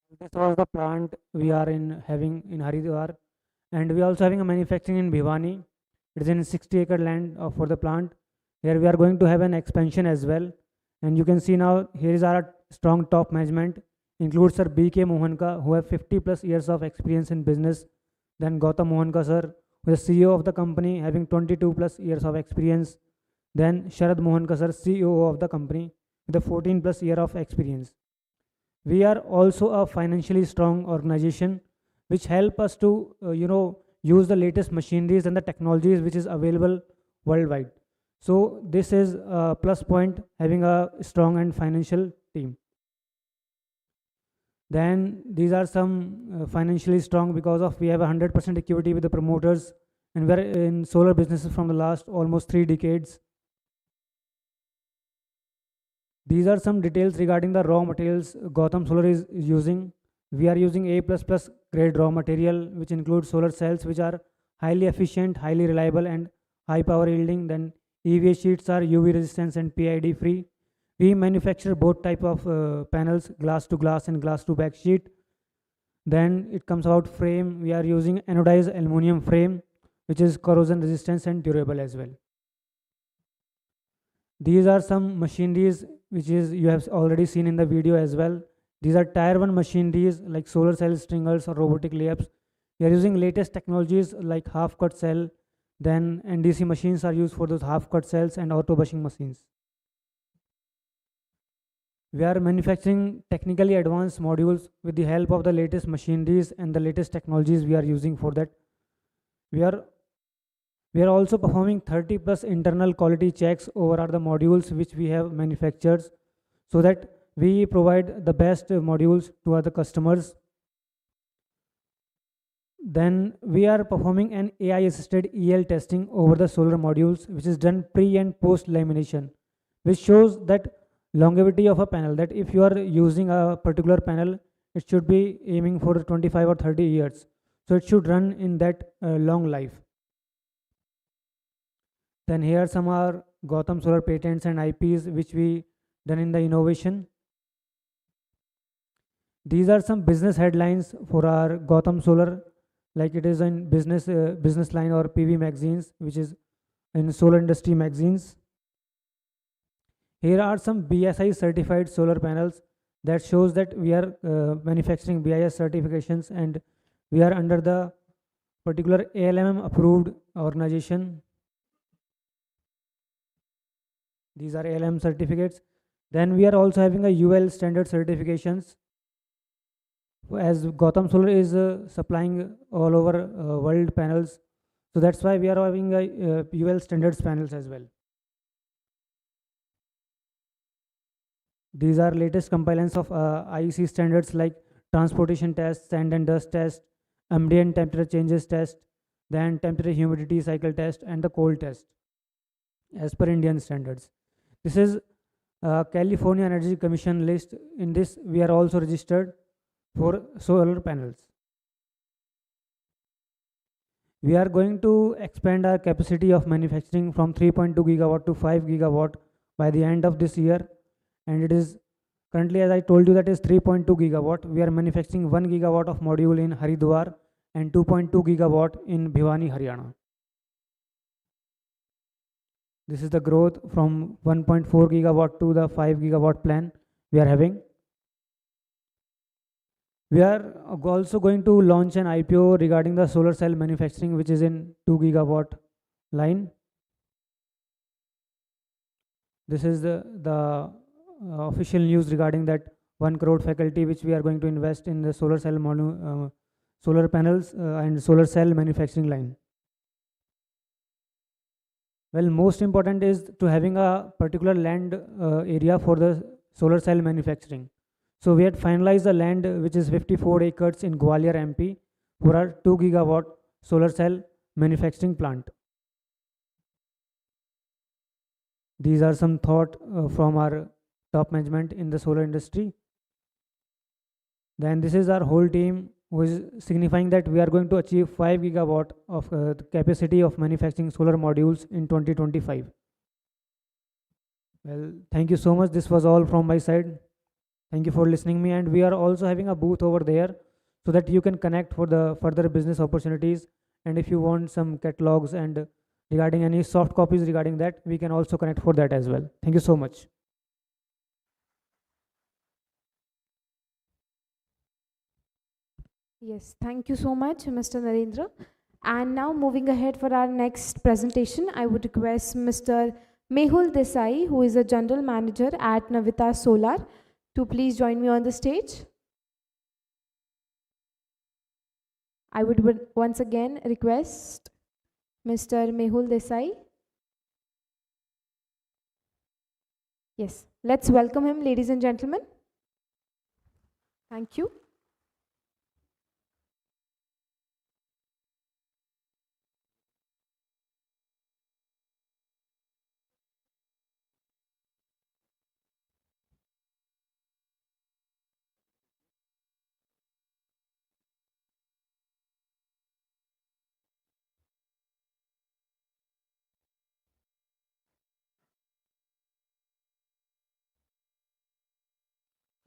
This was the plant we are having in Haridwar, and we are also having a manufacturing in Bhiwani. It is in 60-acre land for the plant. Here we are going to have an expansion as well. And you can see now here is our strong top management. Includes Sir B.K. Mohanka, who have 50+ years of experience in business. Then Gautam Mohanka sir, who is CEO of the company, having 22+ years of experience. Then Sharad Mohanka sir, CEO of the company, with a 14+ year of experience. We are also a financially strong organization, which help us to use the latest machineries and the technologies which is available worldwide. So this is a plus point, having a strong and financial team. Then these are some financially strong because of we have 100% equity with the promoters, and we are in solar businesses from the last almost 3 decades. These are some details regarding the raw materials Gautam Solar is using. We are using A++ grade raw material, which includes solar cells, which are highly efficient, highly reliable, and high power yielding. Then EVA sheets are UV resistance and PID free. We manufacture both type of panels, glass to glass and glass to back sheet. Then it comes out frame. We are using anodized aluminum frame, which is corrosion resistant and durable as well. These are some machineries which is you have already seen in the video as well. These are tier 1 machineries like solar cell stringers or robotic layups. We are using latest technologies like half cut cell. Then NDC machines are used for those half cut cells and auto bushing machines. We are manufacturing technically advanced modules with the help of the latest machineries and the latest technologies we are using for that. We are also performing 30+ internal quality checks over the modules which we have manufactured, so that we provide the best modules to other customers. Then we are performing an AI assisted EL testing over the solar modules, which is done pre and post lamination, which shows that longevity of a panel, that if you are using a particular panel, it should be aiming for 25 or 30 years. So it should run in that long life. Then here are some are Gautam Solar patents and IPs which we done in the innovation. These are some business headlines for our Gautam Solar, like it is in business line or PV magazines, which is in solar industry magazines. Here are some BSI certified solar panels that shows that we are manufacturing BIS certifications, and we are under the particular ALMM approved organization. These are ALM certificates. Then we are also having a UL standard certifications. As Gautam Solar is supplying all over world panels, so that's why we are having a UL standards panels as well. These are latest compliance of IEC standards like transportation test, sand and dust test, ambient temperature changes test, then temperature humidity cycle test, and the cold test as per Indian standards. This is California Energy Commission list. In this, we are also registered for solar panels. We are going to expand our capacity of manufacturing from 3.2 gigawatt to 5 gigawatt by the end of this year. And it is currently, as I told you, that is 3.2 gigawatt. We are manufacturing 1 gigawatt of module in Haridwar and 2.2 gigawatt in Bhiwani, Haryana. This is the growth from 1.4 gigawatt to the 5 gigawatt plan we are having. We are also going to launch an IPO regarding the solar cell manufacturing, which is in 2 gigawatt line. This is the official news regarding that 1 crore faculty which we are going to invest in the solar cell solar panels and solar cell manufacturing line. Well, most important is to having a particular land area for the solar cell manufacturing. So we had finalized the land which is 54 acres in Gwalior, MP for our 2 gigawatt solar cell manufacturing plant. These are some thought from our top management in the solar industry. Then this is our whole team, who is signifying that we are going to achieve 5 gigawatt of the capacity of manufacturing solar modules in 2025. Well, thank you so much. This was all from my side. Thank you for listening me. And we are also having a booth over there so that you can connect for the further business opportunities. And if you want some catalogs and regarding any soft copies regarding that, we can also connect for that as well. Thank you so much. Yes, thank you so much, Mr. Narendra. And now moving ahead for our next presentation, I would request Mr. Mehul Desai, who is a General Manager at Navitas Solar, to please join me on the stage. I would once again request Mr. Mehul Desai. Yes, let's welcome him, ladies and gentlemen. Thank you.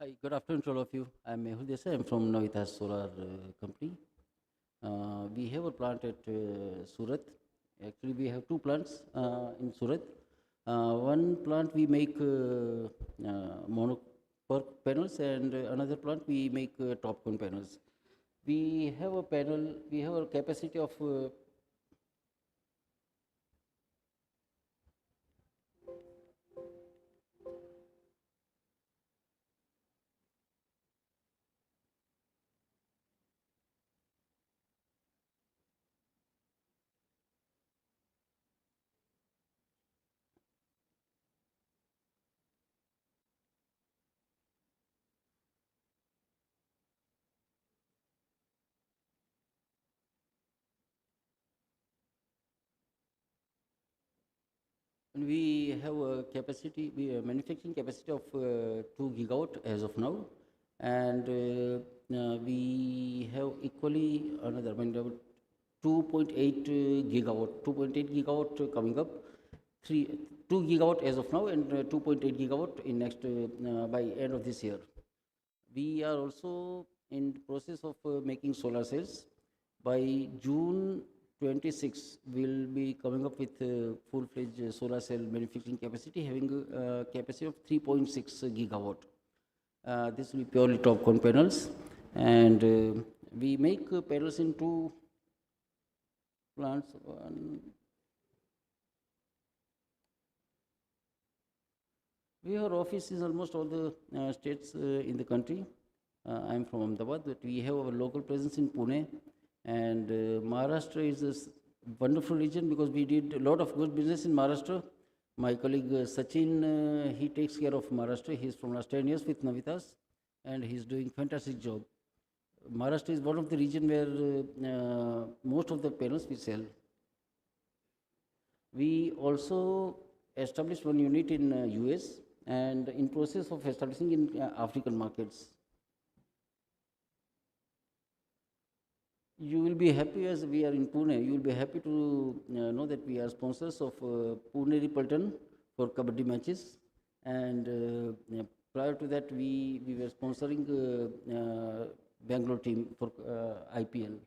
Hi, good afternoon to all of you. I'm Mehul Desai. I'm from Navitas Solar company. We have a plant at Surat. Actually, we have two plants in Surat. One plant we make mono-PERC panels, and another plant we make top-cone panels. We have a panel. We have a capacity of and we have a capacity, manufacturing capacity of 2 gigawatt as of now, and we have equally another 2.8 gigawatt, 2.8 gigawatt coming up, 2 gigawatt as of now, and 2.8 gigawatt in next by end of this year. We are also in process of making solar cells. By June 26, we'll be coming up with full-fledged solar cell manufacturing capacity, having a capacity of 3.6 gigawatt. This will be purely top-cone panels, and we make panels in two plants. We have offices in almost all the states in the country. I'm from Ahmedabad, but we have our local presence in Pune. And Maharashtra is a wonderful region because we did a lot of good business in Maharashtra. My colleague Sachin, he takes care of Maharashtra. He's from last 10 years with Navitas, and he's doing fantastic job. Maharashtra is one of the region where most of the panels we sell. We also established one unit in US and in process of establishing in African markets. You will be happy as we are in Pune. You will be happy to know that we are sponsors of Pune Repulton for Kabaddi matches. And prior to that, we were sponsoring Bangalore team for IPL.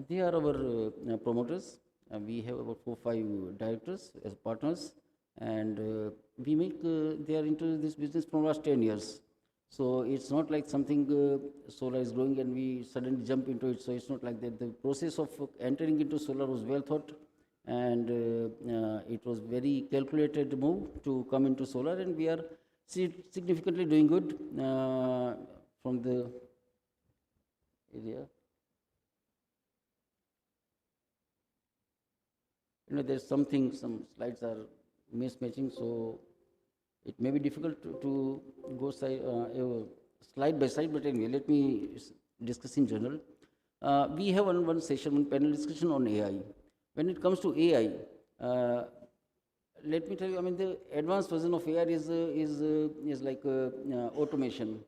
They are our promoters. We have about 4-5 directors as partners. And we make, they are into this business from last 10 years. So it's not like something solar is growing and we suddenly jump into it. So it's not like that. The process of entering into solar was well thought, and it was very calculated move to come into solar, and we are significantly doing good from the area. You know, there's something, some slides are mismatching, so it may be difficult to go slide by slide, but anyway, let me discuss in general. We have one session, one panel discussion on AI. When it comes to AI, let me tell you, I mean, the advanced version of AI is like automation.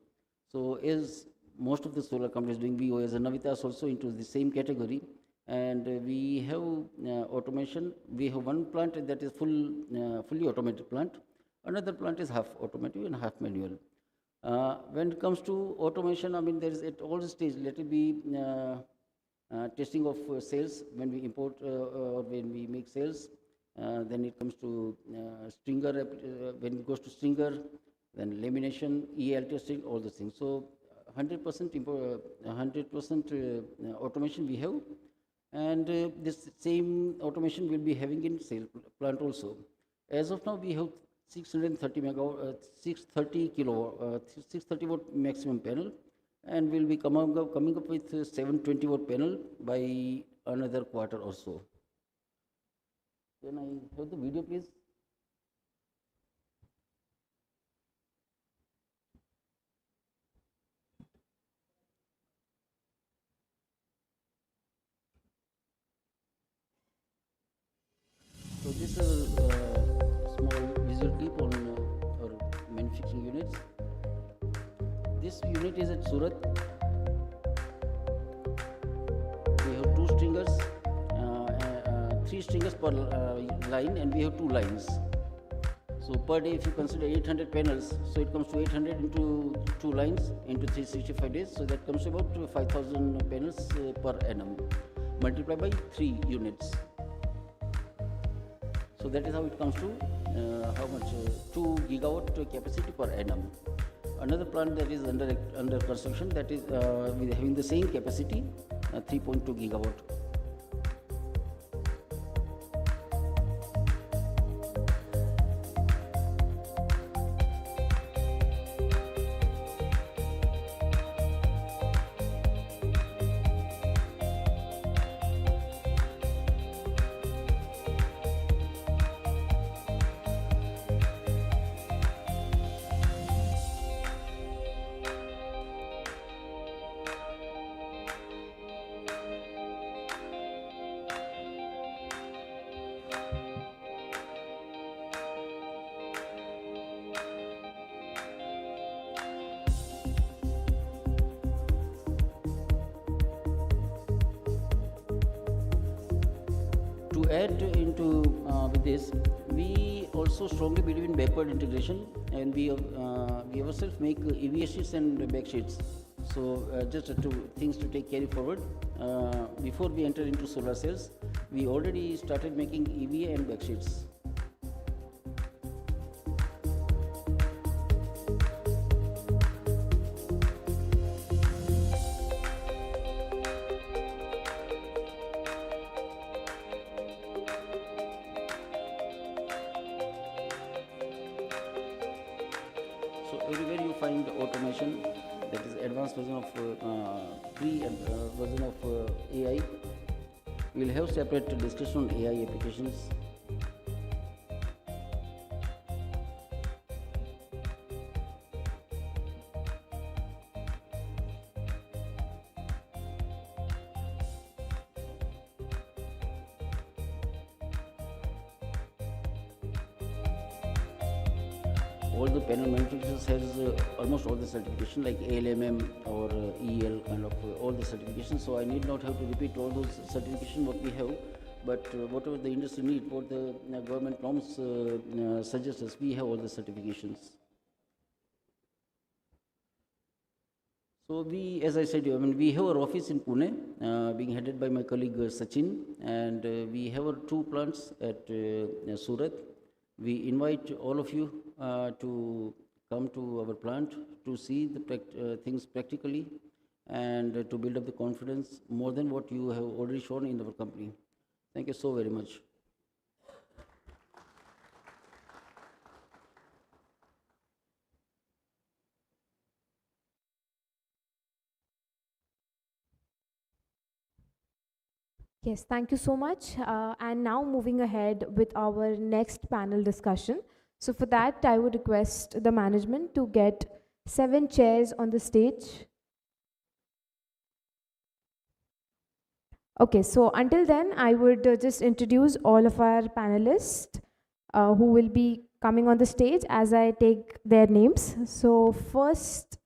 So as most of the solar companies doing, we as a Navitas also into the same category. And we have automation. We have one plant that is fully automated plant. Another plant is half automatic and half manual. When it comes to automation, I mean, there is at all stages, let it be testing of sales when we import or when we make sales. Then it comes to stringer, when it goes to stringer, then lamination, EL testing, all those things. So 100% automation we have, and this same automation we'll be having in sale plant also. As of now, we have 630 megawatt, 630 watt maximum panel, and we'll be coming up with 720 watt panel by another quarter or so. Can I have the video, please? So this is a small visual clip on our manufacturing units. This unit is at Surat. We have 2 stringers, 3 stringers per line, and we have 2 lines. So per day, if you consider 800 panels, so it comes to 800 into 2 lines into 365 days. So that comes to about 5,000 panels per annum, multiplied by 3 units. So that is how it comes to how much 2 gigawatt capacity per annum. Another plant that is under construction, that is having the same capacity, 3.2 gigawatt. To add into with this, we also strongly believe in backward integration, and we ourselves make EVA sheets and back sheets. So just 2 things to take carry forward. Before we enter into solar cells, we already started making EVA and back sheets. Everywhere you find automation, that is advanced version of version of AI. We will have separate discussion on AI applications. All the panel manufacturers has almost all the certification like ALMM or EL kind of all the certifications. So I need not have to repeat all those certifications what we have, but whatever the industry need, what the government norms suggest us, we have all the certifications. So we, as I said, I mean, we have our office in Pune, being headed by my colleague Sachin, and we have our 2 plants at Surat. We invite all of you to come to our plant to see the things practically and to build up the confidence more than what you have already shown in our company. Thank you so very much. Yes, thank you so much. And now moving ahead with our next panel discussion. So for that, I would request the management to get 7 chairs on the stage. Okay, so until then, I would just introduce all of our panelists who will be coming on the stage as I take their names. So first,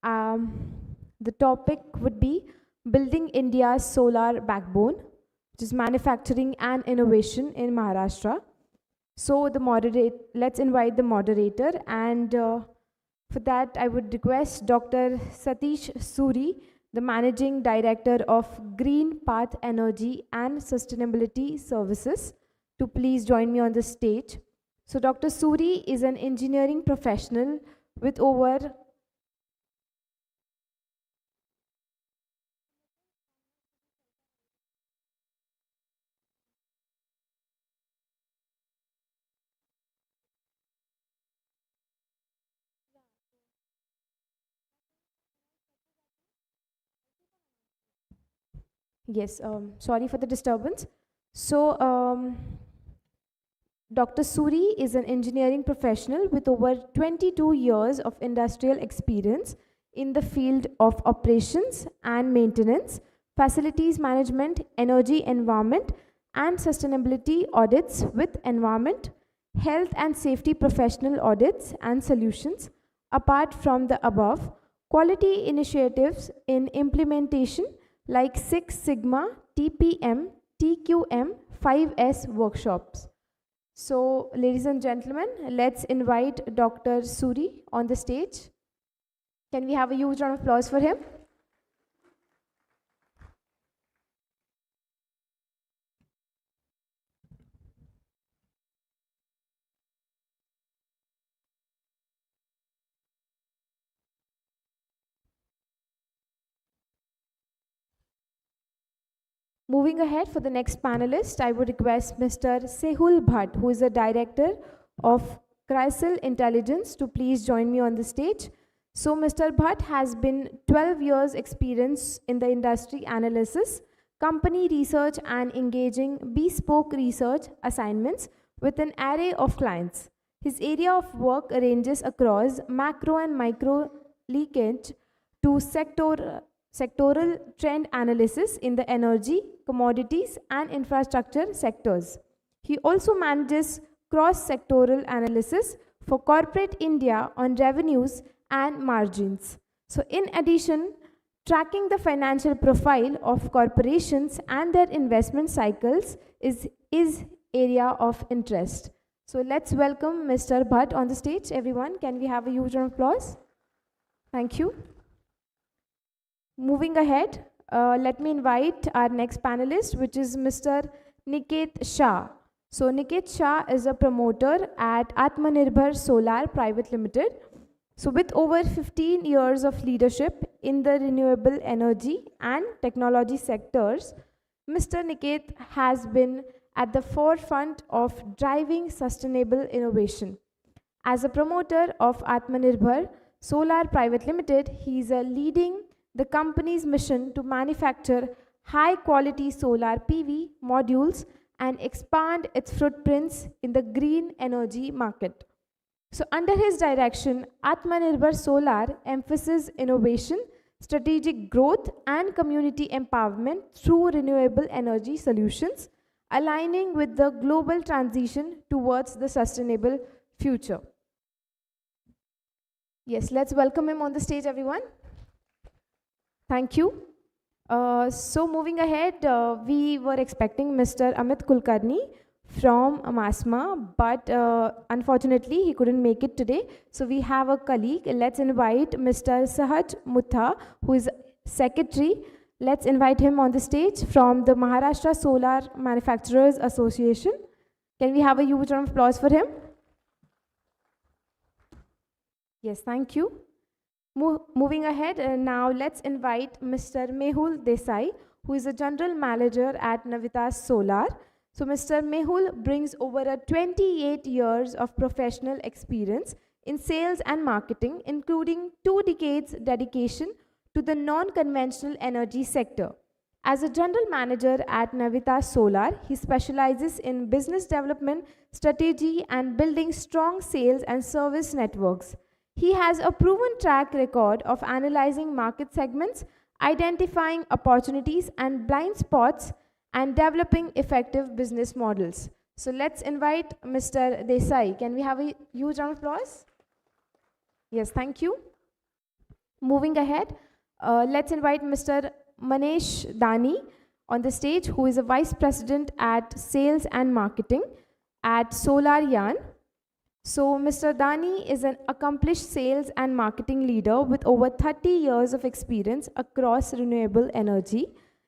the topic would be Building India's Solar Backbone. which is manufacturing and innovation in Maharashtra. So let's invite the moderator, and for that I would request Dr. Satish Suri, the Managing Director of Green Path Energy and Sustainability Services, to please join me on the stage. So Dr. Suri is an engineering professional with over Yes, sorry for the disturbance. So, Dr. Suri is an engineering professional with over 22 years of industrial experience in the field of operations and maintenance, facilities management, energy environment, and sustainability audits with environment, health and safety professional audits and solutions. Apart from the above, quality initiatives in implementation like Six Sigma, TPM, TQM, 5S workshops. So, ladies and gentlemen, let's invite Dr. Suri on the stage. Can we have a huge round of applause for him? Moving ahead for the next panelist, I would request Mr. Sehul Bhatt, who is the Director of Crystal Intelligence, to please join me on the stage. So Mr. Bhatt has been 12 years experience in the industry analysis, company research and engaging bespoke research assignments with an array of clients. His area of work ranges across macro and micro leakage to sectoral trend analysis in the energy, commodities, and infrastructure sectors. He also manages cross-sectoral analysis for corporate India on revenues and margins. So in addition, tracking the financial profile of corporations and their investment cycles is area of interest. So let's welcome Mr. Bhatt on the stage. Everyone, can we have a huge round of applause? Thank you. Moving ahead, let me invite our next panelist, which is Mr. Niket Shah. So Niket Shah is a promoter at Atmanirbhar Solar Private Limited. So with over 15 years of leadership in the renewable energy and technology sectors, Mr. Niket has been at the forefront of driving sustainable innovation. As a promoter of Atmanirbhar Solar Private Limited, he is leading the company's mission to manufacture high-quality solar PV modules and expand its footprints in the green energy market. So under his direction, Atmanirbhar Solar emphasizes innovation, strategic growth, and community empowerment through renewable energy solutions, aligning with the global transition towards the sustainable future. Yes, let's welcome him on the stage, everyone. Thank you. So moving ahead, we were expecting Mr. Amit Kulkarni from MASMA, but unfortunately he couldn't make it today. So we have a colleague. Let's invite Mr. Sahaj Mutha, who is secretary. Let's invite him on the stage from the Maharashtra Solar Manufacturers Association. Can we have a huge round of applause for him? Yes, thank you. Moving ahead, now let's invite Mr. Mehul Desai, who is a general manager at Navitas Solar. So Mr. Mehul brings over 28 years of professional experience in sales and marketing, including 2 decades dedication to the non-conventional energy sector. As a general manager at Navitas Solar, he specializes in business development, strategy, and building strong sales and service networks. He has a proven track record of analyzing market segments, identifying opportunities and blind spots, and developing effective business models. So let's invite Mr. Desai. Can we have a huge round of applause? Yes, thank you. Moving ahead, let's invite Mr. Manesh Dani, on the stage, who is a Vice President at Sales and Marketing at Solar Yarn. So Mr. Dani is an accomplished sales and marketing leader with over 30 years of experience across renewable energy,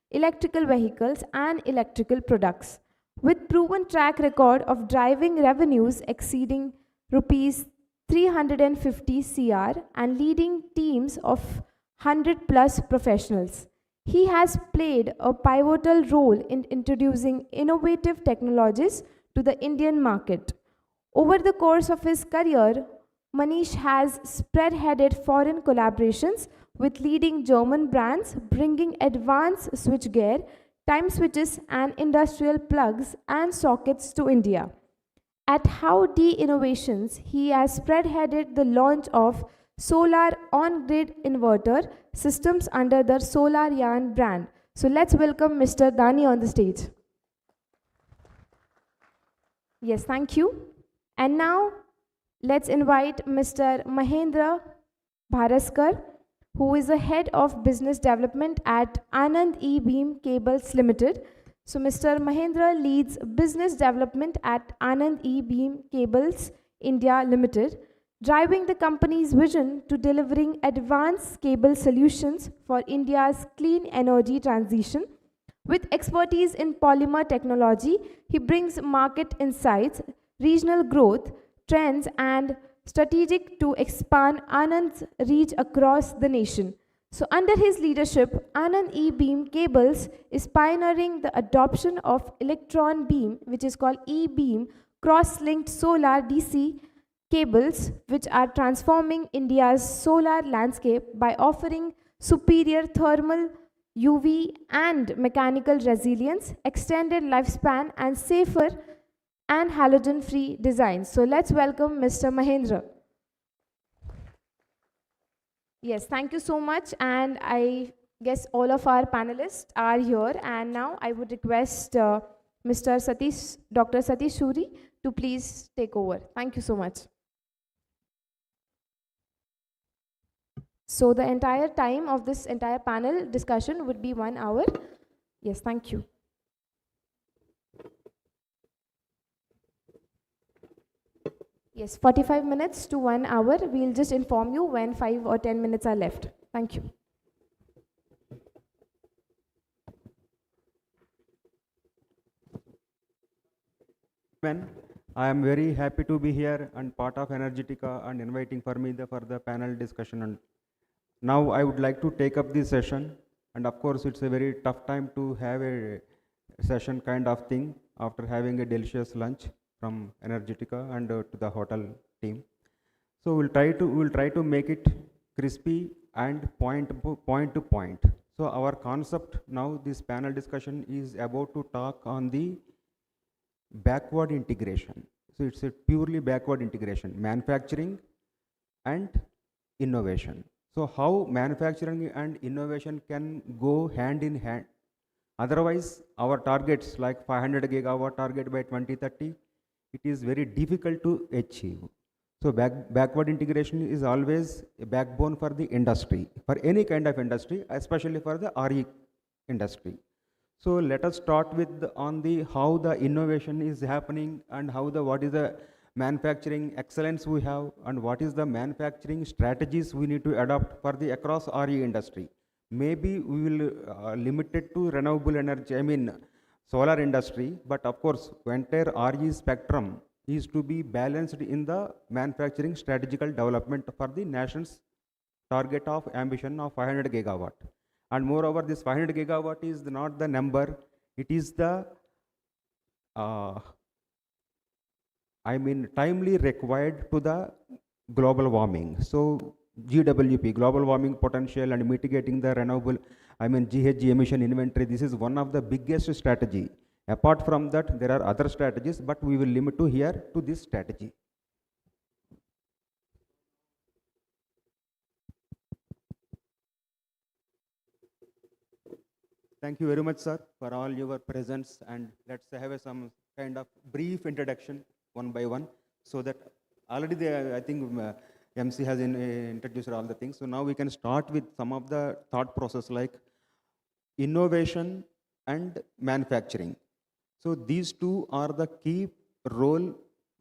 electrical vehicles and electrical products, with proven track record of driving revenues exceeding rupees 350 CR and leading teams of 100 plus professionals. He has played a pivotal role in introducing innovative technologies to the Indian market. Over the course of his career, Manish has spearheaded foreign collaborations with leading German brands, bringing advanced switchgear, time switches, and industrial plugs and sockets to India. At Howdy Innovations, he has spearheaded the launch of solar on-grid inverter systems under the Solar Yarn brand. So let's welcome Mr. Dani on the stage. Yes, thank you. And now let's invite Mr. Mahendra Bharaskar, who is the head of business development at Anand E-Beam Cables Limited. So Mr. Mahendra leads business development at Anand E-Beam Cables India Limited, driving the company's vision to delivering advanced cable solutions for India's clean energy transition. With expertise in polymer technology, he brings market insights, regional growth, trends, and strategic to expand Anand's reach across the nation. So under his leadership, Anand E-Beam Cables is pioneering the adoption of electron beam, which is called E-Beam, cross-linked solar DC cables, which are transforming India's solar landscape by offering superior thermal, UV, and mechanical resilience, extended lifespan, and safer and halogen-free designs. So let's welcome Mr. Mahendra. Yes, thank you so much. And I guess all of our panelists are here. And now I would request Dr. Satish Shuri to please take over. Thank you so much. So the entire time of this entire panel discussion would be 1 hour. Yes, thank you. Yes, 45 minutes to 1 hour. We'll just inform you when 5 or 10 minutes are left. Thank you. I am very happy to be here and part of Energetica and inviting for me for the panel discussion. And now I would like to take up this session. And of course, it's a very tough time to have a session kind of thing after having a delicious lunch from Energetica and to the hotel team. So we'll try to make it crispy and point to point. So our concept now, this panel discussion is about to talk on the backward integration. So it's a purely backward integration, manufacturing and innovation. So how manufacturing and innovation can go hand in hand. Otherwise, our targets like 500 gigawatt target by 2030, it is very difficult to achieve. So backward integration is always a backbone for the industry, for any kind of industry, especially for the RE industry. So let us start with how the innovation is happening and what is the manufacturing excellence we have and what is the manufacturing strategies we need to adopt for the across RE industry. Maybe we will limit it to renewable energy, solar industry, but of course, entire RE spectrum is to be balanced in the manufacturing strategical development for the nation's target of ambition of 500 gigawatt. And moreover, this 500 gigawatt is not the number, it is the timely required to the global warming. So GWP, global warming potential, and mitigating the renewable, GHG emission inventory, this is one of the biggest strategy. Apart from that, there are other strategies, but we will limit to here to this strategy. Thank you very much, sir, for all your presence, and let's have some kind of brief introduction one by one, so that already I think MC has introduced all the things. So now we can start with some of the thought process like innovation and manufacturing. So these two are the key role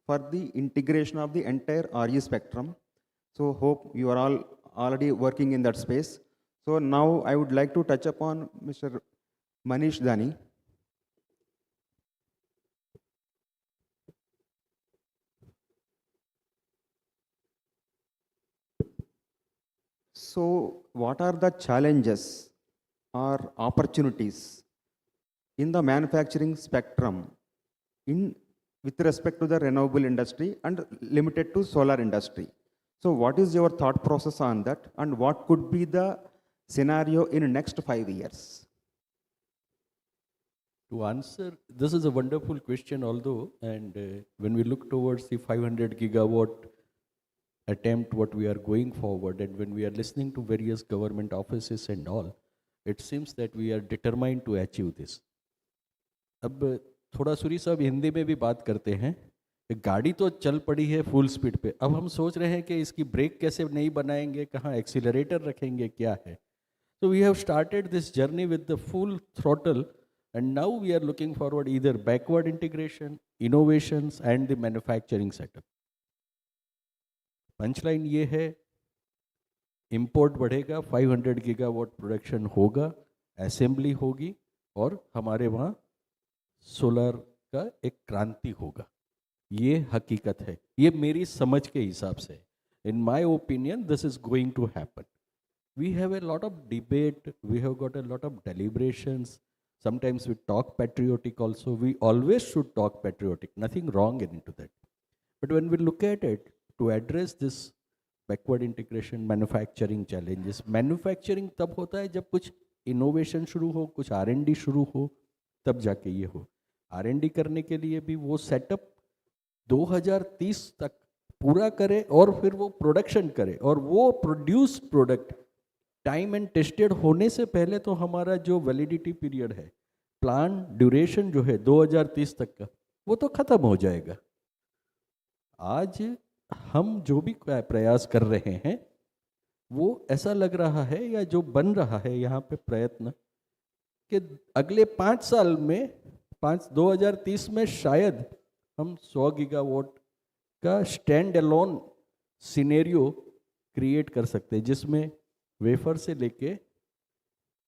for the integration of the entire RE spectrum. So hope you are all already working in that space. So now I would like to touch upon Mr. Manish Dani. So what are the challenges or opportunities in the manufacturing spectrum in with respect to the renewable industry and limited to solar industry? So what is your thought process on that, and what could be the scenario in next 5 years? To answer, this is a wonderful question, although, and when we look towards the 500 gigawatt attempt, what we are going forward, and when we are listening to various government offices and all, it seems that we are determined to achieve this. अब थोड़ा सूरी साहब हिंदी में भी बात करते हैं, गाड़ी तो चल पड़ी है फुल स्पीड पे, अब हम सोच रहे हैं कि इसकी ब्रेक कैसे नहीं बनाएंगे, कहाँ एक्सीलरेटर रखेंगे, क्या है. So we have started this journey with the full throttle, and now we are looking forward either backward integration, innovations and the manufacturing setup. Punchline ये है, इंपोर्ट बढ़ेगा, 500 गीगावाट प्रोडक्शन होगा, असेंबली होगी और हमारे वहाँ सोलर का एक क्रांति होगा. ये हकीकत है, ये मेरी समझ के हिसाब से. In my opinion, this is going to happen. We have a lot of debate, we have got a lot of deliberations. Sometimes we talk patriotic also. We always should talk patriotic, nothing wrong into that. But when we look at it, to address this backward integration, manufacturing challenges, manufacturing तब होता है जब कुछ innovation शुरू हो, कुछ R&D शुरू हो, तब जाके ये हो. R&D करने के लिए भी वो सेटअप 2030 तक पूरा करे और फिर वो प्रोडक्शन करे, और वो produce product time and tested होने से पहले तो हमारा जो वैलिडिटी पीरियड है, प्लान ड्यूरेशन जो है 2030 तक का, वो तो ख़त्म हो जाएगा. आज हम जो भी प्रयास कर रहे हैं वो ऐसा लग रहा है, या जो बन रहा है यहाँ पे प्रयत्न, कि अगले 5 साल में 2030 में शायद हम 100 गीगावाट का स्टैंड अलोन सिनेरियो क्रिएट कर सकते हैं, जिसमें वेफर से लेके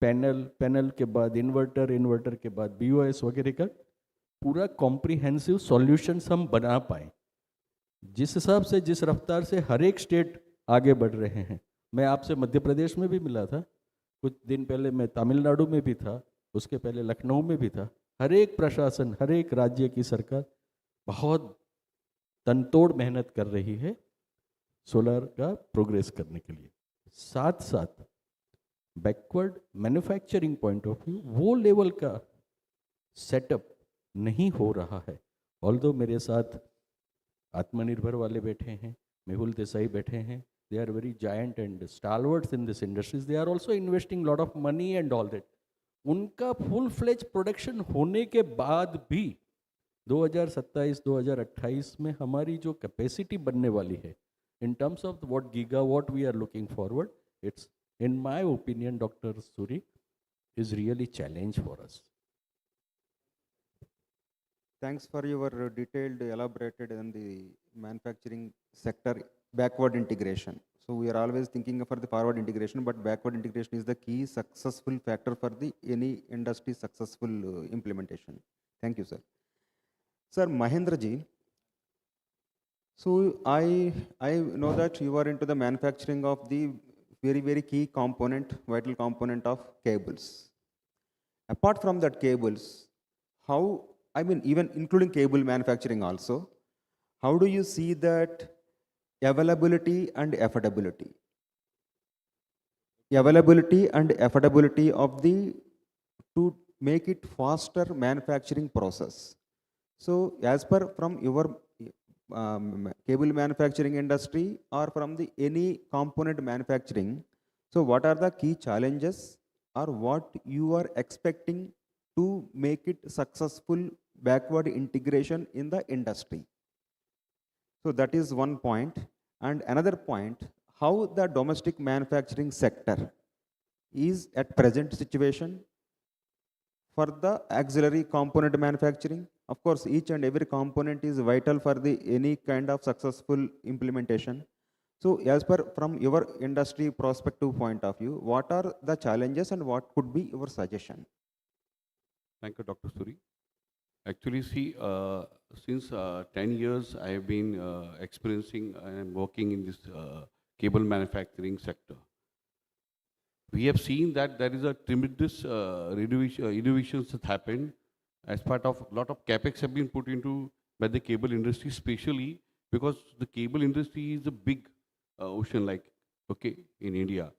पैनल के बाद इन्वर्टर के बाद BOS वगैरह का पूरा कॉम्प्रिहेंसिव सॉल्यूशंस हम बना पाएँ. जिस हिसाब से, जिस रफ्तार से हर एक स्टेट आगे बढ़ रहे हैं, मैं आपसे मध्य प्रदेश में भी मिला था, कुछ दिन पहले मैं तमिलनाडु में भी था, उसके पहले लखनऊ में भी था. हर एक प्रशासन, हर एक राज्य की सरकार बहुत तनतोड़ मेहनत कर रही है सोलर का प्रोग्रेस करने के लिए. साथ साथ backward manufacturing point of view वो लेवल का सेटअप नहीं हो रहा है. ऑल्दो मेरे साथ आत्मनिर्भर वाले बैठे हैं, मेहुल देसाई बैठे हैं, they are very giant and stalwarts in this industries. They are also investing lot of money and all that. उनका फुल फ्लेज प्रोडक्शन होने के बाद भी 2027-2028 में हमारी जो कैपेसिटी बनने वाली है, in terms of what gigawatt we are looking forward, it's, in my opinion, Dr. Suri, is really challenge for us. Thanks for your detailed, elaborated on the manufacturing sector backward integration. So we are always thinking for the forward integration, but backward integration is the key successful factor for the any industry successful implementation. Thank you, sir. Sir, Mahendra ji, so I know that you are into the manufacturing of the very key component, vital component of cables. Apart from that cables, how, I mean, even including cable manufacturing also, how do you see that availability and affordability? Availability and affordability of the, to make it faster manufacturing process. So as per from your cable manufacturing industry or from the any component manufacturing, so what are the key challenges or what you are expecting to make it successful backward integration in the industry? So that is one point. And another point, how the domestic manufacturing sector is at present situation for the auxiliary component manufacturing. Of course, each and every component is vital for the any kind of successful implementation. So as per from your industry perspective point of view, what are the challenges and what could be your suggestion? Thank you, Dr. Suri. Actually, see, since 10 years, I have been experiencing and working in this cable manufacturing sector. We have seen that there is a tremendous innovations that happened as part of a lot of capex have been put into by the cable industry, especially because the cable industry is a big ocean, like, okay, in India.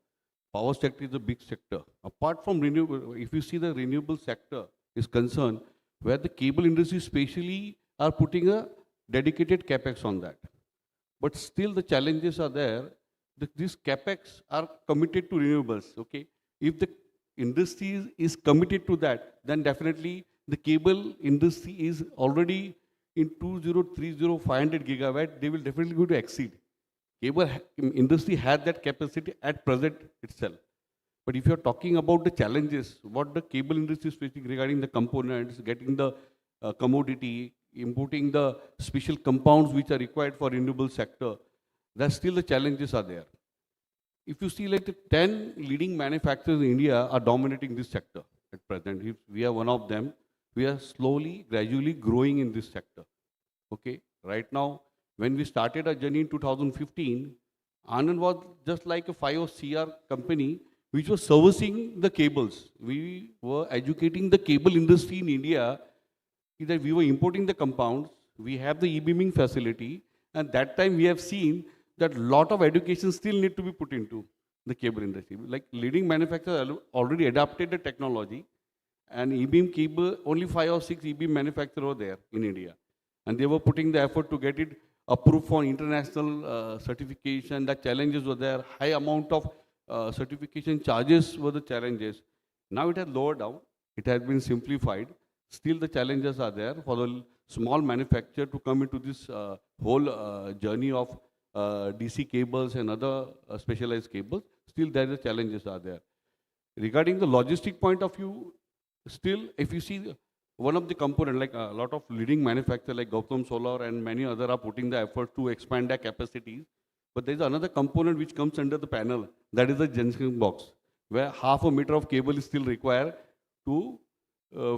Power sector is a big sector. Apart from renewable, if you see the renewable sector is concerned, where the cable industry especially are putting a dedicated capex on that. But still the challenges are there. These capex are committed to renewables, okay? If the industry is committed to that, then definitely the cable industry is already in 2030, 500 gigawatt, they will definitely go to exceed. Cable industry has that capacity at present itself. But if you're talking about the challenges, what the cable industry is facing regarding the components, getting the commodity, importing the special compounds which are required for renewable sector, that still the challenges are there. If you see like the 10 leading manufacturers in India are dominating this sector at present. If we are one of them, we are slowly, gradually growing in this sector. Okay, right now, when we started our journey in 2015, Anand was just like a 5 CR company which was servicing the cables. We were educating the cable industry in India that we were importing the compounds, we have the e-beaming facility, and that time we have seen that lot of education still need to be put into the cable industry. Like leading manufacturers already adapted the technology, and e-beam cable, only 5 or 6 e-beam manufacturers were there in India. And they were putting the effort to get it approved for international certification. The challenges were there. High amount of certification charges were the challenges. Now it has lowered down. It has been simplified. Still the challenges are there for the small manufacturer to come into this whole journey of DC cables and other specialized cables. Still there the challenges are there. Regarding the logistic point of view, still if you see one of the component, like a lot of leading manufacturers like Navitas Solar and many other are putting the effort to expand their capacities. But there is another component which comes under the panel, that is the junction box, where half a meter of cable is still required to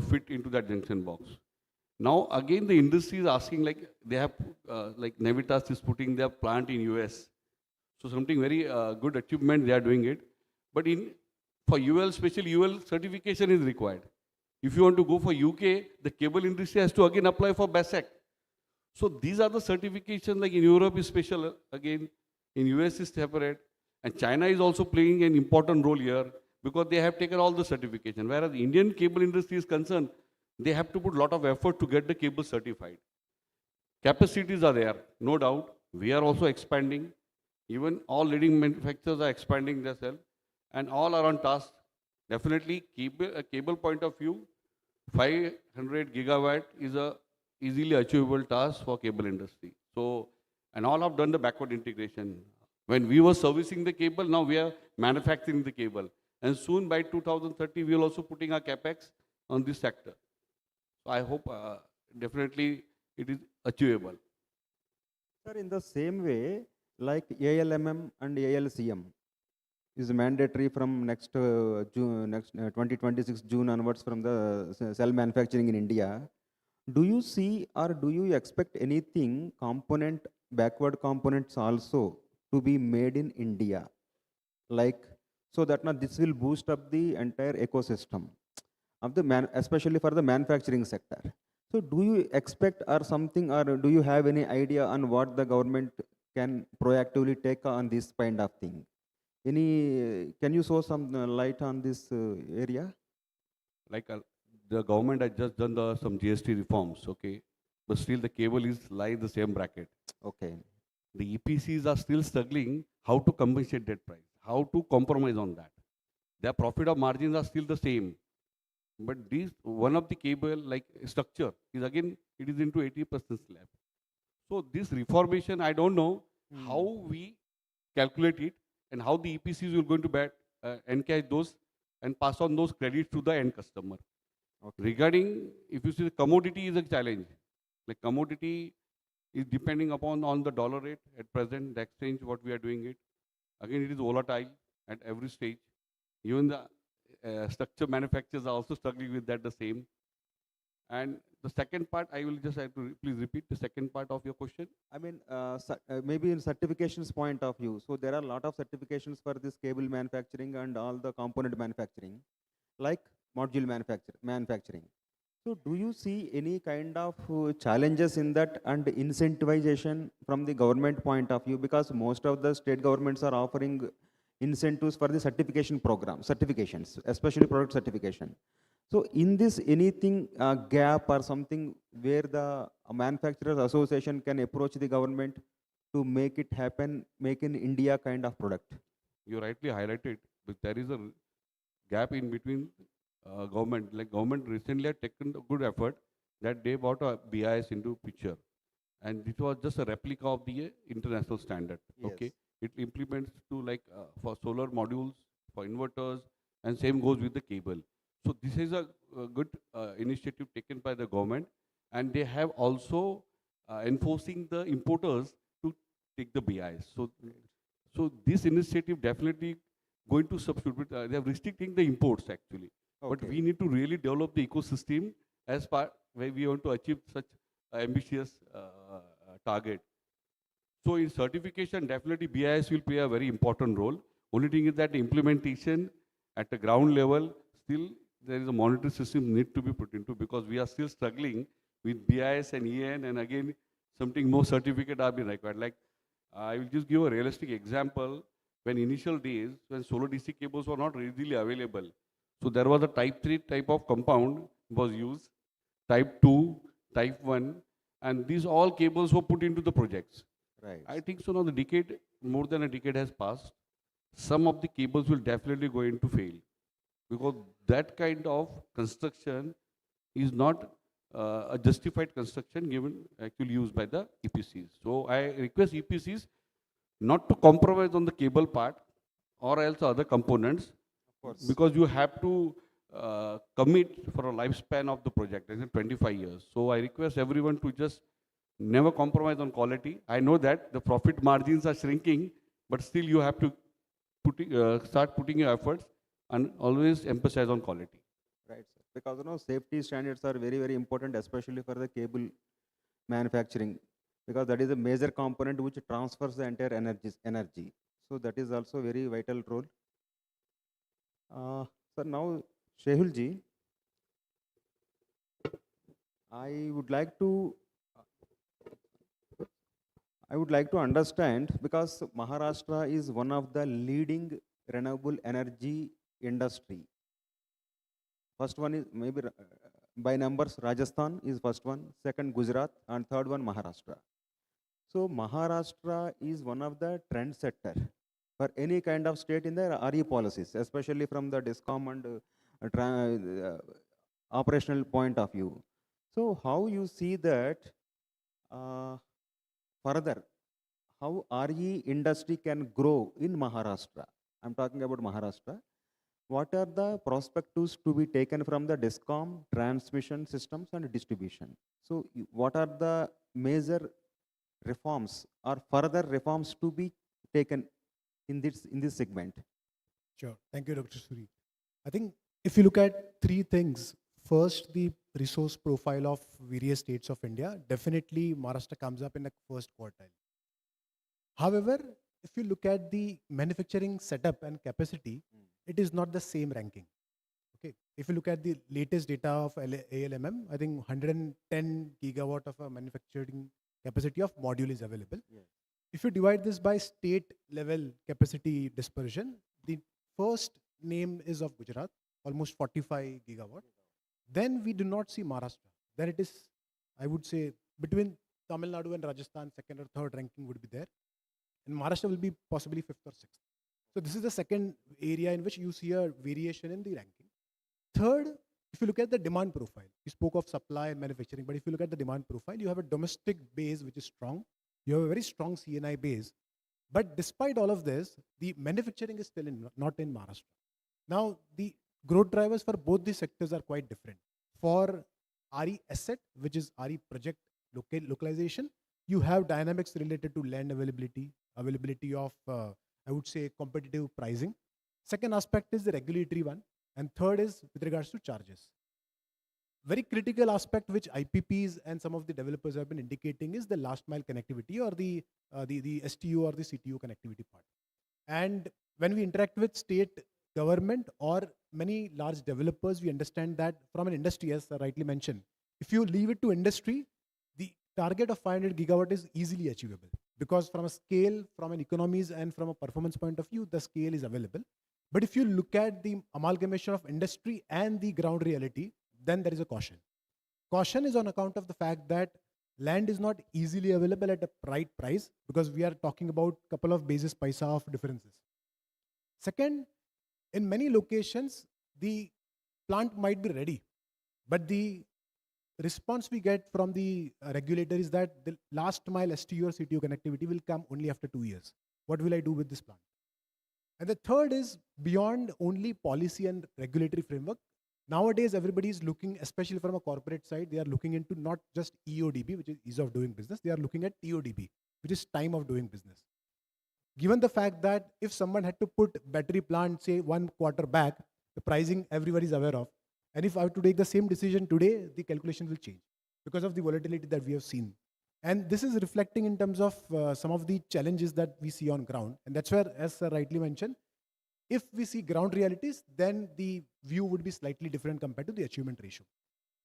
fit into that junction box. Now again the industry is asking, like they have, like Navitas is putting their plant in US. So something very good achievement, they are doing it. But for UL, special UL certification is required. If you want to go for UK, the cable industry has to again apply for BASEC. So these are the certifications, like in Europe is special, again in US is separate, and China is also playing an important role here because they have taken all the certification. Whereas the Indian cable industry is concerned, they have to put a lot of effort to get the cable certified. Capacities are there, no doubt. We are also expanding. Even all leading manufacturers are expanding themselves, and all are on task. Definitely, a cable point of view, 500 gigawatt is a easily achievable task for cable industry. So, and all have done the backward integration. When we were servicing the cable, now we are manufacturing the cable. And soon by 2030, we will also putting our capex on this sector. So I hope definitely it is achievable. Sir, in the same way, like ALMM and ALCM is mandatory from next June, 2026 June onwards from the cell manufacturing in India. Do you see or do you expect anything backward components also to be made in India? Like, so that now this will boost up the entire ecosystem of the especially for the manufacturing sector. So do you expect or something, or do you have any idea on what the government can proactively take on this kind of thing? Can you throw some light on this area? Like the government has just done some GST reforms, okay, but still the cable is in the same bracket. Okay. The EPCs are still struggling how to compensate that price, how to compromise on that. Their profit or margins are still the same. But one of the cable like structure is again, it is into 80% slab. So this reformation, I don't know how we calculate it and how the EPCs will going to encash those and pass on those credits to the end customer. Regarding, if you see the commodity is a challenge. Like commodity is depending upon on the dollar rate at present, the exchange, what we are doing it. Again, it is volatile at every stage. Even the structure manufacturers are also struggling with that the same. And the second part, I will just have to please repeat the second part of your question. I mean, maybe in certifications point of view. So there are a lot of certifications for this cable manufacturing and all the component manufacturing, like module manufacturing. So do you see any kind of challenges in that and incentivization from the government point of view? Because most of the state governments are offering incentives for the certification program, certifications, especially product certification. So in this, anything gap or something where the manufacturers association can approach the government to make it happen, make in India kind of product? You rightly highlighted, but there is a gap in between government. Like government recently had taken a good effort that they brought a BIS into picture. And it was just a replica of the international standard. Yes. Okay, it implements to like for solar modules, for inverters, and same goes with the cable. So this is a good initiative taken by the government, and they have also enforcing the importers to take the BIS. So this initiative definitely going to substitute. They are restricting the imports actually, but we need to really develop the ecosystem as part where we want to achieve such ambitious target. So in certification, definitely BIS will play a very important role. Only thing is that the implementation at the ground level, still there is a monitoring system need to be put into, because we are still struggling with BIS and EN, and again, something more certificate are being required. Like, I will just give a realistic example. When initial days, when solar DC cables were not readily available, so there was a type 3 type of compound was used, type 2, type 1, and these all cables were put into the projects. Right. I think so now the decade, more than a decade has passed, some of the cables will definitely go into fail, because that kind of construction is not a justified construction given actually used by the EPCs. So I request EPCs not to compromise on the cable part or else other components, because you have to commit for a lifespan of the project, as in 25 years. So I request everyone to just never compromise on quality. I know that the profit margins are shrinking, but still you have to start putting your efforts and always emphasize on quality. Right, sir. Because safety standards are very, very important, especially for the cable manufacturing, because that is a major component which transfers the entire energy. So that is also very vital role. So now, Shehul ji, I would like to understand, because Maharashtra is one of the leading renewable energy industry. First one is maybe by numbers, Rajasthan is first one, second Gujarat, and third one Maharashtra. So Maharashtra is one of the trendsetter for any kind of state in the RE policies, especially from the DISCOM and operational point of view. So how you see that further, how RE industry can grow in Maharashtra? I'm talking about Maharashtra. What are the prospectives to be taken from the DISCOM, transmission systems and distribution? So what are the major reforms or further reforms to be taken in this segment? Sure. Thank you, Dr. Suri. I think if you look at three things, first, the resource profile of various states of India, definitely Maharashtra comes up in the first quartile. However, if you look at the manufacturing setup and capacity, it is not the same ranking. Okay. If you look at the latest data of ALMM, I think 110 gigawatt of a manufacturing capacity of module is available. Yes. If you divide this by state level capacity dispersion, the first name is of Gujarat, almost 45 gigawatt. Then we do not see Maharashtra. Then it is, I would say, between Tamil Nadu and Rajasthan, second or third ranking would be there. And Maharashtra will be possibly fifth or sixth. So this is the second area in which you see a variation in the ranking. Third, if you look at the demand profile, we spoke of supply and manufacturing, but if you look at the demand profile, you have a domestic base which is strong. You have a very strong CNI base. But despite all of this, the manufacturing is still not in Maharashtra. Now, the growth drivers for both these sectors are quite different. For RE asset, which is RE project localization, you have dynamics related to land availability, availability of, I would say, competitive pricing. Second aspect is the regulatory one. And third is with regards to charges. Very critical aspect which IPPs and some of the developers have been indicating is the last mile connectivity, or the STU or the CTU connectivity part. And when we interact with state government or many large developers, we understand that from an industry, as rightly mentioned, if you leave it to industry, the target of 500 gigawatt is easily achievable, because from a scale, from an economies and from a performance point of view, the scale is available. But if you look at the amalgamation of industry and the ground reality, then there is a caution. Caution is on account of the fact that land is not easily available at a right price, because we are talking about a couple of basis paisa of differences. Second, in many locations, the plant might be ready, but the response we get from the regulator is that the last mile STU or CTU connectivity will come only after 2 years. What will I do with this plant? And the third is beyond only policy and regulatory framework. Nowadays, everybody is looking, especially from a corporate side, they are looking into not just EODB, which is ease of doing business, they are looking at TODB, which is time of doing business. Given the fact that if someone had to put battery plant, say 1 quarter back, the pricing everybody is aware of. And if I have to take the same decision today, the calculation will change because of the volatility that we have seen. And this is reflecting in terms of some of the challenges that we see on ground. And that's where, as Sir rightly mentioned, if we see ground realities, then the view would be slightly different compared to the achievement ratio.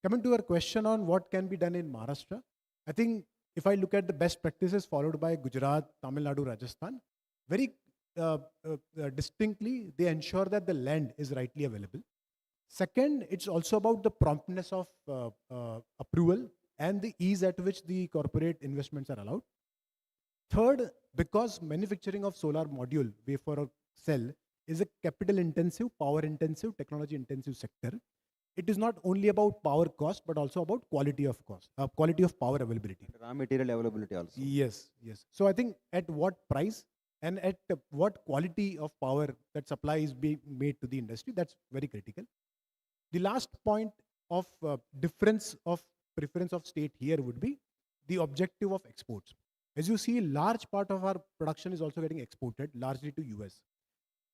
Coming to our question on what can be done in Maharashtra, I think if I look at the best practices followed by Gujarat, Tamil Nadu, Rajasthan, very distinctly, they ensure that the land is rightly available. Second, it's also about the promptness of approval and the ease at which the corporate investments are allowed. Third, because manufacturing of solar module, wafer or cell, is a capital intensive, power intensive, technology intensive sector. It is not only about power cost, but also about quality of cost, quality of power availability. Raw material availability also. Yes, yes. So I think at what price and at what quality of power that supply is being made to the industry, that's very critical. The last point of difference of preference of state here would be the objective of exports. As you see, large part of our production is also getting exported, largely to US.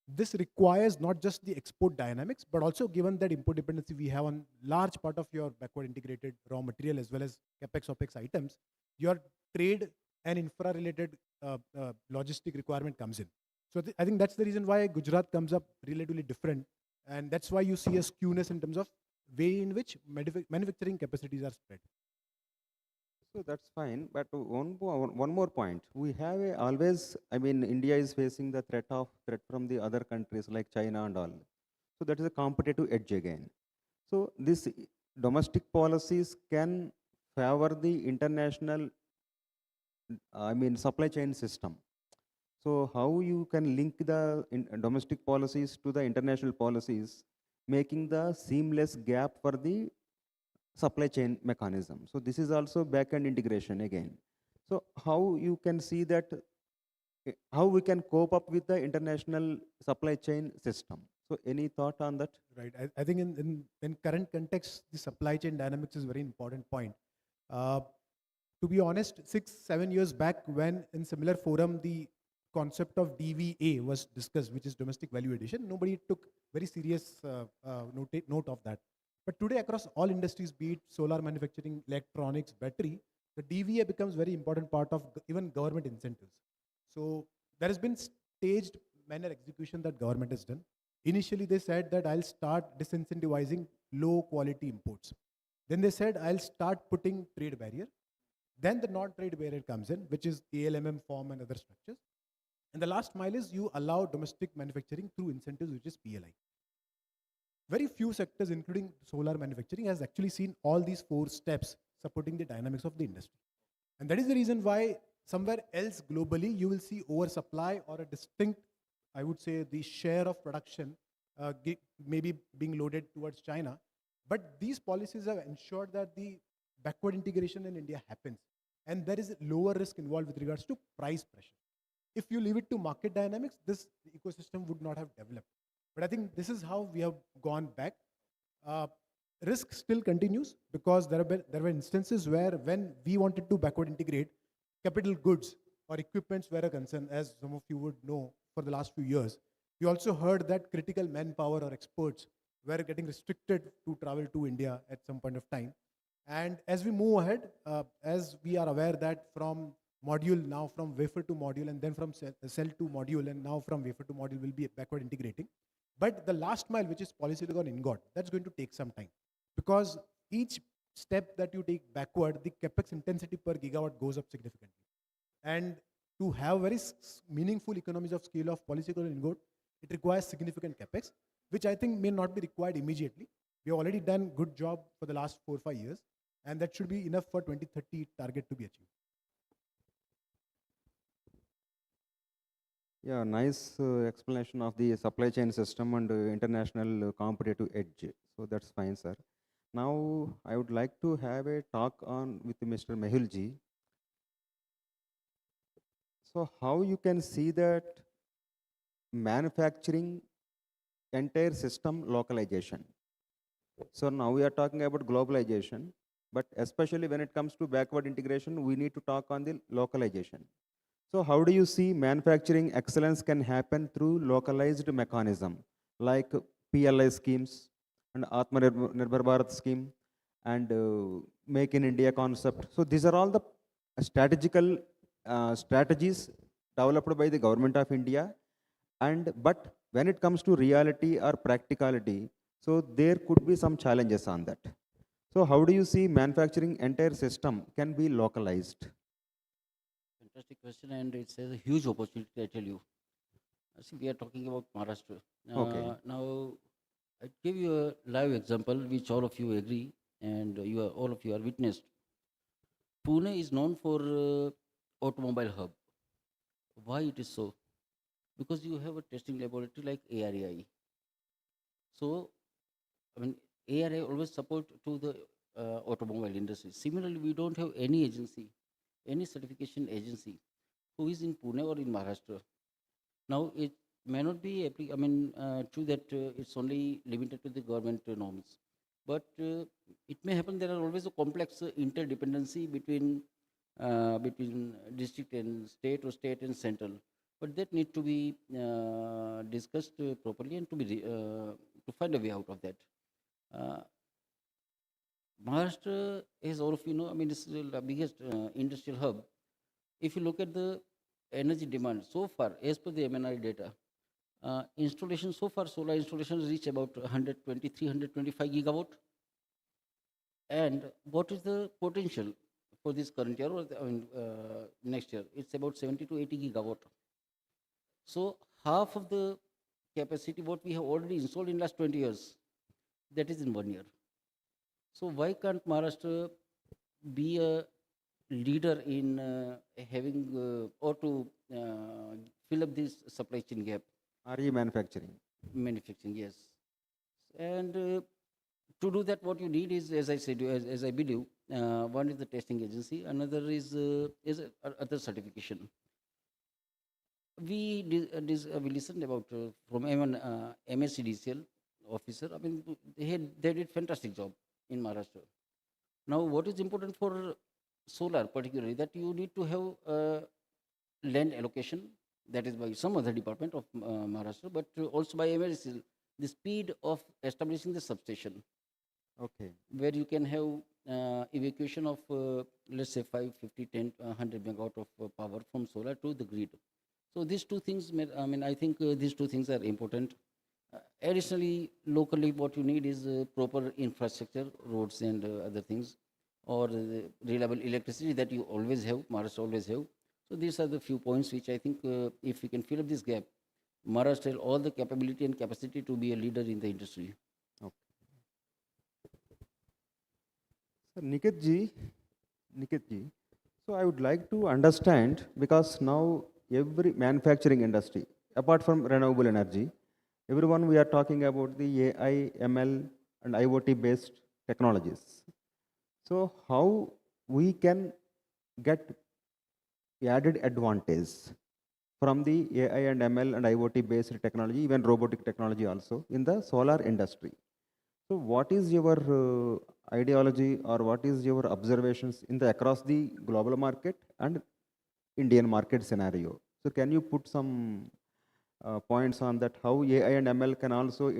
This requires not just the export dynamics, but also given that import dependency we have on large part of your backward integrated raw material as well as capex opex items, your trade and infra related logistic requirement comes in. So I think that's the reason why Gujarat comes up relatively different, and that's why you see a skewness in terms of way in which manufacturing capacities are spread. So that's fine, but one more point. We have always, I mean, India is facing the threat from the other countries like China and all. So that is a competitive edge again. So these domestic policies can favor the international, I mean, supply chain system. So how you can link the domestic policies to the international policies, making the seamless gap for the supply chain mechanism. So this is also back-end integration again. So how you can see that, how we can cope up with the international supply chain system? So any thought on that? Right. I think in current context, the supply chain dynamics is a very important point. To be honest, 6-7 years back, when in similar forum, the concept of DVA was discussed, which is domestic value addition, nobody took very serious note of that. But today, across all industries, be it solar manufacturing, electronics, battery, the DVA becomes very important part of even government incentives. So there has been staged manner execution that government has done. Initially, they said that I'll start disincentivizing low quality imports. Then they said I'll start putting trade barrier. Then the non-trade barrier comes in, which is ALMM form and other structures. And the last mile is you allow domestic manufacturing through incentives, which is PLI. Very few sectors, including solar manufacturing, has actually seen all these 4 steps supporting the dynamics of the industry. And that is the reason why somewhere else globally, you will see oversupply or a distinct, I would say, the share of production maybe being loaded towards China. But these policies have ensured that the backward integration in India happens. And there is lower risk involved with regards to price pressure. If you leave it to market dynamics, this ecosystem would not have developed. But I think this is how we have gone back. risk still continues because there were instances where when we wanted to backward integrate, capital goods or equipments were a concern, as some of you would know for the last few years. We also heard that critical manpower or experts were getting restricted to travel to India at some point of time. And as we move ahead, as we are aware that from module now from wafer to module and then from cell to module and now from wafer to module will be backward integrating. But the last mile, which is polysilicon ingot, that's going to take some time because each step that you take backward, the capex intensity per gigawatt goes up significantly. And to have very meaningful economies of scale of polysilicon ingot, it requires significant capex, which I think may not be required immediately. We have already done good job for the last 4 or 5 years, and that should be enough for 2030 target to be achieved. Yeah, nice explanation of the supply chain system and international competitive edge. So that's fine, sir. Now I would like to have a talk on with Mr. Mehulji. So how you can see that manufacturing entire system localization. So now we are talking about globalization, but especially when it comes to backward integration, we need to talk on the localization. So how do you see manufacturing excellence can happen through localized mechanism like PLI schemes and Atmanirbhar Bharat scheme and Make in India concept? So these are all the strategical strategies developed by the government of India. But when it comes to reality or practicality, so there could be some challenges on that. So how do you see manufacturing entire system can be localized? Fantastic question, and it's a huge opportunity, I tell you. See, we are talking about Maharashtra. Okay. Now, I give you a live example, which all of you agree, and all of you are witnessed. Pune is known for automobile hub. Why it is so? Because you have a testing laboratory like AREI. So, I mean, AREI always support to the automobile industry. Similarly, we don't have any agency, any certification agency who is in Pune or in Maharashtra. Now, it may not be, true that it's only limited to the government norms, but it may happen there are always a complex interdependency between district and state or state and central. But that need to be discussed properly and to be to find a way out of that. Maharashtra, as all of you know, this is the biggest industrial hub. If you look at the energy demand so far, as per the MNRE data, installation so far, solar installations reach about 120, 325 gigawatt. And what is the potential for this current year or next year? It's about 70 to 80 gigawatt. So half of the capacity what we have already installed in last 20 years, that is in 1 year. So why can't Maharashtra be a leader in having or to fill up this supply chain gap? RE manufacturing. Manufacturing, yes. And to do that, what you need is, as I said, as I believe, one is the testing agency, another is other certification. We listened about from MSEDCL officer. They did fantastic job in Maharashtra. Now, what is important for solar particularly, that you need to have land allocation, that is by some other department of Maharashtra, but also by MSEDCL, the speed of establishing the substation. Okay. Where you can have evacuation of, let's say, 5, 50, 10, 100 megawatt of power from solar to the grid. So these two things, I think these two things are important. Additionally, locally, what you need is proper infrastructure, roads and other things, or reliable electricity that you always have, Maharashtra always have. So these are the few points which I think if we can fill up this gap, Maharashtra has all the capability and capacity to be a leader in the industry. Okay. So Niket ji, so I would like to understand, because now every manufacturing industry, apart from renewable energy, everyone we are talking about the AI, ML and IoT based technologies. So how we can get added advantage from the AI and ML and IoT based technology, even robotic technology also in the solar industry. So what is your ideology or what is your observations in the across the global market and Indian market scenario? So can you put some points on that, how AI and ML can also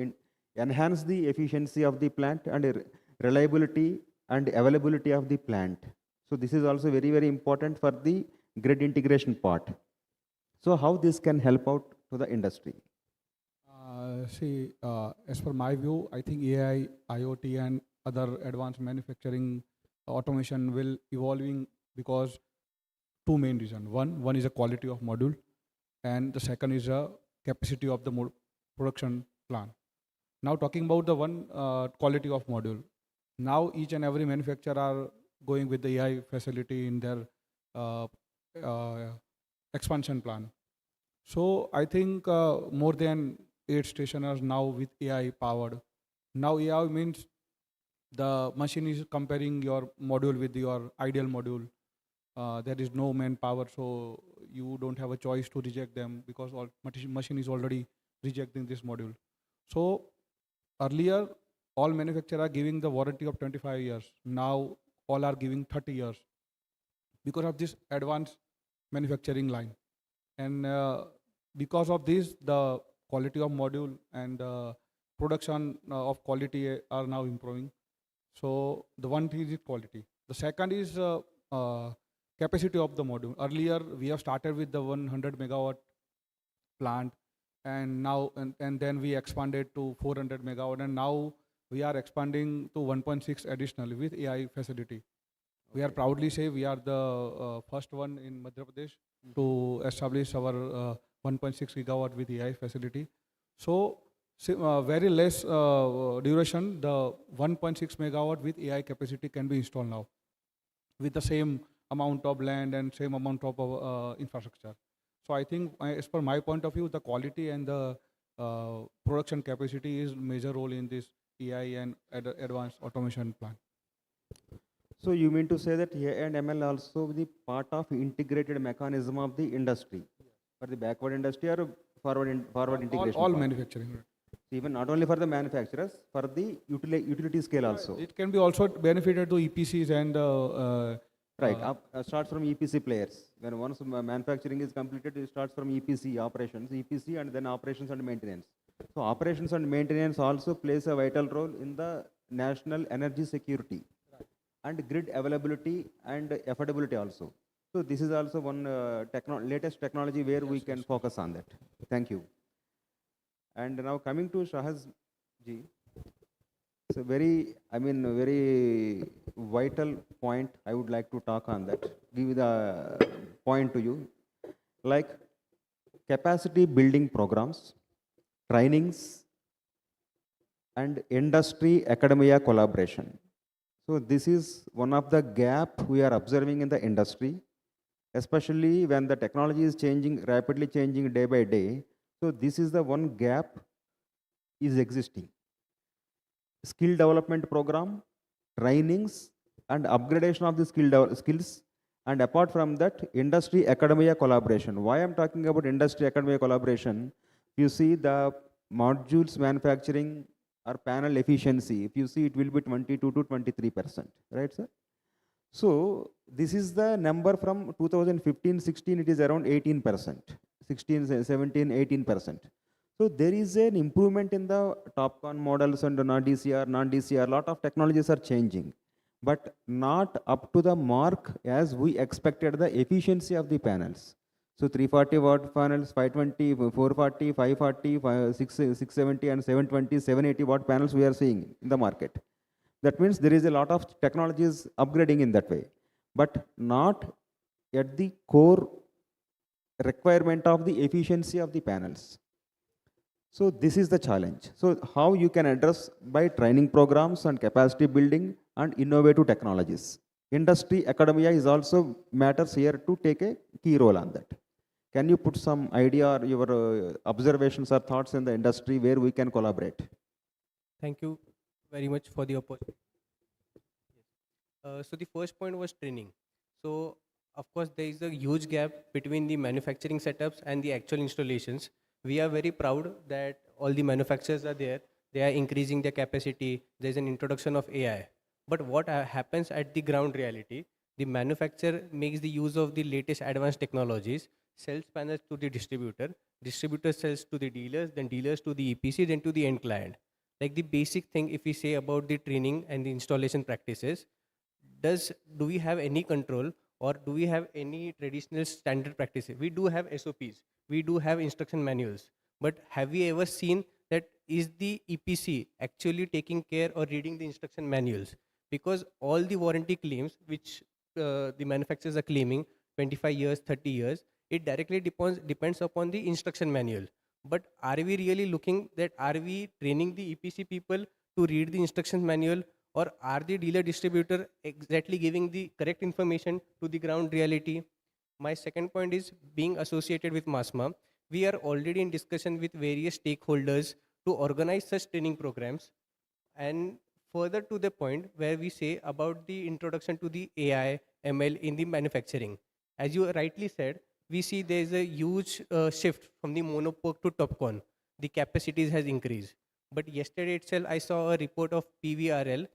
enhance the efficiency of the plant and reliability and availability of the plant. So this is also very, very important for the grid integration part. So how this can help out to the industry? As per my view, I think AI, IoT, and other advanced manufacturing automation will evolving because two main reasons. One is a quality of module, and the second is a capacity of the production plant. Now talking about the one quality of module, now each and every manufacturer are going with the AI facility in their expansion plan. So I think more than 8 stationers now with AI powered. Now AI means the machine is comparing your module with your ideal module. There is no manpower, so you don't have a choice to reject them because all machine is already rejecting this module. So earlier, all manufacturers are giving the warranty of 25 years. Now all are giving 30 years because of this advanced manufacturing line. And because of this, the quality of module and production of quality are now improving. So the one thing is quality. The second is capacity of the module. Earlier, we have started with the 100 megawatt plant, and now and then we expanded to 400 megawatt, and now we are expanding to 1.6 additionally with AI facility. We are proudly say we are the first one in Madhya Pradesh to establish our 1.6 gigawatt with AI facility. So very less duration, the 1.6 megawatt with AI capacity can be installed now with the same amount of land and same amount of infrastructure. So I think as per my point of view, the quality and the production capacity is major role in this AI and advanced automation plan. So you mean to say that AI and ML also the part of integrated mechanism of the industry, for the backward industry or forward integration? All manufacturing. Even not only for the manufacturers, for the utility scale also. It can be also benefited to EPCs and starts from EPC players. When once manufacturing is completed, it starts from EPC operations, EPC and then operations and maintenance. So operations and maintenance also plays a vital role in the national energy security and grid availability and affordability also. So this is also one latest technology where we can focus on that. Thank you. And now coming to Shahaz ji, it's a very vital point. I would like to talk on that. Give the point to you, like capacity building programs, trainings, and industry academia collaboration. So this is one of the gap we are observing in the industry, especially when the technology is changing, rapidly changing day by day. So this is the one gap is existing. Skill development program, trainings, and upgradation of the skills. And apart from that, industry academia collaboration. Why I'm talking about industry academia collaboration? You see the modules manufacturing or panel efficiency, if you see it will be 22 to 23%, right sir? So this is the number from 2015-16, it is around 18%, 16, 17, 18%. So there is an improvement in the TOPCon models and non-DCR, lot of technologies are changing, but not up to the mark as we expected the efficiency of the panels. So 340 watt panels, 520, 440, 540, 670 and 720, 780 watt panels we are seeing in the market. That means there is a lot of technologies upgrading in that way, but not at the core requirement of the efficiency of the panels. So this is the challenge. So how you can address by training programs and capacity building and innovative technologies. Industry academia is also matters here to take a key role on that. Can you put some idea or your observations or thoughts in the industry where we can collaborate? Thank you very much for the opportunity. So the first point was training. So of course there is a huge gap between the manufacturing setups and the actual installations. We are very proud that all the manufacturers are there. they are increasing their capacity, there's an introduction of AI. But what happens at the ground reality, the manufacturer makes the use of the latest advanced technologies, sells panels to the distributor sells to the dealers, then dealers to the EPC, then to the end client. Like the basic thing, if we say about the training and the installation practices, do we have any control, or do we have any traditional standard practices? We do have SOPs, we do have instruction manuals, but have we ever seen that is the EPC actually taking care or reading the instruction manuals? Because all the warranty claims which the manufacturers are claiming, 25 years, 30 years, it directly depends upon the instruction manual. But are we really looking that, are we training the EPC people to read the instruction manual, or are the dealer distributor exactly giving the correct information to the ground reality? My second point is being associated with MASMA. We are already in discussion with various stakeholders to organize such training programs. And further to the point where we say about the introduction to the AI, ML in the manufacturing. As you rightly said, we see there is a huge shift from the monopoc to TOPCon. The capacities has increased. But yesterday itself, I saw a report of PVRL,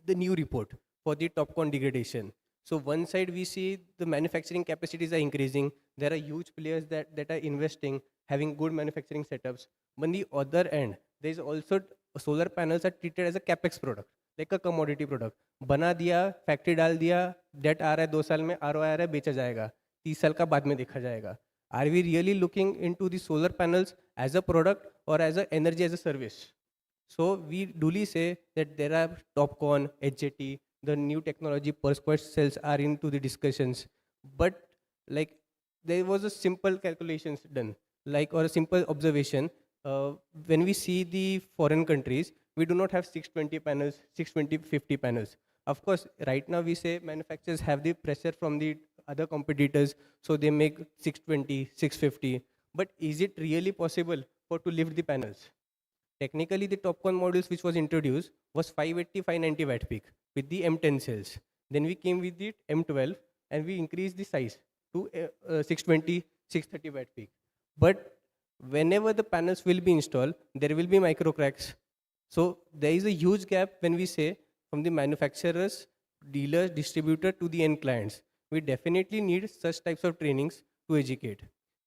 the new report for the TOPCon degradation. So one side we see the manufacturing capacities are increasing. There are huge players that are investing, having good manufacturing setups. But on the other end, there is also solar panels are treated as a capex product, like a commodity product. बना दिया, factory डाल दिया, date आ रहा है 2 साल में, ROI आ रहा है, बेचा जाएगा, 30 साल का बाद में देखा जाएगा. Are we really looking into the solar panels as a product or as a energy as a service? So we duly say that there are TOPCon, HJT, the new technology per square cells are into the discussions. But like there was a simple calculations done, like, or a simple observation. When we see the foreign countries, we do not have 620 panels, 620, 50 panels. Of course, right now we say manufacturers have the pressure from the other competitors, so they make 620, 650. But is it really possible to lift the panels? Technically, the TOPCon modules which was introduced was 580, 590 watt peak with the M10 cells. Then we came with the M12 and we increased the size to 620, 630 watt peak. But whenever the panels will be installed, there will be micro cracks. So there is a huge gap when we say from the manufacturers, dealers, distributor to the end clients. We definitely need such types of trainings to educate.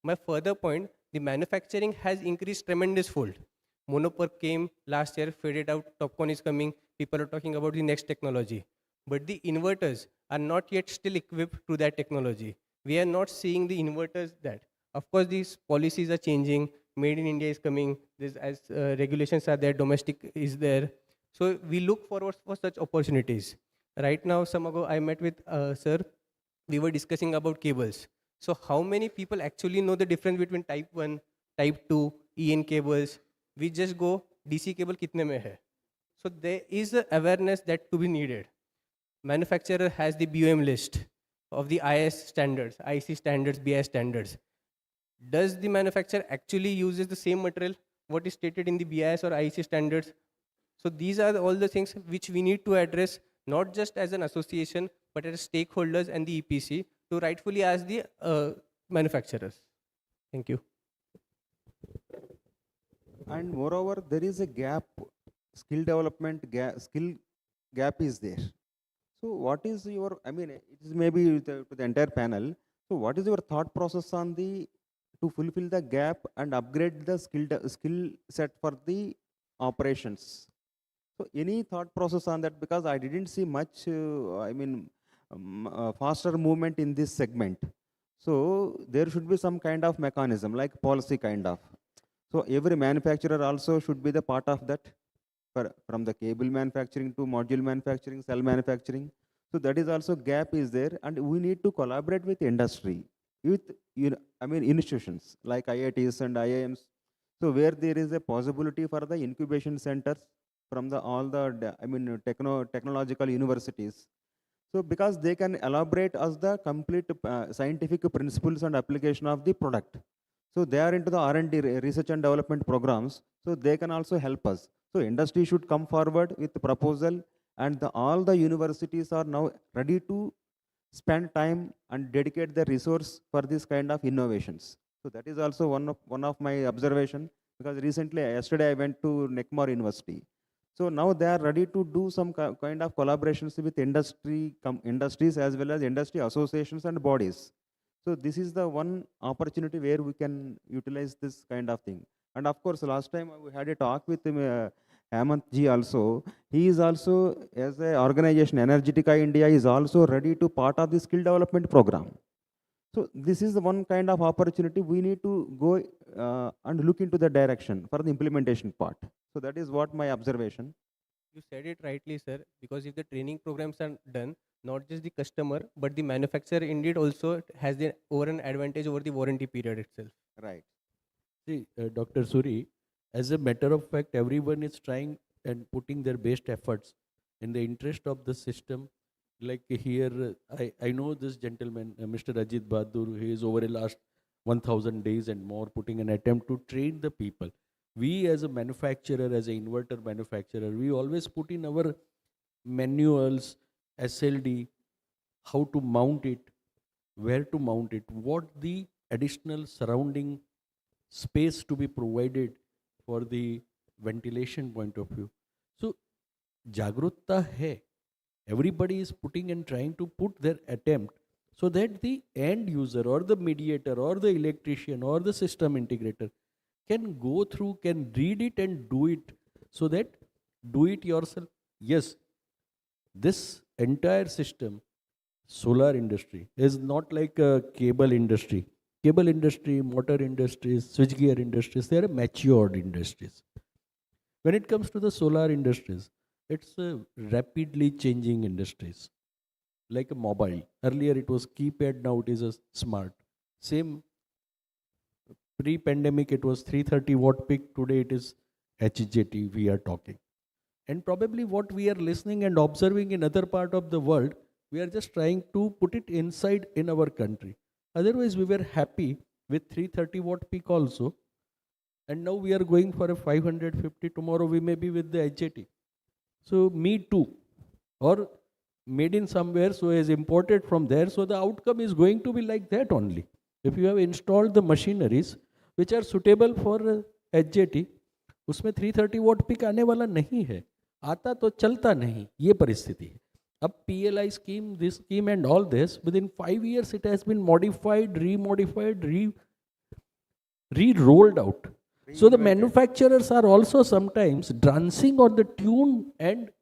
My further point, the manufacturing has increased tremendous fold. Monopoc came last year, faded out, TOPCon is coming, people are talking about the next technology. But the inverters are not yet still equipped to that technology. We are not seeing the inverters that. Of course, these policies are changing, made in India is coming, as regulations are there, domestic is there. So we look forward for such opportunities. Right now, some ago I met with sir, we were discussing about cables. So how many people actually know the difference between type 1, type 2, EN cables? We just go DC cable kitne mein hai. So there is a awareness that to be needed. Manufacturer has the BOM list of the IS standards, IC standards, BIS standards. Does the manufacturer actually uses the same material what is stated in the BIS or IC standards? So these are all the things which we need to address, not just as an association, but as stakeholders and the EPC to rightfully ask the manufacturers. Thank you. And moreover, there is a gap, skill development skill gap is there. So what is your, I mean, it is maybe to the entire panel. So what is your thought process on the, to fulfill the gap and upgrade the skill set for the operations? So any thought process on that? Because I didn't see much, faster movement in this segment. So there should be some kind of mechanism, like policy kind of. So every manufacturer also should be the part of that, from the cable manufacturing to module manufacturing, cell manufacturing. So that is also gap is there, and we need to collaborate with industry, with institutions like IITs and IIMs. So where there is a possibility for the incubation centers from the all the technological universities. So because they can elaborate as the complete scientific principles and application of the product. So they are into the R&D, research and development programs. So they can also help us. So industry should come forward with the proposal, and all the universities are now ready to spend time and dedicate the resource for this kind of innovations. So that is also one of my observation. Because recently, yesterday I went to Neckmar University. So now they are ready to do some kind of collaborations with industries as well as industry associations and bodies. So this is the one opportunity where we can utilize this kind of thing. And of course, last time we had a talk with Hemant ji also. He is also, as an organization, Energetica India is also ready to part of the skill development program. So this is the one kind of opportunity we need to go and look into the direction for the implementation part. So that is what my observation. You said it rightly, sir, because if the training programs are done, not just the customer, but the manufacturer indeed also has the over an advantage over the warranty period itself. Right. See, Dr. Suri, as a matter of fact, everyone is trying and putting their best efforts in the interest of the system. Like here, I know this gentleman, Mr. Ajit Bahadur, he is over the last 1000 days and more putting an attempt to train the people. We as a manufacturer, as an inverter manufacturer, we always put in our manuals, SLD, how to mount it, where to mount it, what the additional surrounding space to be provided for the ventilation point of view. So, Jagrutta hai. Everybody is putting and trying to put their attempt so that the end user or the mediator or the electrician or the system integrator can go through, can read it and do it, so that do it yourself. Yes, this entire system, solar industry, is not like a cable industry. Cable industry, motor industries, switchgear industries, they are matured industries. When it comes to the solar industries, it's a rapidly changing industries. Like a mobile. Earlier it was keypad, now it is a smart. Same pre-pandemic it was 330 watt peak, today it is HJT we are talking. And probably what we are listening and observing in other part of the world, we are just trying to put it inside in our country. Otherwise we were happy with 330 watt peak also. And now we are going for a 550, tomorrow we may be with the HJT. So me too, or made in somewhere, so is imported from there. So the outcome is going to be like that only. If you have installed the machineries which are suitable for HJT, उसमें 330 watt peak आने वाला नहीं है, आता तो चलता नहीं, ये परिस्थिति है. अब PLI scheme, this scheme and all this, within 5 years it has been modified, remodified, re-rolled out. So the manufacturers are also sometimes dancing on the tune, and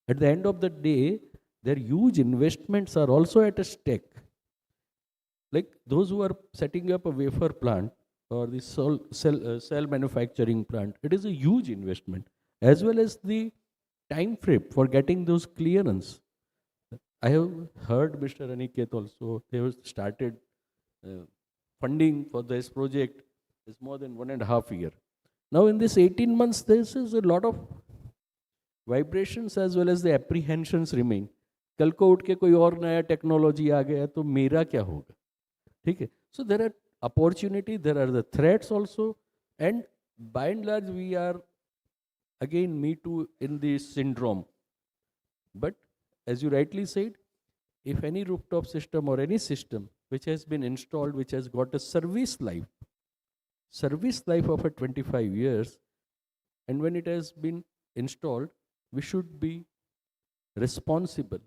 at the end of the day, their huge investments are also at a stake. Like those who are setting up a wafer plant or the cell manufacturing plant, it is a huge investment, as well as the time frame for getting those clearance. I have heard Mr. Aniket also, they have started funding for this project. It's more than 1.5 years. Now in this 18 months, this is a lot of vibrations as well as the apprehensions remain. कल को उठ के कोई और नया technology आ गया तो मेरा क्या होगा, ठीक है? So there are opportunity, there are the threats also, and by and large we are again me too in this syndrome. But as you rightly said, if any rooftop system or any system which has been installed, which has got a service life of a 25 years, and when it has been installed, we should be responsible.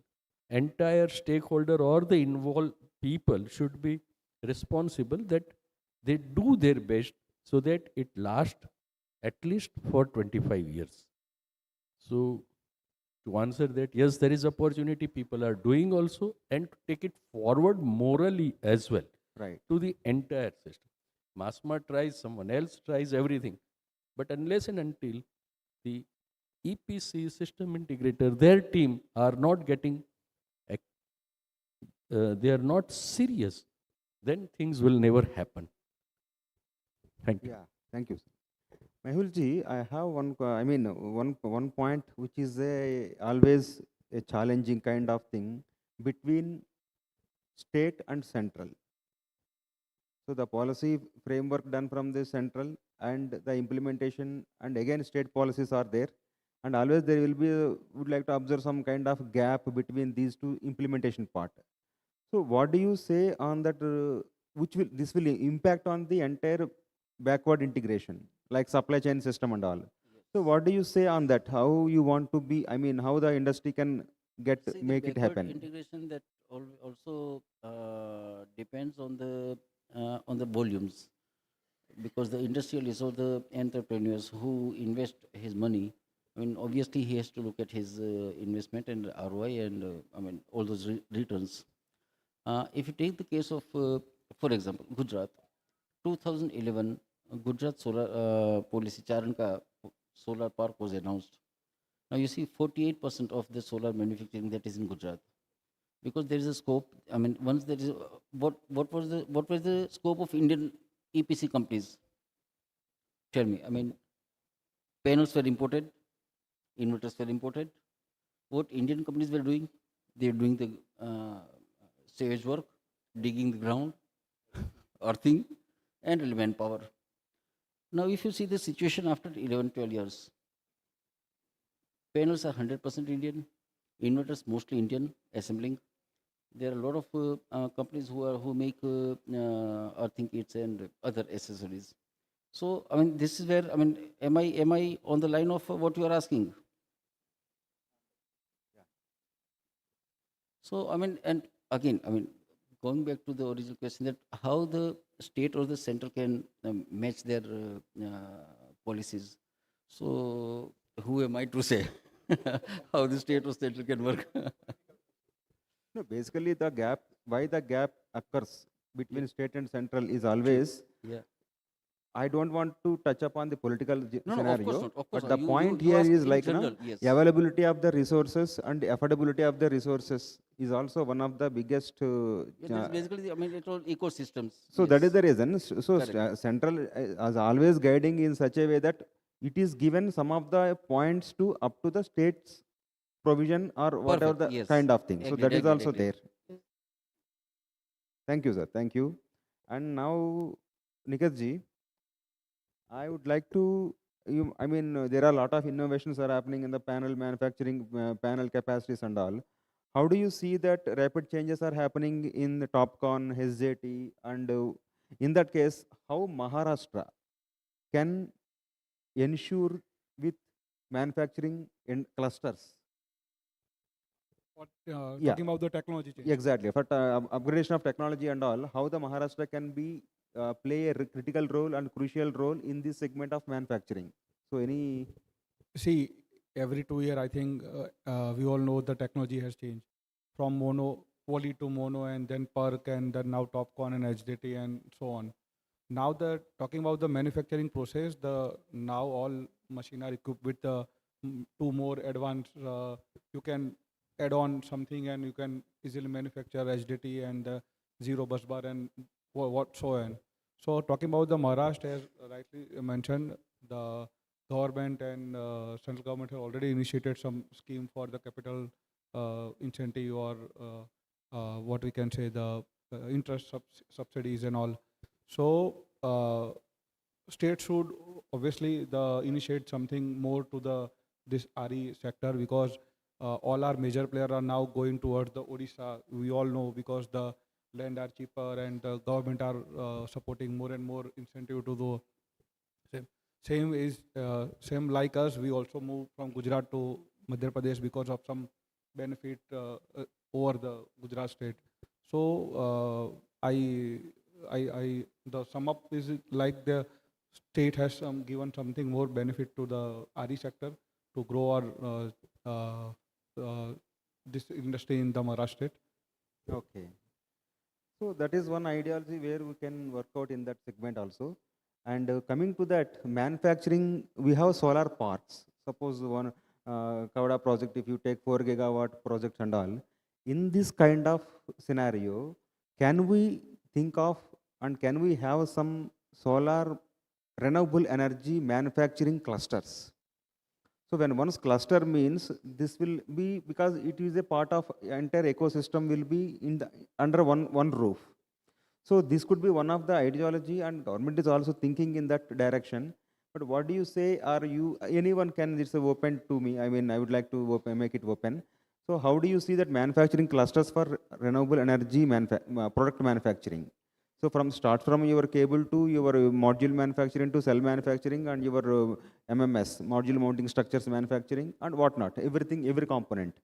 Entire stakeholder or the involved people should be responsible that they do their best so that it lasts at least for 25 years. So to answer that, yes, there is opportunity, people are doing also, and to take it forward morally as well, right, to the entire system. Masma tries, someone else tries, everything. But unless and until the EPC system integrator, their team are not getting, they are not serious, then things will never happen. Thank you. Yeah, thank you. Mehul ji, I have one point which is always a challenging kind of thing between state and central. So the policy framework done from the central and the implementation, and again state policies are there, and always there will be would like to observe some kind of gap between these two implementation part. So what do you say on that? This will impact on the entire backward integration? like supply chain system and all. So what do you say on that? How you want to be, I mean, how the industry can See, the make it backward happen? integration that also depends on the volumes, because the industrialists or the entrepreneurs who invest his money, I mean, obviously he has to look at his investment and ROI and I mean all those returns. If you take the case of, for example, Gujarat, 2011, Gujarat solar policy Charan ka solar park was announced. Now you see 48% of the solar manufacturing that is in Gujarat, because there is a scope. I mean, once there is what was the scope of Indian EPC companies? Tell me. I mean, panels were imported, inverters were imported. What Indian companies were doing? They were doing the sewage work, digging the ground, earthing, and relevant power. Now, if you see the situation after 11, 12 years, panels are 100% Indian, inverters mostly Indian, assembling. There are a lot of companies who make earthing kits and other accessories. So, I mean, this is where, I mean, am I on the line of what you are asking? So, I mean, and again, I mean, going back to the original question, that how the state or the center can match their policies. So, who am I to say how the state or center can work? No, basically the gap, why the gap occurs between state and central is always, Yeah. I don't want to touch upon the political No, scenario, of course not. Of course but not. the point You here ask is in like general, yes. availability of the resources and affordability of the resources is also one of the biggest. That's basically, I mean, it's all ecosystems. So that is the reason. Correct. Central is always guiding in such a way that it is given some of the points to up to the state's provision or whatever Perfect, the yes. kind of thing. So that is Agreed, also agreed. there. Thank you, sir. Thank you. And now, Niket ji, I would like to, I mean, there are a lot of innovations are happening in the panel manufacturing, panel capacities and all. How do you see that rapid changes are happening in the TopCon, SJT, and in that case, how Maharashtra can ensure with manufacturing in clusters? Talking about the technology change. Exactly. For upgradation of technology and all, how the Maharashtra can be play a critical role and crucial role in this segment of manufacturing. So any. See, every 2 years, I think we all know the technology has changed from poly to mono, and then PERC, and then now TopCon and HDT and so on. Now talking about the manufacturing process, now all machine are equipped with two more advanced. You can add on something and you can easily manufacture HDT and zero bus bar and what so on. So talking about the Maharashtra, as rightly mentioned, the government and central government have already initiated some scheme for the capital incentive or what we can say the interest subsidies and all. So state should obviously initiate something more to this RE sector, because all our major players are now going towards the Odisha. We all know, because the land are cheaper and the government are supporting more and more incentive to the same like us. We also moved from Gujarat to Madhya Pradesh because of some benefit over the Gujarat state. So the sum up is like the state has given something more benefit to the RE sector to grow our this industry in the Maharashtra state. Okay. So that is one ideology where we can work out in that segment also. And coming to that manufacturing, we have solar parks. Suppose one Kavada project, if you take 4 gigawatt project and all, in this kind of scenario, can we think of and can we have some solar renewable energy manufacturing clusters? So when one's cluster means this will be, because it is a part of entire ecosystem will be under one roof. So this could be one of the ideology, and government is also thinking in that direction. But what do you say? Are you, anyone can, it's open to me. I mean, I would like to make it open. So how do you see that manufacturing clusters for renewable energy product manufacturing? So start from your cable to your module manufacturing to cell manufacturing and your MMS, module mounting structures manufacturing and whatnot, everything, every component.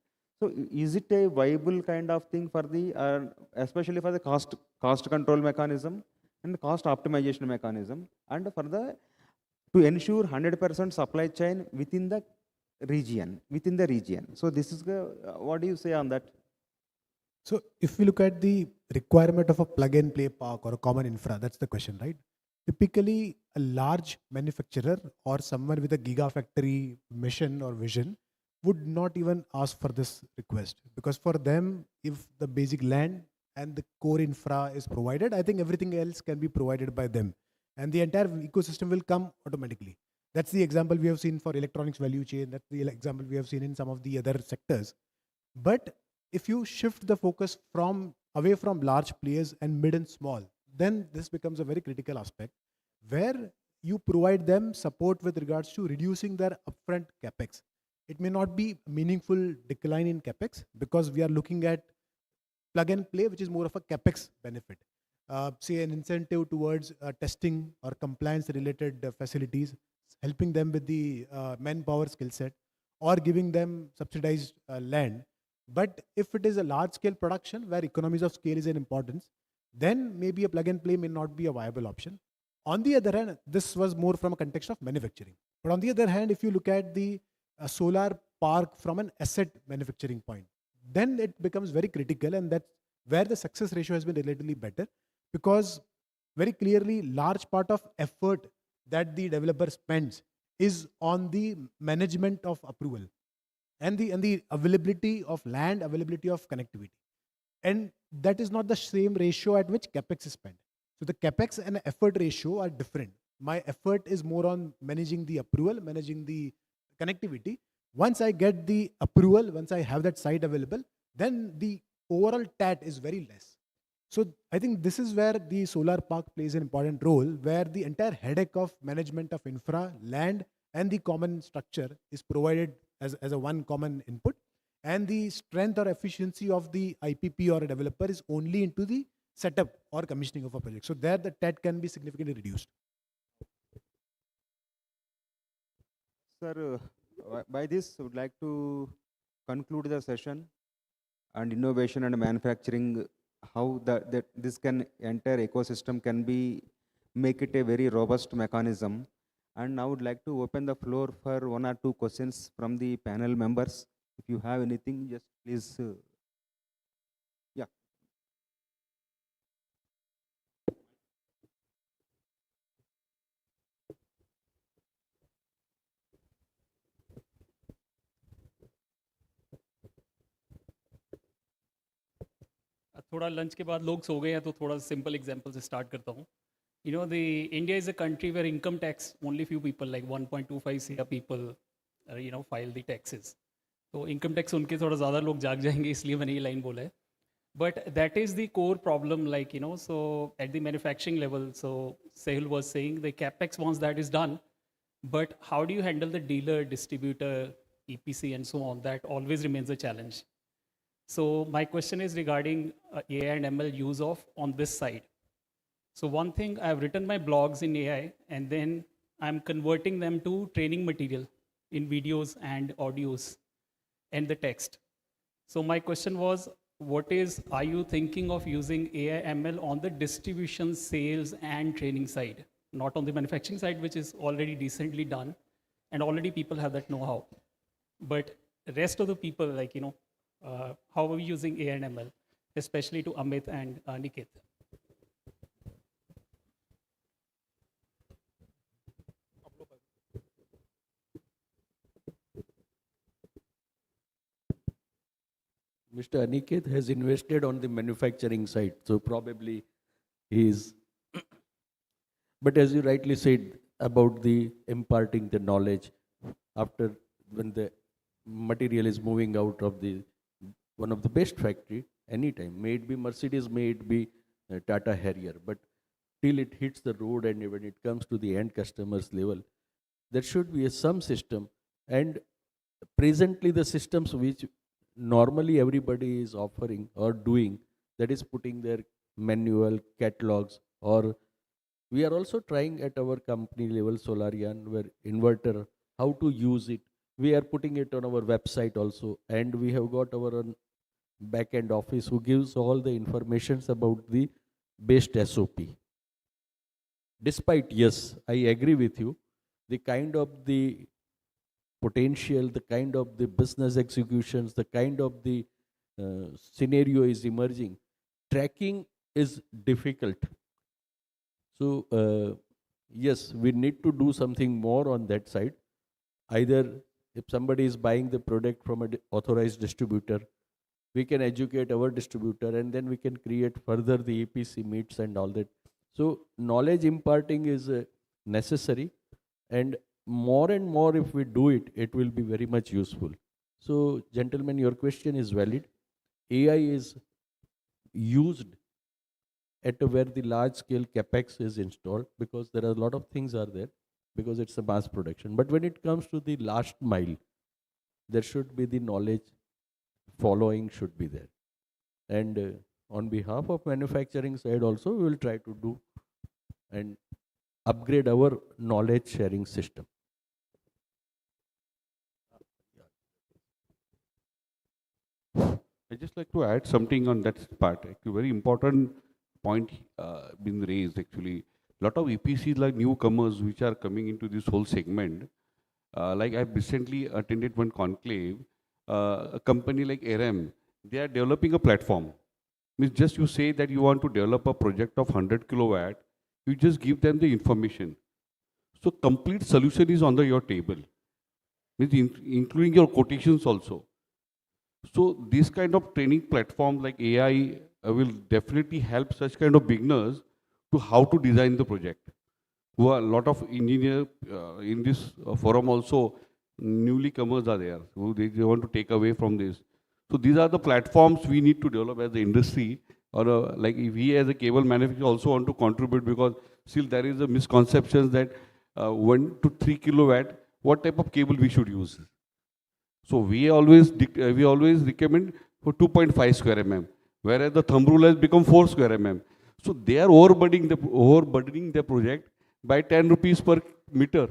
So is it a viable kind of thing for the, especially for the cost control mechanism and cost optimization mechanism, and for the, to ensure 100% supply chain within the region. So this is what do you say on that? So if we look at the requirement of a plug and play park or a common infra, that's the question, right? Typically, a large manufacturer or someone with a gigafactory mission or vision would not even ask for this request, because for them, if the basic land and the core infra is provided, I think everything else can be provided by them, and the entire ecosystem will come automatically. That's the example we have seen for electronics value chain. That's the example we have seen in some of the other sectors. But if you shift the focus away from large players and mid and small, then this becomes a very critical aspect where you provide them support with regards to reducing their upfront capex. It may not be a meaningful decline in capex because we are looking at plug and play, which is more of a capex benefit. Say an incentive towards testing or compliance related facilities, helping them with the manpower skill set, or giving them subsidized land. But if it is a large scale production where economies of scale is an importance, then maybe a plug and play may not be a viable option. On the other hand, this was more from a context of manufacturing. But on the other hand, if you look at the solar park from an asset manufacturing point, then it becomes very critical, and that's where the success ratio has been relatively better, because very clearly large part of effort that the developer spends is on the management of approval and the availability of land, availability of connectivity. And that is not the same ratio at which capex is spent. So the capex and effort ratio are different. My effort is more on managing the approval, managing the connectivity. Once I get the approval, once I have that site available, then the overall TAT is very less. So I think this is where the solar park plays an important role, where the entire headache of management of infra, land, and the common structure is provided as a one common input, and the strength or efficiency of the IPP or a developer is only into the setup or commissioning of a project. So there the TAT can be significantly reduced. Sir, by this, I would like to conclude the session and innovation and manufacturing, how this entire ecosystem can be, make it a very robust mechanism. And now I would like to open the floor for one or two questions from the panel members. If you have anything, just please. Yeah. थोड़ा lunch के बाद लोग सो गए हैं तो थोड़ा simple example से start करता हूँ. You know, India is a country where income tax, only few people, like 1.25 CR people, file the taxes. तो income tax उनके थोड़ा ज़्यादा लोग जाग जाएंगे, इसलिए मैंने ये line बोला है. But that is the core problem, like, so at the manufacturing level, so Sahil was saying the capex, once that is done, but how do you handle the dealer, distributor, EPC and so on? That always remains a challenge. So my question is regarding AI and ML use of on this side. So one thing, I've written my blogs in AI and then I'm converting them to training material in videos and audios and the text. So my question was, are you thinking of using AI ML on the distribution, sales and training side, not on the manufacturing side, which is already decently done and already people have that know-how. But rest of the people, like, how are we using AI and ML, especially to Amit and Niket? Mr. Aniket has invested on the manufacturing side, so probably he is. But as you rightly said about the imparting the knowledge after when the material is moving out of the one of the best factory anytime, may it be Mercedes, may it be Tata Harrier, but till it hits the road and when it comes to the end customer's level, there should be some system. And presently the systems which normally everybody is offering or doing, that is putting their manual catalogs Or we are also trying at our company level, Solarian, where inverter, how to use it. We are putting it on our website also, and we have got our own back-end office who gives all the informations about the best SOP. Despite, yes, I agree with you, the kind of the potential, the kind of the business executions, the kind of the scenario is emerging, tracking is difficult. So, yes, we need to do something more on that side. Either if somebody is buying the product from an authorized distributor, we can educate our distributor, and then we can create further the EPC meets and all that. So knowledge imparting is necessary, and more if we do it, it will be very much useful. So gentlemen, your question is valid. AI is used at where the large scale capex is installed, because there are a lot of things are there, because it's a mass production. But when it comes to the last mile, there should be the knowledge following should be there. And on behalf of manufacturing side also, we will try to do and upgrade our knowledge sharing system. I just like to add something on that part. Actually, very important point been raised. Actually, a lot of EPCs like newcomers which are coming into this whole segment. Like I've recently attended one conclave. A company like RM, they are developing a platform. Means just you say that you want to develop a project of 100 kilowatt, you just give them the information. So complete solution is on your table, means including your quotations also. So this kind of training platform like AI will definitely help such kind of beginners to how to design the project. Who are a lot of engineers in this forum also, newly comers are there, who they want to take away from this. So these are the platforms we need to develop as the industry, or like we as a cable manufacturer also want to contribute, because still there is a misconception that 1 to 3 kilowatt, what type of cable we should use. So we always recommend for 2.5 square mm, whereas the thumb rule has become 4 square mm. So they are overburdening the project by 10 rupees per meter.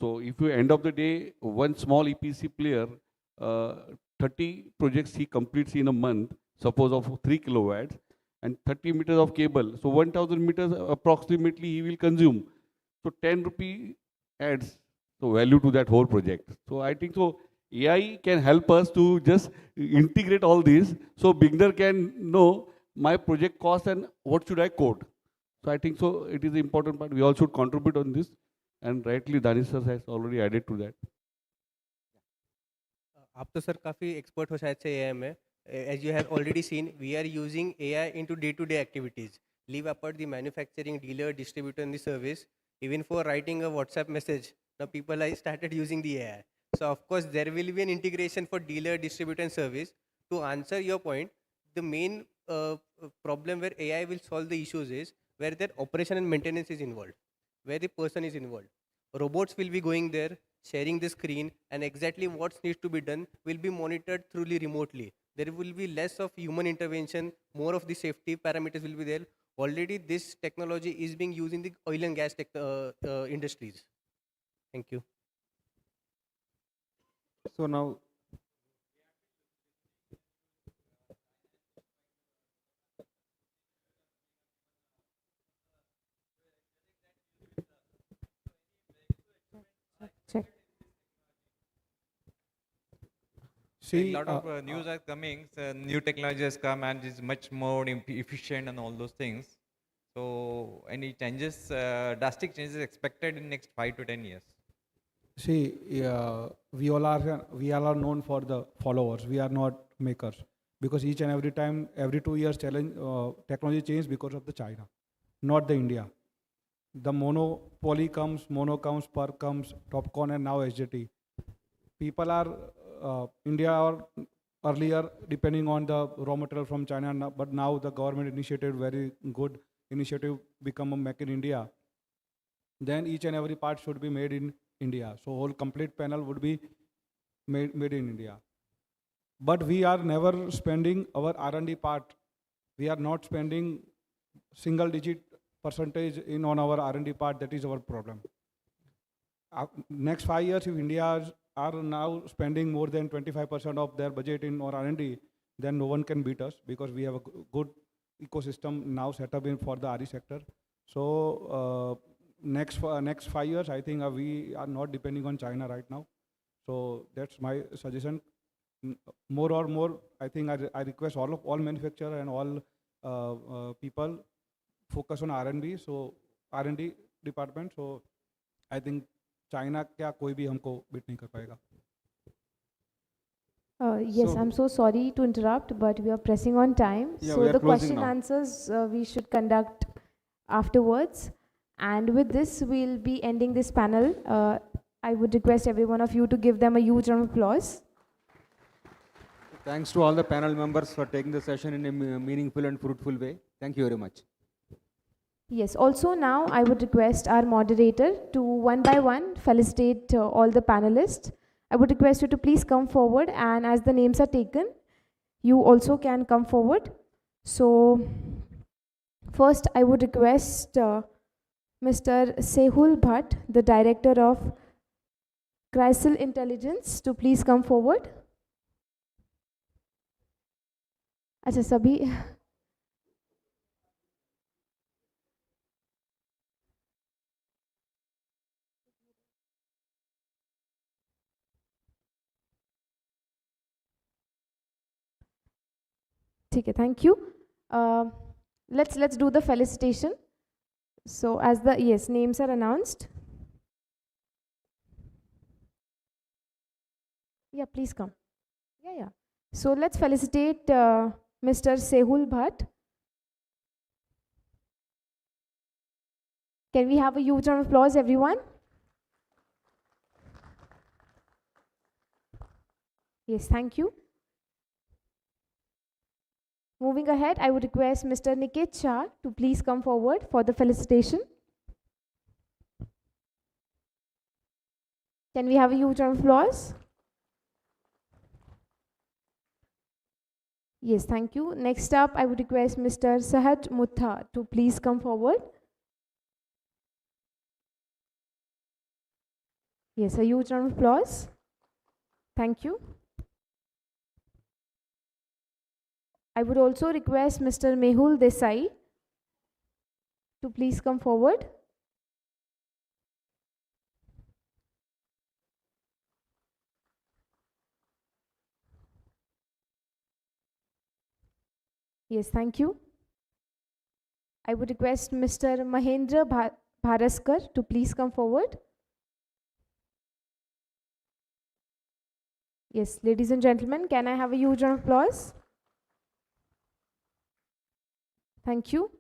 So if you end of the day, one small EPC player, 30 projects he completes in a month, suppose of 3 kilowatts, and 30 meters of cable. So 1000 meters approximately he will consume. So 10 rupee adds so value to that whole project. So I think so AI can help us to just integrate all these, so beginner can know my project cost and what should I quote. So I think so it is the important part. We all should contribute on this, and rightly Danish sir has already added to that. आप तो sir काफ़ी expert हो शायद से AI में. As you have already seen, we are using AI into day-to-day activities. Leave apart the manufacturing, dealer, distributor, and the service. Even for writing a WhatsApp message, now people have started using the AI. So of course there will be an integration for dealer, distributor, and service. To answer your point, the main problem where AI will solve the issues is where their operation and maintenance is involved, where the person is involved. Robots will be going there, sharing the screen, and exactly what needs to be done will be monitored truly remotely. There will be less of human intervention, more of the safety parameters will be there. Already this technology is being used in the oil and gas industries. Thank you. So now, Check. See, a lot of news are coming. So new technology has come and is much more efficient and all those things. So any changes, drastic changes expected in next 5 to 10 years? See, we all are known for the followers. We are not makers, because each and every time, every 2 years, technology changes because of the China, not the India. The monopoly comes, mono comes, per comes, Topcon, and now SJT. People are India or earlier depending on the raw material from China, but now the government initiated very good initiative, become a Make in India. Then each and every part should be made in India. So whole complete panel would be made in India. But we are never spending our R&D part. We are not spending single digit percentage in on our R&D part, that is our problem. Next 5 years, if India are now spending more than 25% of their budget in our R&D, then no one can beat us because we have a good ecosystem now set up in for the RE sector. So next 5 years, I think we are not depending on China right now. So that's my suggestion. More or more, I think I request all manufacturer and all people focus on R&D. So R&D department. So I think China क्या कोई भी हमको beat नहीं कर पाएगा. Yes, So- I'm so sorry to interrupt, but we are pressing on time. Yeah, So we are the closing question now. answers we should conduct afterwards. And with this, we'll be ending this panel. I would request every one of you to give them a huge round of applause. Thanks to all the panel members for taking the session in a meaningful and fruitful way. Thank you very much. Yes, also now I would request our moderator to one by one felicitate all the panelists. I would request you to please come forward, and as the names are taken, you also can come forward. So first I would request Mr. Sehul Bhatt, the Director of Crystal Intelligence, to please come forward. अच्छा सभी ठीक है, thank you. Let's do the felicitation. So as the names are announced. Yeah, please come. Yeah. So let's felicitate Mr. Sehul Bhatt. Can we have a huge round of applause, everyone? Yes, thank you. Moving ahead, I would request Mr. Niket Shah to please come forward for the felicitation. Can we have a huge round of applause? Yes, thank you. Next up, I would request Mr. Sahaj Mutha to please come forward. Yes, a huge round of applause. Thank you. I would also request Mr. Mehul Desai to please come forward. Yes, thank you. I would request Mr. Mahendra Bharaskar to please come forward. Yes, ladies and gentlemen, can I have a huge round of applause? Thank you.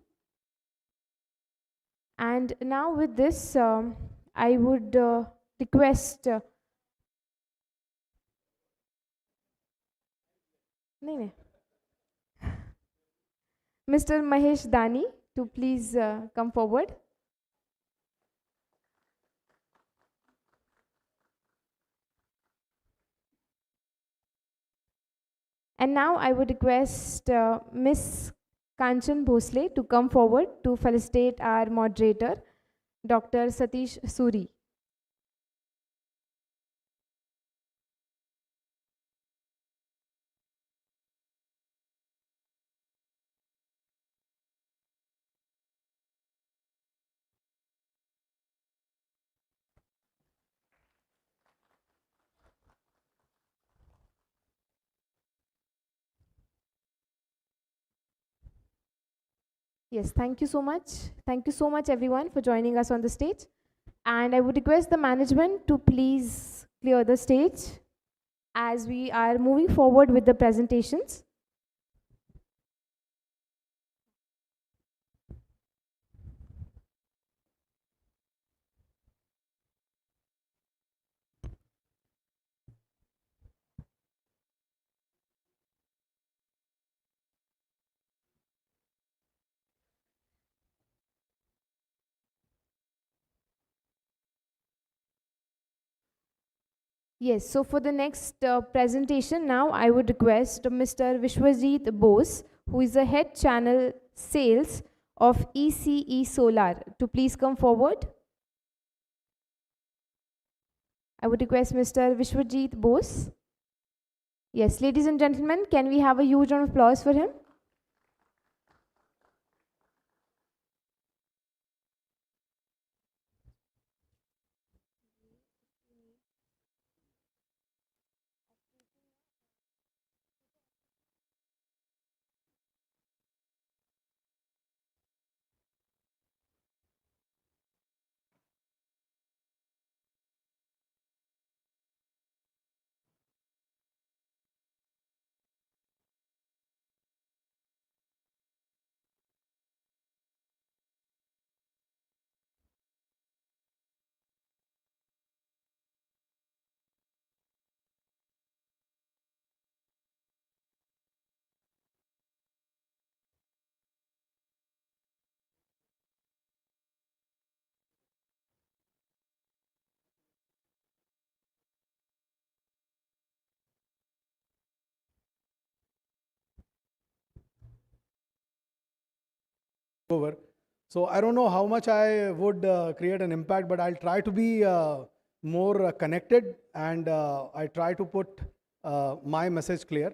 And now with this, I would request Mr. Mahesh Dani to please come forward. And now I would request Miss Kanchan Bhosle to come forward to felicitate our moderator, Dr. Satish Suri. Yes, thank you so much. Thank you so much, everyone, for joining us on the stage. And I would request the management to please clear the stage as we are moving forward with the presentations. Yes, so for the next presentation now, I would request Mr. Vishwajit Bose, who is the head channel sales of ECE Solar to please come forward. I would request Mr. Vishwajit Bose. Yes, ladies and gentlemen, can we have a huge round of applause for him? Over. So I don't know how much I would create an impact, but I'll try to be more connected, and I try to put my message clear.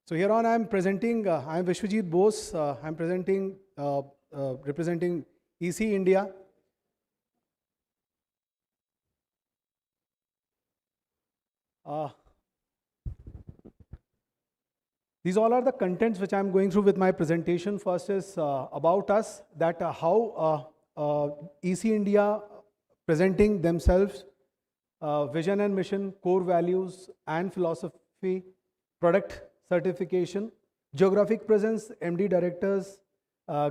So here on I'm presenting, I'm Vishwajit Bose, I'm presenting, representing EC India. These all are the contents which I'm going through with my presentation. First is about us, that how EC India presenting themselves, vision and mission, core values and philosophy, product certification, geographic presence, MD directors,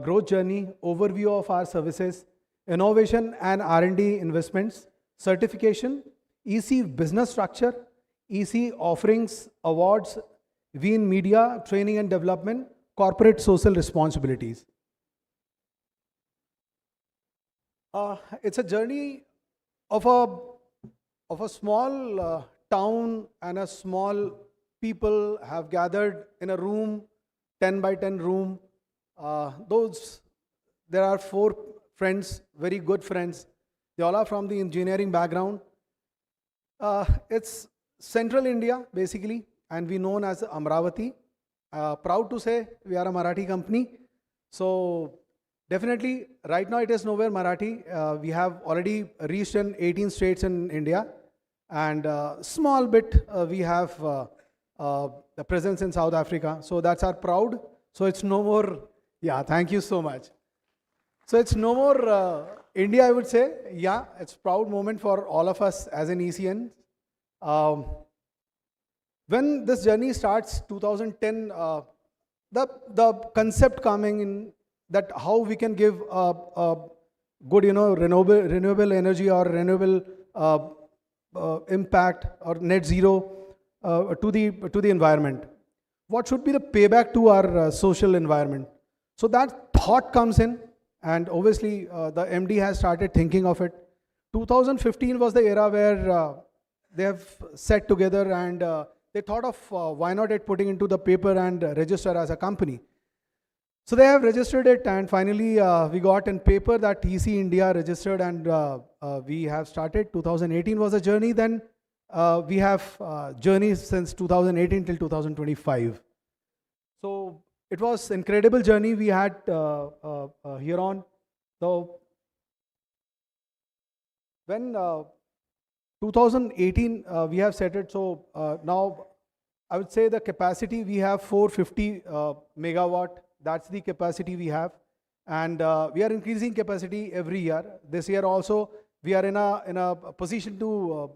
growth journey, overview of our services, innovation and R&D investments, certification, EC business structure, EC offerings, awards, we in media, training and development, corporate social responsibilities. It's a journey of a small town, and a small people have gathered in a room, 10 by 10 room. There are 4 friends, very good friends. They all are from the engineering background. It's central India, basically, and we known as Amravati. Proud to say we are a Marathi company. So definitely right now it is nowhere Marathi. We have already reached in 18 states in India, and small bit we have the presence in South Africa. So that's our proud. So it's no more, yeah, thank you so much. So it's no more India, I would say. Yeah, it's a proud moment for all of us as an ECN. When this journey starts, 2010, the concept coming in that how we can give a good, renewable energy or renewable impact or net zero to the environment. What should be the payback to our social environment? So that thought comes in, and obviously the MD has started thinking of it. 2015 was the era where they have sat together, and they thought of why not it putting into the paper and register as a company. So they have registered it, and finally we got in paper that EC India registered, and we have started. 2018 was a journey. Then we have journeys since 2018 till 2025. So it was incredible journey we had here on. So when 2018 we have set it, so now I would say the capacity we have 450 megawatt. That's the capacity we have, and we are increasing capacity every year. This year also we are in a position to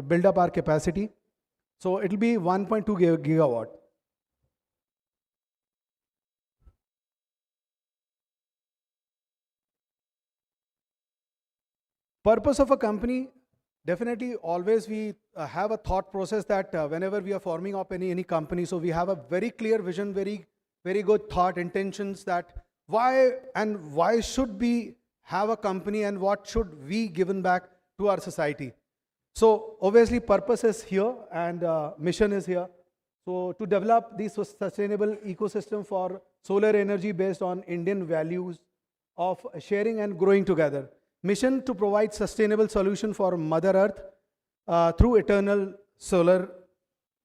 build up our capacity. So it will be 1.2 gigawatt. Purpose of a company, definitely always we have a thought process that whenever we are forming up any company, so we have a very clear vision, very good thought, intentions, that why should we have a company, and what should we given back to our society. So obviously purpose is here, and mission is here. So to develop the sustainable ecosystem for solar energy based on Indian values of sharing and growing together. Mission to provide sustainable solution for Mother Earth through eternal solar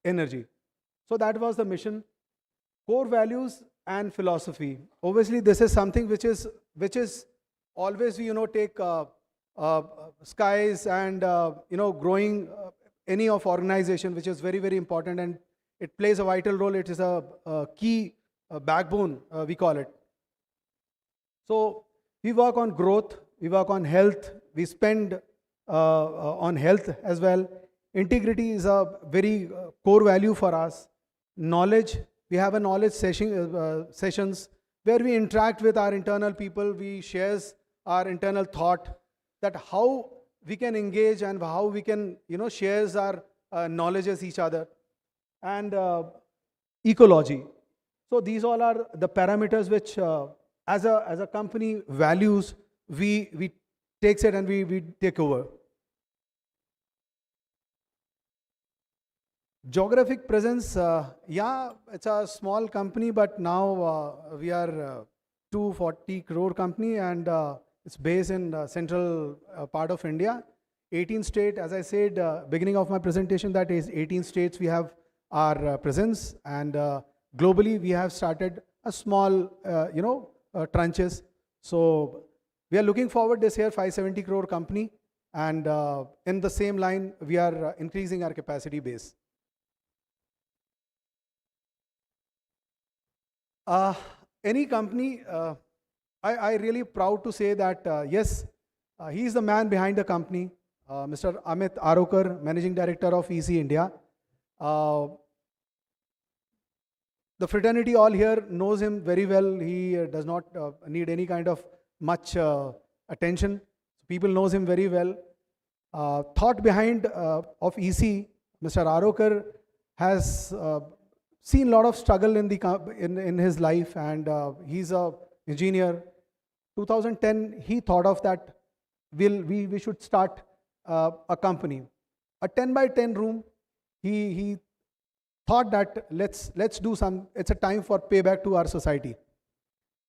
energy. So that was the mission. Core values and philosophy. Obviously, this is something which is always we take skies and growing any of organization, which is very, very important, and it plays a vital role. It is a key backbone, we call it. So we work on growth, we work on health, we spend on health as well. Integrity is a very core value for us. Knowledge, we have a knowledge sessions where we interact with our internal people, we share our internal thought that how we can engage and how we can share our knowledge as each other. And ecology. So these all are the parameters which as a company values, we takes it and we take over. Geographic presence, yeah, it's a small company, but now we are 240 crore company, and it's based in central part of India. 18 states, as I said, beginning of my presentation, that is 18 states we have our presence, and globally we have started a small, tranches. So we are looking forward this year 570 crore company, and in the same line we are increasing our capacity base. Any company, I really proud to say that yes, he is the man behind the company, Mr. Amit Arokar, Managing Director of EC India. The fraternity all here knows him very well. He does not need any kind of much attention. People knows him very well. Thought behind of EC, Mr. Arokar has seen a lot of struggle in his life, and he's a engineer. 2010, he thought of that we should start a company, a 10 by 10 room. He thought that let's do some. It's a time for payback to our society.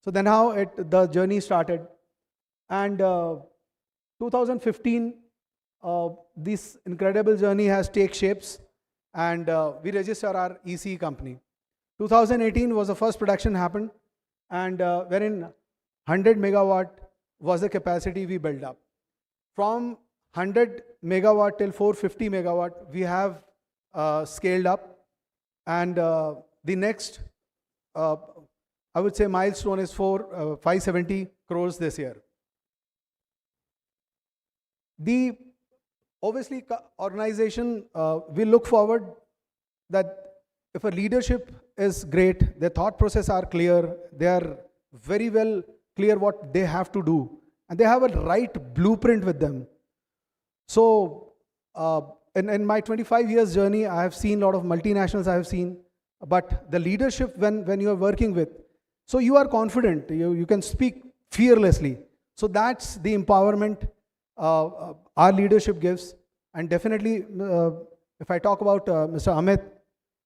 So then how the journey started, and 2015, this incredible journey has taken shapes. And we register our EC company. 2018 was the first production happened, and wherein 100 megawatt was the capacity we built up. From 100 megawatt till 450 megawatt, we have scaled up, and the next, I would say, milestone is 570 crores this year. The obviously, organization, we look forward that if a leadership is great, their thought process are clear, they are very well clear what they have to do, and they have a right blueprint with them. So, in my 25 years journey, I have seen a lot of multinationals I have seen, but the leadership when you are working with, so you are confident, you can speak fearlessly. So that's the empowerment our leadership gives. And definitely, if I talk about Mr. Amit,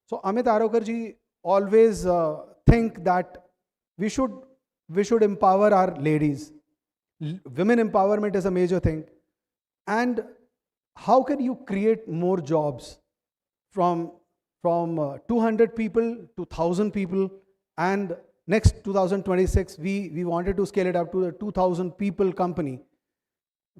so Amit Arokar ji always think that we should empower our ladies. Women empowerment is a major thing. And how can you create more jobs from 200 people to 1,000 people, and next 2026 we wanted to scale it up to a 2,000 people company.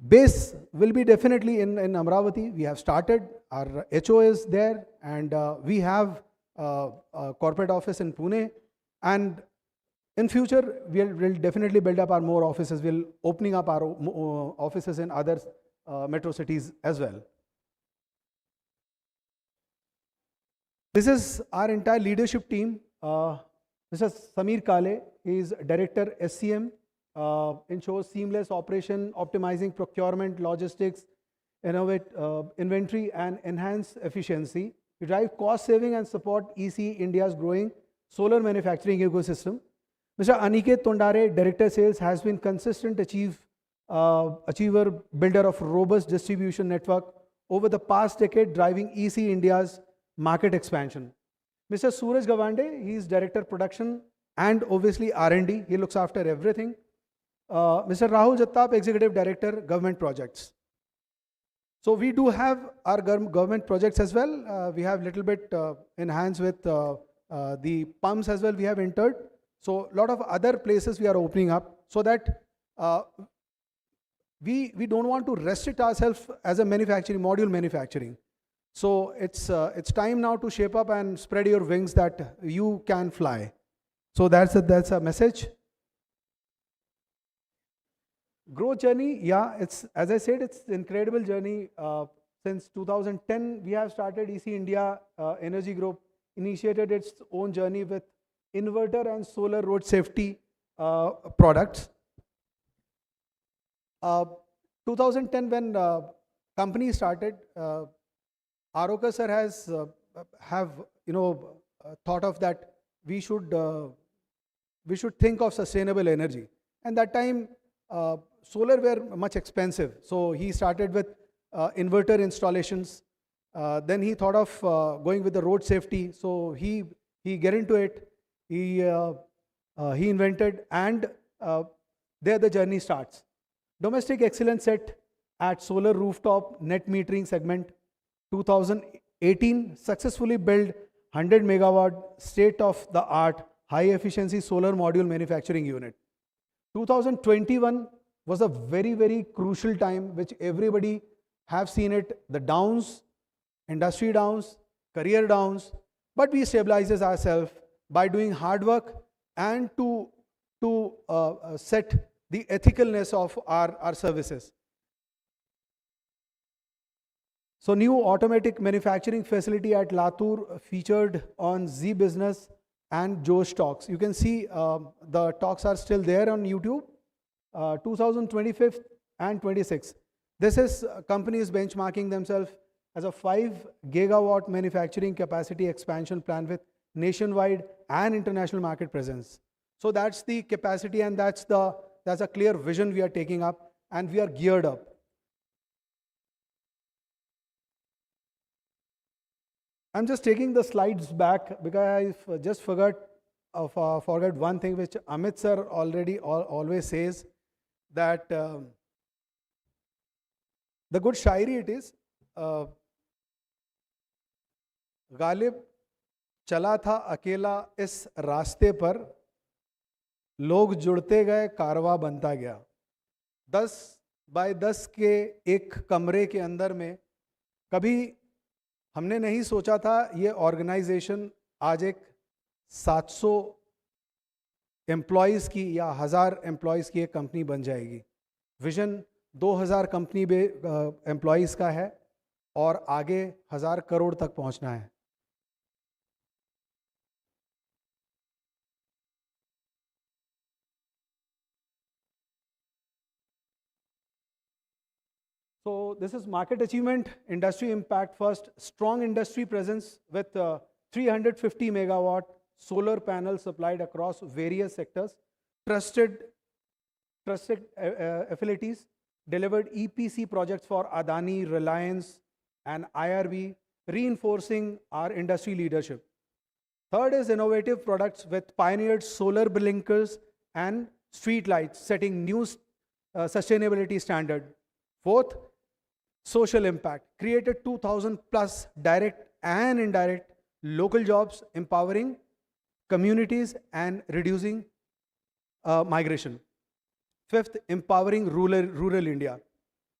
Base will be definitely in Amravati. We have started, our HO is there, and we have a corporate office in Pune, and in future we'll definitely build up our more offices. We'll opening up our offices in other metro cities as well. This is our entire leadership team. Mr. Samir Kale is Director SCM, ensures seamless operation, optimizing procurement, logistics, innovate inventory, and enhance efficiency. We drive cost saving and support EC India's growing solar manufacturing ecosystem. Mr. Aniket Tondare, Director Sales, has been consistent achiever, builder of robust distribution network over the past decade, driving EC India's market expansion. Mr. Suraj Gawande, he is Director Production, and obviously R&D. He looks after everything. Mr. Rahul Jattap, Executive Director, Government Projects. So we do have our government projects as well. We have little bit in hands with the pumps as well we have entered. So a lot of other places we are opening up so that we don't want to restrict ourselves as a manufacturing, module manufacturing. So it's time now to shape up and spread your wings that you can fly. So that's a message. Growth journey, yeah, it's, as I said, it's an incredible journey. Since 2010, we have started EC India Energy Group, initiated its own journey with inverter and solar road safety products. 2010, when company started, Aroka sir has thought of that we should think of sustainable energy. And that time, solar were much expensive. So he started with inverter installations. Then he thought of going with the road safety. So he get into it. He invented, and there the journey starts. Domestic excellence set at solar rooftop net metering segment. 2018 successfully built 100 megawatt state of the art high efficiency solar module manufacturing unit. 2021 was a very, very crucial time, which everybody have seen it, the downs, industry downs, career downs, but we stabilizes ourselves by doing hard work and to set the ethicalness of our services. So new automatic manufacturing facility at Latur featured on Z Business and Josh Talks. You can see the talks are still there on YouTube. 2025 and 26. This is companies benchmarking themselves as a 5 gigawatt manufacturing capacity expansion plan with nationwide and international market presence. So that's the capacity, and that's a clear vision we are taking up, and we are geared up. I'm just taking the slides back because I just forgot one thing which Amit sir always says, that the good shairi it is, Ghalib चला था अकेला इस रास्ते पर, लोग जुड़ते गए कारवा बनता गया. 10 बाय 10 के एक कमरे के अंदर में कभी हमने नहीं सोचा था ये ऑर्गेनाइजेशन आज एक 700 एम्प्लॉयज़ की या 1000 एम्प्लॉयज़ की एक कंपनी बन जाएगी. विजन 2000 कंपनी एम्प्लॉयज़ का है और आगे 1000 करोड़ तक पहुंचना है. So this is market achievement, industry impact first, strong industry presence with 350 megawatt solar panels supplied across various sectors, trusted affiliates, delivered EPC projects for Adani, Reliance, and IRB, reinforcing our industry leadership. Third is innovative products with pioneered solar blinkers and street lights, setting new sustainability standard. Fourth, social impact, created 2000 plus direct and indirect local jobs, empowering communities and reducing migration. Fifth, empowering rural India,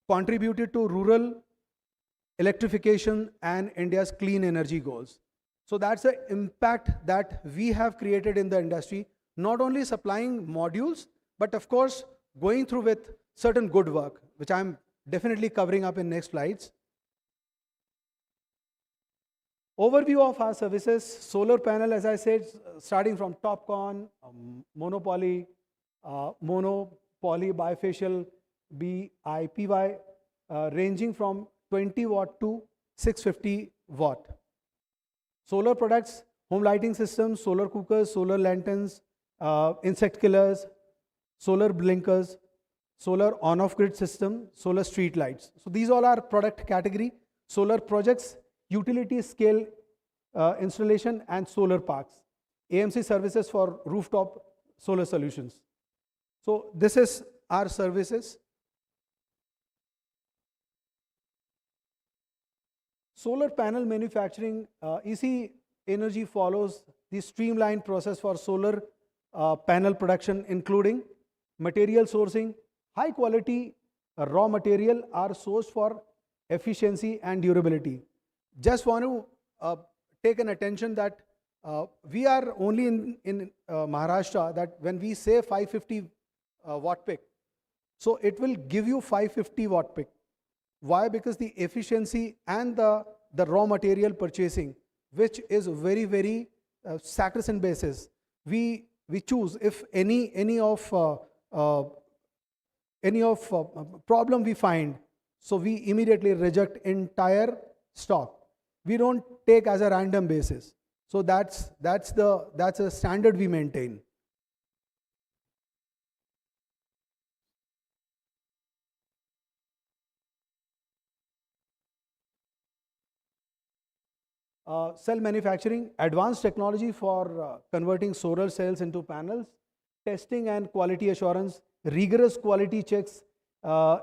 contributed to rural electrification and India's clean energy goals. So that's the impact that we have created in the industry, not only supplying modules, but of course, going through with certain good work, which I'm definitely covering up in next slides. Overview of our services, solar panel, as I said, starting from TopCon, monopoly, bifacial, BIPY, ranging from 20 watt to 650 watt. Solar products, home lighting systems, solar cookers, solar lanterns, insect killers, solar blinkers, solar on-off grid system, solar street lights. So these all are product category. Solar projects, utility scale installation, and solar parks. AMC services for rooftop solar solutions. So this is our services. Solar panel manufacturing, EC Energy follows the streamlined process for solar panel production, including material sourcing. High quality raw material are sourced for efficiency and durability. Just want to take an attention that we are only in Maharashtra, that when we say 550 watt peak, so it will give you 550 watt peak. Why? Because the efficiency and the raw material purchasing, which is very, very sacrosanct basis. We choose if any of problem we find, so we immediately reject entire stock. We don't take as a random basis. So that's a standard we maintain. Cell manufacturing, advanced technology for converting solar cells into panels, testing and quality assurance, rigorous quality checks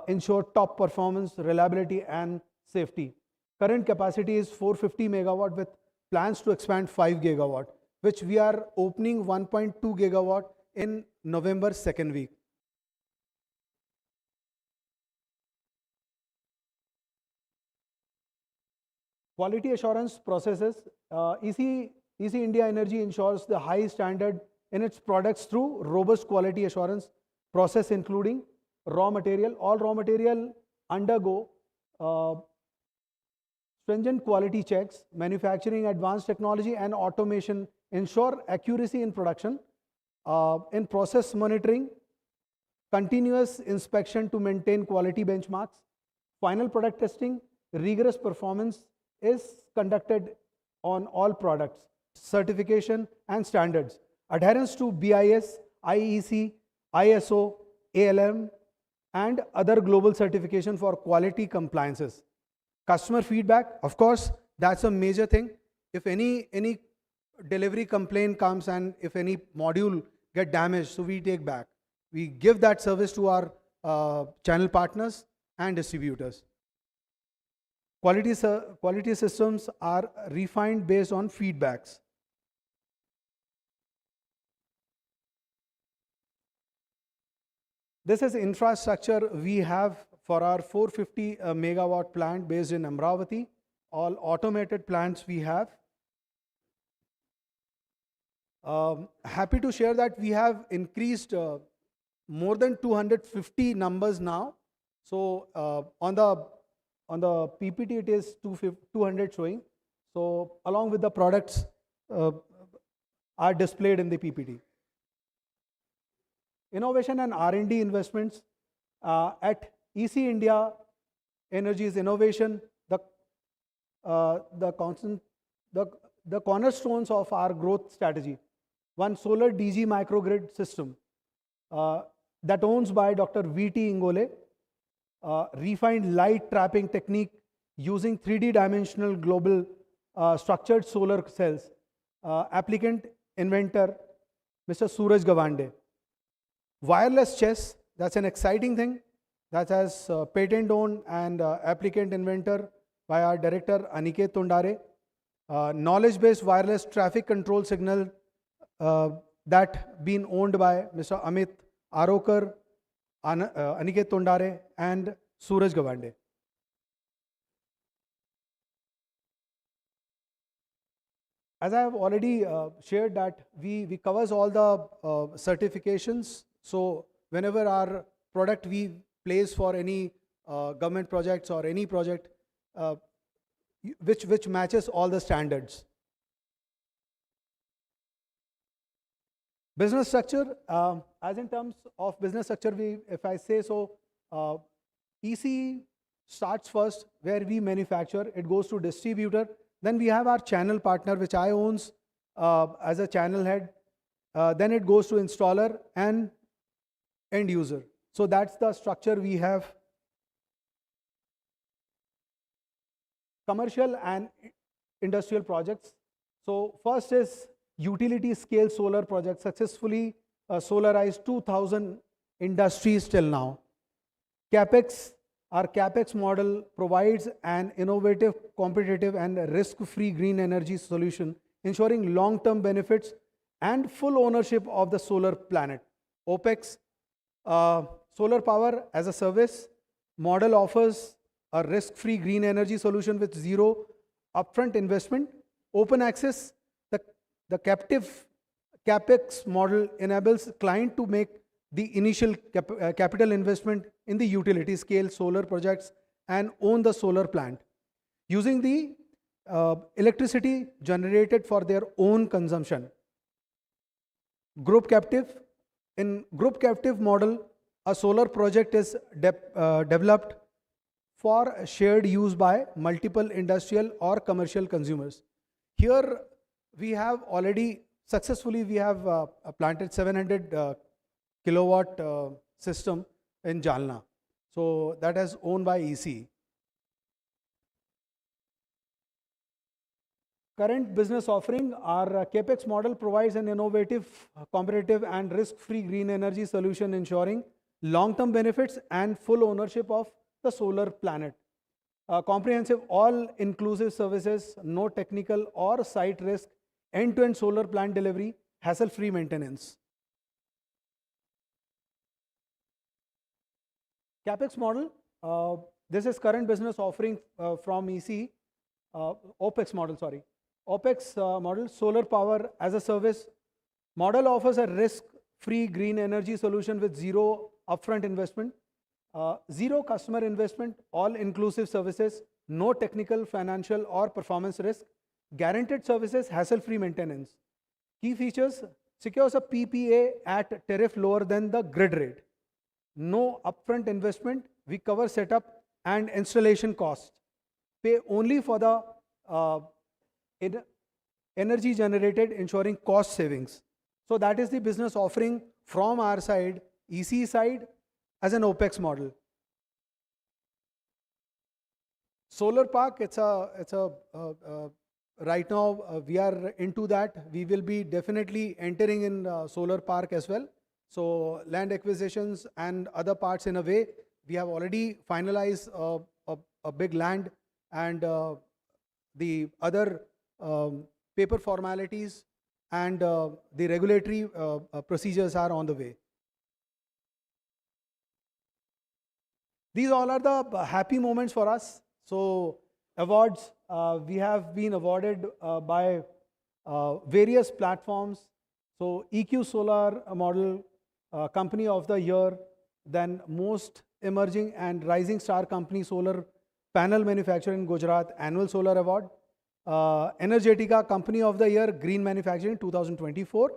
ensure top performance, reliability and safety. Current capacity is 450 megawatt with plans to expand 5 gigawatt, which we are opening 1.2 gigawatt in November second week. Quality assurance processes, EC India Energy ensures the high standard in its products through robust quality assurance process, including raw material. All raw material undergo stringent quality checks. Manufacturing, advanced technology and automation ensure accuracy in production. In process monitoring, continuous inspection to maintain quality benchmarks. Final product testing, rigorous performance is conducted on all products. Certification and standards. Adherence to BIS, IEC, ISO, ALM and other global certification for quality compliances. Customer feedback, of course, that's a major thing. If any delivery complaint comes and if any module get damaged, so we take back. We give that service to our channel partners and distributors. Quality systems are refined based on feedbacks. This is infrastructure we have for our 450 megawatt plant based in Amravati. All automated plants we have. Happy to share that we have increased more than 250 numbers now. So on the PPT it is 200 showing. So along with the products are displayed in the PPT. Innovation and R&D investments at EC India Energy's innovation, the cornerstones of our growth strategy. One solar DG microgrid system that owns by Dr. V.T. Ingole, refined light trapping technique using 3D dimensional global structured solar cells. Applicant, inventor, Mr. Suraj Gawande. Wireless chess, that's an exciting thing. That has patent owned and applicant inventor by our director Aniket Tondare. Knowledge-based wireless traffic control signal that been owned by Mr. Amit Arokar, Aniket Tondare and Suraj Gawande. As I have already shared that we covers all the certifications. So whenever our product we place for any government projects or any project which matches all the standards. Business structure, as in terms of business structure, if I say so, EC starts first where we manufacture, it goes to distributor. Then we have our channel partner, which I owns as a channel head. Then it goes to installer and end user. So that's the structure we have. Commercial and industrial projects. So first is utility scale solar projects, successfully solarized 2,000 industries till now. Our CapEx model provides an innovative, competitive, and risk-free green energy solution, ensuring long-term benefits and full ownership of the solar planet. OpEx, solar power as a service model offers a risk-free green energy solution with zero upfront investment. Open access, the captive CapEx model enables client to make the initial capital investment in the utility scale solar projects and own the solar plant using the electricity generated for their own consumption. Group captive. In group captive model, a solar project is developed for shared use by multiple industrial or commercial consumers. Here we have already successfully planted 700 kilowatt system in Jalna. So that is owned by EC. Current business offering, our CapEx model provides an innovative, competitive and risk-free green energy solution ensuring long-term benefits and full ownership of the solar planet. Comprehensive all-inclusive services, no technical or site risk, end-to-end solar plant delivery, hassle-free maintenance. CapEx model, this is current business offering from EC, OpEx model, sorry. OpEx model, solar power as a service. Model offers a risk-free green energy solution with zero upfront investment, zero customer investment, all-inclusive services, no technical, financial or performance risk, guaranteed services, hassle-free maintenance. Key features, secures a PPA at tariff lower than the grid rate. No upfront investment, we cover setup and installation costs. Pay only for the energy generated, ensuring cost savings. So that is the business offering from our side, EC side, as an OpEx model. Solar park, right now we are into that. We will be definitely entering in solar park as well. So land acquisitions and other parts in a way, we have already finalized a big land and the other paper formalities and the regulatory procedures are on the way. These all are the happy moments for us. So awards, we have been awarded by various platforms. So EQ Solar Model Company of the Year, then Most Emerging and Rising Star Company Solar Panel Manufacturer in Gujarat Annual Solar Award, Energetica Company of the Year Green Manufacturing 2024,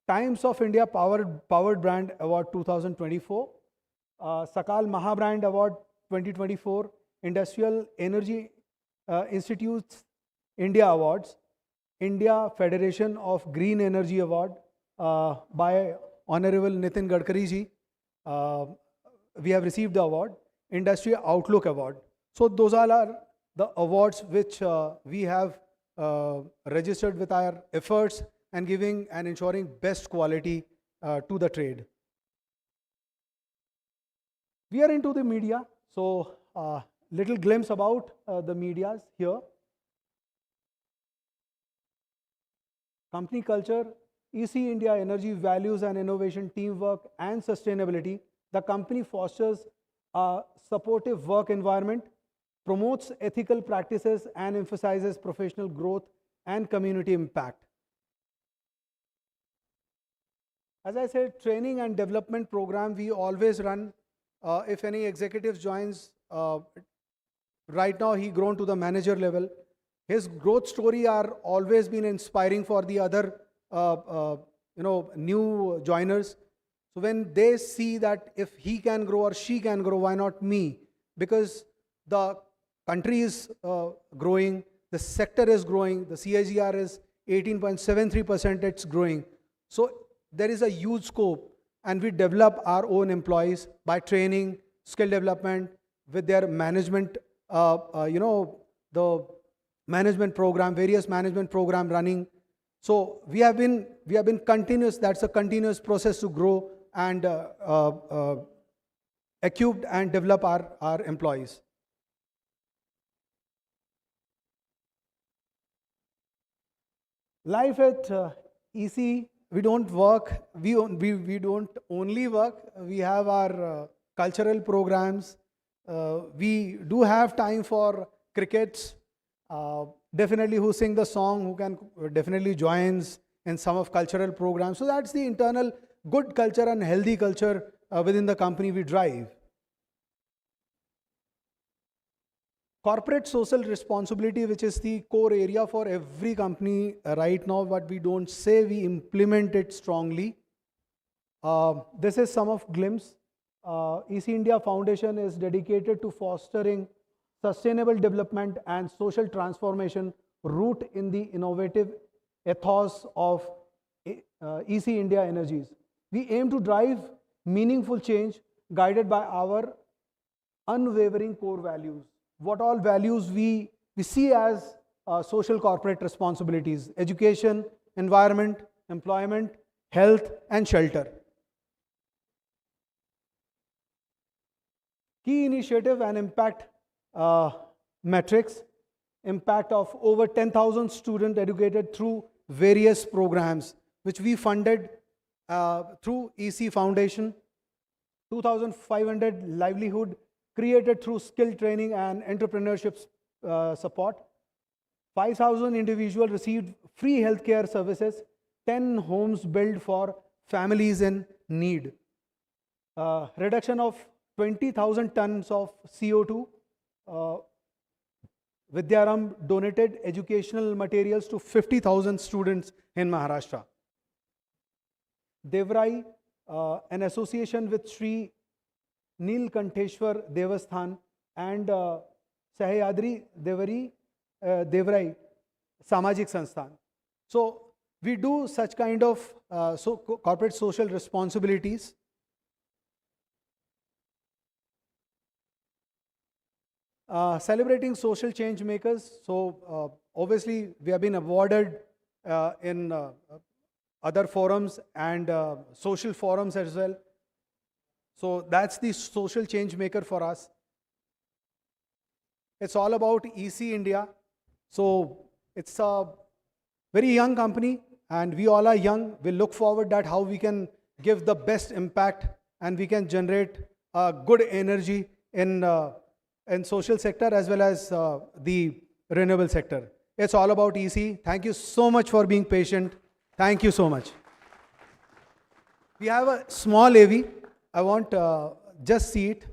Times of India Powered Brand Award 2024, Sakal Mahabrand Award 2024, Industrial Energy Institutes India Awards, India Federation of Green Energy Award by Honorable Nitin Gadkari ji. We have received the award, Industry Outlook Award. So those all are the awards which we have registered with our efforts and giving and ensuring best quality to the trade. We are into the media, so little glimpse about the medias here. Company culture, EC India Energy Values and Innovation, Teamwork and Sustainability. The company fosters a supportive work environment, promotes ethical practices and emphasizes professional growth and community impact. As I said, training and development program we always run. If any executive joins, right now he grown to the manager level. His growth story are always been inspiring for the other new joiners. So when they see that if he can grow or she can grow, why not me? Because the country is growing, the sector is growing, the CAGR is 18.73%, it's growing. So there is a huge scope, and we develop our own employees by training, skill development, with their management, the management program, various management program running. So we have been continuous, that's a continuous process to grow and equip and develop our employees. Life at EC, we don't work, we don't only work, we have our cultural programs, we do have time for crickets, definitely who sing the song, who can definitely joins in some of cultural programs. So that's the internal good culture and healthy culture within the company we drive. Corporate social responsibility, which is the core area for every company right now, but we don't say, we implement it strongly. This is some of glimpse. EC India Foundation is dedicated to fostering sustainable development and social transformation root in the innovative ethos of EC India Energies. We aim to drive meaningful change guided by our unwavering core values. What all values we see as social corporate responsibilities: education, environment, employment, health, and shelter. Key initiative and impact metrics: impact of over 10,000 students educated through various programs, which we funded through EC Foundation, 2,500 livelihood created through skill training and entrepreneurship support, 5,000 individuals received free healthcare services, 10 homes built for families in need, reduction of 20,000 tons of CO2, Vidyaram donated educational materials to 50,000 students in Maharashtra. Devrai, an association with Sri Nilkanteshwar Devasthan and Sahyadri Devrai Samajik Sansthan. So we do such kind of corporate social responsibilities. Celebrating social change makers. So obviously we have been awarded in other forums and social forums as well. So that's the social change maker for us. It's all about EC India. So it's a very young company and we all are young. We look forward that how we can give the best impact and we can generate good energy in social sector as well as the renewable sector. It's all about EC. Thank you so much for being patient. Thank you so much. We have a small AV. I want just see it.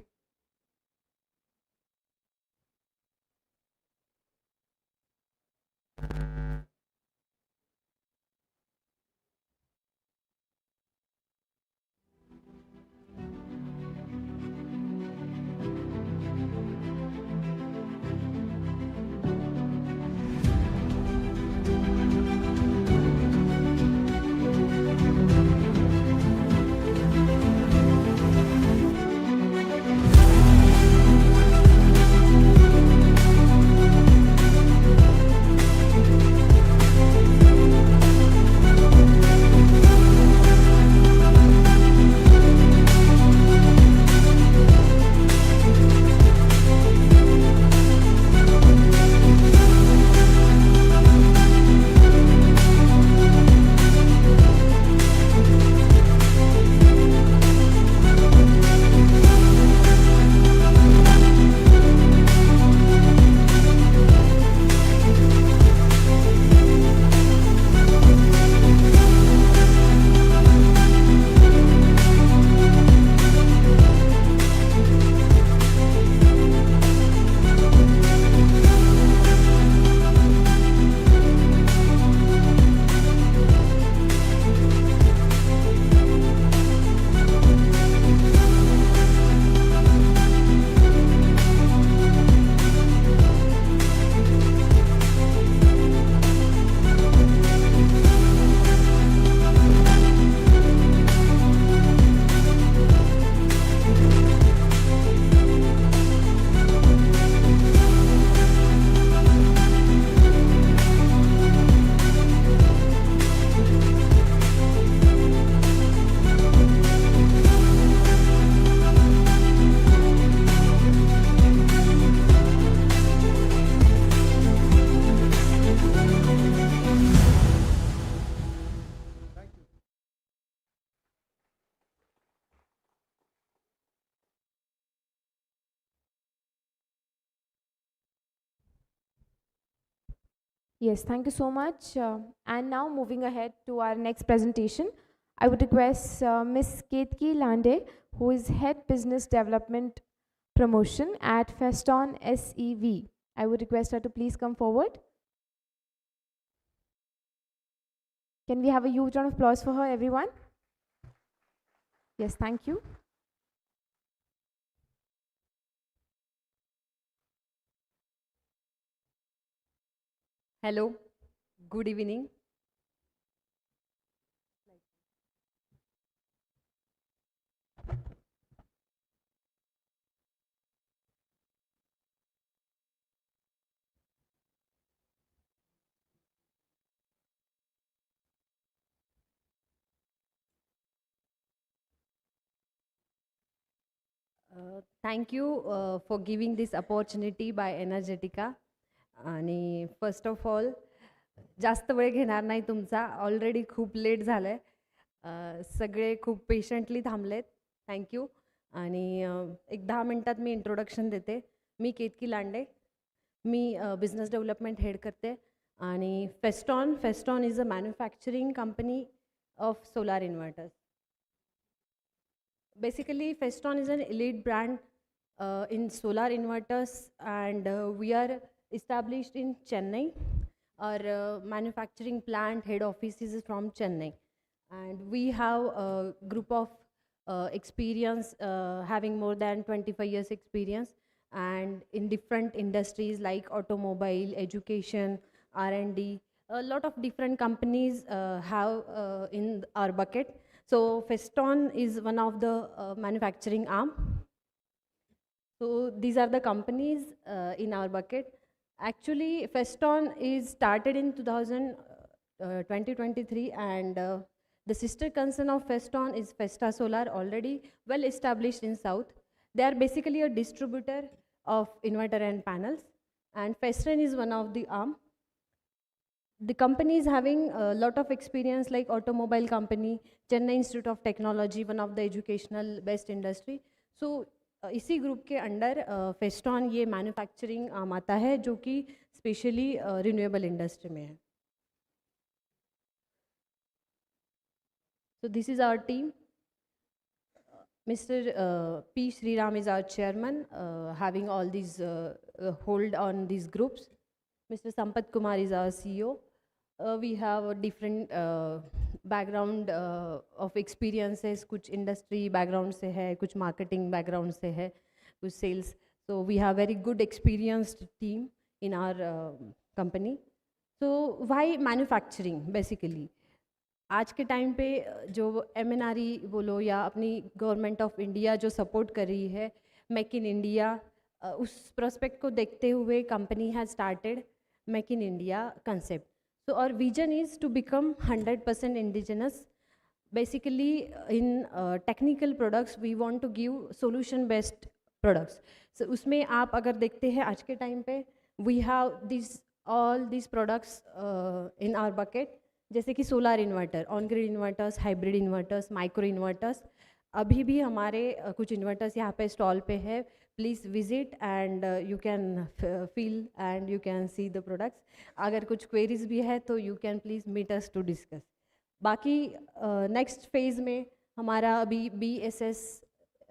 Yes, thank you so much. And now moving ahead to our next presentation, I would request Ms. Ketki Lande, who is Head Business Development Promotion at Feston SEV. I would request her to please come forward. Can we have a huge round of applause for her, everyone? Yes, thank you. Hello, good evening. Thank you for giving this opportunity by Energetica. आणि first of all जास्त वेळ घेणार नाही तुमचा, already खूप late झालं आहे. सगळे खूप पेशंटली थांबलेत. थँक्यू. आणि एक 10 मिनटात मी इंट्रोडक्शन देते. मी केतकी लांडे, मी बिझनेस डेव्हलपमेंट हेड करते. आणि Feston is a manufacturing company of solar inverters. Basically, Feston is an elite brand in solar inverters, and we are established in Chennai. Our manufacturing plant head office is from Chennai, and we have a group of experience having more than 25 years experience, and in different industries like automobile, education, R&D. A lot of different companies have in our bucket. So Feston is one of the manufacturing arm. So these are the companies in our bucket. Actually, Feston is started in 2023, and the sister concern of Feston is Navitas Solar, already well established in South. They are basically a distributor of inverter and panels, and Feston is one of the arm. The company is having a lot of experience like automobile company, Chennai Institute of Technology, one of the educational best industry. So इसी group के under फेस्टॉन ये manufacturing आम आता है जो कि specially renewable industry में है. So this is our team. Mr. P. Sriram is our chairman, having all these hold on these groups. Mr. Sampat Kumar is our CEO. We have a different background of experiences. कुछ industry background से है, कुछ marketing background से है, कुछ sales. So we have very good experienced team in our company. So why manufacturing basically? आज के time पे जो MNRE बोलो या अपनी गवर्नमेंट ऑफ इंडिया जो सपोर्ट कर रही है मेक इन इंडिया, उस प्रोस्पेक्ट को देखते हुए company has started make in India concept. So our vision is to become 100% indigenous. Basically, in technical products, we want to give solution-based products. So उसमें आप अगर देखते हैं आज के टाइम पे, we have all these products in our bucket. जैसे कि solar inverter, on grid inverters, hybrid inverters, micro inverters. अभी भी हमारे कुछ इन्वर्टर्स यहाँ पे स्टॉल पे है. Please visit and you can feel and you can see the products. अगर कुछ क्वेरीज भी है तो you can please meet us to discuss. बाकी नेक्स्ट फेज़ में हमारा अभी BSS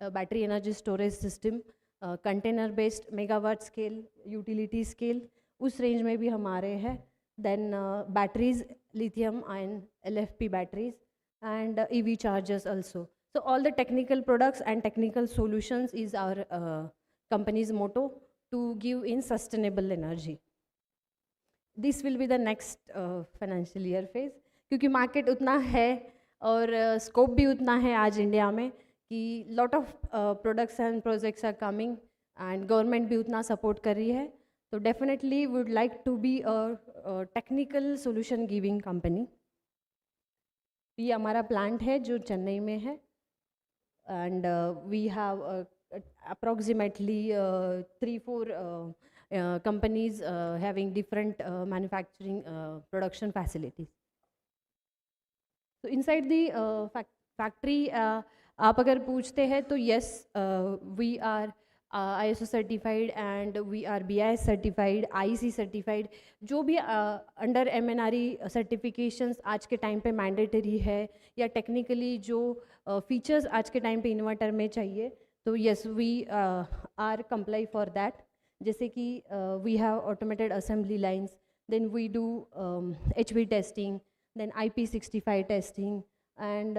battery energy storage system, container based megawatt scale, utility scale, उस रेंज में भी हमारे हैं. Then batteries, lithium ion LFP batteries, and EV chargers also. So all the technical products and technical solutions is our company's motto to give in sustainable energy. This will be the next financial year phase, क्योंकि market उतना है और scope भी उतना है आज India में कि lot of products and projects are coming and government भी उतना support कर रही है. So definitely would like to be a technical solution giving company. ये हमारा plant है जो चेन्नई में है, and we have approximately 3-4 companies having different manufacturing production facilities. So inside the factory, आप अगर पूछते हैं तो yes, we are ISO certified, and we are BIS certified, IEC certified. जो भी under MNRE certifications आज के time पे mandatory है, या technically जो features आज के time पे inverter में चाहिए, तो yes, we are comply for that. जैसे कि we have automated assembly lines, then we do HV testing, then IP65 testing, and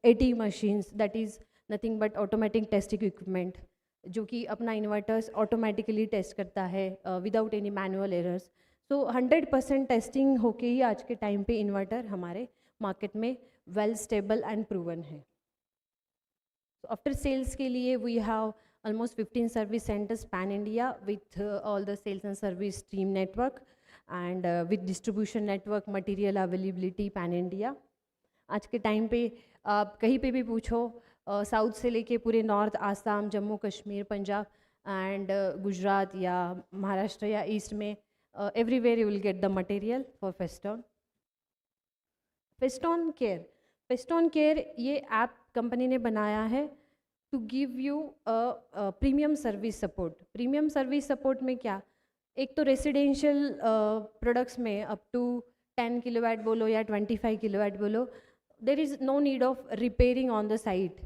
AT machines, that is nothing but automatic testing equipment, जो कि अपना inverters automatically test करता है without any manual errors. सो 100% testing होके ही आज के time पे inverter हमारे मार्केट में वेल स्टेबल एंड प्रूवन है. आफ्टर सेल्स के लिए we have almost 15 service centers pan India with all the sales and service team network, and with distribution network, material availability pan India. आज के time पे आप कहीं पे भी पूछो, साउथ से लेके पूरे नॉर्थ, आसाम, जम्मू कश्मीर, पंजाब एंड गुजरात या महाराष्ट्र या ईस्ट में, everywhere you will get the material for Feston. Feston care ये ऐप कंपनी ने बनाया है to give you premium service support. Premium service support में क्या, एक तो रेसिडेंशियल प्रोडक्ट्स में अप टू 10 किलोवाट बोलो या 25 किलोवाट बोलो, there is no need of repairing on the site.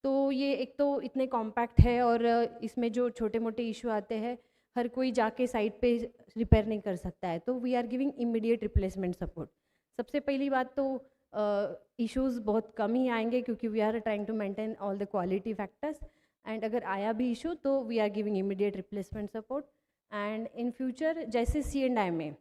तो ये एक तो इतने कॉम्पैक्ट है, और इसमें जो छोटे मोटे इशू आते हैं हर कोई जाके साइट पे रिपेयर नहीं कर सकता है, तो we are giving immediate replacement support. सबसे पहली बात तो इश्यूज़ बहुत कम ही आएंगे, क्योंकि we are trying to maintain all the quality factors, and अगर आया भी इशू तो we are giving immediate replacement support. And in future जैसे C&I में,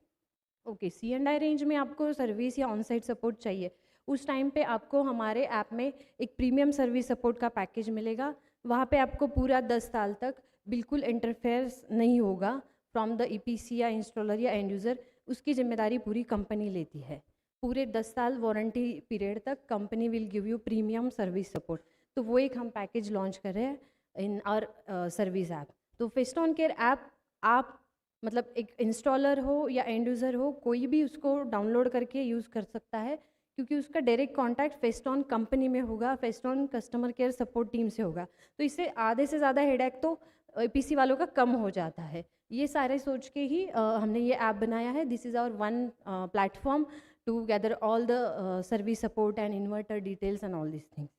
ओके, C&I रेंज में आपको सर्विस या ऑन साइट सपोर्ट चाहिए, उस टाइम पे आपको हमारे ऐप में एक प्रीमियम सर्विस सपोर्ट का पैकेज मिलेगा. वहाँ पे आपको पूरा 10 साल तक बिल्कुल इंटरफेयर्स नहीं होगा फ्रॉम द EPC या इंस्टॉलर या एंड यूज़र. उसकी जिम्मेदारी पूरी कंपनी लेती है. पूरे 10 साल वारंटी पीरियड तक company will give you premium service support. तो वो एक हम पैकेज लॉन्च कर रहे हैं इन आवर सर्विस ऐप. तो फेस्टॉन केयर ऐप आप मतलब एक इंस्टॉलर हो या एंड यूज़र हो, कोई भी उसको डाउनलोड करके यूज़ कर सकता है, क्योंकि उसका डायरेक्ट कांटेक्ट फेस्टॉन कंपनी में होगा, फेस्टॉन कस्टमर केयर सपोर्ट टीम से होगा. तो इससे आधे से ज़्यादा हेडेक तो EPC वालों का कम हो जाता है. ये सारे सोच के ही हमने ये ऐप बनाया है. This is our one platform to gather all the service support and inverter details and all this things.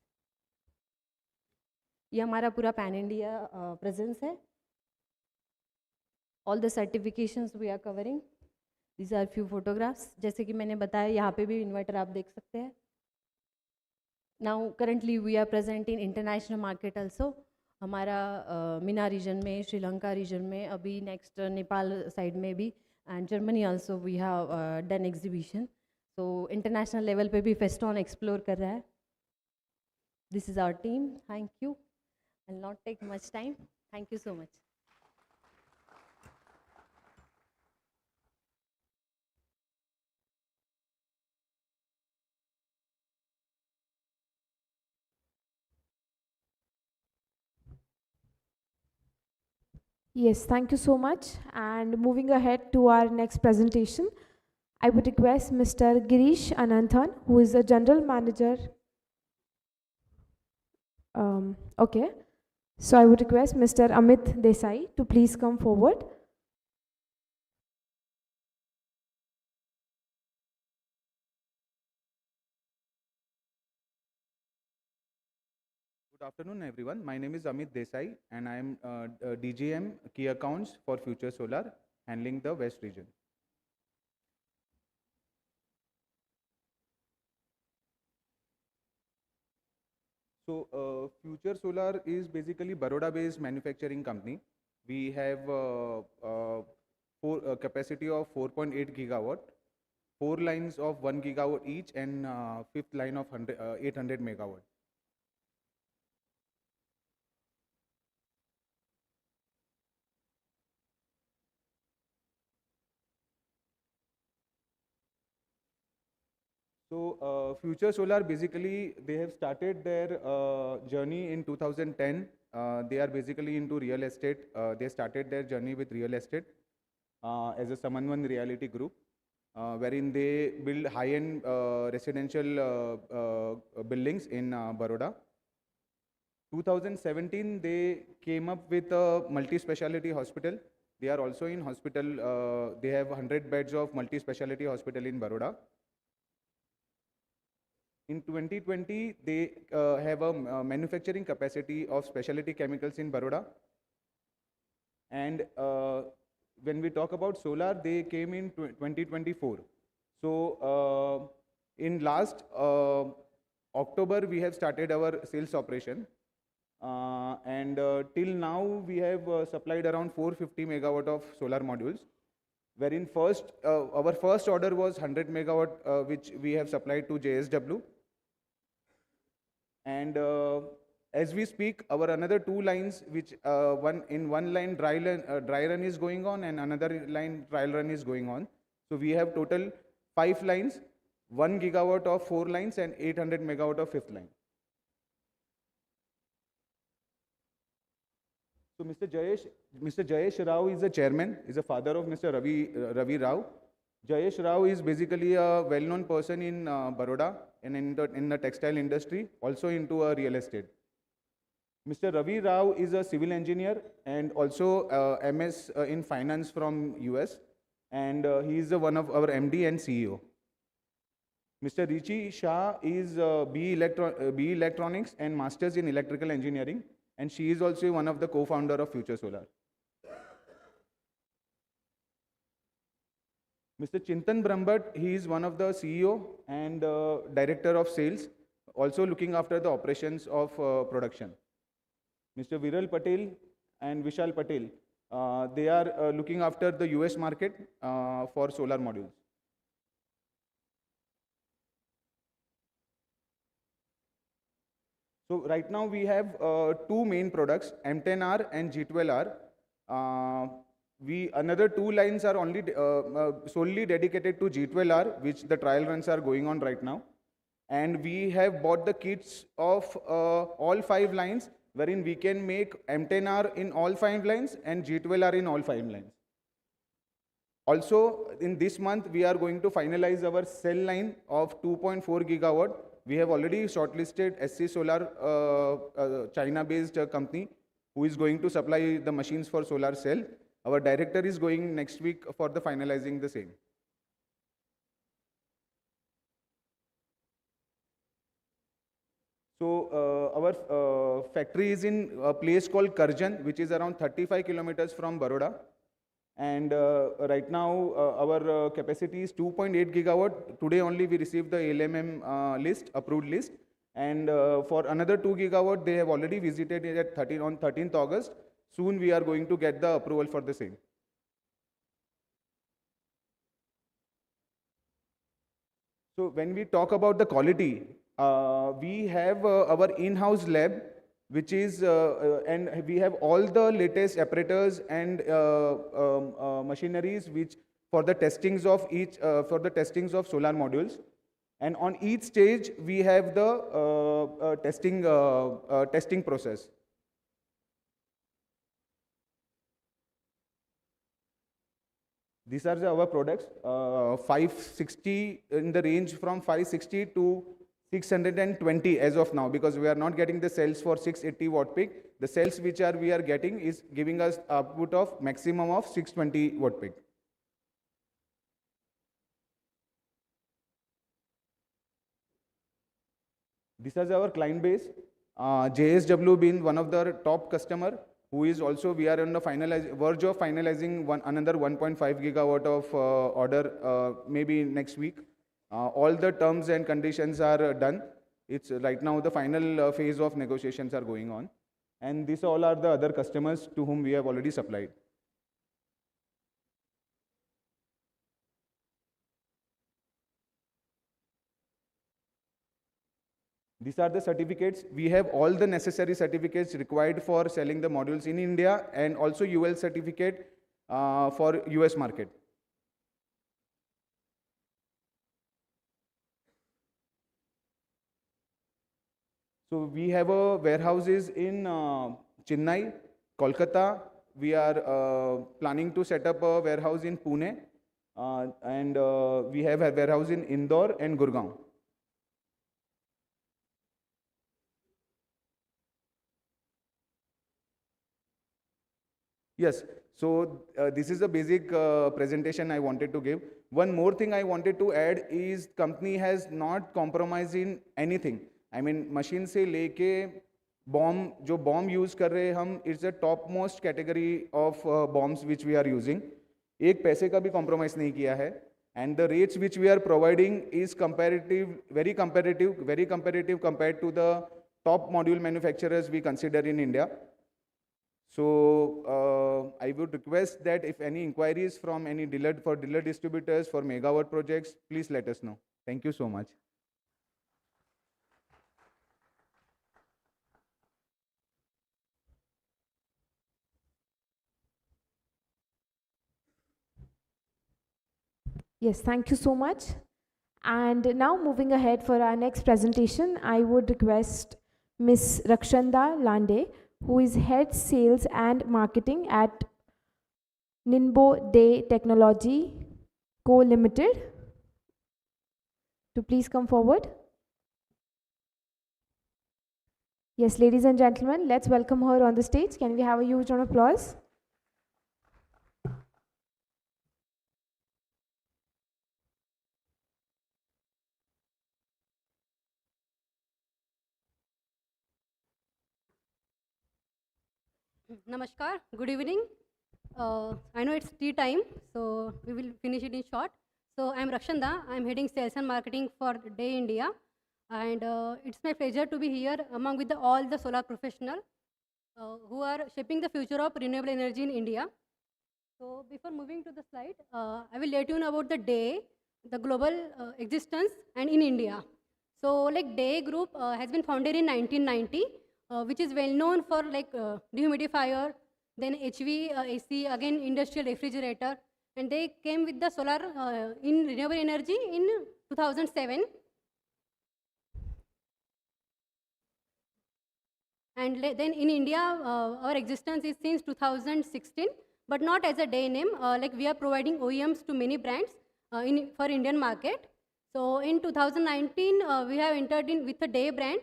ये हमारा पूरा पैन इंडिया प्रेजेंस है. All the certifications we are covering. These are few photographs. जैसे कि मैंने बताया, यहाँ पे भी इन्वर्टर आप देख सकते हैं. Now currently we are present in international market also. हमारा मीना रीजन में, श्रीलंका रीजन में, अभी नेक्स्ट नेपाल साइड में भी, and Germany also we have done exhibition. तो इंटरनेशनल लेवल पे भी फेस्टॉन एक्सप्लोर कर रहा है. This is our team. Thank you. I will not take much time. Thank you so much. Yes, thank you so much. And moving ahead to our next presentation, I would request Mr. Girish Ananthan, who is the General Manager. Okay, so I would request Mr. Amit Desai to please come forward. Good afternoon, everyone. My name is Amit Desai, and I am DGM Key Accounts for Future Solar, handling the West region. So, Future Solar is basically Baroda-based manufacturing company. We have capacity of 4.8 gigawatt, 4 lines of 1 gigawatt each, and fifth line of 800 megawatt. So, Future Solar, basically, they have started their journey in 2010. They are basically into real estate. They started their journey with real estate as a Samanvan Reality Group, wherein they build high-end residential buildings in Baroda. 2017, they came up with a multi-speciality hospital. They are also in hospital. They have 100 beds of multi-speciality hospital in Baroda. In 2020, they have a manufacturing capacity of specialty chemicals in Baroda. And when we talk about solar, they came in 2024. So in last October, we have started our sales operation. And till now, we have supplied around 450 megawatt of solar modules, wherein our first order was 100 megawatt, which we have supplied to JSW. And as we speak, our another two lines, which one line dry run is going on, and another line trial run is going on. So we have total 5 lines, 1 gigawatt of 4 lines, and 800 megawatt of 5th line. So Mr. Jayesh Rao is the chairman, is the father of Mr. Ravi Rao. Jayesh Rao is basically a well-known person in Baroda and in the textile industry, also into real estate. Mr. Ravi Rao is a civil engineer and also MS in finance from US, and he is one of our MD and CEO. Mr. Rishi Shah is BE Electronics and Masters in Electrical Engineering, and she is also one of the co-founder of Future Solar. Mr. Chintan Brahmbhatt, he is one of the CEO and Director of Sales, also looking after the operations of production. Mr. Viral Patel and Vishal Patel, they are looking after the US market for solar modules. So right now we have two main products, M10R and G12R. Another 2 lines are only solely dedicated to G12R, which the trial runs are going on right now. And we have bought the kits of all 5 lines, wherein we can make M10R in all 5 lines and G12R in all 5 lines. Also, in this month, we are going to finalize our cell line of 2.4 gigawatt. We have already shortlisted SC Solar, China-based company, who is going to supply the machines for solar cell. Our director is going next week for the finalizing the same. So our factory is in a place called Karjan, which is around 35 kilometers from Baroda. And right now our capacity is 2.8 gigawatt. Today only we received the LMM list, approved list. And for another 2 gigawatt, they have already visited it on 13th August. Soon we are going to get the approval for the same. So when we talk about the quality, we have our in-house lab, which is, and we have all the latest apparatus and machineries which for the testings of solar modules. And on each stage, we have the testing process. These are our products, 560 in the range from 560 to 620 as of now, because we are not getting the cells for 680 watt peak. The cells which we are getting is giving us output of maximum of 620 watt peak. This is our client base. JSW being one of the top customer, who is also, we are on the verge of finalizing another 1.5 gigawatt of order maybe next week. All the terms and conditions are done. It's right now the final phase of negotiations are going on. And these all are the other customers to whom we have already supplied. These are the certificates. We have all the necessary certificates required for selling the modules in India, and also UL certificate for US market. So we have warehouses in Chennai, Kolkata. We are planning to set up a warehouse in Pune, and we have a warehouse in Indore and Gurgaon. Yes, so this is a basic presentation I wanted to give. One more thing I wanted to add is company has not compromised in anything. I mean, machine से लेके bomb, जो bomb use कर रहे हैं हम, it's a topmost category of bombs which we are using. एक पैसे का भी compromise नहीं किया है. And the rates which we are providing is very competitive compared to the top module manufacturers we consider in India. So I would request that if any inquiries from any dealer distributors for megawatt projects, please let us know. Thank you so much. Yes, thank you so much. And now moving ahead for our next presentation, I would request Ms. Rakshanda Lande, who is Head Sales and Marketing at Ninbo Day Technology Co. Limited, to please come forward. Yes, ladies and gentlemen, let's welcome her on the stage. Can we have a huge round of applause? Namaskar, good evening. I know it's tea time, so we will finish it in short. So I'm Rakshanda, I'm heading sales and marketing for Day India. And it's my pleasure to be here among with all the solar professionals who are shaping the future of renewable energy in India. So before moving to the slide, I will let you know about the Day, the global existence, and in India. So like Day Group has been founded in 1990, which is well known for like dehumidifier, then HVAC, again industrial refrigerator, and they came with the solar in renewable energy in 2007. And then in India, our existence is since 2016, but not as a Day name. Like we are providing OEMs to many brands for Indian market. So in 2019, we have entered in with a Day brand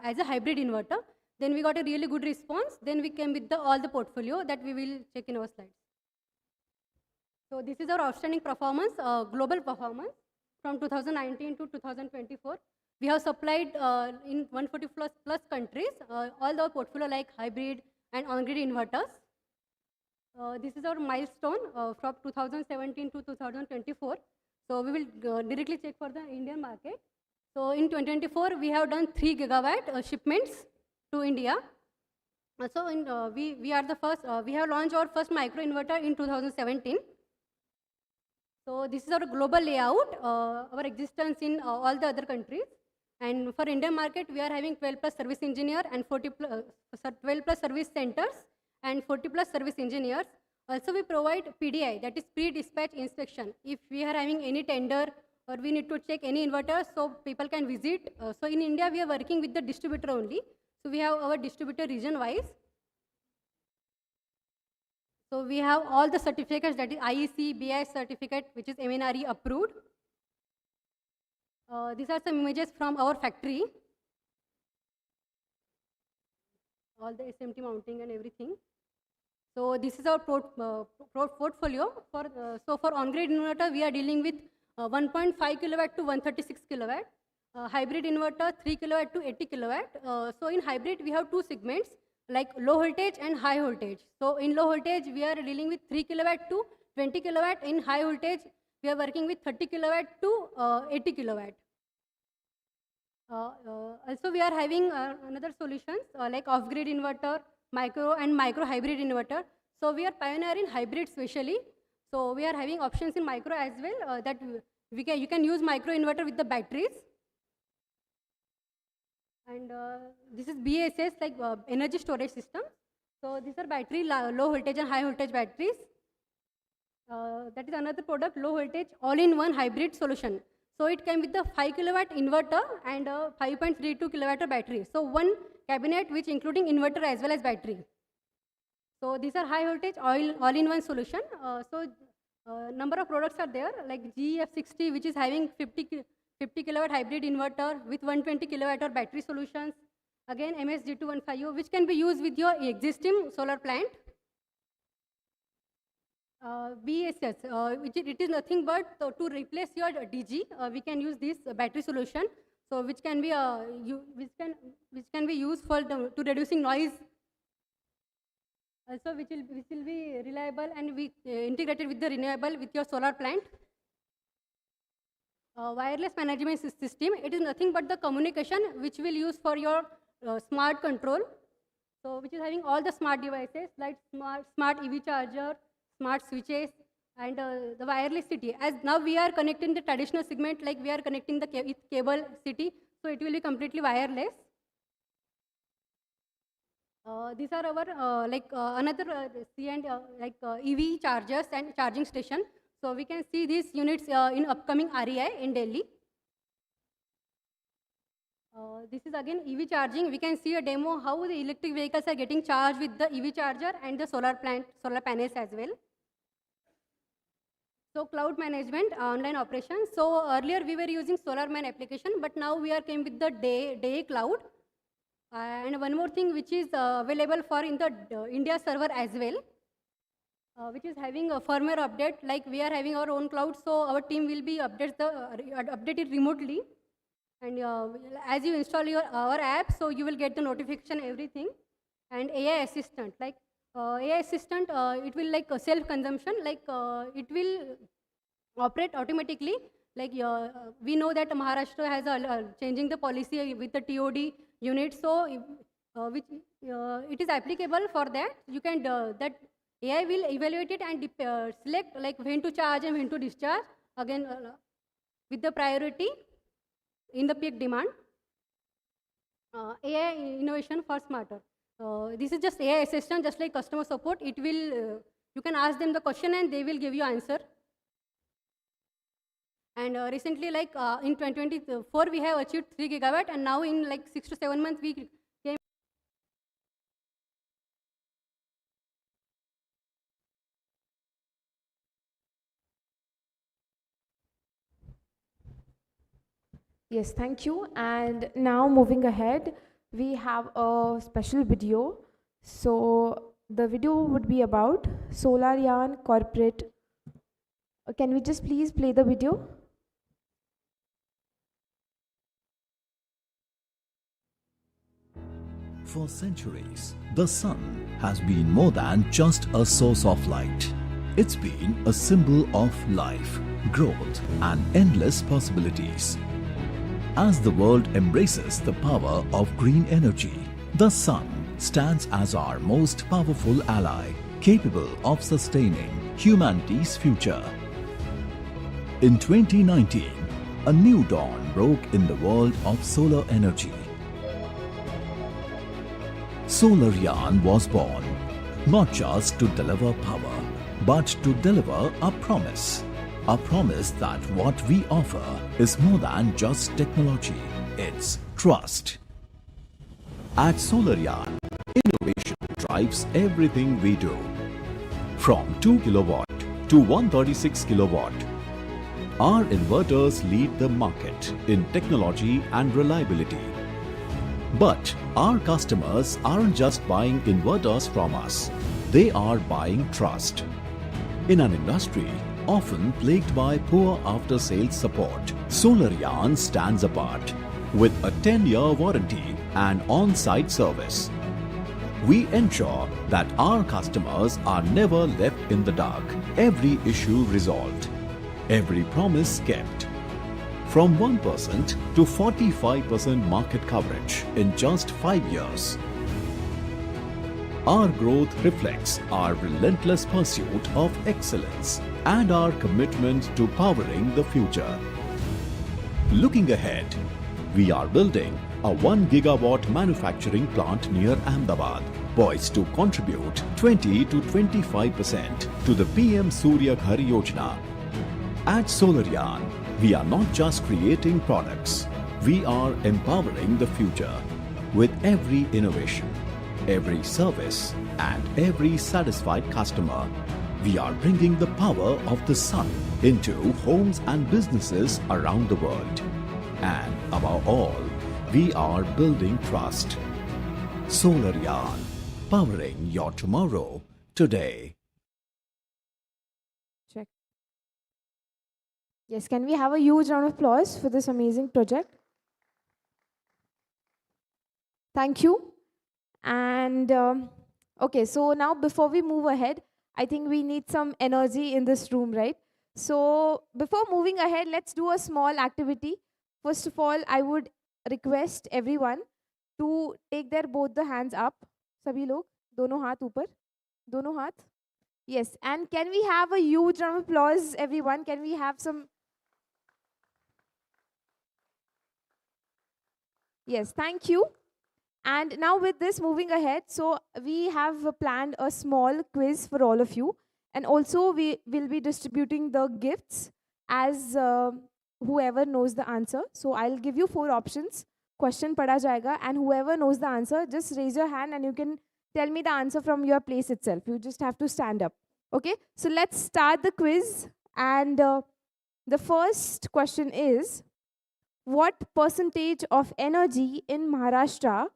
as a hybrid inverter. Then we got a really good response. Then we came with all the portfolio that we will check in our slides. So this is our outstanding performance, global performance from 2019 to 2024. We have supplied in 140 plus countries, all the portfolio like hybrid and on-grid inverters. This is our milestone from 2017 to 2024. So we will directly check for the Indian market. So in 2024, we have done 3 gigawatt shipments to India. So we are the first, we have launched our first micro inverter in 2017. So this is our global layout, our existence in all the other countries. And for Indian market, we are having 12 plus service engineer and 12 plus service centers and 40 plus service engineers. Also, we provide PDI, that is pre-dispatch inspection. If we are having any tender or we need to check any inverter, so people can visit. So in India, we are working with the distributor only. So we have our distributor region-wise. So we have all the certificates, that is IEC, BI certificate, which is MNRE approved. These are some images from our factory. All the SMT mounting and everything. So this is our portfolio. So for on-grid inverter, we are dealing with 1.5 kilowatt to 136 kilowatt. Hybrid inverter, 3 kilowatt to 80 kilowatt. So in hybrid, we have 2 segments, like low voltage and high voltage. So in low voltage, we are dealing with 3 kilowatt to 20 kilowatt. In high voltage, we are working with 30 kilowatt to 80 kilowatt. Also, we are having another solutions like off-grid inverter, micro and micro hybrid inverter. So we are pioneer in hybrid especially. So we are having options in micro as well that you can use micro inverter with the batteries. And this is BSS, like energy storage system. So these are battery, low voltage and high voltage batteries. That is another product, low voltage all-in-one hybrid solution. So it came with the 5 kilowatt inverter and 5.32 kilowatt battery. So one cabinet which including inverter as well as battery. So these are high voltage all-in-one solution. Number of products are there, like GF60, which is having 50 kilowatt hybrid inverter with 120 kilowatt battery solutions. Again, MSG215, which can be used with your existing solar plant. BSS, it is nothing but to replace your DG, we can use this battery solution, so which can be which can be used for to reducing noise. Also, which will be reliable and we integrated with the renewable with your solar plant. Wireless management system, it is nothing but the communication which will use for your smart control. So which is having all the smart devices like smart EV charger, smart switches, and the wireless city. As now we are connecting the traditional segment, like we are connecting the cable city, so it will be completely wireless. These are our another C and EV chargers and charging station. So we can see these units in upcoming REI in Delhi. This is again EV charging. We can see a demo how the electric vehicles are getting charged with the EV charger and the solar panels as well. So cloud management, online operations. So earlier we were using SolarMan application, but now we are came with the day cloud. And one more thing which is available for in the India server as well, which is having a firmware update. Like we are having our own cloud, so our team will be updated remotely. And as you install our app, so you will get the notification, everything. And AI assistant, like AI assistant, it will like self-consumption, like it will operate automatically. Like we know that Maharashtra has changing the policy with the TOD unit, so it is applicable for that. You can that AI will evaluate it and select like when to charge and when to discharge again with the priority in the peak demand. AI innovation for smarter. This is just AI assistant, just like customer support. It will you can ask them the question and they will give you answer. And recently, like in 2024, we have achieved 3 gigawatt, and now in like 6 to 7 months, we came. Yes, thank you. And now moving ahead, we have a special video. So the video would be about SolarYan corporate. Can we just please play the video? For centuries, the sun has been more than just a source of light. It's been a symbol of life, growth, and endless possibilities. As the world embraces the power of green energy, the sun stands as our most powerful ally, capable of sustaining humanity's future. In 2019, a new dawn broke in the world of solar energy. SolarYan was born, not just to deliver power, but to deliver a promise that what we offer is more than just technology, it's trust. At SolarYan, innovation drives everything we do. From 2 kilowatt to 136 kilowatt, our inverters lead the market in technology and reliability. But our customers aren't just buying inverters from us, they are buying trust. In an industry often plagued by poor after-sales support, SolarYan stands apart with a 10-year warranty and on-site service. We ensure that our customers are never left in the dark, every issue resolved, every promise kept. From 1% to 45% market coverage in just 5 years. Our growth reflects our relentless pursuit of excellence and our commitment to powering the future. Looking ahead, we are building a 1 gigawatt manufacturing plant near Ahmedabad, poised to contribute 20 to 25% to the PM Surya Ghar Yojana. At SolarYan, we are not just creating products, we are empowering the future. With every innovation, every service, and every satisfied customer, we are bringing the power of the sun into homes and businesses around the world. And above all, we are building trust. SolarYan, powering your tomorrow today. Yes, can we have a huge round of applause for this amazing project? Thank you. And okay, so now before we move ahead, I think we need some energy in this room, right? So before moving ahead, let's do a small activity. First of all, I would request everyone to take their both the hands up. Sabhi log, dono haath upar, dono haath. Yes, and can we have a huge round of applause, everyone? Can we have some? Yes, thank you. And now with this, moving ahead, so we have planned a small quiz for all of you. And also we will be distributing the gifts as whoever knows the answer. So I'll give you 4 options. Question pada jayega, and whoever knows the answer, just raise your hand and you can tell me the answer from your place itself. You just have to stand up. Okay, so let's start the quiz. And the first question is, what percentage of energy in Maharashtra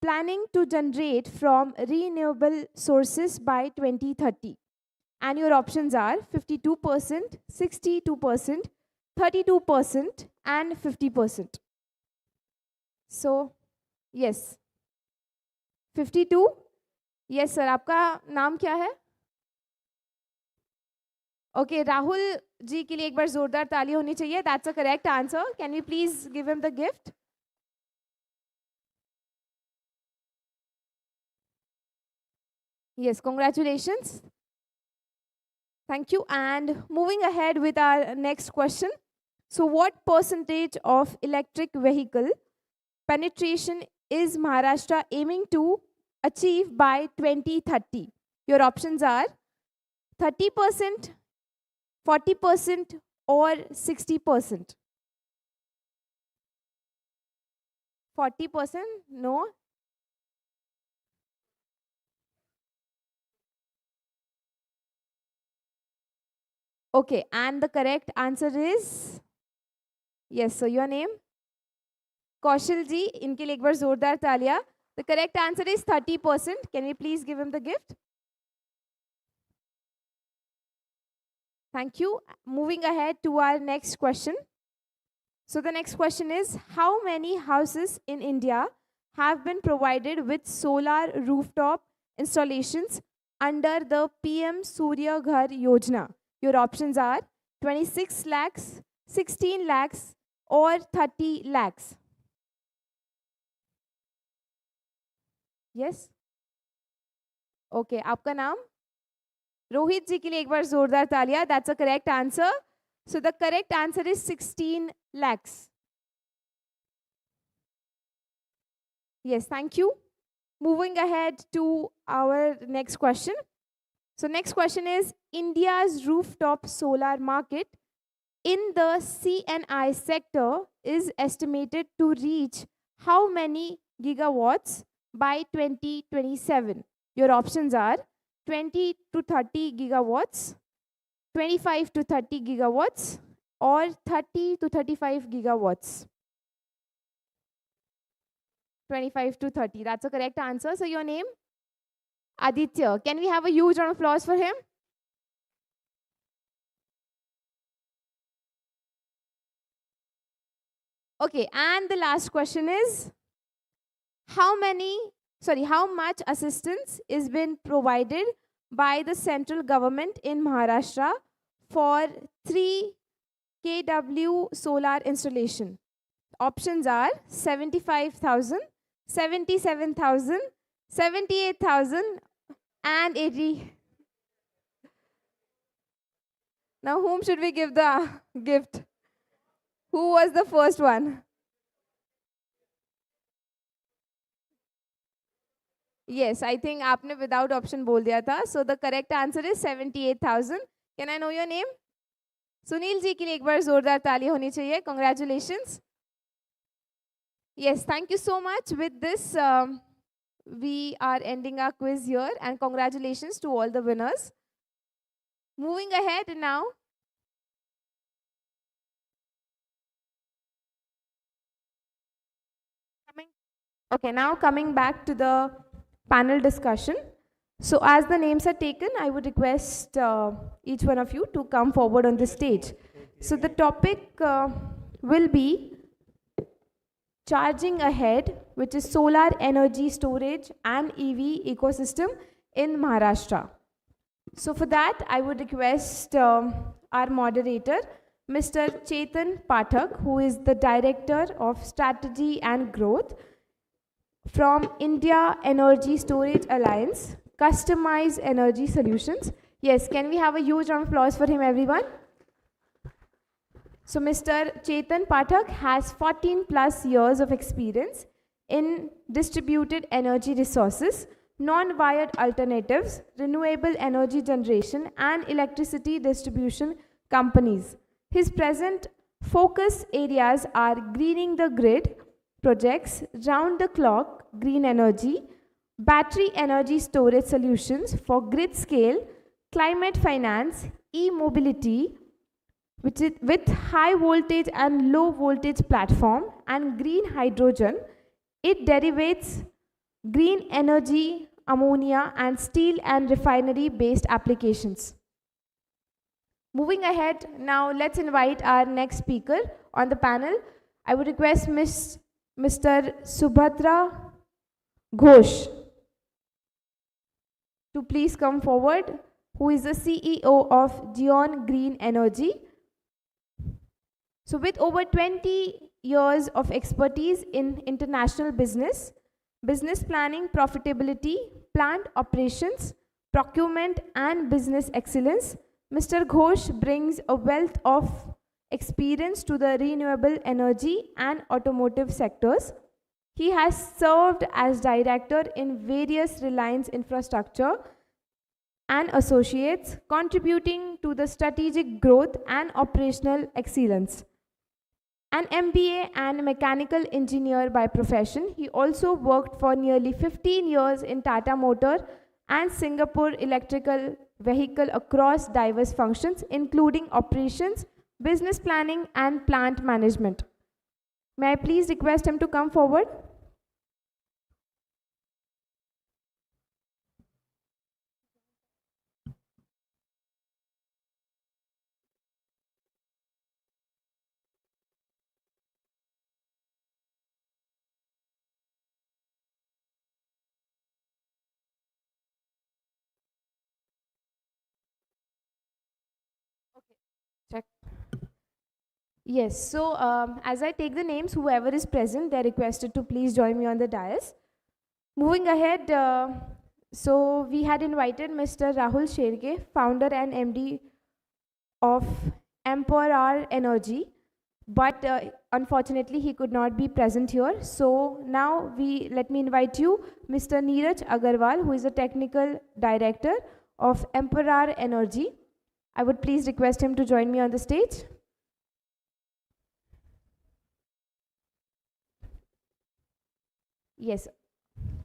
planning to generate from renewable sources by 2030? And your options are 52%, 62%, 32%, and 50%. So, yes. 52? Yes, sir. आपका नाम क्या है? Okay, Rahul ji के लिए एक बार जोरदार ताली होनी चाहिए. That's a correct answer. Can we please give him the gift? Yes, congratulations. Thank you. And moving ahead with our next question. So what percentage of electric vehicle penetration is Maharashtra aiming to achieve by 2030? Your options are 30%, 40%, or 60%. 40%? No. Okay, and the correct answer is, yes, so your name? Kaushal ji, इनके लिए एक बार जोरदार तालियां. The correct answer is 30%. Can we please give him the gift? Thank you. Moving ahead to our next question. So the next question is, how many houses in India have been provided with solar rooftop installations under the PM Surya Ghar Yojana? Your options are 26 lakhs, 16 lakhs, or 30 lakhs. Yes? Okay, आपका नाम? रोहित जी के लिए एक बार जोरदार तालियां. That's a correct answer. So the correct answer is 16 lakhs. Yes, thank you. Moving ahead to our next question. So next question is, India's rooftop solar market in the C&I sector is estimated to reach how many gigawatts by 2027? Your options are 20 to 30 gigawatts, 25 to 30 gigawatts, or 30 to 35 gigawatts. 25 to 30. That's a correct answer. So your name? Aditya. Can we have a huge round of applause for him? Okay, and the last question is, how much assistance is being provided by the central government in Maharashtra for 3 kW solar installation? Options are 75,000, 77,000, 78,000, and 80. Now, whom should we give the gift? Who was the first one? Yes, I think आपने without option बोल दिया था. So the correct answer is 78,000. Can I know your name? Sunil ji के लिए एक बार जोरदार ताली होनी चाहिए. Congratulations. Yes, thank you so much. With this, we are ending our quiz here, and congratulations to all the winners. Moving ahead now. Okay, now coming back to the panel discussion. So as the names are taken, I would request each one of you to come forward on the stage. So the topic will be charging ahead, which is solar energy storage and EV ecosystem in Maharashtra. So for that, I would request our moderator, Mr. Chetan Pathak, who is the Director of Strategy and Growth from India Energy Storage Alliance, Customized Energy Solutions. Yes, can we have a huge round of applause for him, everyone? So Mr. Chetan Pathak has 14 plus years of experience in distributed energy resources, non-wired alternatives, renewable energy generation and electricity distribution companies. His present focus areas are greening the grid projects, round-the-clock green energy, battery energy storage solutions for grid scale, climate finance, e-mobility, which is with high voltage and low voltage platform, and green hydrogen. It derivates green energy, ammonia, and steel and refinery based applications. Moving ahead, now let's invite our next speaker on the panel. I would request Mr. Subhadra Ghosh to please come forward, who is the CEO of Geon Green Energy. So with over 20 years of expertise in international business, business planning, profitability, plant operations, procurement, and business excellence, Mr. Ghosh brings a wealth of experience to the renewable energy and automotive sectors. He has served as director in various Reliance infrastructure and associates, contributing to the strategic growth and operational excellence. An MBA and mechanical engineer by profession, he also worked for nearly 15 years in Tata Motor and Singapore Electrical Vehicle across diverse functions, including operations, business planning, and plant management. May I please request him to come forward? Check. Yes, so as I take the names, whoever is present, they're requested to please join me on the dais. Moving ahead, so we had invited Mr. Rahul Sherge, founder and MD of Emperor Energy, but unfortunately he could not be present here. So now let me invite you, Mr. Neeraj Agarwal, who is the technical director of Emperor Energy. I would please request him to join me on the stage. Yes,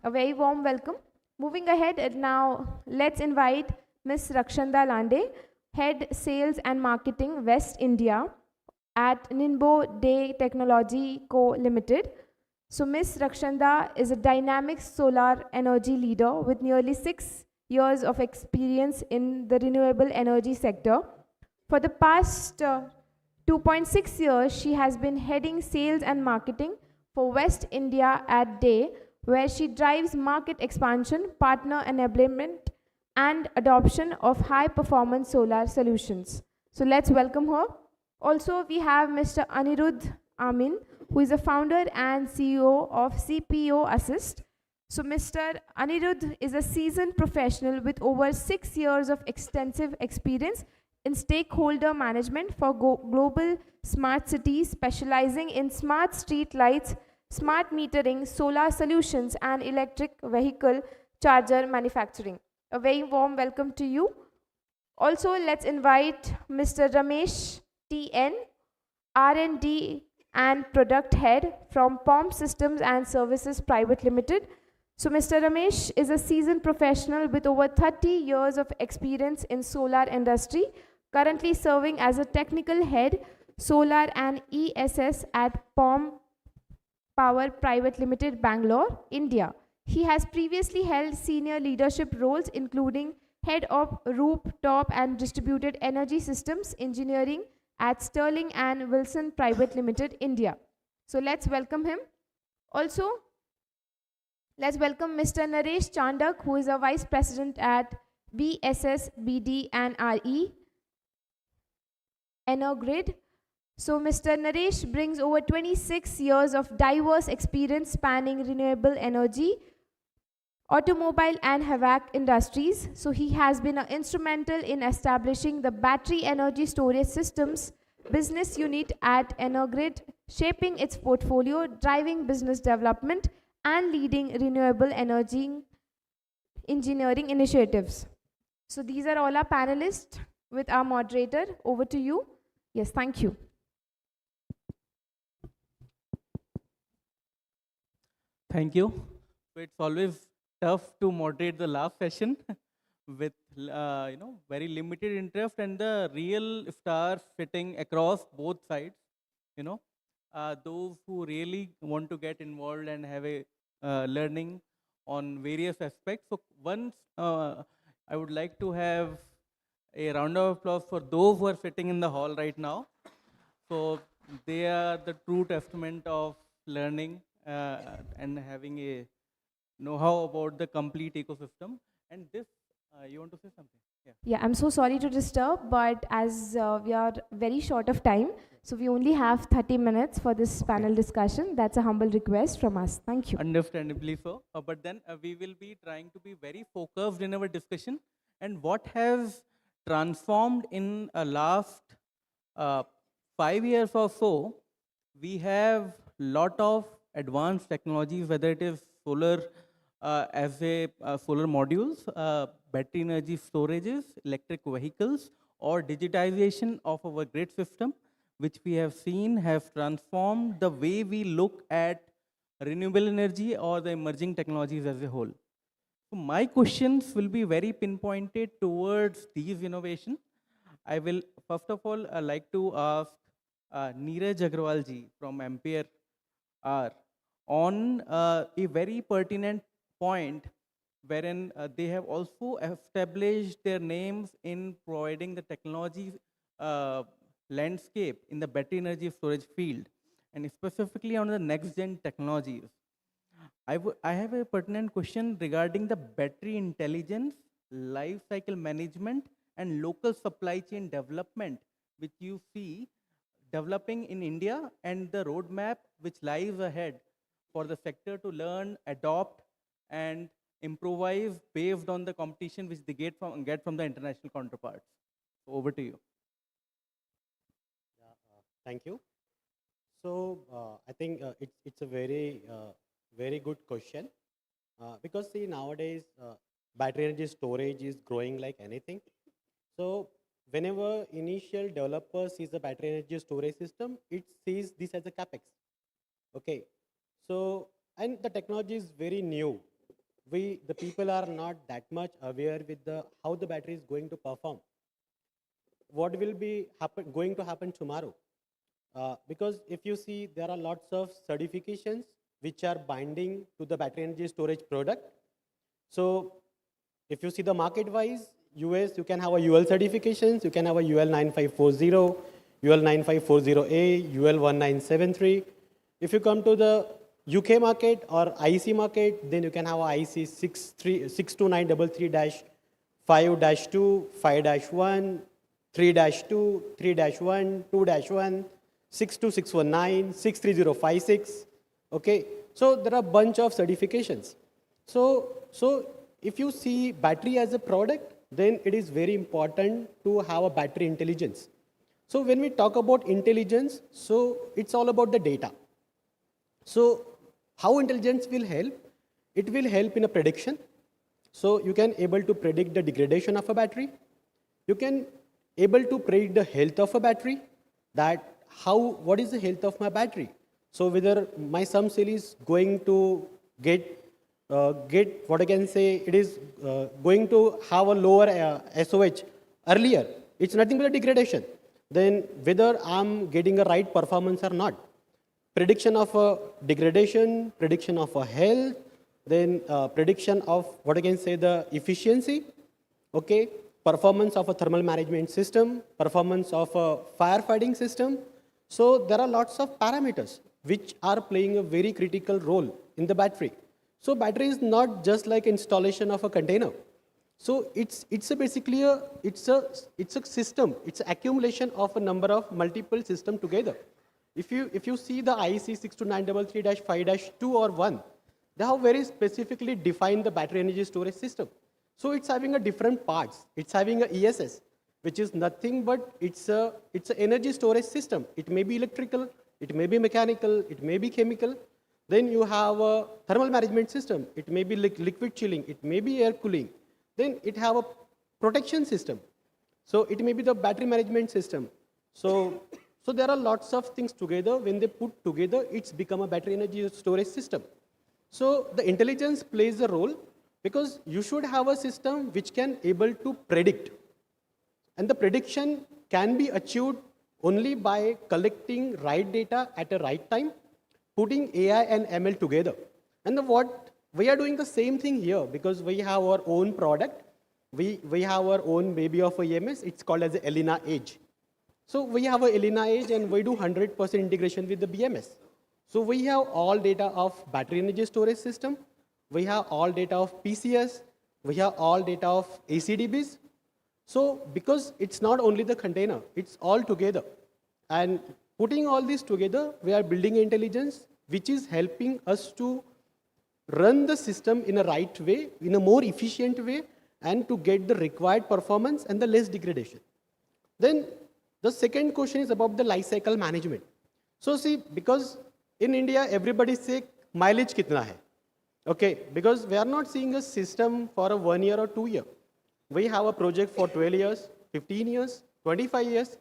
a very warm welcome. Moving ahead, now let's invite Ms. Rakshanda Lande, Head Sales and Marketing West India at Ninbo Day Technology Co. Limited. So Ms. Rakshanda is a dynamic solar energy leader with nearly 6 years of experience in the renewable energy sector. For the past 2.6 years, she has been heading sales and marketing for West India at Day, where she drives market expansion, partner enablement, and adoption of high-performance solar solutions. So let's welcome her. Also, we have Mr. Anirudh Amin, who is the founder and CEO of CPO Assist. So Mr. Anirudh is a seasoned professional with over 6 years of extensive experience in stakeholder management for global smart cities, specializing in smart street lights, smart metering, solar solutions, and electric vehicle charger manufacturing. A very warm welcome to you. Also, let's invite Mr. Ramesh TN, R&D and Product Head from POM Systems and Services Private Limited. So Mr. Ramesh is a seasoned professional with over 30 years of experience in solar industry, currently serving as a technical head, solar and ESS at POM Power Private Limited, Bangalore, India. He has previously held senior leadership roles including head of Rooftop and distributed energy systems engineering at Sterling and Wilson Private Limited, India. So let's welcome him. Also, let's welcome Mr. Naresh Chandak, who is a Vice President at BSS, BD and RE, Inaugural. So Mr. Naresh brings over 26 years of diverse experience spanning renewable energy, automobile and HVAC industries. So he has been instrumental in establishing the battery energy storage systems business unit at Inaugural, shaping its portfolio, driving business development and leading renewable energy engineering initiatives. So these are all our panelists with our moderator. Over to you. Yes, thank you. Thank you. So it's always tough to moderate the last session with very limited interest and the real stars sitting across both sides. Those who really want to get involved and have a learning on various aspects. So once I would like to have a round of applause for those who are sitting in the hall right now. So they are the true testament of learning and having a know-how about the complete ecosystem. And this, you want to say something? Yeah, I'm so sorry to disturb, but as we are very short of time, so we only have 30 minutes for this panel discussion. That's a humble request from us. Thank you. Understandably so. But then we will be trying to be very focused in our discussion. And what has transformed in the last 5 years or so, we have lot of advanced technologies, whether it is solar as a solar modules, battery energy storages, electric vehicles, or digitization of our grid system, which we have seen have transformed the way we look at renewable energy or the emerging technologies as a whole. So my questions will be very pinpointed towards these innovations. I will first of all like to ask Neeraj Agrawal ji from Ampere R on a very pertinent point wherein they have also established their names in providing the technology landscape in the battery energy storage field, and specifically on the next gen technologies. I have a pertinent question regarding the battery intelligence, life cycle management, and local supply chain development, which you see developing in India, and the roadmap which lies ahead for the sector to learn, adopt, and improvise based on the competition which they get from the international counterparts. Over to you. Thank you. So I think it's a very very good question because see nowadays battery energy storage is growing like anything. So whenever initial developer sees a battery energy storage system, it sees this as a capex. Okay. So and the technology is very new. The people are not that much aware with how the battery is going to perform. What will be going to happen tomorrow? Because if you see, there are lots of certifications which are binding to the battery energy storage product. So if you see the market-wise, US, you can have a UL certifications, you can have a UL 9540, UL 9540A, UL 1973. If you come to the UK market or IC market, then you can have a IC 62933-5-2, 5-1, 3-2, 3-1, 2-1, 62619, 63056. Okay, so there are a bunch of certifications. So if you see battery as a product, then it is very important to have a battery intelligence. So when we talk about intelligence, so it's all about the data. So how intelligence will help? It will help in a prediction. So you can able to predict the degradation of a battery. You can able to predict the health of a battery, that what is the health of my battery? So whether my sum cell is going to get what I can say, it is going to have a lower SOH earlier. It's nothing but a degradation. Then whether I'm getting a right performance or not. Prediction of a degradation, prediction of a health, then prediction of what I can say the efficiency, okay, performance of a thermal management system, performance of a firefighting system. So there are lots of parameters which are playing a very critical role in the battery. So battery is not just like installation of a container. So it's a system. It's accumulation of a number of multiple systems together. If you see the IEC 62933-5-2 or 1, they have very specifically defined the battery energy storage system. So it's having a different parts. It's having a ESS, which is nothing but it's an energy storage system. It may be electrical, it may be mechanical, it may be chemical. Then you have a thermal management system. It may be liquid chilling, it may be air cooling. Then it have a protection system. So it may be the battery management system. So there are lots of things together. When they put together, it's become a battery energy storage system. So the intelligence plays a role because you should have a system which can able to predict. And the prediction can be achieved only by collecting right data at a right time, putting AI and ML together. And what we are doing the same thing here because we have our own product. We have our own baby of a EMS. It's called as the Elena Edge. So we have a Elena Edge and we do 100% integration with the BMS. So we have all data of battery energy storage system. We have all data of PCS. We have all data of ACDBs. So because it's not only the container, it's all together. And putting all this together, we are building intelligence, which is helping us to run the system in a right way, in a more efficient way, and to get the required performance and the less degradation. Then the second question is about the life cycle management. So see, because in India, everybody say mileage kitna hai. Okay, because we are not seeing a system for a 1 year or 2 year. We have a project for 12 years, 15 years, 25 years.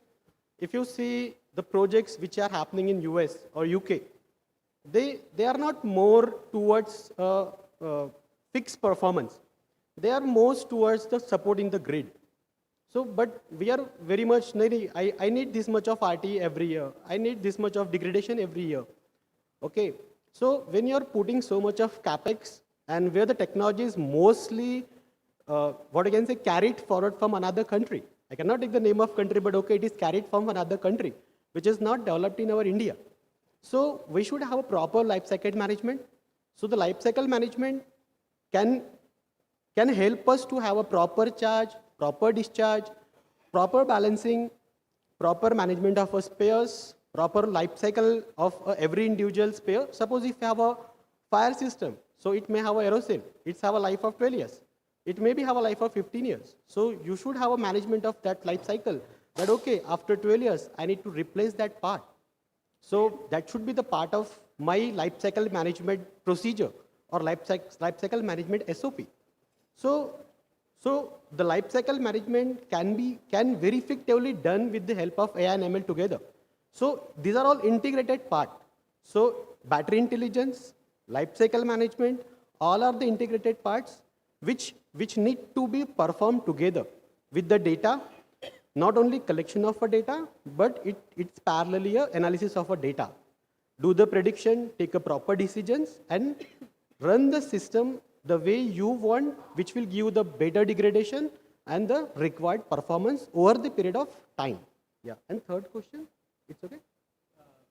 If you see the projects which are happening in US or UK, they are not more towards fixed performance. They are most towards the supporting the grid. So, but we are very much, I need this much of RT every year. I need this much of degradation every year. Okay, so when you're putting so much of capex and where the technology is mostly, what I can say, carried forward from another country. I cannot take the name of country, but okay, it is carried from another country, which is not developed in our India. So we should have a proper life cycle management. So the life cycle management can help us to have a proper charge, proper discharge, proper balancing, proper management of our spares, proper life cycle of every individual spare. Suppose if you have a fire system, so it may have a aerosol, it's have a life of 12 years. It may be have a life of 15 years. So you should have a management of that life cycle that, okay, after 12 years, I need to replace that part. So that should be the part of my life cycle management procedure or life cycle management SOP. So the life cycle management can very effectively done with the help of AI and ML together. So these are all integrated part. So battery intelligence, life cycle management, all are the integrated parts which need to be performed together with the data, not only collection of a data, but it's parallelly a analysis of a data. Do the prediction, take a proper decisions, and run the system the way you want, which will give the better degradation and the required performance over the period of time. Yeah. And third question, it's okay?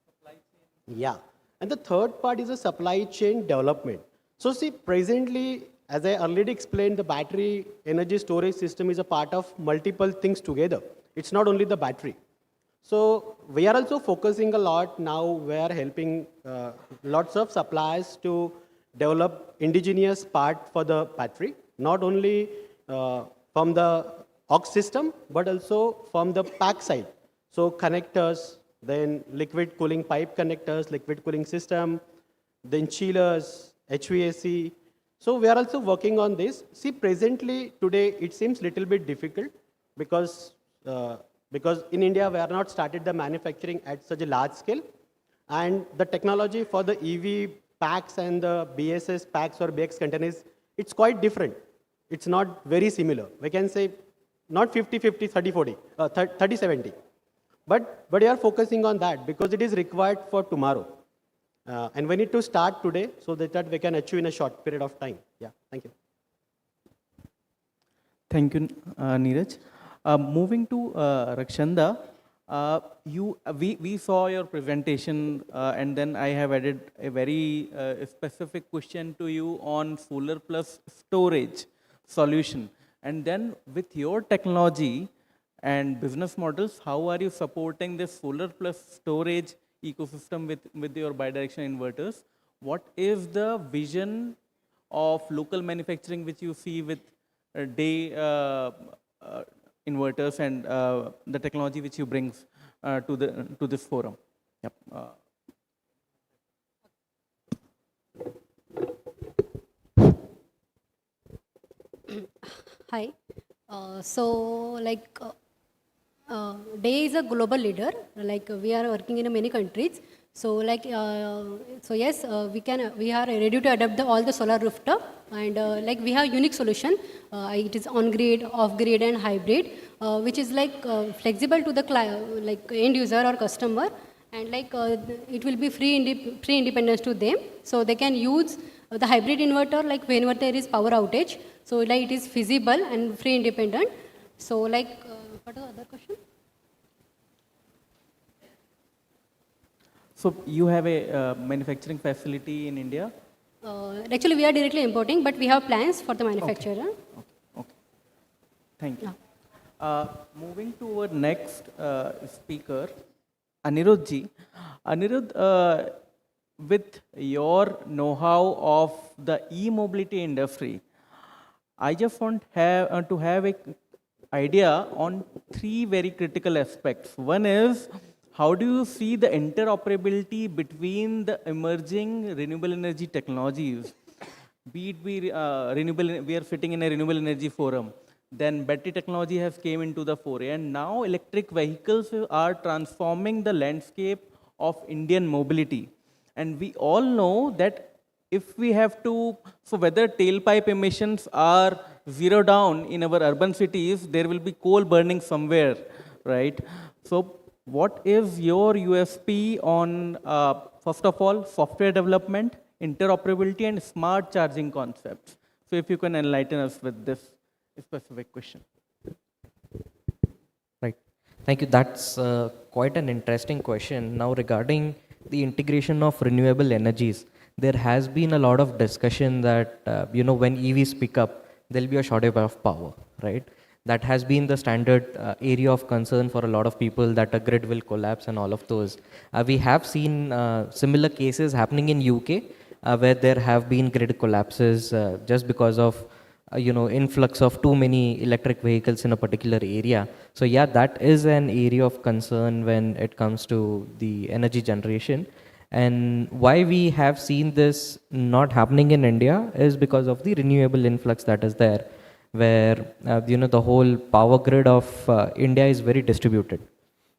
Supply chain. Yeah. And the third part is the supply chain development. So see, presently, as I already explained, the battery energy storage system is a part of multiple things together. It's not only the battery. So we are also focusing a lot now. We are helping lots of suppliers to develop indigenous part for the battery, not only from the aux system, but also from the pack side. So connectors, then liquid cooling pipe connectors, liquid cooling system, then chillers, HVAC. So we are also working on this. See, presently today it seems little bit difficult because in India we are not started the manufacturing at such a large scale, and the technology for the EV packs and the BSS packs or BX containers, it's quite different. It's not very similar. We can say not 50-50, 30-40, 30-70. But we are focusing on that because it is required for tomorrow. And we need to start today so that we can achieve in a short period of time. Yeah, thank you. Thank you, Neeraj. Moving to Rakshanda, we saw your presentation, and then I have added a very specific question to you on solar plus storage solution. And then with your technology and business models, how are you supporting this solar plus storage ecosystem with your bidirectional inverters? What is the vision of local manufacturing which you see with day inverters and the technology which you brings to this forum? Yep. Hi. DAY is a global leader. Like we are working in many countries. Yes, we are ready to adopt all the solar rooftop, and we have unique solution. It is on grid, off grid, and hybrid, which is flexible to the end user or customer, and it will be free independence to them, so they can use the hybrid inverter whenever there is power outage. So it is feasible and free independent. So what is the other question? So you have a manufacturing facility in India? Actually, we are directly importing, but we have plans for the manufacturer. Okay. Thank you. Moving to our next speaker, Anirudh ji. Anirudh, with your know-how of the e-mobility industry, I just want to have an idea on three very critical aspects. One is, how do you see the interoperability between the emerging renewable energy technologies? Be it we are sitting in a renewable energy forum. Then battery technology has came into the foray, and now electric vehicles are transforming the landscape of Indian mobility. And we all know that if we have to, so whether tailpipe emissions are zero down in our urban cities, there will be coal burning somewhere, right? So what is your USP on, first of all, software development, interoperability, and smart charging concepts? So if you can enlighten us with this specific question. Right. Thank you. That's quite an interesting question. Now, regarding the integration of renewable energies, there has been a lot of discussion that, when EVs pick up, there'll be a shortage of power, right? That has been the standard area of concern for a lot of people, that a grid will collapse and all of those. We have seen similar cases happening in UK, where there have been grid collapses just because of influx of too many electric vehicles in a particular area. So yeah, that is an area of concern when it comes to the energy generation. And why we have seen this not happening in India is because of the renewable influx that is there, where the whole power grid of India is very distributed.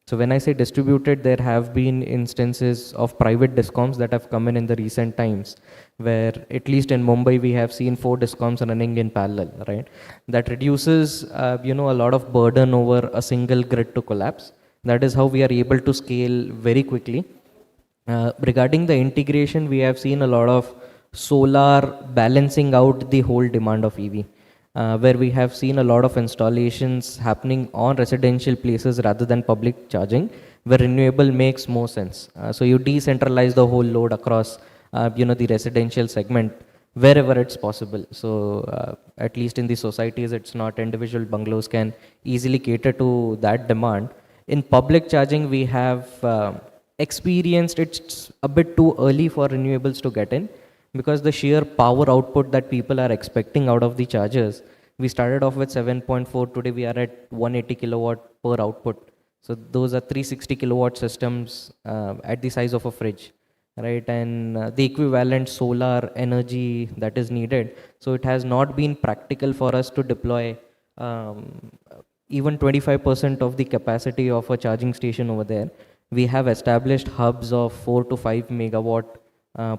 So when I say distributed, there have been instances of private discoms that have come in the recent times, where at least in Mumbai we have seen 4 discoms running in parallel, right? That reduces a lot of burden over a single grid to collapse. That is how we are able to scale very quickly. Regarding the integration, we have seen a lot of solar balancing out the whole demand of EV. Where we have seen a lot of installations happening on residential places rather than public charging, where renewable makes more sense. So you decentralize the whole load across, the residential segment wherever it's possible. So at least in the societies, it's not individual bungalows can easily cater to that demand. In public charging, we have experienced it's a bit too early for renewables to get in, because the sheer power output that people are expecting out of the chargers, we started off with 7.4, today we are at 180 kilowatt per output. So those are 360 kilowatt systems at the size of a fridge, right? And the equivalent solar energy that is needed. So it has not been practical for us to deploy even 25% of the capacity of a charging station over there. We have established hubs of 4 to 5 megawatt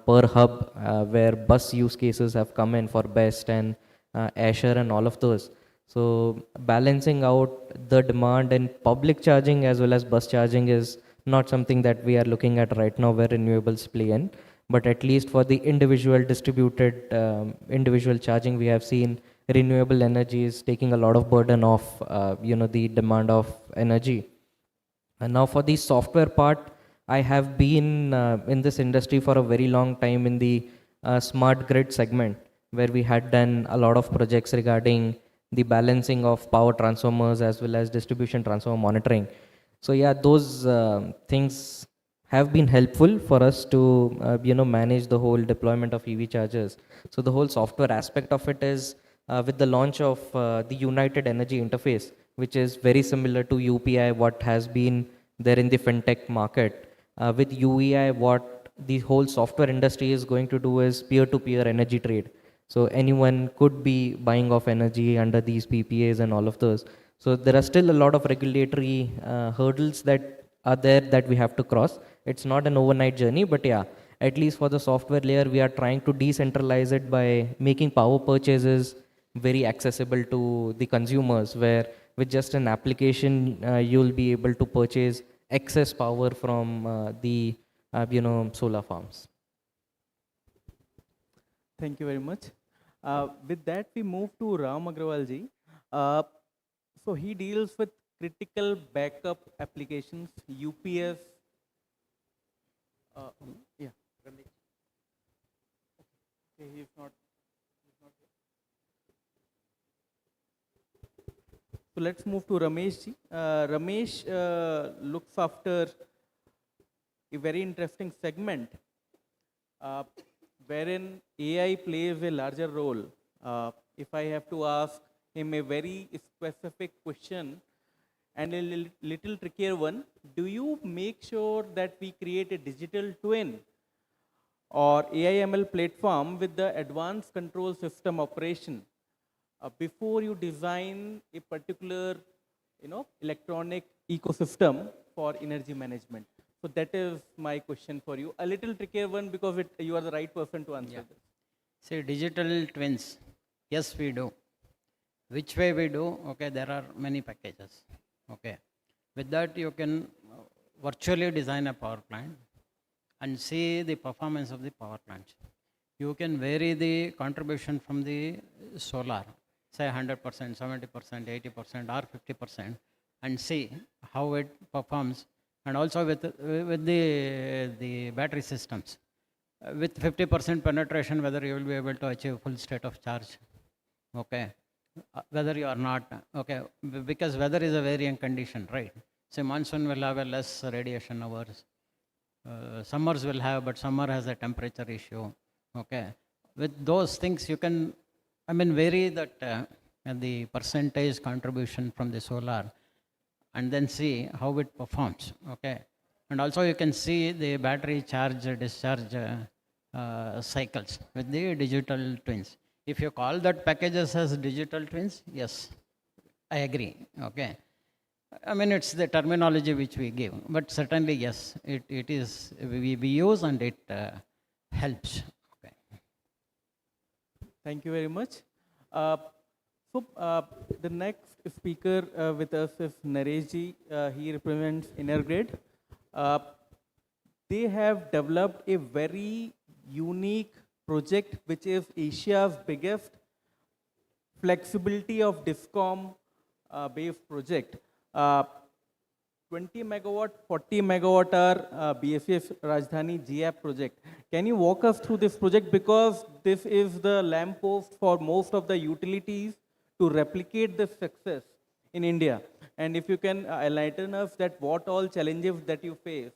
per hub, where bus use cases have come in for BEST and Azure and all of those. So balancing out the demand in public charging as well as bus charging is not something that we are looking at right now, where renewables play in. But at least for the individual distributed individual charging, we have seen renewable energy is taking a lot of burden off, the demand of energy. And now for the software part, I have been in this industry for a very long time in the smart grid segment, where we had done a lot of projects regarding the balancing of power transformers as well as distribution transformer monitoring. So yeah, those things have been helpful for us to manage the whole deployment of EV chargers. So the whole software aspect of it is with the launch of the United Energy Interface, which is very similar to UPI, what has been there in the fintech market. With UEI, what the whole software industry is going to do is peer-to-peer energy trade. So anyone could be buying off energy under these PPAs and all of those. So there are still a lot of regulatory hurdles that are there that we have to cross. It's not an overnight journey, but yeah, at least for the software layer, we are trying to decentralize it by making power purchases very accessible to the consumers, where with just an application, you'll be able to purchase excess power from the solar farms. Thank you very much. With that, we move to Ram Agrawal ji. So he deals with critical backup applications, UPS. Yeah. Okay, he's not here. So let's move to Ramesh ji. Ramesh looks after a very interesting segment wherein AI plays a larger role. If I have to ask him a very specific question and a little trickier one, do you make sure that we create a digital twin or AI/ML platform with the advanced control system operation before you design a particular, electronic ecosystem for energy management? So that is my question for you. A little trickier one because you are the right person to answer this. See, digital twins, yes, we do. Which way we do? Okay, there are many packages. Okay, with that you can virtually design a power plant and see the performance of the power plant. You can vary the contribution from the solar, say 100%, 70%, 80% or 50%, and see how it performs. And also with the battery systems, with 50% penetration, whether you will be able to achieve full state of charge, okay, whether you are not, okay, because weather is a varying condition, right? So monsoon will have a less radiation hours, summers will have, but summer has a temperature issue, okay. With those things you can, vary that the percentage contribution from the solar, and then see how it performs, okay. And also you can see the battery charge discharge cycles with the digital twins. If you call that packages as digital twins, yes, I agree, okay. It's the terminology which we give, but certainly yes, it is, we use and it helps, okay. Thank you very much. So the next speaker with us is Naresh ji. He represents Inaugural. They have developed a very unique project which is Asia's biggest flexibility of DISCOM based project. 20 megawatt, 40 megawatt hour BSF Rajdhani GAP project. Can you walk us through this project, because this is the lamppost for most of the utilities to replicate this success in India? And if you can enlighten us that what all challenges that you face.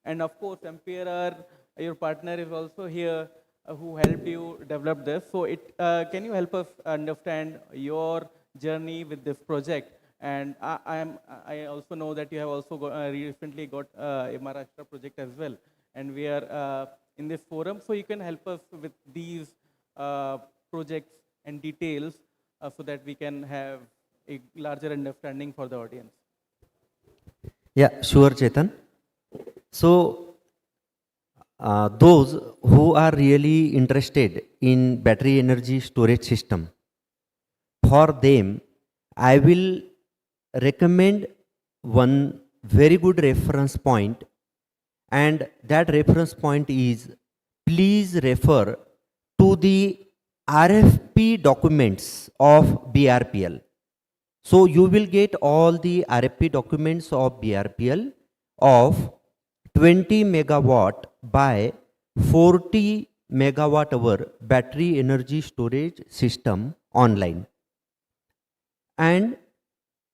And of course, Ampere, your partner, is also here who helped you develop this. So can you help us understand your journey with this project? And I also know that you have also recently got a Maharashtra project as well. And we are in this forum, so you can help us with these projects and details so that we can have a larger understanding for the audience. Yeah, sure, Chetan. So those who are really interested in battery energy storage system, for them, I will recommend one very good reference point, and that reference point is, please refer to the RFP documents of BRPL. So you will get all the RFP documents of BRPL of 20 megawatt by 40 megawatt hour battery energy storage system online. And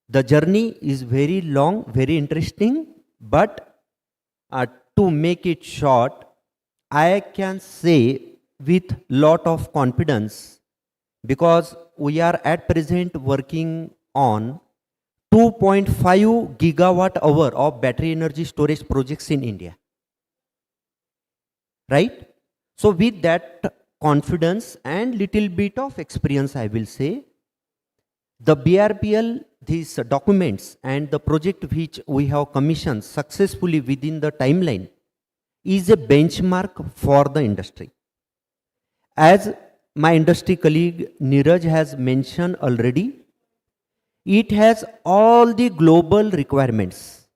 the journey is very long, very interesting, but to make it short, I can say with lot of confidence, because we are at present working on 2.5 gigawatt hour of battery energy storage projects in India. Right? So with that confidence and little bit of experience, I will say, the BRPL, these documents and the project which we have commissioned successfully within the timeline is a benchmark for the industry. As my industry colleague Neeraj has mentioned already, it has all the global requirements.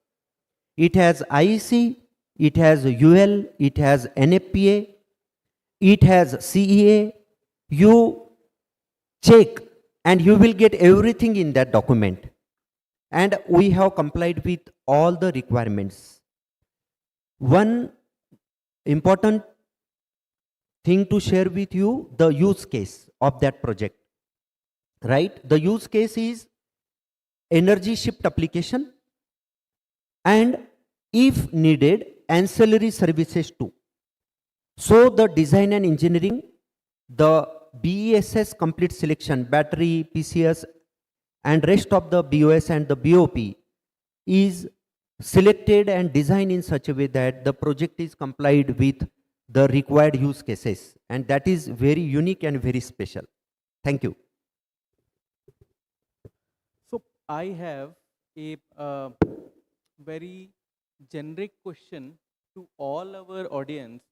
It has IEC, it has UL, it has NFPA, it has CEA. You check and you will get everything in that document. And we have complied with all the requirements. One important thing to share with you, the use case of that project. Right? The use case is energy shift application and if needed ancillary services too. So the design and engineering, the BESS complete selection, battery, PCS and rest of the BOS and the BOP is selected and designed in such a way that the project is complied with the required use cases, and that is very unique and very special. Thank you. So I have a very generic question to all our audience.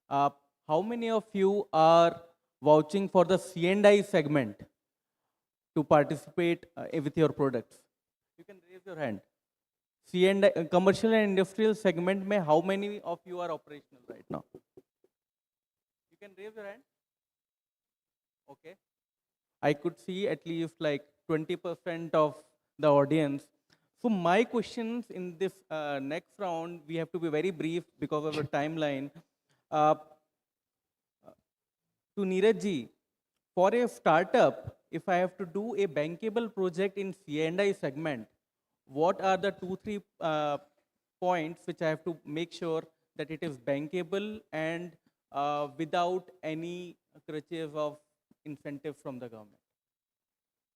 How many of you are vouching for the C&I segment to participate with your products? You can raise your hand. C&I, commercial and industrial segment mein how many of you are operational right now? You can raise your hand. Okay. I could see at least like 20% of the audience. So my questions in this next round, we have to be very brief because of the timeline. To Neeraj ji, for a startup, if I have to do a bankable project in C&I segment, what are the 2-3 points which I have to make sure that it is bankable and without any crutches of incentive from the government?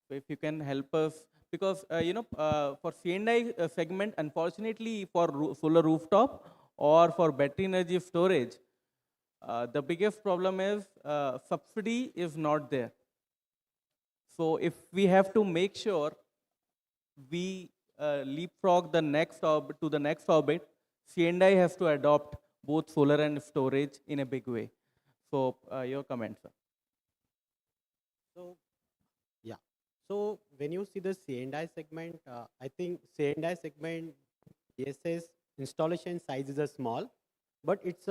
So if you can help us, because for C&I segment, unfortunately for solar rooftop or for battery energy storage, the biggest problem is subsidy is not there. So if we have to make sure we leapfrog the next orbit to the next orbit, C&I has to adopt both solar and storage in a big way. So your comment, sir. So, yeah. So when you see the C&I segment, I think C&I segment ESS installation size is a small, but its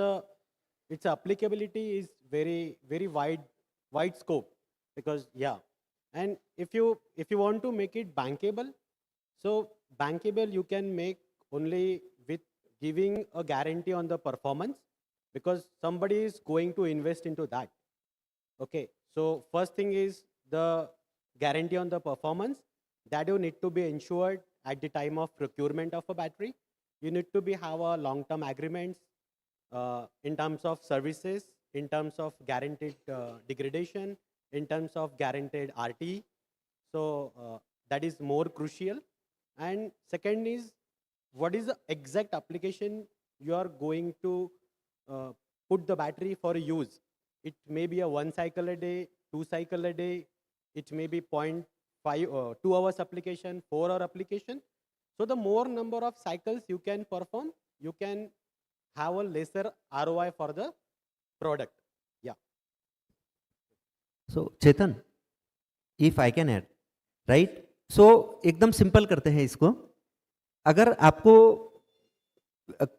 applicability is very wide scope, because and if you want to make it bankable, so bankable you can make only with giving a guarantee on the performance, because somebody is going to invest into that. Okay, so first thing is the guarantee on the performance that you need to be ensured at the time of procurement of a battery. You need to have a long-term agreements in terms of services, in terms of guaranteed degradation, in terms of guaranteed RT. So that is more crucial. And second is, what is the exact application you are going to put the battery for use? It may be a 1 cycle a day, 2 cycle a day. It may be 2 hours application, 4 hour application. So the more number of cycles you can perform, you can have a lesser ROI for the product. Yeah. So Chetan, if I can add, right? So एकदम simple करते हैं इसको. अगर आपको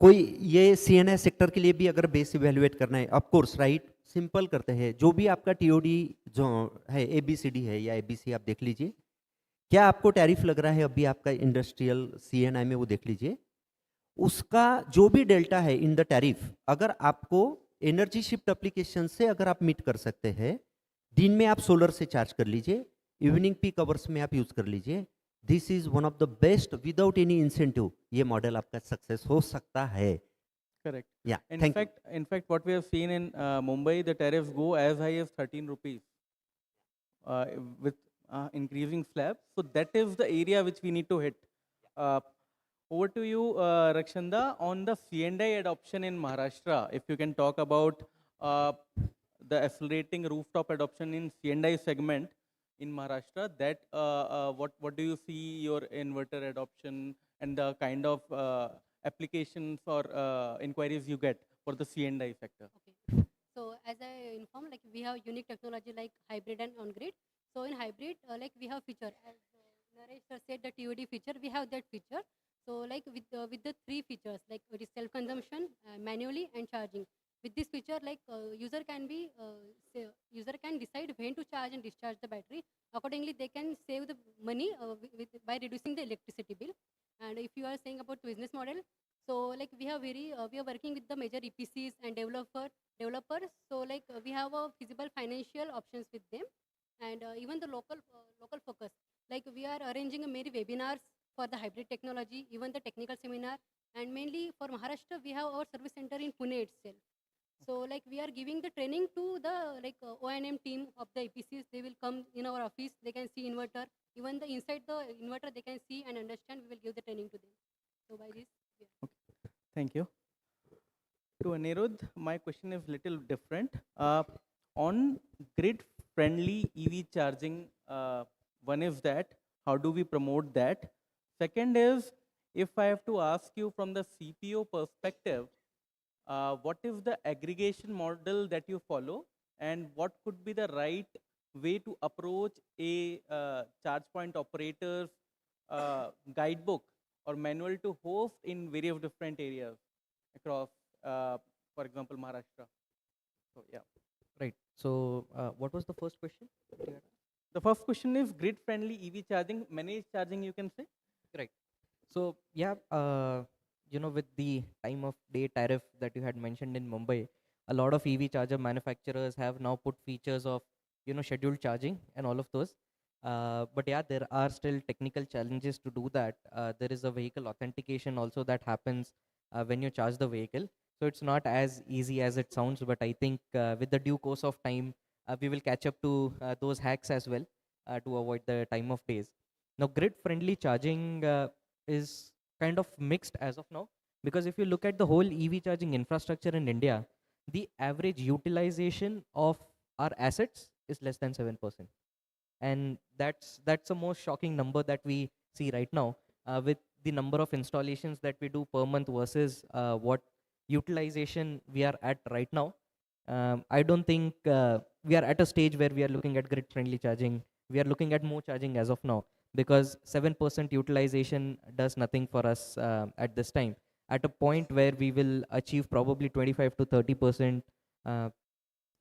कोई ये CNI sector के लिए भी अगर बेस इवेल्युएट करना है, ऑफ कोर्स राइट, सिंपल करते हैं, जो भी आपका TOD जो है ABCD है या ABC आप देख लीजिए, क्या आपको टैरिफ लग रहा है अभी आपका इंडस्ट्रियल CNI में, वो देख लीजिए, उसका जो भी डेल्टा है इन द टैरिफ, अगर आपको एनर्जी शिफ्ट एप्लीकेशन से अगर आप मीट कर सकते हैं, दिन में आप सोलर से चार्ज कर लीजिए, इवनिंग पीक आवर्स में आप यूज कर लीजिए, this is one of the best, without any incentive ये मॉडल आपका सक्सेस हो सकता है. Correct. Yeah, In fact, what we have seen in Mumbai, the tariffs go as high as 13 rupees with increasing slabs. So that is the area which we need to hit. Over to you, Rakshanda, on the C&I adoption in Maharashtra. If you can talk about the accelerating rooftop adoption in C&I segment in Maharashtra, that what do you see your inverter adoption and the kind of applications or inquiries you get for the C&I sector? Okay. So as I informed, like we have unique technology like hybrid and on-grid. So in hybrid, like we have feature, as Naresh sir said, the TOD feature, we have that feature. So like with the three features, like it is self-consumption, manually and charging. With this feature, like user can decide when to charge and discharge the battery. Accordingly, they can save the money by reducing the electricity bill. And if you are saying about business model, so like we are working with the major EPCs and developers. So like we have a feasible financial options with them, and even the local focus. Like we are arranging many webinars for the hybrid technology, even the technical seminar, and mainly for Maharashtra, we have our service center in Pune itself. So like we are giving the training to the O&M team of the EPCs. They will come in our office. They can see inverter. Even the inside the inverter, they can see and understand. We will give the training to them. So by this, yeah. Okay. Thank you. To Anirudh, my question is little different. On grid-friendly EV charging, one is that, how do we promote that? Second is, if I have to ask you from the CPO perspective, what is the aggregation model that you follow, and what could be the right way to approach a charge point operator's guidebook or manual to host in various different areas across, for example, Maharashtra? So yeah. Right. So what was the first question? The first question is grid-friendly EV charging, managed charging, you can say. Right. So yeah, with the time of day tariff that you had mentioned in Mumbai, a lot of EV charger manufacturers have now put features of scheduled charging and all of those. But yeah, there are still technical challenges to do that. There is a vehicle authentication also that happens when you charge the vehicle. So it's not as easy as it sounds, but I think with the due course of time, we will catch up to those hacks as well to avoid the time of days. Now, grid-friendly charging is kind of mixed as of now, because if you look at the whole EV charging infrastructure in India, the average utilization of our assets is less than 7%. And that's the most shocking number that we see right now with the number of installations that we do per month versus what utilization we are at right now. I don't think we are at a stage where we are looking at grid-friendly charging. We are looking at more charging as of now, because 7% utilization does nothing for us at this time. At a point where we will achieve probably 25 to 30%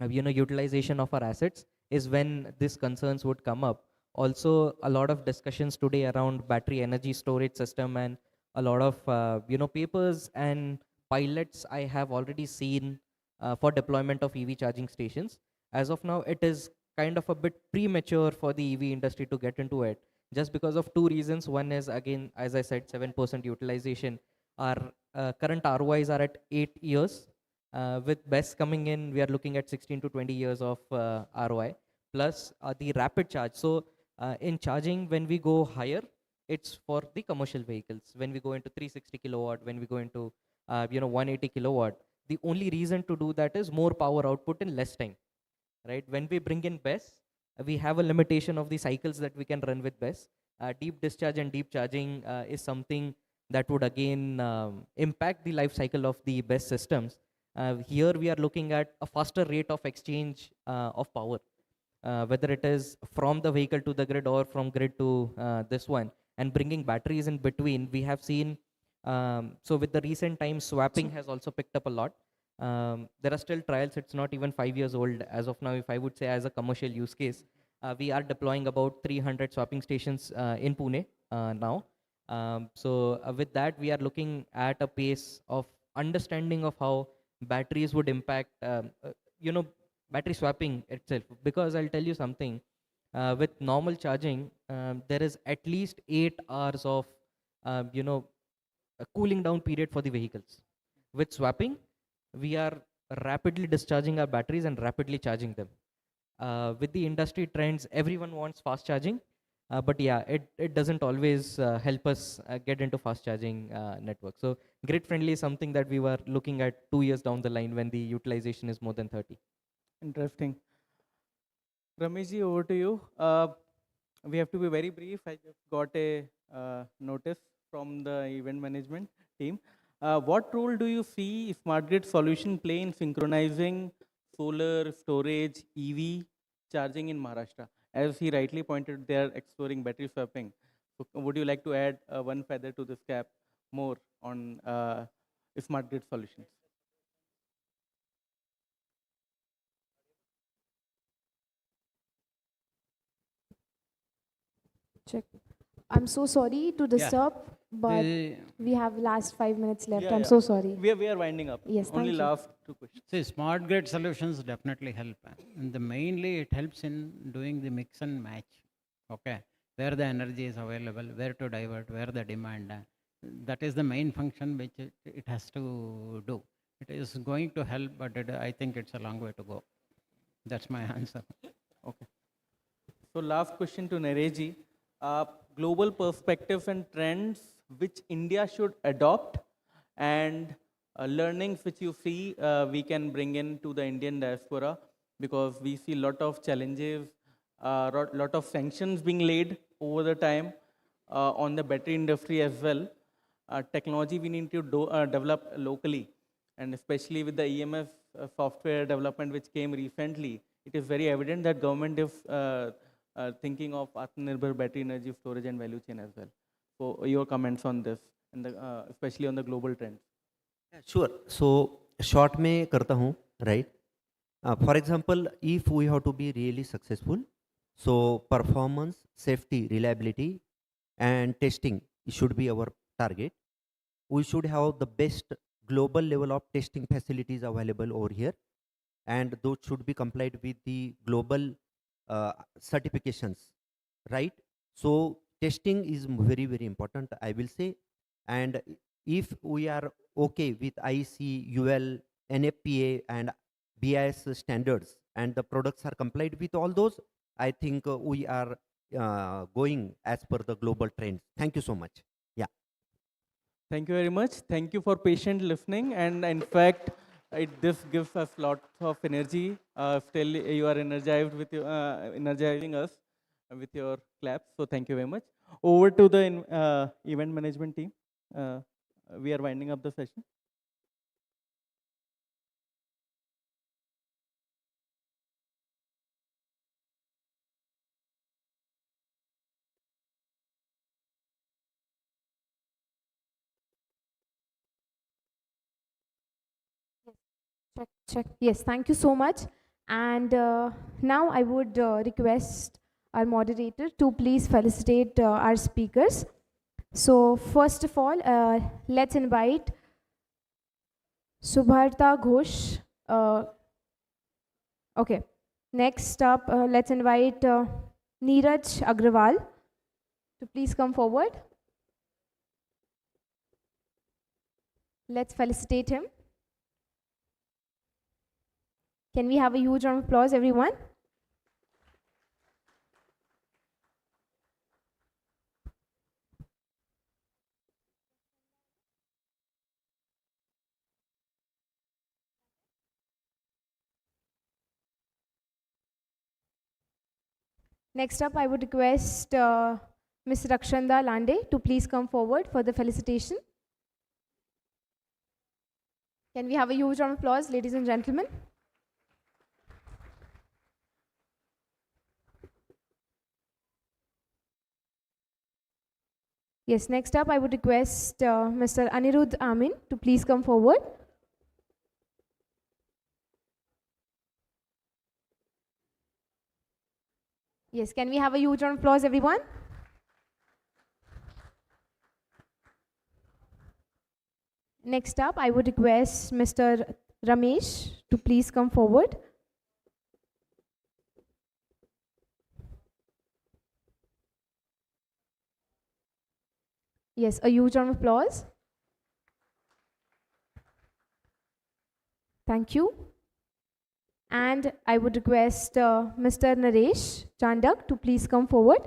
utilization of our assets is when these concerns would come up. Also, a lot of discussions today around battery energy storage system, and a lot of papers and pilots I have already seen for deployment of EV charging stations. As of now, it is kind of a bit premature for the EV industry to get into it, just because of two reasons. One is, again, as I said, 7% utilization. Our current ROIs are at 8 years. With BESS coming in, we are looking at 16 to 20 years of ROI, plus the rapid charge. So in charging, when we go higher, it's for the commercial vehicles. When we go into 360 kilowatt, when we go into 180 kilowatt, the only reason to do that is more power output in less time, right? When we bring in BESS, we have a limitation of the cycles that we can run with BESS. Deep discharge and deep charging is something that would again impact the life cycle of the BESS systems. Here we are looking at a faster rate of exchange of power, whether it is from the vehicle to the grid or from grid to this one, and bringing batteries in between. We have seen So with the recent times, swapping has also picked up a lot. There are still trials. It's not even 5 years old as of now. If I would say as a commercial use case, we are deploying about 300 swapping stations in Pune now. With that, we are looking at a pace of understanding of how batteries would impact, battery swapping itself. Because I'll tell you something, with normal charging, there is at least 8 hours of, a cooling down period for the vehicles. With swapping, we are rapidly discharging our batteries and rapidly charging them. With the industry trends, everyone wants fast charging, but yeah, it doesn't always help us get into fast charging network. So grid friendly is something that we were looking at 2 years down the line when the utilization is more than 30. Interesting. Rameshji, over to you. We have to be very brief. I just got a notice from the event management team. What role do you see smart grid solution play in synchronizing solar, storage, EV charging in Maharashtra? As he rightly pointed, they are exploring battery swapping. So would you like to add one feather to this cap more on smart grid solutions? Check. I'm so sorry to disturb, but we have last 5 minutes left. I'm so sorry. We are winding up. Yes, Only thank you. last 2 questions. See, smart grid solutions definitely help. And mainly it helps in doing the mix and match. Okay, where the energy is available, where to divert, where the demand. That is the main function which it has to do. It is going to help, but I think it's a long way to go. That's my answer. Okay. So last question to Nareji. Global perspectives and trends which India should adopt, and learnings which you see we can bring into the Indian diaspora, because we see a lot of challenges, lot of sanctions being laid over the time on the battery industry as well. Technology we need to develop locally, and especially with the EMS software development which came recently, it is very evident that government is thinking of Atmanirbhar battery energy storage and value chain as well. So your comments on this, and especially on the global trends. Sure. So short में करता हूँ, right? For example, if we have to be really successful, so performance, safety, reliability, and testing should be our target. We should have the best global level of testing facilities available over here, and those should be complied with the global certifications, right? So testing is very, very important, I will say. And if we are okay with IC, UL, NFPA, and BIS standards, and the products are complied with all those, I think we are going as per the global trends. Thank you so much. Yeah. Thank you very much. Thank you for patient listening. And in fact, this gives us lots of energy. Still, you are energized with energizing us with your claps. So thank you very much. Over to the event management team. We are winding up the session. Check. Yes, thank you so much. And now I would request our moderator to please felicitate our speakers. So first of all, let's invite Subharta Ghosh. Okay. Next up, let's invite Neeraj Agrawal to please come forward. Let's felicitate him. Can we have a huge round of applause, everyone? Next up, I would request Ms. Rakshanda Lande to please come forward for the felicitation. Can we have a huge round of applause, ladies and gentlemen? Yes, next up I would request Mr. Anirudh Amin to please come forward. Yes, can we have a huge round of applause, everyone? Next up, I would request Mr. Ramesh to please come forward. Yes, a huge round of applause. Thank you. And I would request Mr. Naresh Chandak to please come forward.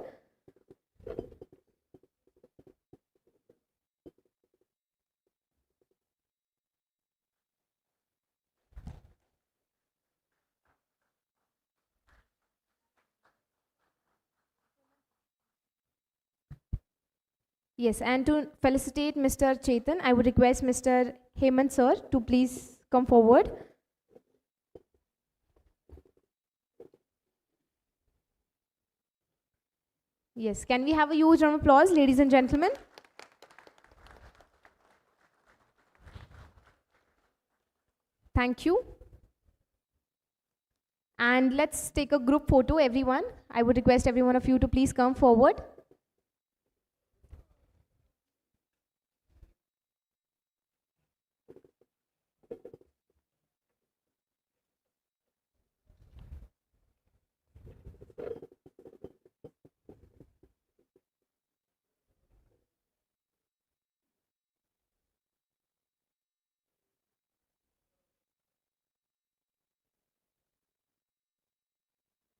Yes, and to felicitate Mr. Chetan, I would request Mr. Hemant sir to please come forward. Yes, can we have a huge round of applause, ladies and gentlemen? Thank you. And let's take a group photo, everyone. I would request every one of you to please come forward.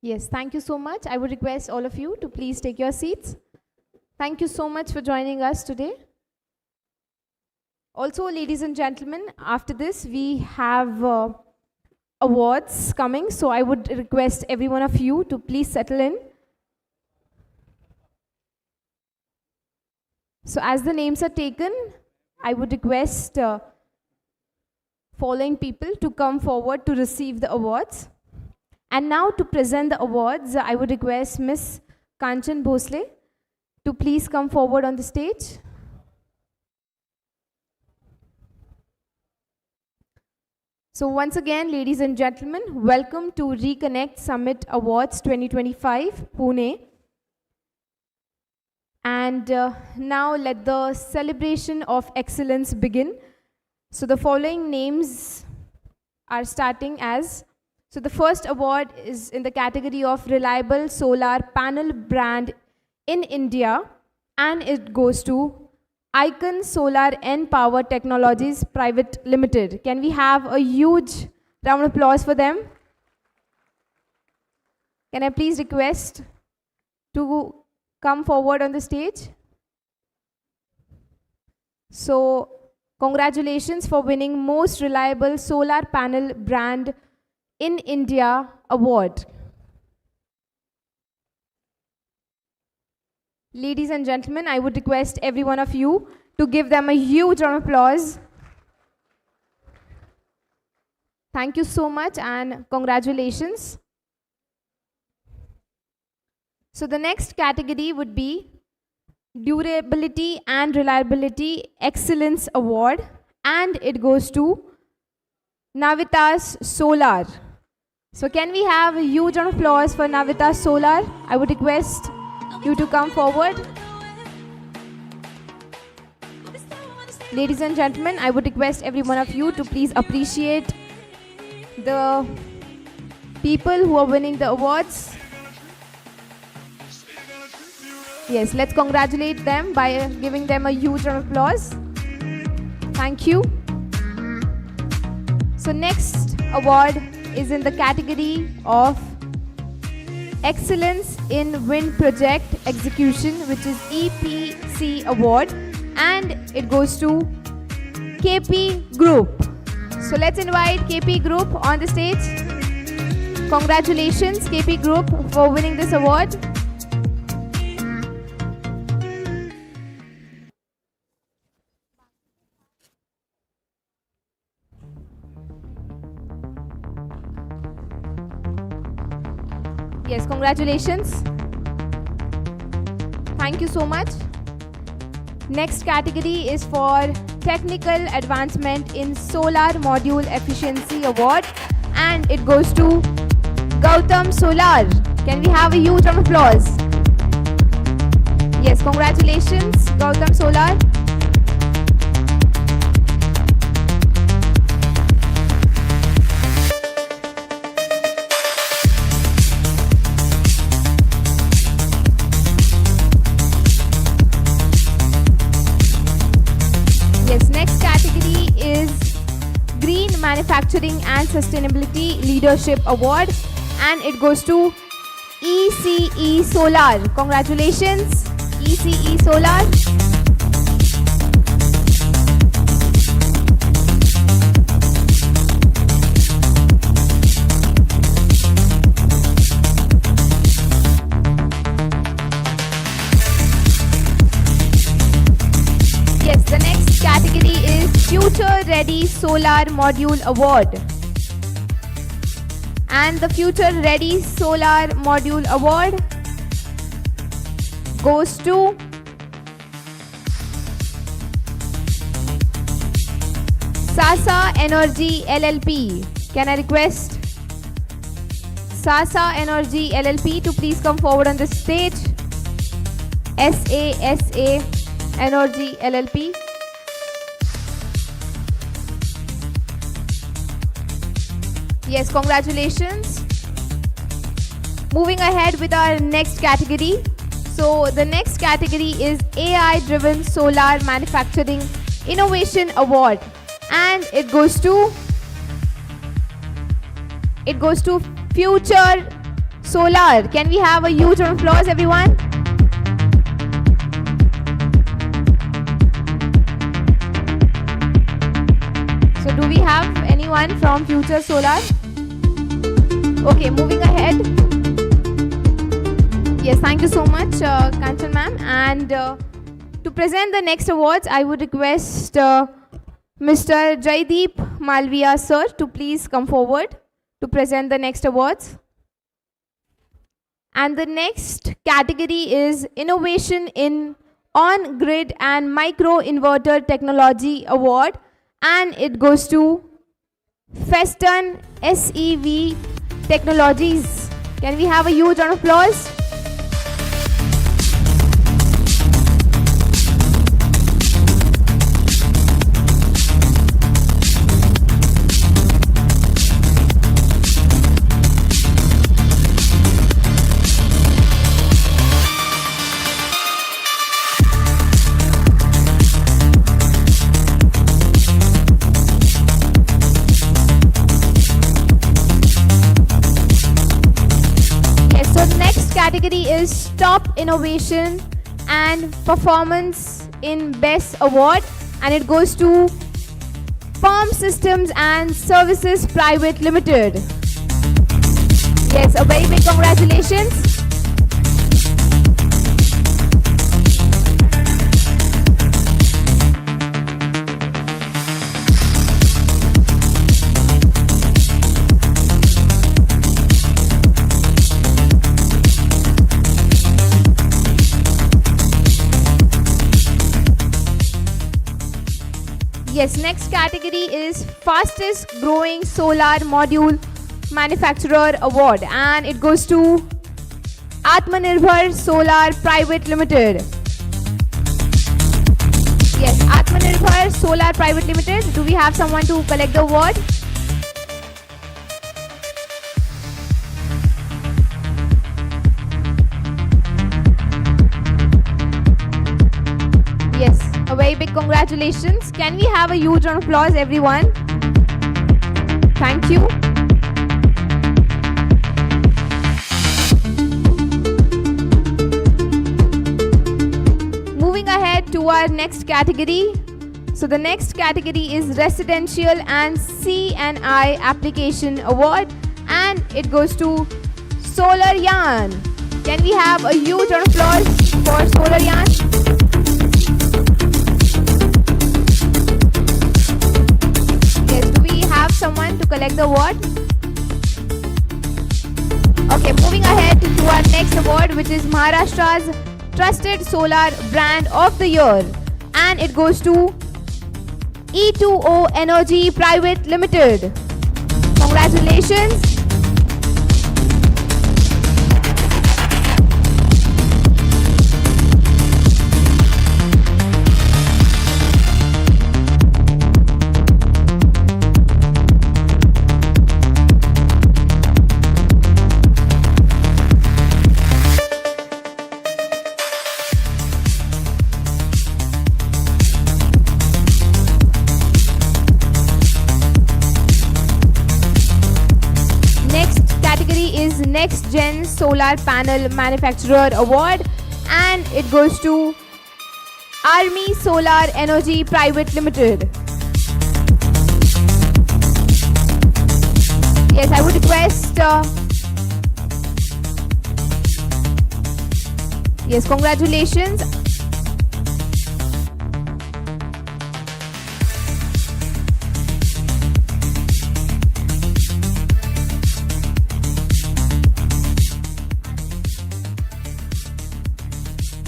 Yes, thank you so much. I would request all of you to please take your seats. Thank you so much for joining us today. Also, ladies and gentlemen, after this, we have awards coming. So I would request every one of you to please settle in. So as the names are taken, I would request following people to come forward to receive the awards. And now to present the awards, I would request Ms. Kanchan Bhosle to please come forward on the stage. So once again, ladies and gentlemen, welcome to REconnect Summit Awards 2025, Pune. And now let the celebration of excellence begin. So the following names are starting as, so the first award is in the category of Reliable Solar Panel Brand in India, and it goes to Icon Solar and Power Technologies Private Limited. Can we have a huge round of applause for them? Can I please request to come forward on the stage? So, congratulations for winning Most Reliable Solar Panel Brand in India award. Ladies and gentlemen, I would request every one of you to give them a huge round of applause. Thank you so much and congratulations. So the next category would be Durability and Reliability Excellence Award, and it goes to Navitas Solar. So can we have a huge round of applause for Navitas Solar? I would request you to come forward. Ladies and gentlemen, I would request every one of you to please appreciate the people who are winning the awards. Yes, let's congratulate them by giving them a huge round of applause. Thank you. So next award is in the category of Excellence in Wind Project Execution, which is EPC Award, and it goes to KP Group. So let's invite KP Group on the stage. Congratulations KP Group for winning this award. Yes, congratulations. Thank you so much. Next category is for Technical Advancement in Solar Module Efficiency Award, and it goes to Gautam Solar. Can we have a huge round of applause? Yes, congratulations, Gautam Solar. Yes, next category is Green Manufacturing and Sustainability Leadership Award, and it goes to ECE Solar. Congratulations, ECE Solar. Yes, the next category is Future Ready Solar Module Award. And the Future Ready Solar Module Award goes to Sasa Energy LLP. Can I request Sasa Energy LLP to please come forward on the stage? SASA Energy LLP. Yes, congratulations. Moving ahead with our next category. So the next category is AI Driven Solar Manufacturing Innovation Award, and it goes to Future Solar. Can we have a huge round of applause, everyone? So do we have anyone from Future Solar? Okay, moving ahead. Yes, thank you so much, Kanchan ma'am. And to present the next awards, I would request Mr. Jaideep Malviya sir to please come forward to present the next awards. And the next category is Innovation in On-Grid and Micro-Inverter Technology Award, and it goes to Feston SEV Technologies. Can we have a huge round of applause? Category is Top Innovation and Performance in BESS Award, and it goes to Palm Systems and Services Private Limited. Yes, a very big congratulations. Yes, next category is Fastest Growing Solar Module Manufacturer Award, and it goes to Atmanirbhar Solar Private Limited. Yes, Atmanirbhar Solar Private Limited. Do we have someone to collect the award? Yes, a very big congratulations. Can we have a huge round of applause, everyone? Thank you. Moving ahead to our next category. So the next category is Residential and C&I Application Award, and it goes to Solar Yarn. Can we have a huge round of applause for Solar Yarn? Yes, do we have someone to collect the award? Okay, moving ahead to our next award, which is Maharashtra's Trusted Solar Brand of the Year. and it goes to E2O Energy Private Limited. Congratulations. Next Gen Solar Panel Manufacturer Award, and it goes to Army Solar Energy Private Limited. Yes, I would request. Yes, congratulations.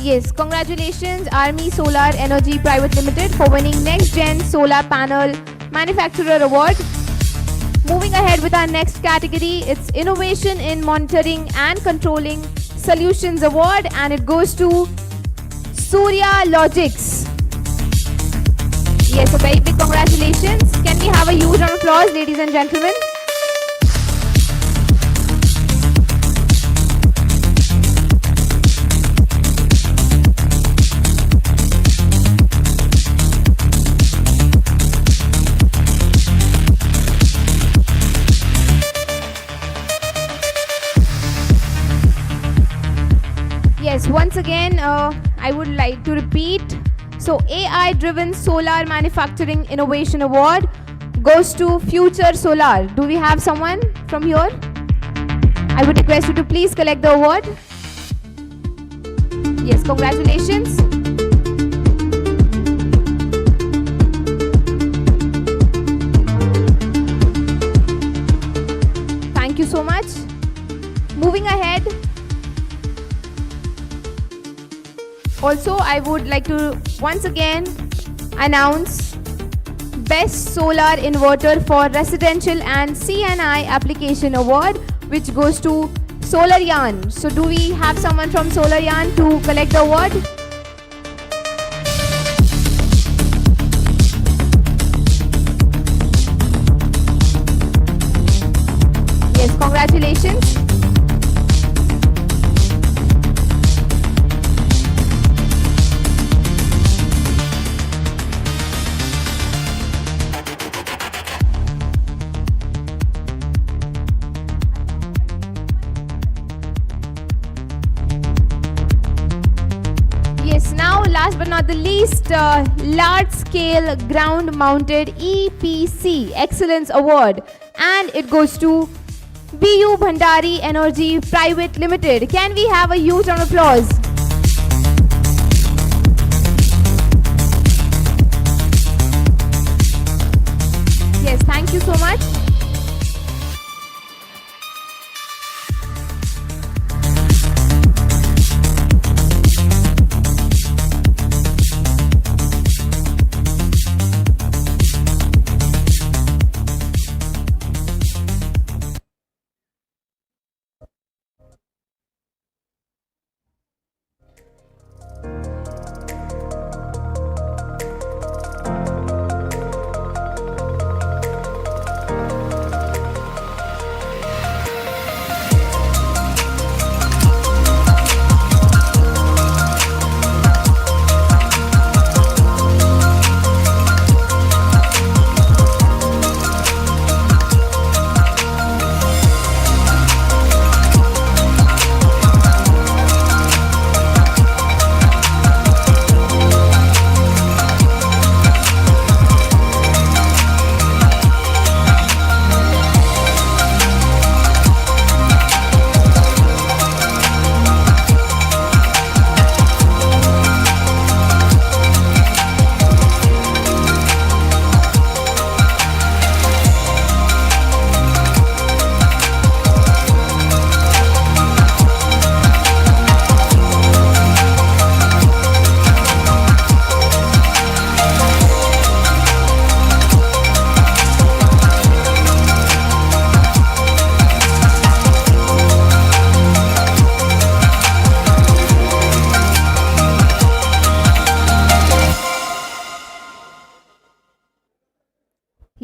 Yes, congratulations Army Solar Energy Private Limited for winning Next Gen Solar Panel Manufacturer Award. Moving ahead with our next category, it's Innovation in Monitoring and Controlling Solutions Award, and it goes to Surya Logics. Yes, a very big congratulations. Can we have a huge round of applause, ladies and gentlemen? Yes, once again, I would like to repeat. So, AI Driven Solar Manufacturing Innovation Award goes to Future Solar. Do we have someone from here? I would request you to please collect the award. Yes, congratulations. Thank you so much. Moving ahead. Also, I would like to once again announce Best Solar Inverter for Residential and CNI Application Award, which goes to Solar Yarn. So, do we have someone from Solar Yarn to collect the award? Yes, congratulations. Last but not the least, Large Scale Ground Mounted EPC Excellence Award, and it goes to BU Bhandari Energy Private Limited. Can we have a huge round of applause? Yes, thank you so much.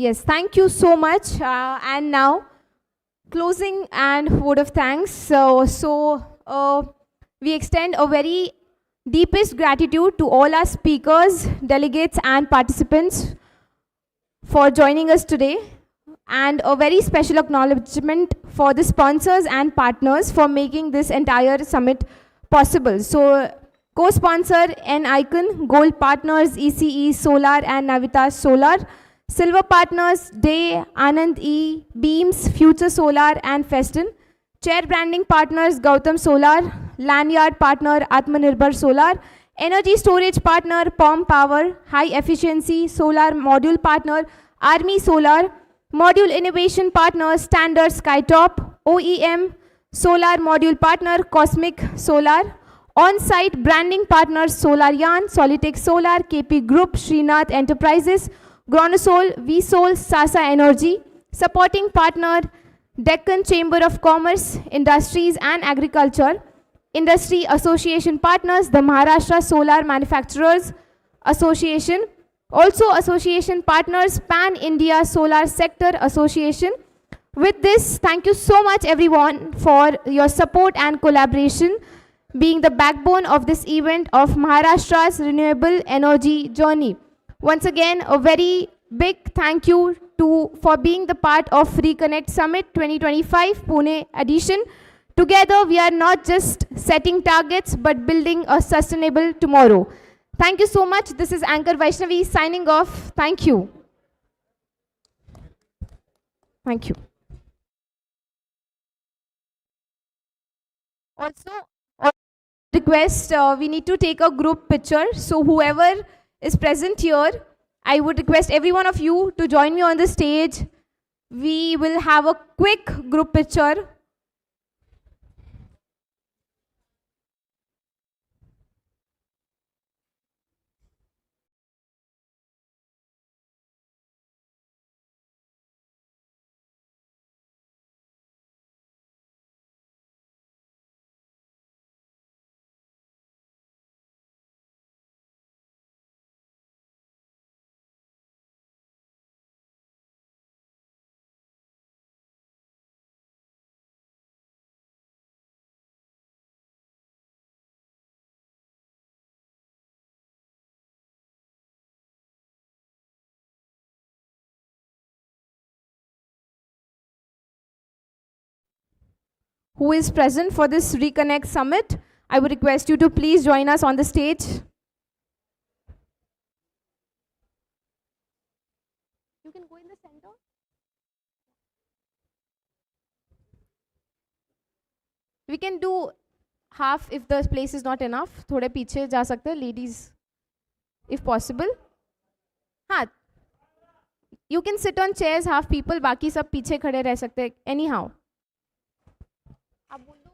Yes, thank you so much. And now, closing and word of thanks. We extend a very deepest gratitude to all our speakers, delegates, and participants for joining us today. And a very special acknowledgement for the sponsors and partners for making this entire summit possible. So, co-sponsor N-Icon, gold partners ECE Solar and Navitas Solar, silver partners Day, Anand E, Beams, Future Solar and Festin, chair branding partners Gautam Solar, lanyard partner Atmanirbhar Solar, energy storage partner POM Power, high efficiency solar module partner Army Solar, module innovation partner Standard Skytop, OEM solar module partner Cosmic Solar, on-site branding partners Solaryan, Solitech Solar, KP Group, Srinath Enterprises, Gronosol, VSol, Sasa Energy, supporting partner Deccan Chamber of Commerce, Industries and Agriculture, industry association partners the Maharashtra Solar Manufacturers Association, also association partners Pan India Solar Sector Association. With this, thank you so much everyone for your support and collaboration, being the backbone of this event of Maharashtra's renewable energy journey. Once again, a very big thank you for being the part of REconnect Summit 2025 Pune edition. Together, we are not just setting targets, but building a sustainable tomorrow. Thank you so much. This is Anchor Vaishnavi signing off. Thank you. Thank you. Also, request, we need to take a group picture. So whoever is present here, I would request every one of you to join me on the stage. We will have a quick group picture. Who is present for this REconnect Summit, I would request you to please join us on the stage. You can go in the center. We can do half if the place is not enough. थोड़े पीछे जा सकते हैं, ladies, if possible. हाँ, you can sit on chairs, half people, बाकी सब पीछे खड़े रह सकते हैं. Anyhow. आप बोल दो.